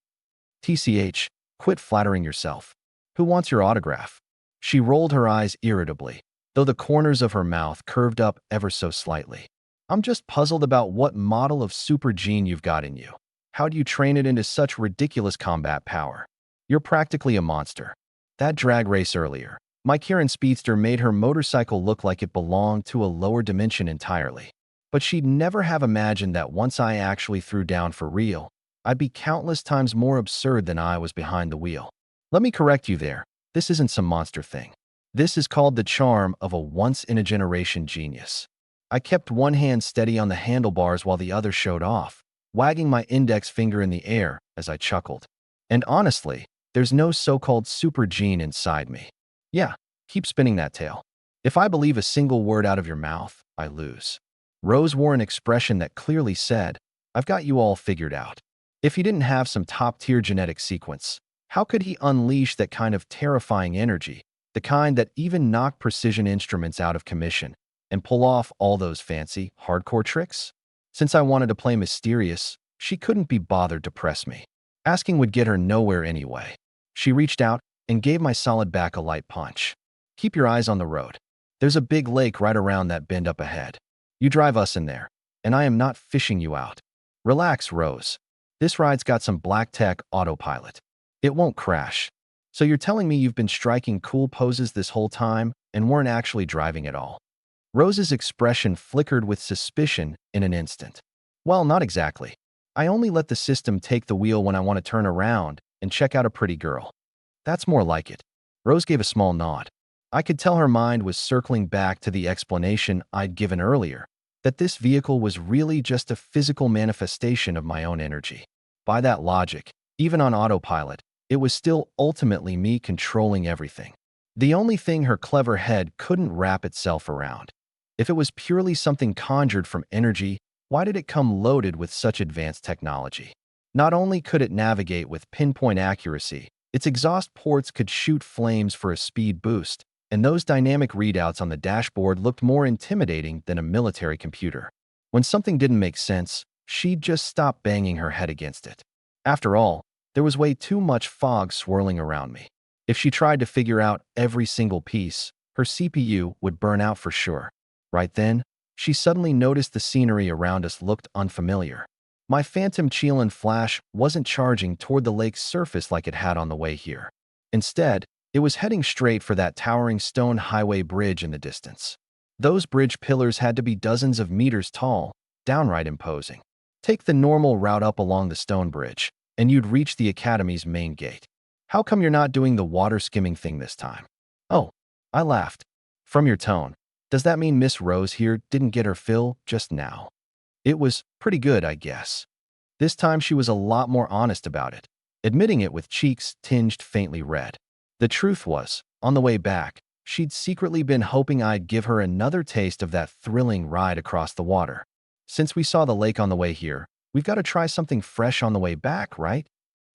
TCH, quit flattering yourself. Who wants your autograph? She rolled her eyes irritably, though the corners of her mouth curved up ever so slightly. I'm just puzzled about what model of super gene you've got in you. How do you train it into such ridiculous combat power? You're practically a monster. That drag race earlier, my Qilin speedster made her motorcycle look like it belonged to a lower dimension entirely. But she'd never have imagined that once I actually threw down for real, I'd be countless times more absurd than I was behind the wheel. Let me correct you there. This isn't some monster thing. This is called the charm of a once-in-a-generation genius. I kept one hand steady on the handlebars while the other showed off, wagging my index finger in the air as I chuckled. And honestly, there's no so-called super gene inside me. Yeah, keep spinning that tail. If I believe a single word out of your mouth, I lose. Rose wore an expression that clearly said, I've got you all figured out. If he didn't have some top-tier genetic sequence, how could he unleash that kind of terrifying energy, the kind that even knocked precision instruments out of commission, and pull off all those fancy, hardcore tricks? Since I wanted to play mysterious, she couldn't be bothered to press me. Asking would get her nowhere anyway. She reached out and gave my solid back a light punch. Keep your eyes on the road. There's a big lake right around that bend up ahead. You drive us in there, and I am not fishing you out. Relax, Rose. This ride's got some black tech autopilot. It won't crash. So you're telling me you've been striking cool poses this whole time and weren't actually driving at all? Rose's expression flickered with suspicion in an instant. Well, not exactly. I only let the system take the wheel when I want to turn around and check out a pretty girl. That's more like it. Rose gave a small nod. I could tell her mind was circling back to the explanation I'd given earlier, that this vehicle was really just a physical manifestation of my own energy. By that logic, even on autopilot, it was still ultimately me controlling everything. The only thing her clever head couldn't wrap itself around. If it was purely something conjured from energy, why did it come loaded with such advanced technology? Not only could it navigate with pinpoint accuracy, its exhaust ports could shoot flames for a speed boost, and those dynamic readouts on the dashboard looked more intimidating than a military computer. When something didn't make sense, she'd just stop banging her head against it. After all, there was way too much fog swirling around me. If she tried to figure out every single piece, her CPU would burn out for sure. Right then, she suddenly noticed the scenery around us looked unfamiliar. My phantom Qilin flash wasn't charging toward the lake's surface like it had on the way here. Instead, it was heading straight for that towering stone highway bridge in the distance. Those bridge pillars had to be dozens of meters tall, downright imposing. Take the normal route up along the stone bridge, and you'd reach the academy's main gate. How come you're not doing the water skimming thing this time? Oh, I laughed. From your tone, does that mean Miss Rose here didn't get her fill just now? It was pretty good, I guess. This time she was a lot more honest about it, admitting it with cheeks tinged faintly red. The truth was, on the way back, she'd secretly been hoping I'd give her another taste of that thrilling ride across the water. Since we saw the lake on the way here, we've got to try something fresh on the way back, right?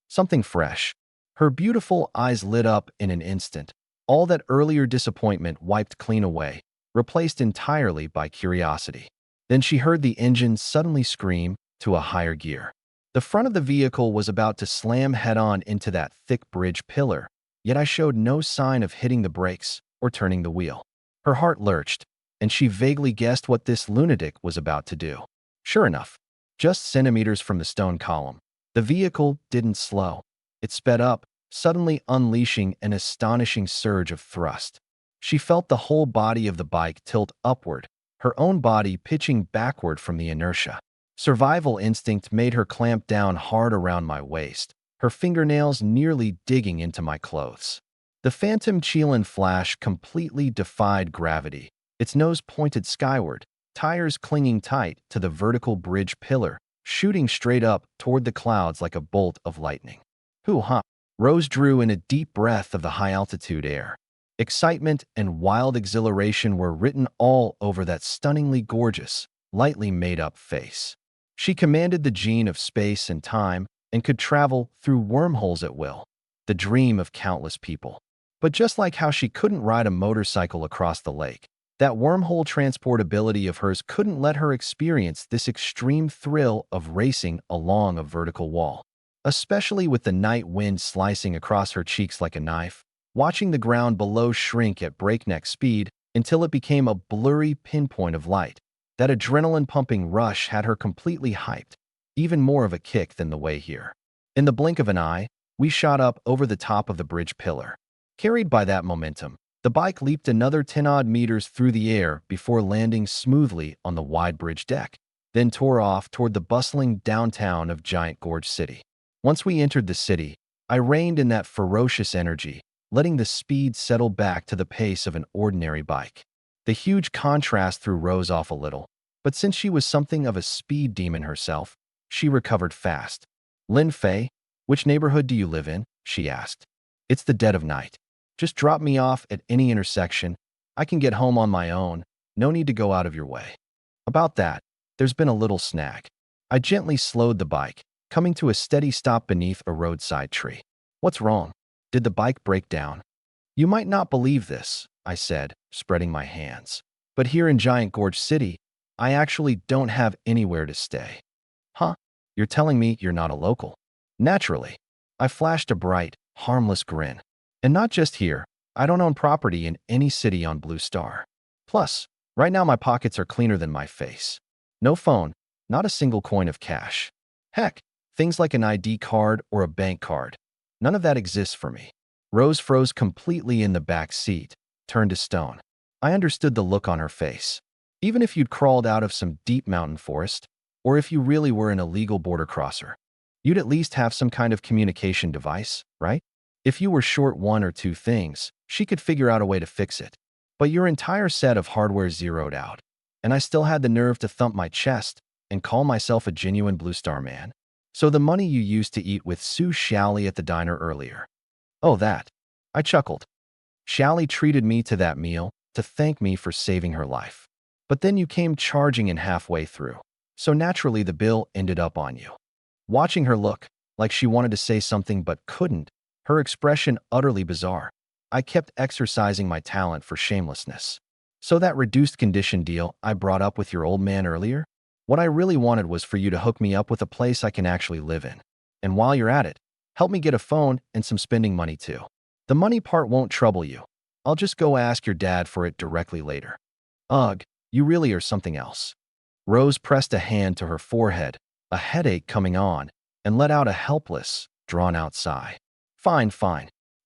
Something fresh. Her beautiful eyes lit up in an instant. All that earlier disappointment wiped clean away, replaced entirely by curiosity. Then she heard the engine suddenly scream to a higher gear. The front of the vehicle was about to slam head-on into that thick bridge pillar, yet I showed no sign of hitting the brakes or turning the wheel. Her heart lurched, and she vaguely guessed what this lunatic was about to do. Sure enough, just centimeters from the stone column, the vehicle didn't slow. It sped up, suddenly unleashing an astonishing surge of thrust. She felt the whole body of the bike tilt upward, her own body pitching backward from the inertia. Survival instinct made her clamp down hard around my waist, her fingernails nearly digging into my clothes. The phantom Qilin flash completely defied gravity, its nose pointed skyward, tires clinging tight to the vertical bridge pillar, shooting straight up toward the clouds like a bolt of lightning. Hoo-ha! Rose drew in a deep breath of the high-altitude air. Excitement and wild exhilaration were written all over that stunningly gorgeous, lightly made-up face. She commanded the gene of space and time and could travel through wormholes at will, the dream of countless people. But just like how she couldn't ride a motorcycle across the lake, that wormhole transportability of hers couldn't let her experience this extreme thrill of racing along a vertical wall. Especially with the night wind slicing across her cheeks like a knife, watching the ground below shrink at breakneck speed until it became a blurry pinpoint of light. That adrenaline-pumping rush had her completely hyped, even more of a kick than the way here. In the blink of an eye, we shot up over the top of the bridge pillar. Carried by that momentum, the bike leaped another 10-odd meters through the air before landing smoothly on the wide bridge deck, then tore off toward the bustling downtown of Giant Gorge City. Once we entered the city, I reined in that ferocious energy, letting the speed settle back to the pace of an ordinary bike. The huge contrast threw Rose off a little, but since she was something of a speed demon herself, she recovered fast. "Lin Fei, which neighborhood do you live in?" she asked. "It's the dead of night. Just drop me off at any intersection. I can get home on my own. No need to go out of your way." About that, there's been a little snag. I gently slowed the bike, coming to a steady stop beneath a roadside tree. "What's wrong? Did the bike break down?" "You might not believe this," I said, spreading my hands. "But here in Giant Gorge City, I actually don't have anywhere to stay." "Huh? You're telling me you're not a local?" "Naturally." I flashed a bright, harmless grin. "And not just here. I don't own property in any city on Blue Star. Plus, right now my pockets are cleaner than my face. No phone, not a single coin of cash. Heck, things like an ID card or a bank card. None of that exists for me." Rose froze completely in the back seat, turned to stone. I understood the look on her face. Even if you'd crawled out of some deep mountain forest, or if you really were an illegal border crosser, you'd at least have some kind of communication device, right? If you were short one or two things, she could figure out a way to fix it. But your entire set of hardware zeroed out, and I still had the nerve to thump my chest and call myself a genuine Blue Star man. "So the money you used to eat with Sue Shally at the diner earlier." "Oh, that." I chuckled. "Shally treated me to that meal to thank me for saving her life. But then you came charging in halfway through, so naturally the bill ended up on you." Watching her look, like she wanted to say something but couldn't, her expression utterly bizarre, I kept exercising my talent for shamelessness. "So that reduced condition deal I brought up with your old man earlier? What I really wanted was for you to hook me up with a place I can actually live in. And while you're at it, help me get a phone and some spending money too. The money part won't trouble you. I'll just go ask your dad for it directly later." "Ugh, you really are something else." Rose pressed a hand to her forehead, a headache coming on, and let out a helpless, drawn-out sigh. Fine.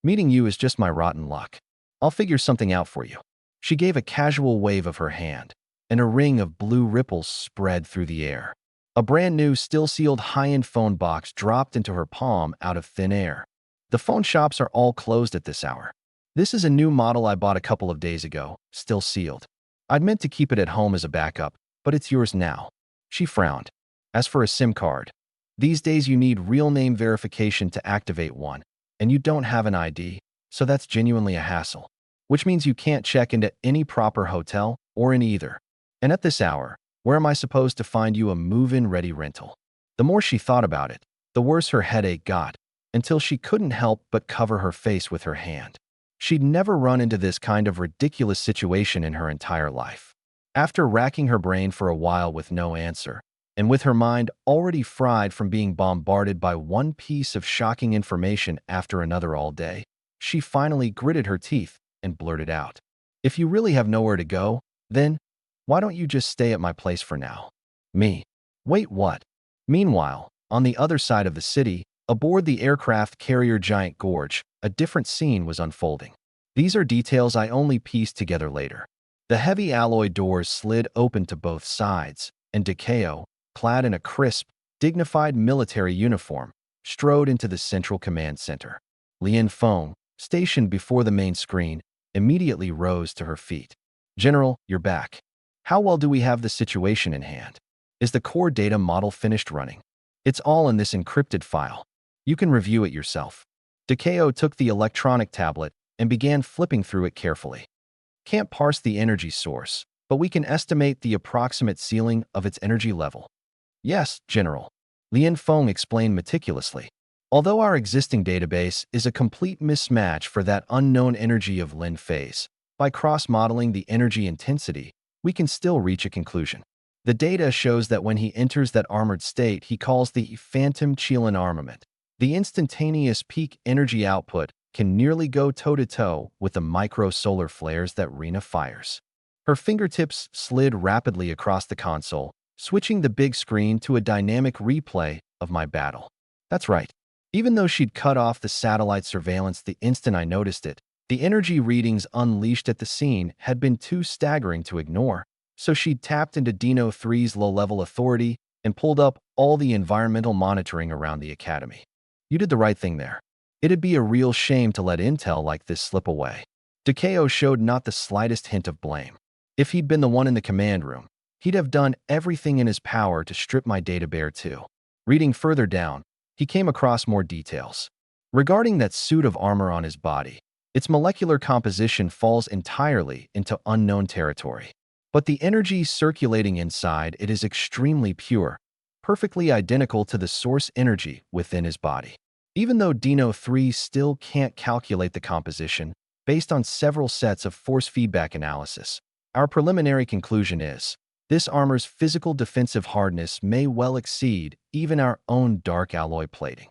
Meeting you is just my rotten luck. I'll figure something out for you." She gave a casual wave of her hand, and a ring of blue ripples spread through the air. A brand new, still-sealed high-end phone box dropped into her palm out of thin air. "The phone shops are all closed at this hour. This is a new model I bought a couple of days ago, still sealed. I'd meant to keep it at home as a backup, but it's yours now." She frowned. As for a SIM card, these days you need real name verification to activate one, and you don't have an ID, so that's genuinely a hassle. Which means you can't check into any proper hotel or in either. And at this hour, where am I supposed to find you a move-in ready rental? The more she thought about it, the worse her headache got, until she couldn't help but cover her face with her hand. She'd never run into this kind of ridiculous situation in her entire life. After racking her brain for a while with no answer, and with her mind already fried from being bombarded by one piece of shocking information after another all day, she finally gritted her teeth and blurted out, "If you really have nowhere to go, then why don't you just stay at my place for now?" Me. Wait, what? Meanwhile, on the other side of the city, aboard the aircraft carrier Giant Gorge, a different scene was unfolding. These are details I only pieced together later. The heavy alloy doors slid open to both sides, and Takeo, clad in a crisp, dignified military uniform, strode into the central command center. Lien Feng, stationed before the main screen, immediately rose to her feet. "General, you're back. How well do we have the situation in hand? Is the core data model finished running? It's all in this encrypted file. You can review it yourself." Takeo took the electronic tablet and began flipping through it carefully. "Can't parse the energy source, but we can estimate the approximate ceiling of its energy level." "Yes, General," Lien Feng explained meticulously. "Although our existing database is a complete mismatch for that unknown energy of Lin phase, by cross-modeling the energy intensity, we can still reach a conclusion. The data shows that when he enters that armored state he calls the Phantom Qilin armament, the instantaneous peak energy output can nearly go toe-to-toe with the micro-solar flares that Rena fires." Her fingertips slid rapidly across the console, switching the big screen to a dynamic replay of my battle. That's right. Even though she'd cut off the satellite surveillance the instant I noticed it, the energy readings unleashed at the scene had been too staggering to ignore, so she'd tapped into Dino 3's low-level authority and pulled up all the environmental monitoring around the academy. "You did the right thing there. It'd be a real shame to let intel like this slip away." Takeo showed not the slightest hint of blame. If he'd been the one in the command room, he'd have done everything in his power to strip my data bare too. Reading further down, he came across more details. Regarding that suit of armor on his body, its molecular composition falls entirely into unknown territory. But the energy circulating inside it is extremely pure, perfectly identical to the source energy within his body. Even though Dino 3 still can't calculate the composition, based on several sets of force feedback analysis, our preliminary conclusion is, this armor's physical defensive hardness may well exceed even our own dark alloy plating.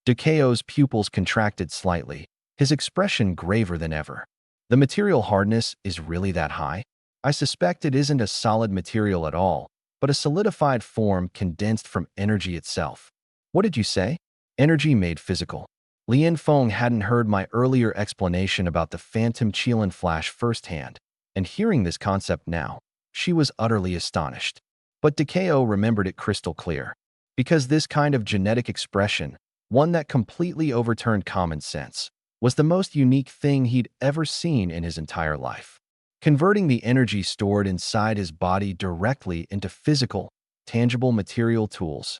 Takeo's pupils contracted slightly, his expression graver than ever. The material hardness is really that high? I suspect it isn't a solid material at all, but a solidified form condensed from energy itself. What did you say? Energy made physical. Lien Feng hadn't heard my earlier explanation about the Phantom Qilin flash firsthand, and hearing this concept now, she was utterly astonished. But Takeo remembered it crystal clear, because this kind of genetic expression, one that completely overturned common sense, was the most unique thing he'd ever seen in his entire life. Converting the energy stored inside his body directly into physical, tangible material tools.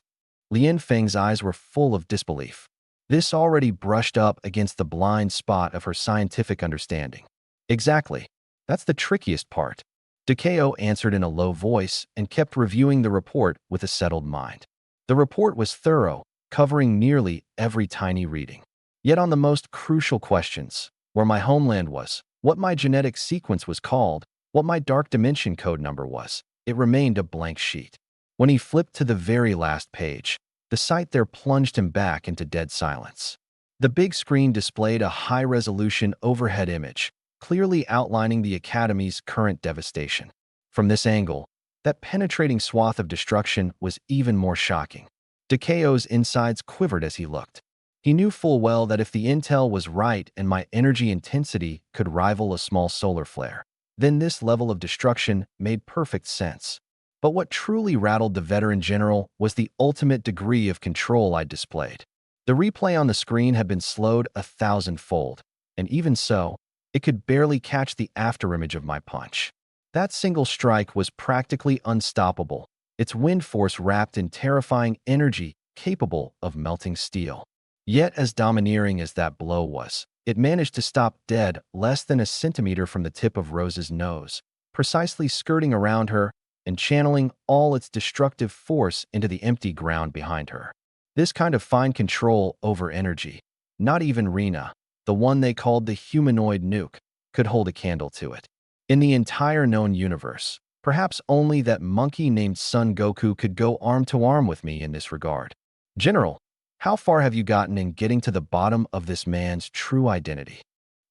Lien Feng's eyes were full of disbelief. This already brushed up against the blind spot of her scientific understanding. Exactly. That's the trickiest part. Takeo answered in a low voice and kept reviewing the report with a settled mind. The report was thorough, covering nearly every tiny reading. Yet on the most crucial questions, where my homeland was, what my genetic sequence was called, what my dark dimension code number was, it remained a blank sheet. When he flipped to the very last page, the sight there plunged him back into dead silence. The big screen displayed a high-resolution overhead image, clearly outlining the Academy's current devastation. From this angle, that penetrating swath of destruction was even more shocking. Takeo's insides quivered as he looked. He knew full well that if the intel was right and my energy intensity could rival a small solar flare, then this level of destruction made perfect sense. But what truly rattled the veteran general was the ultimate degree of control I'd displayed. The replay on the screen had been slowed 1,000-fold, and even so, it could barely catch the afterimage of my punch. That single strike was practically unstoppable, its wind force wrapped in terrifying energy capable of melting steel. Yet as domineering as that blow was, it managed to stop dead less than a centimeter from the tip of Rose's nose, precisely skirting around her and channeling all its destructive force into the empty ground behind her. This kind of fine control over energy, not even Rena, the one they called the humanoid nuke, could hold a candle to it. In the entire known universe, perhaps only that monkey named Son Goku could go arm to arm with me in this regard. General, how far have you gotten in getting to the bottom of this man's true identity?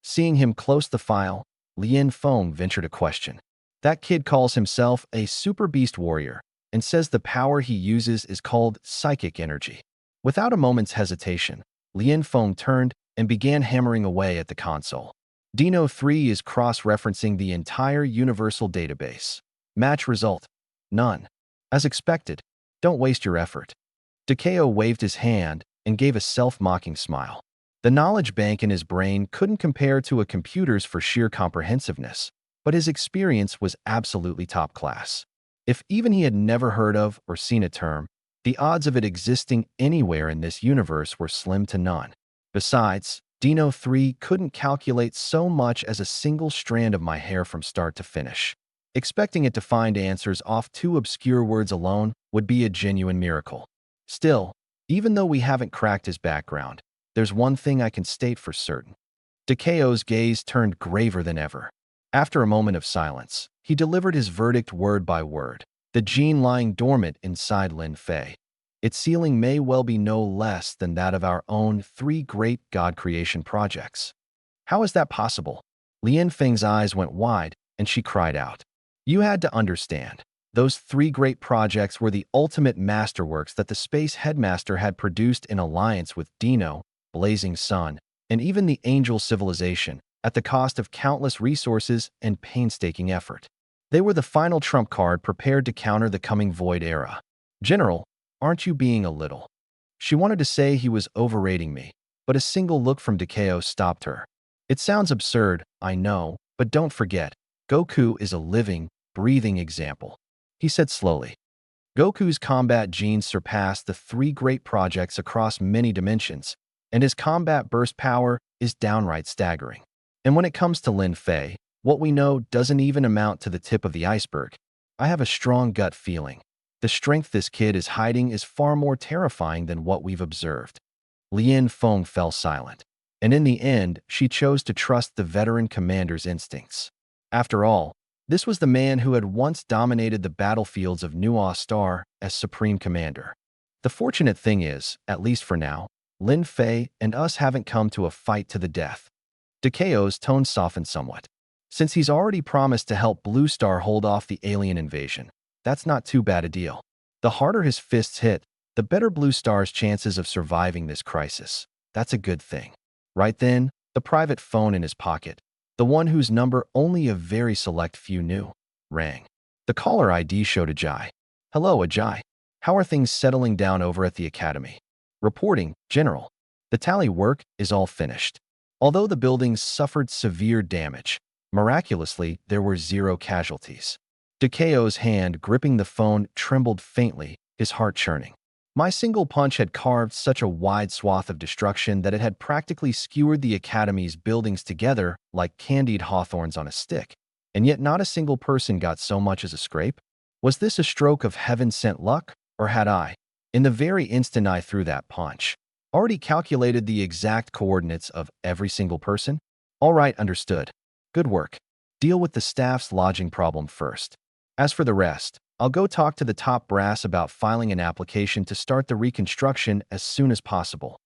Seeing him close the file, Lien Feng ventured a question. That kid calls himself a super beast warrior and says the power he uses is called psychic energy. Without a moment's hesitation, Lien Feng turned and began hammering away at the console. Dino 3 is cross-referencing the entire universal database. Match result: none. As expected, don't waste your effort. Takeo waved his hand and gave a self-mocking smile. The knowledge bank in his brain couldn't compare to a computer's for sheer comprehensiveness, but his experience was absolutely top class. If even he had never heard of or seen a term, the odds of it existing anywhere in this universe were slim to none. Besides, Dino 3 couldn't calculate so much as a single strand of my hair from start to finish. Expecting it to find answers off 2 obscure words alone would be a genuine miracle. Still, even though we haven't cracked his background, there's one thing I can state for certain. Takeo's gaze turned graver than ever. After a moment of silence, he delivered his verdict word by word. The gene lying dormant inside Lin Fei. Its ceiling may well be no less than that of our own 3 great God creation projects. How is that possible? Lien Feng's eyes went wide, and she cried out. You had to understand. Those 3 great projects were the ultimate masterworks that the Space Headmaster had produced in alliance with Dino, Blazing Sun, and even the Angel civilization, at the cost of countless resources and painstaking effort. They were the final trump card prepared to counter the coming Void era. General, aren't you being a little? She wanted to say he was overrating me, but a single look from Takeo stopped her. It sounds absurd, I know, but don't forget, Goku is a living, breathing example. He said slowly. Goku's combat genes surpass the 3 great projects across many dimensions, and his combat burst power is downright staggering. And when it comes to Lin Fei, what we know doesn't even amount to the tip of the iceberg. I have a strong gut feeling. The strength this kid is hiding is far more terrifying than what we've observed. Lien Feng fell silent, and in the end, she chose to trust the veteran commander's instincts. After all, this was the man who had once dominated the battlefields of Nuwa Star as Supreme Commander. The fortunate thing is, at least for now, Lin Fei and us haven't come to a fight to the death. Takeo's tone softened somewhat. Since he's already promised to help Blue Star hold off the alien invasion, that's not too bad a deal. The harder his fists hit, the better Blue Star's chances of surviving this crisis. That's a good thing. Right then, the private phone in his pocket, the one whose number only a very select few knew, rang. The caller ID showed Ajay. Hello, Ajay. How are things settling down over at the academy? Reporting, General. The tally work is all finished. Although the buildings suffered severe damage, miraculously, there were 0 casualties. Takeo's hand gripping the phone trembled faintly, his heart churning. My single punch had carved such a wide swath of destruction that it had practically skewered the academy's buildings together like candied hawthorns on a stick, and yet not a single person got so much as a scrape. Was this a stroke of heaven-sent luck, or had I, in the very instant I threw that punch, already calculated the exact coordinates of every single person? All right, understood. Good work. Deal with the staff's lodging problem first. As for the rest, I'll go talk to the top brass about filing an application to start the reconstruction as soon as possible.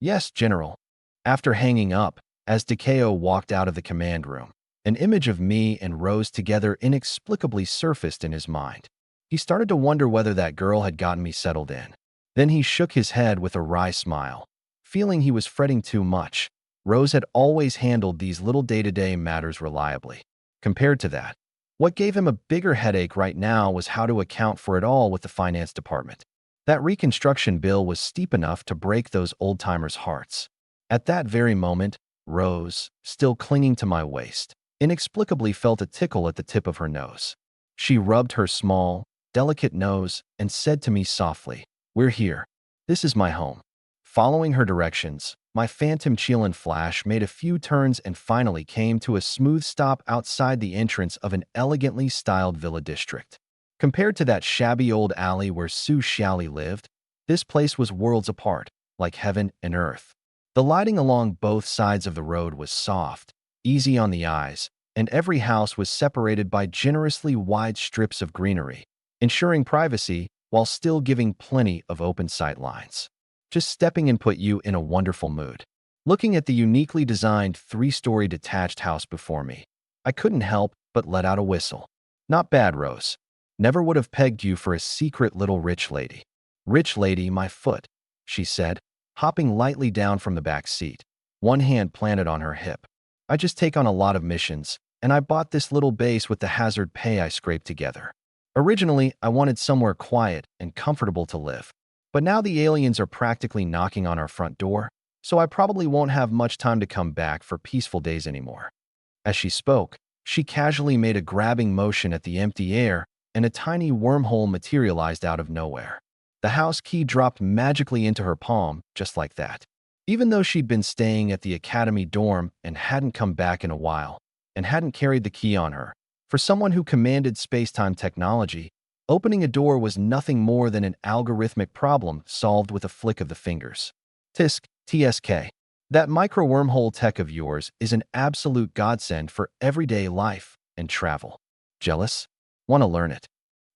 Yes, General. After hanging up, as Takeo walked out of the command room, an image of me and Rose together inexplicably surfaced in his mind. He started to wonder whether that girl had gotten me settled in. Then he shook his head with a wry smile. Feeling he was fretting too much, Rose had always handled these little day-to-day matters reliably. Compared to that, what gave him a bigger headache right now was how to account for it all with the finance department. That reconstruction bill was steep enough to break those old-timers' hearts. At that very moment, Rose, still clinging to my waist, inexplicably felt a tickle at the tip of her nose. She rubbed her small, delicate nose and said to me softly, "We're here. This is my home." Following her directions, my phantom Qilin flash made a few turns and finally came to a smooth stop outside the entrance of an elegantly styled villa district. Compared to that shabby old alley where Su Xiaoli lived, this place was worlds apart, like heaven and earth. The lighting along both sides of the road was soft, easy on the eyes, and every house was separated by generously wide strips of greenery, ensuring privacy while still giving plenty of open sight lines. Just stepping in put you in a wonderful mood. Looking at the uniquely designed three-story detached house before me, I couldn't help but let out a whistle. Not bad, Rose. Never would have pegged you for a secret little rich lady. Rich lady, my foot, she said, hopping lightly down from the back seat, one hand planted on her hip. I just take on a lot of missions, and I bought this little base with the hazard pay I scraped together. Originally, I wanted somewhere quiet and comfortable to live. But now the aliens are practically knocking on our front door, so I probably won't have much time to come back for peaceful days anymore. As she spoke, she casually made a grabbing motion at the empty air, and a tiny wormhole materialized out of nowhere. The house key dropped magically into her palm, just like that. Even though she'd been staying at the academy dorm and hadn't come back in a while, and hadn't carried the key on her, for someone who commanded space-time technology, opening a door was nothing more than an algorithmic problem solved with a flick of the fingers. Tisk, TSK. That micro-wormhole tech of yours is an absolute godsend for everyday life and travel. Jealous? Want to learn it?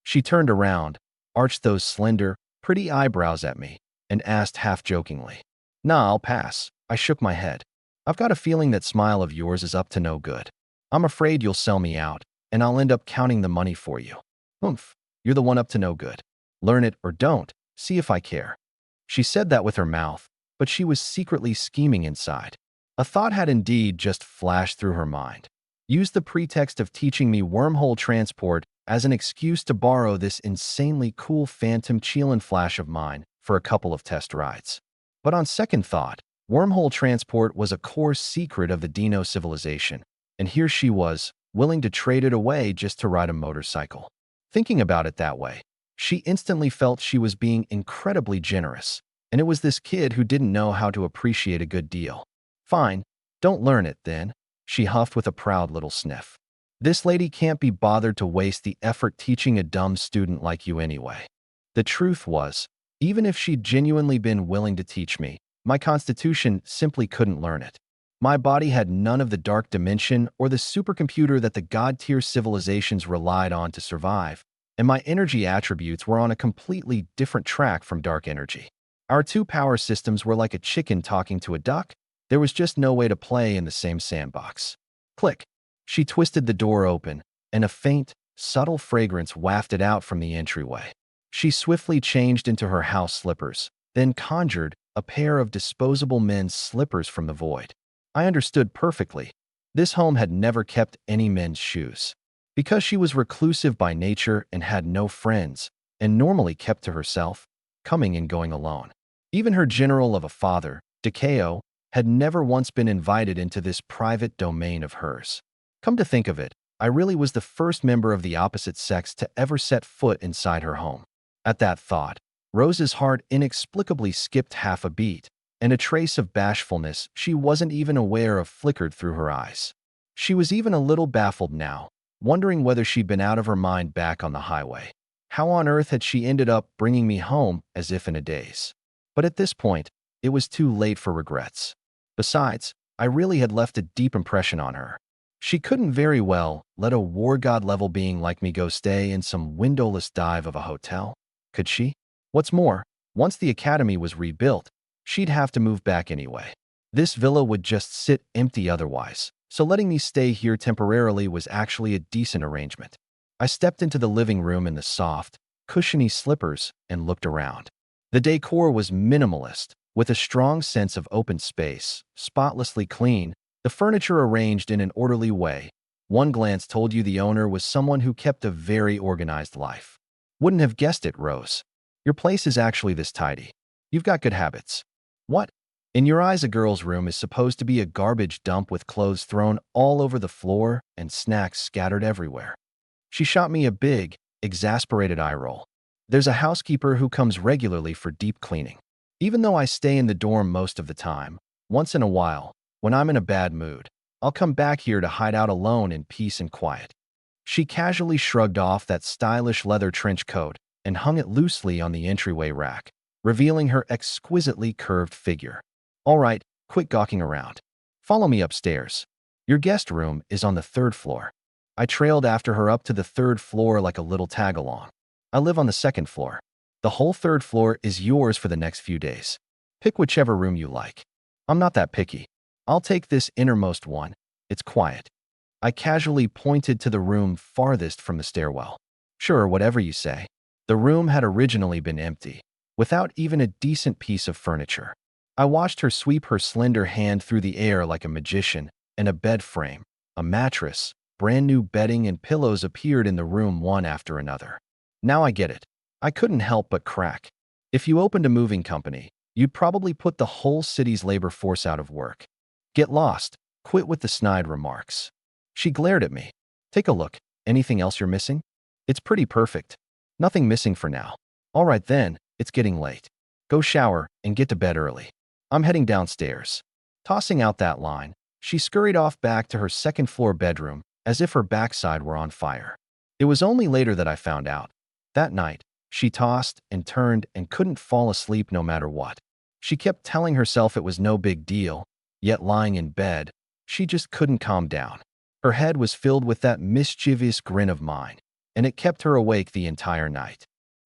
She turned around, arched those slender, pretty eyebrows at me, and asked half-jokingly. Nah, I'll pass. I shook my head. I've got a feeling that smile of yours is up to no good. I'm afraid you'll sell me out, and I'll end up counting the money for you. Oomph. You're the one up to no good. Learn it or don't. See if I care. She said that with her mouth, but she was secretly scheming inside. A thought had indeed just flashed through her mind. Use the pretext of teaching me wormhole transport as an excuse to borrow this insanely cool phantom Qilin flash of mine for a couple of test rides. But on second thought, wormhole transport was a core secret of the Dino civilization, and here she was, willing to trade it away just to ride a motorcycle. Thinking about it that way, she instantly felt she was being incredibly generous, and it was this kid who didn't know how to appreciate a good deal. Fine, don't learn it then, she huffed with a proud little sniff. This lady can't be bothered to waste the effort teaching a dumb student like you anyway. The truth was, even if she'd genuinely been willing to teach me, my constitution simply couldn't learn it. My body had none of the dark dimension or the supercomputer that the god-tier civilizations relied on to survive, and my energy attributes were on a completely different track from dark energy. Our two power systems were like a chicken talking to a duck. There was just no way to play in the same sandbox. Click. She twisted the door open, and a faint, subtle fragrance wafted out from the entryway. She swiftly changed into her house slippers, then conjured a pair of disposable men's slippers from the void. I understood perfectly. This home had never kept any men's shoes. Because she was reclusive by nature and had no friends, and normally kept to herself, coming and going alone. Even her general of a father, Decao, had never once been invited into this private domain of hers. Come to think of it, I really was the first member of the opposite sex to ever set foot inside her home. At that thought, Rose's heart inexplicably skipped half a beat, and a trace of bashfulness she wasn't even aware of flickered through her eyes. She was even a little baffled now, wondering whether she'd been out of her mind back on the highway. How on earth had she ended up bringing me home as if in a daze? But at this point, it was too late for regrets. Besides, I really had left a deep impression on her. She couldn't very well let a war god-level being like me go stay in some windowless dive of a hotel, could she? What's more, once the academy was rebuilt, she'd have to move back anyway. This villa would just sit empty otherwise, so letting me stay here temporarily was actually a decent arrangement. I stepped into the living room in the soft, cushiony slippers and looked around. The decor was minimalist, with a strong sense of open space, spotlessly clean, the furniture arranged in an orderly way. One glance told you the owner was someone who kept a very organized life. Wouldn't have guessed it, Rose. Your place is actually this tidy. You've got good habits. What? In your eyes, a girl's room is supposed to be a garbage dump with clothes thrown all over the floor and snacks scattered everywhere. She shot me a big, exasperated eye roll. There's a housekeeper who comes regularly for deep cleaning. Even though I stay in the dorm most of the time, once in a while, when I'm in a bad mood, I'll come back here to hide out alone in peace and quiet. She casually shrugged off that stylish leather trench coat and hung it loosely on the entryway rack, revealing her exquisitely curved figure. All right, quit gawking around. Follow me upstairs. Your guest room is on the 3rd floor. I trailed after her up to the 3rd floor like a little tag-along. I live on the 2nd floor. The whole 3rd floor is yours for the next few days. Pick whichever room you like. I'm not that picky. I'll take this innermost one. It's quiet. I casually pointed to the room farthest from the stairwell. Sure, whatever you say. The room had originally been empty, without even a decent piece of furniture. I watched her sweep her slender hand through the air like a magician, and a bed frame, a mattress, brand new bedding and pillows appeared in the room one after another. Now I get it. I couldn't help but crack. If you opened a moving company, you'd probably put the whole city's labor force out of work. Get lost. Quit with the snide remarks. She glared at me. Take a look. Anything else you're missing? It's pretty perfect. Nothing missing for now. All right then, it's getting late. Go shower and get to bed early. I'm heading downstairs. Tossing out that line, she scurried off back to her 2nd floor bedroom as if her backside were on fire. It was only later that I found out. That night, she tossed and turned and couldn't fall asleep no matter what. She kept telling herself it was no big deal, yet lying in bed, she just couldn't calm down. Her head was filled with that mischievous grin of mine, and it kept her awake the entire night.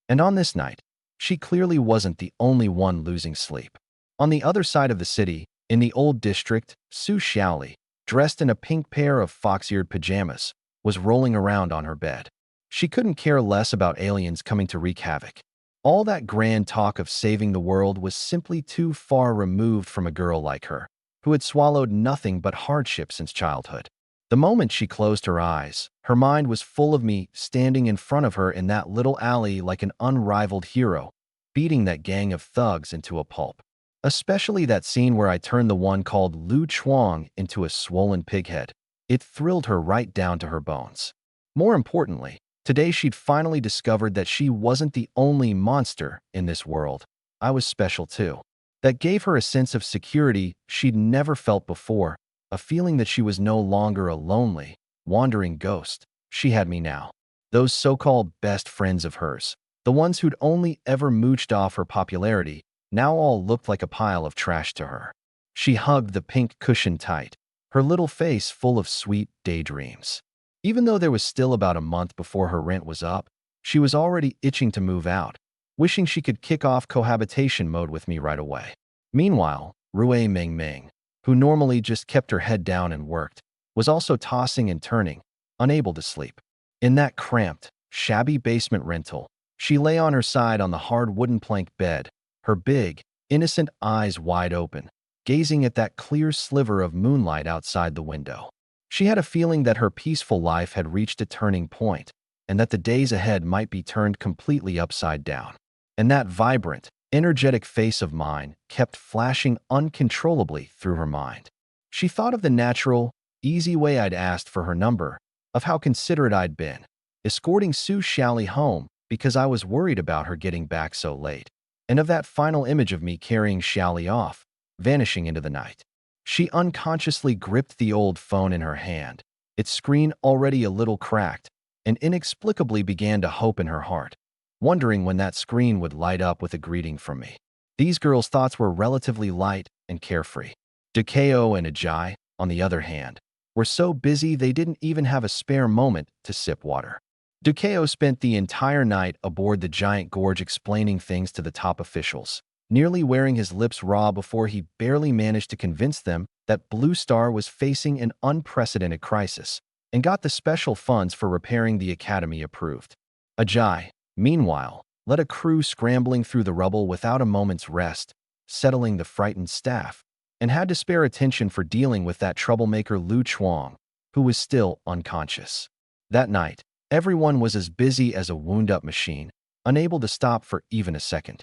And on this night, she clearly wasn't the only one losing sleep. On the other side of the city, in the old district, Su Xiaoli, dressed in a pink pair of fox-eared pajamas, was rolling around on her bed. She couldn't care less about aliens coming to wreak havoc. All that grand talk of saving the world was simply too far removed from a girl like her, who had swallowed nothing but hardship since childhood. The moment she closed her eyes, her mind was full of me standing in front of her in that little alley like an unrivaled hero, beating that gang of thugs into a pulp. Especially that scene where I turned the one called Lu Chuang into a swollen pighead. It thrilled her right down to her bones. More importantly, today she'd finally discovered that she wasn't the only monster in this world. I was special too. That gave her a sense of security she'd never felt before, a feeling that she was no longer a lonely, wandering ghost. She had me now. Those so-called best friends of hers, the ones who'd only ever mooched off her popularity, now all looked like a pile of trash to her. She hugged the pink cushion tight, her little face full of sweet daydreams. Even though there was still about a month before her rent was up, she was already itching to move out, wishing she could kick off cohabitation mode with me right away. Meanwhile, Rui Meng Meng, who normally just kept her head down and worked, was also tossing and turning, unable to sleep. In that cramped, shabby basement rental, she lay on her side on the hard wooden plank bed, her big, innocent eyes wide open, gazing at that clear sliver of moonlight outside the window. She had a feeling that her peaceful life had reached a turning point, and that the days ahead might be turned completely upside down. And that vibrant, energetic face of mine kept flashing uncontrollably through her mind. She thought of the natural, easy way I'd asked for her number, of how considerate I'd been, escorting Su Xiaoli home because I was worried about her getting back so late, and of that final image of me carrying Xiaoli off, vanishing into the night. She unconsciously gripped the old phone in her hand, its screen already a little cracked, and inexplicably began to hope in her heart, wondering when that screen would light up with a greeting from me. These girls' thoughts were relatively light and carefree. Dukeo and Ajay, on the other hand, were so busy they didn't even have a spare moment to sip water. Dukeo spent the entire night aboard the giant gorge explaining things to the top officials, nearly wearing his lips raw before he barely managed to convince them that Blue Star was facing an unprecedented crisis and got the special funds for repairing the academy approved. Ajay, meanwhile, led a crew scrambling through the rubble without a moment's rest, settling the frightened staff, and had to spare attention for dealing with that troublemaker Lu Chuang, who was still unconscious. That night, everyone was as busy as a wound-up machine, unable to stop for even a second.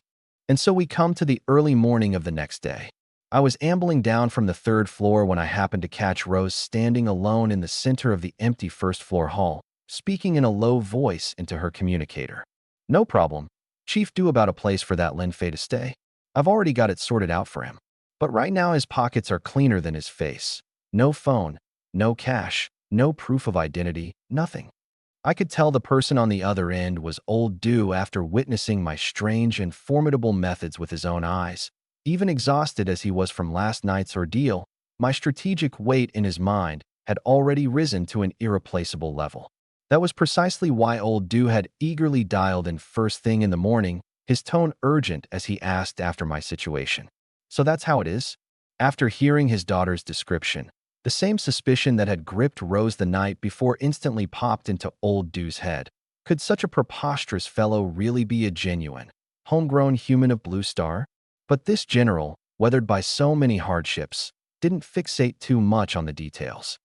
And so we come to the early morning of the next day. I was ambling down from the 3rd floor when I happened to catch Rose standing alone in the center of the empty 1st floor hall, speaking in a low voice into her communicator. No problem. Chief Do about a place for that Lin Fei to stay. I've already got it sorted out for him. But right now his pockets are cleaner than his face. No phone, no cash, no proof of identity, nothing. I could tell the person on the other end was old Do after witnessing my strange and formidable methods with his own eyes. Even exhausted as he was from last night's ordeal, my strategic weight in his mind had already risen to an irreplaceable level. That was precisely why old Do had eagerly dialed in first thing in the morning, his tone urgent as he asked after my situation. So that's how it is? After hearing his daughter's description, the same suspicion that had gripped Rose the night before instantly popped into old Do's head. Could such a preposterous fellow really be a genuine, homegrown human of Blue Star? But this general, weathered by so many hardships, didn't fixate too much on the details.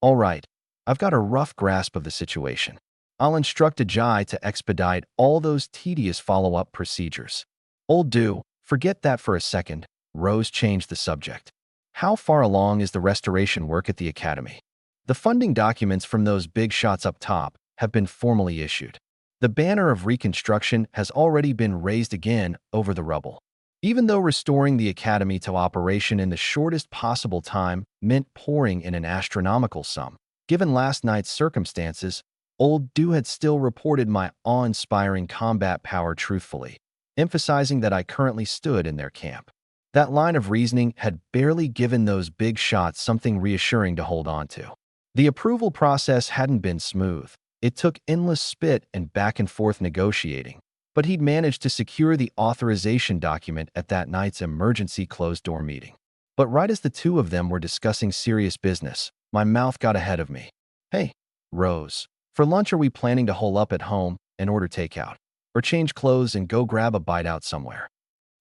All right, I've got a rough grasp of the situation. I'll instruct Ajay to expedite all those tedious follow-up procedures. Old Do, forget that for a second. Rose changed the subject. How far along is the restoration work at the academy? The funding documents from those big shots up top have been formally issued. The banner of reconstruction has already been raised again over the rubble. Even though restoring the academy to operation in the shortest possible time meant pouring in an astronomical sum, given last night's circumstances, old Do had still reported my awe-inspiring combat power truthfully, emphasizing that I currently stood in their camp. That line of reasoning had barely given those big shots something reassuring to hold on to. The approval process hadn't been smooth. It took endless spit and back-and-forth negotiating, but he'd managed to secure the authorization document at that night's emergency closed-door meeting. But right as the two of them were discussing serious business, my mouth got ahead of me. Hey, Rose, for lunch are we planning to hole up at home and order takeout? Or change clothes and go grab a bite out somewhere?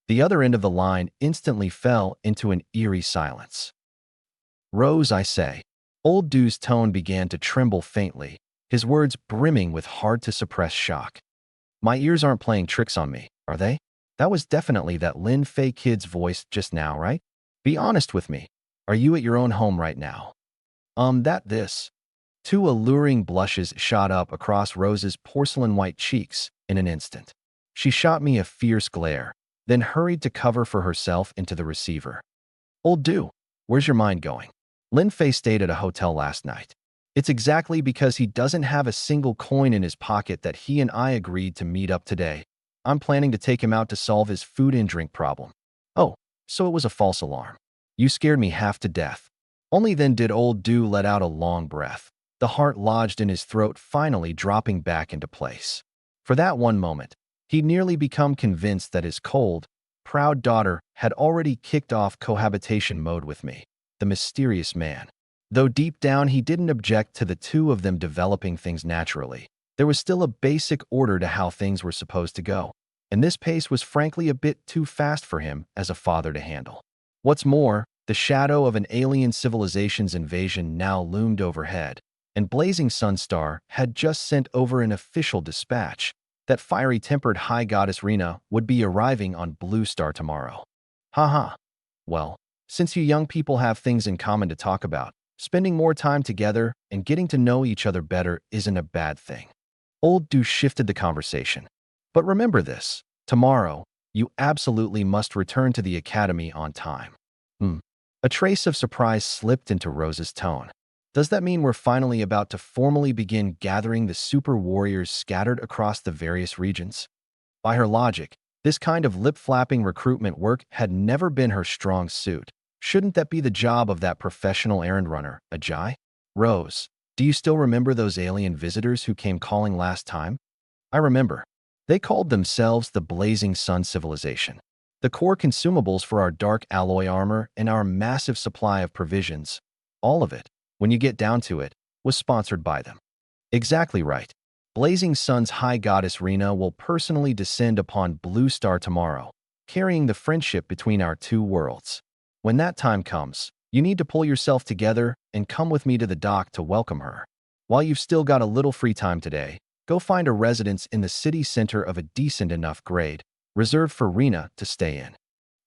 The other end of the line instantly fell into an eerie silence. Rose, I say. Old Do's tone began to tremble faintly, his words brimming with hard-to-suppress shock. My ears aren't playing tricks on me, are they? That was definitely that Lin Fei kid's voice just now, right? Be honest with me. Are you at your own home right now? This. Two alluring blushes shot up across Rose's porcelain-white cheeks in an instant. She shot me a fierce glare, then hurried to cover for herself into the receiver. Old Do, where's your mind going? Lin Fei stayed at a hotel last night. It's exactly because he doesn't have a single coin in his pocket that he and I agreed to meet up today. I'm planning to take him out to solve his food and drink problem. Oh, so it was a false alarm. You scared me half to death. Only then did old Do let out a long breath, the heart lodged in his throat finally dropping back into place. For that one moment, he'd nearly become convinced that his cold, proud daughter had already kicked off cohabitation mode with me, the mysterious man. Though deep down he didn't object to the two of them developing things naturally, there was still a basic order to how things were supposed to go, and this pace was frankly a bit too fast for him as a father to handle. What's more, the shadow of an alien civilization's invasion now loomed overhead, and Blazing Sunstar had just sent over an official dispatch that fiery-tempered High Goddess Rena would be arriving on Blue Star tomorrow. Haha. Well, since you young people have things in common to talk about, spending more time together and getting to know each other better isn't a bad thing. Old Do shifted the conversation. But remember this, tomorrow, you absolutely must return to the academy on time. A trace of surprise slipped into Rose's tone. Does that mean we're finally about to formally begin gathering the super warriors scattered across the various regions? By her logic, this kind of lip-flapping recruitment work had never been her strong suit. Shouldn't that be the job of that professional errand runner, Ajay? Rose, do you still remember those alien visitors who came calling last time? I remember. They called themselves the Blazing Sun Civilization. The core consumables for our dark alloy armor and our massive supply of provisions, all of it, when you get down to it, was sponsored by them. Exactly right. Blazing Sun's High Goddess Rena will personally descend upon Blue Star tomorrow, carrying the friendship between our two worlds. When that time comes, you need to pull yourself together and come with me to the dock to welcome her. While you've still got a little free time today, go find a residence in the city center of a decent enough grade, reserved for Rena to stay in.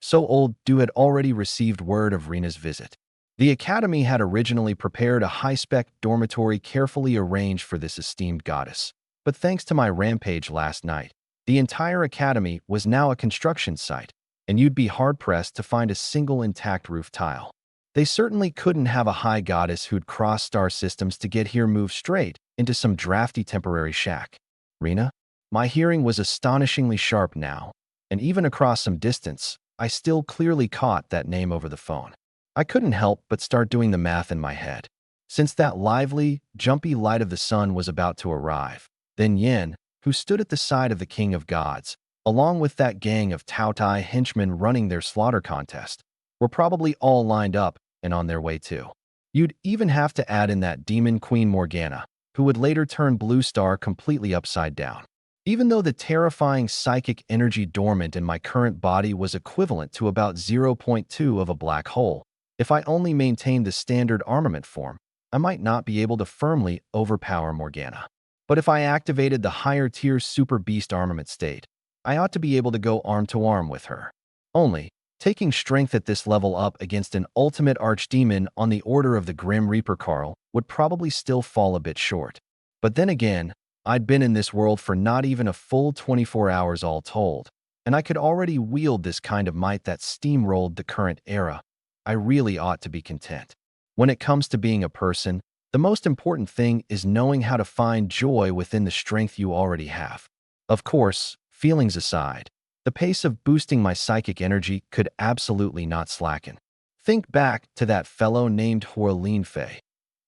So old Do had already received word of Rena's visit. The Academy had originally prepared a high-spec dormitory carefully arranged for this esteemed goddess. But thanks to my rampage last night, the entire Academy was now a construction site, and you'd be hard-pressed to find a single intact roof tile. They certainly couldn't have a high goddess who'd cross star systems to get here moved straight into some drafty temporary shack. Rena? My hearing was astonishingly sharp now, and even across some distance, I still clearly caught that name over the phone. I couldn't help but start doing the math in my head. Since that lively, jumpy light of the sun was about to arrive, then Yin, who stood at the side of the King of Gods, along with that gang of Tao-Tai henchmen running their slaughter contest, were probably all lined up and on their way too. You'd even have to add in that demon Queen Morgana, who would later turn Blue Star completely upside down. Even though the terrifying psychic energy dormant in my current body was equivalent to about 0.2 of a black hole, if I only maintained the standard armament form, I might not be able to firmly overpower Morgana. But if I activated the higher-tier Super Beast armament state, I ought to be able to go arm-to-arm with her. Only, taking strength at this level up against an ultimate archdemon on the order of the Grim Reaper Carl would probably still fall a bit short. But then again, I'd been in this world for not even a full 24 hours all told, and I could already wield this kind of might that steamrolled the current era. I really ought to be content. When it comes to being a person, the most important thing is knowing how to find joy within the strength you already have. Of course, feelings aside, the pace of boosting my psychic energy could absolutely not slacken. Think back to that fellow named Qilin Fei.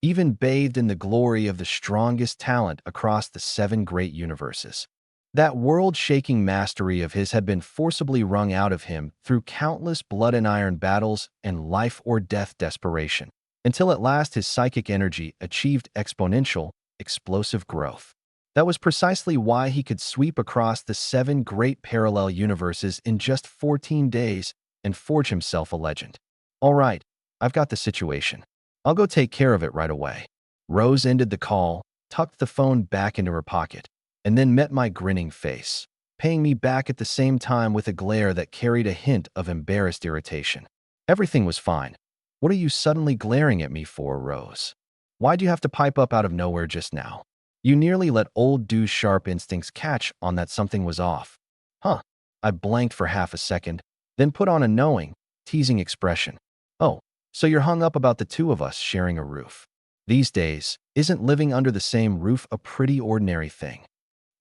Even bathed in the glory of the strongest talent across the 7 great universes. That world-shaking mastery of his had been forcibly wrung out of him through countless blood and iron battles and life-or-death desperation, until at last his psychic energy achieved exponential, explosive growth. That was precisely why he could sweep across the 7 great parallel universes in just 14 days and forge himself a legend. All right, I've got the situation. I'll go take care of it right away. Rose ended the call, tucked the phone back into her pocket, and then met my grinning face, paying me back at the same time with a glare that carried a hint of embarrassed irritation. Everything was fine. What are you suddenly glaring at me for, Rose? Why'd you have to pipe up out of nowhere just now? You nearly let old Dew's sharp instincts catch on that something was off. Huh. I blanked for half a second, then put on a knowing, teasing expression. Oh, so you're hung up about the two of us sharing a roof. These days, isn't living under the same roof a pretty ordinary thing?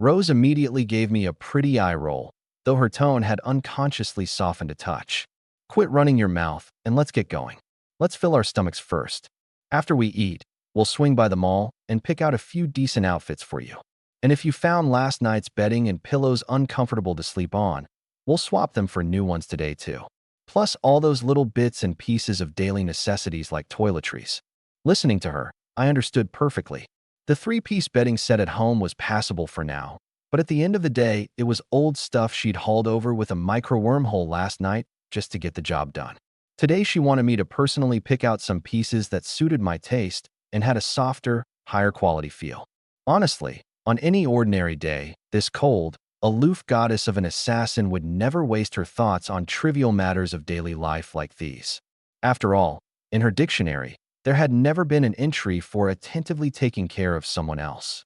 Rose immediately gave me a pretty eye roll, though her tone had unconsciously softened a touch. Quit running your mouth, and let's get going. Let's fill our stomachs first. After we eat, we'll swing by the mall and pick out a few decent outfits for you. And if you found last night's bedding and pillows uncomfortable to sleep on, we'll swap them for new ones today too. Plus all those little bits and pieces of daily necessities like toiletries. Listening to her, I understood perfectly. The 3-piece bedding set at home was passable for now, but at the end of the day, it was old stuff she'd hauled over with a micro-wormhole last night just to get the job done. Today she wanted me to personally pick out some pieces that suited my taste and had a softer, higher quality feel. Honestly, on any ordinary day, this cold, aloof goddess of an assassin would never waste her thoughts on trivial matters of daily life like these. After all, in her dictionary, there had never been an entry for attentively taking care of someone else.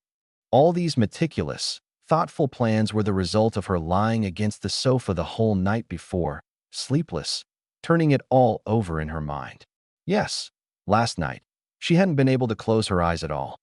All these meticulous, thoughtful plans were the result of her lying against the sofa the whole night before, sleepless, turning it all over in her mind. Yes, last night, she hadn't been able to close her eyes at all.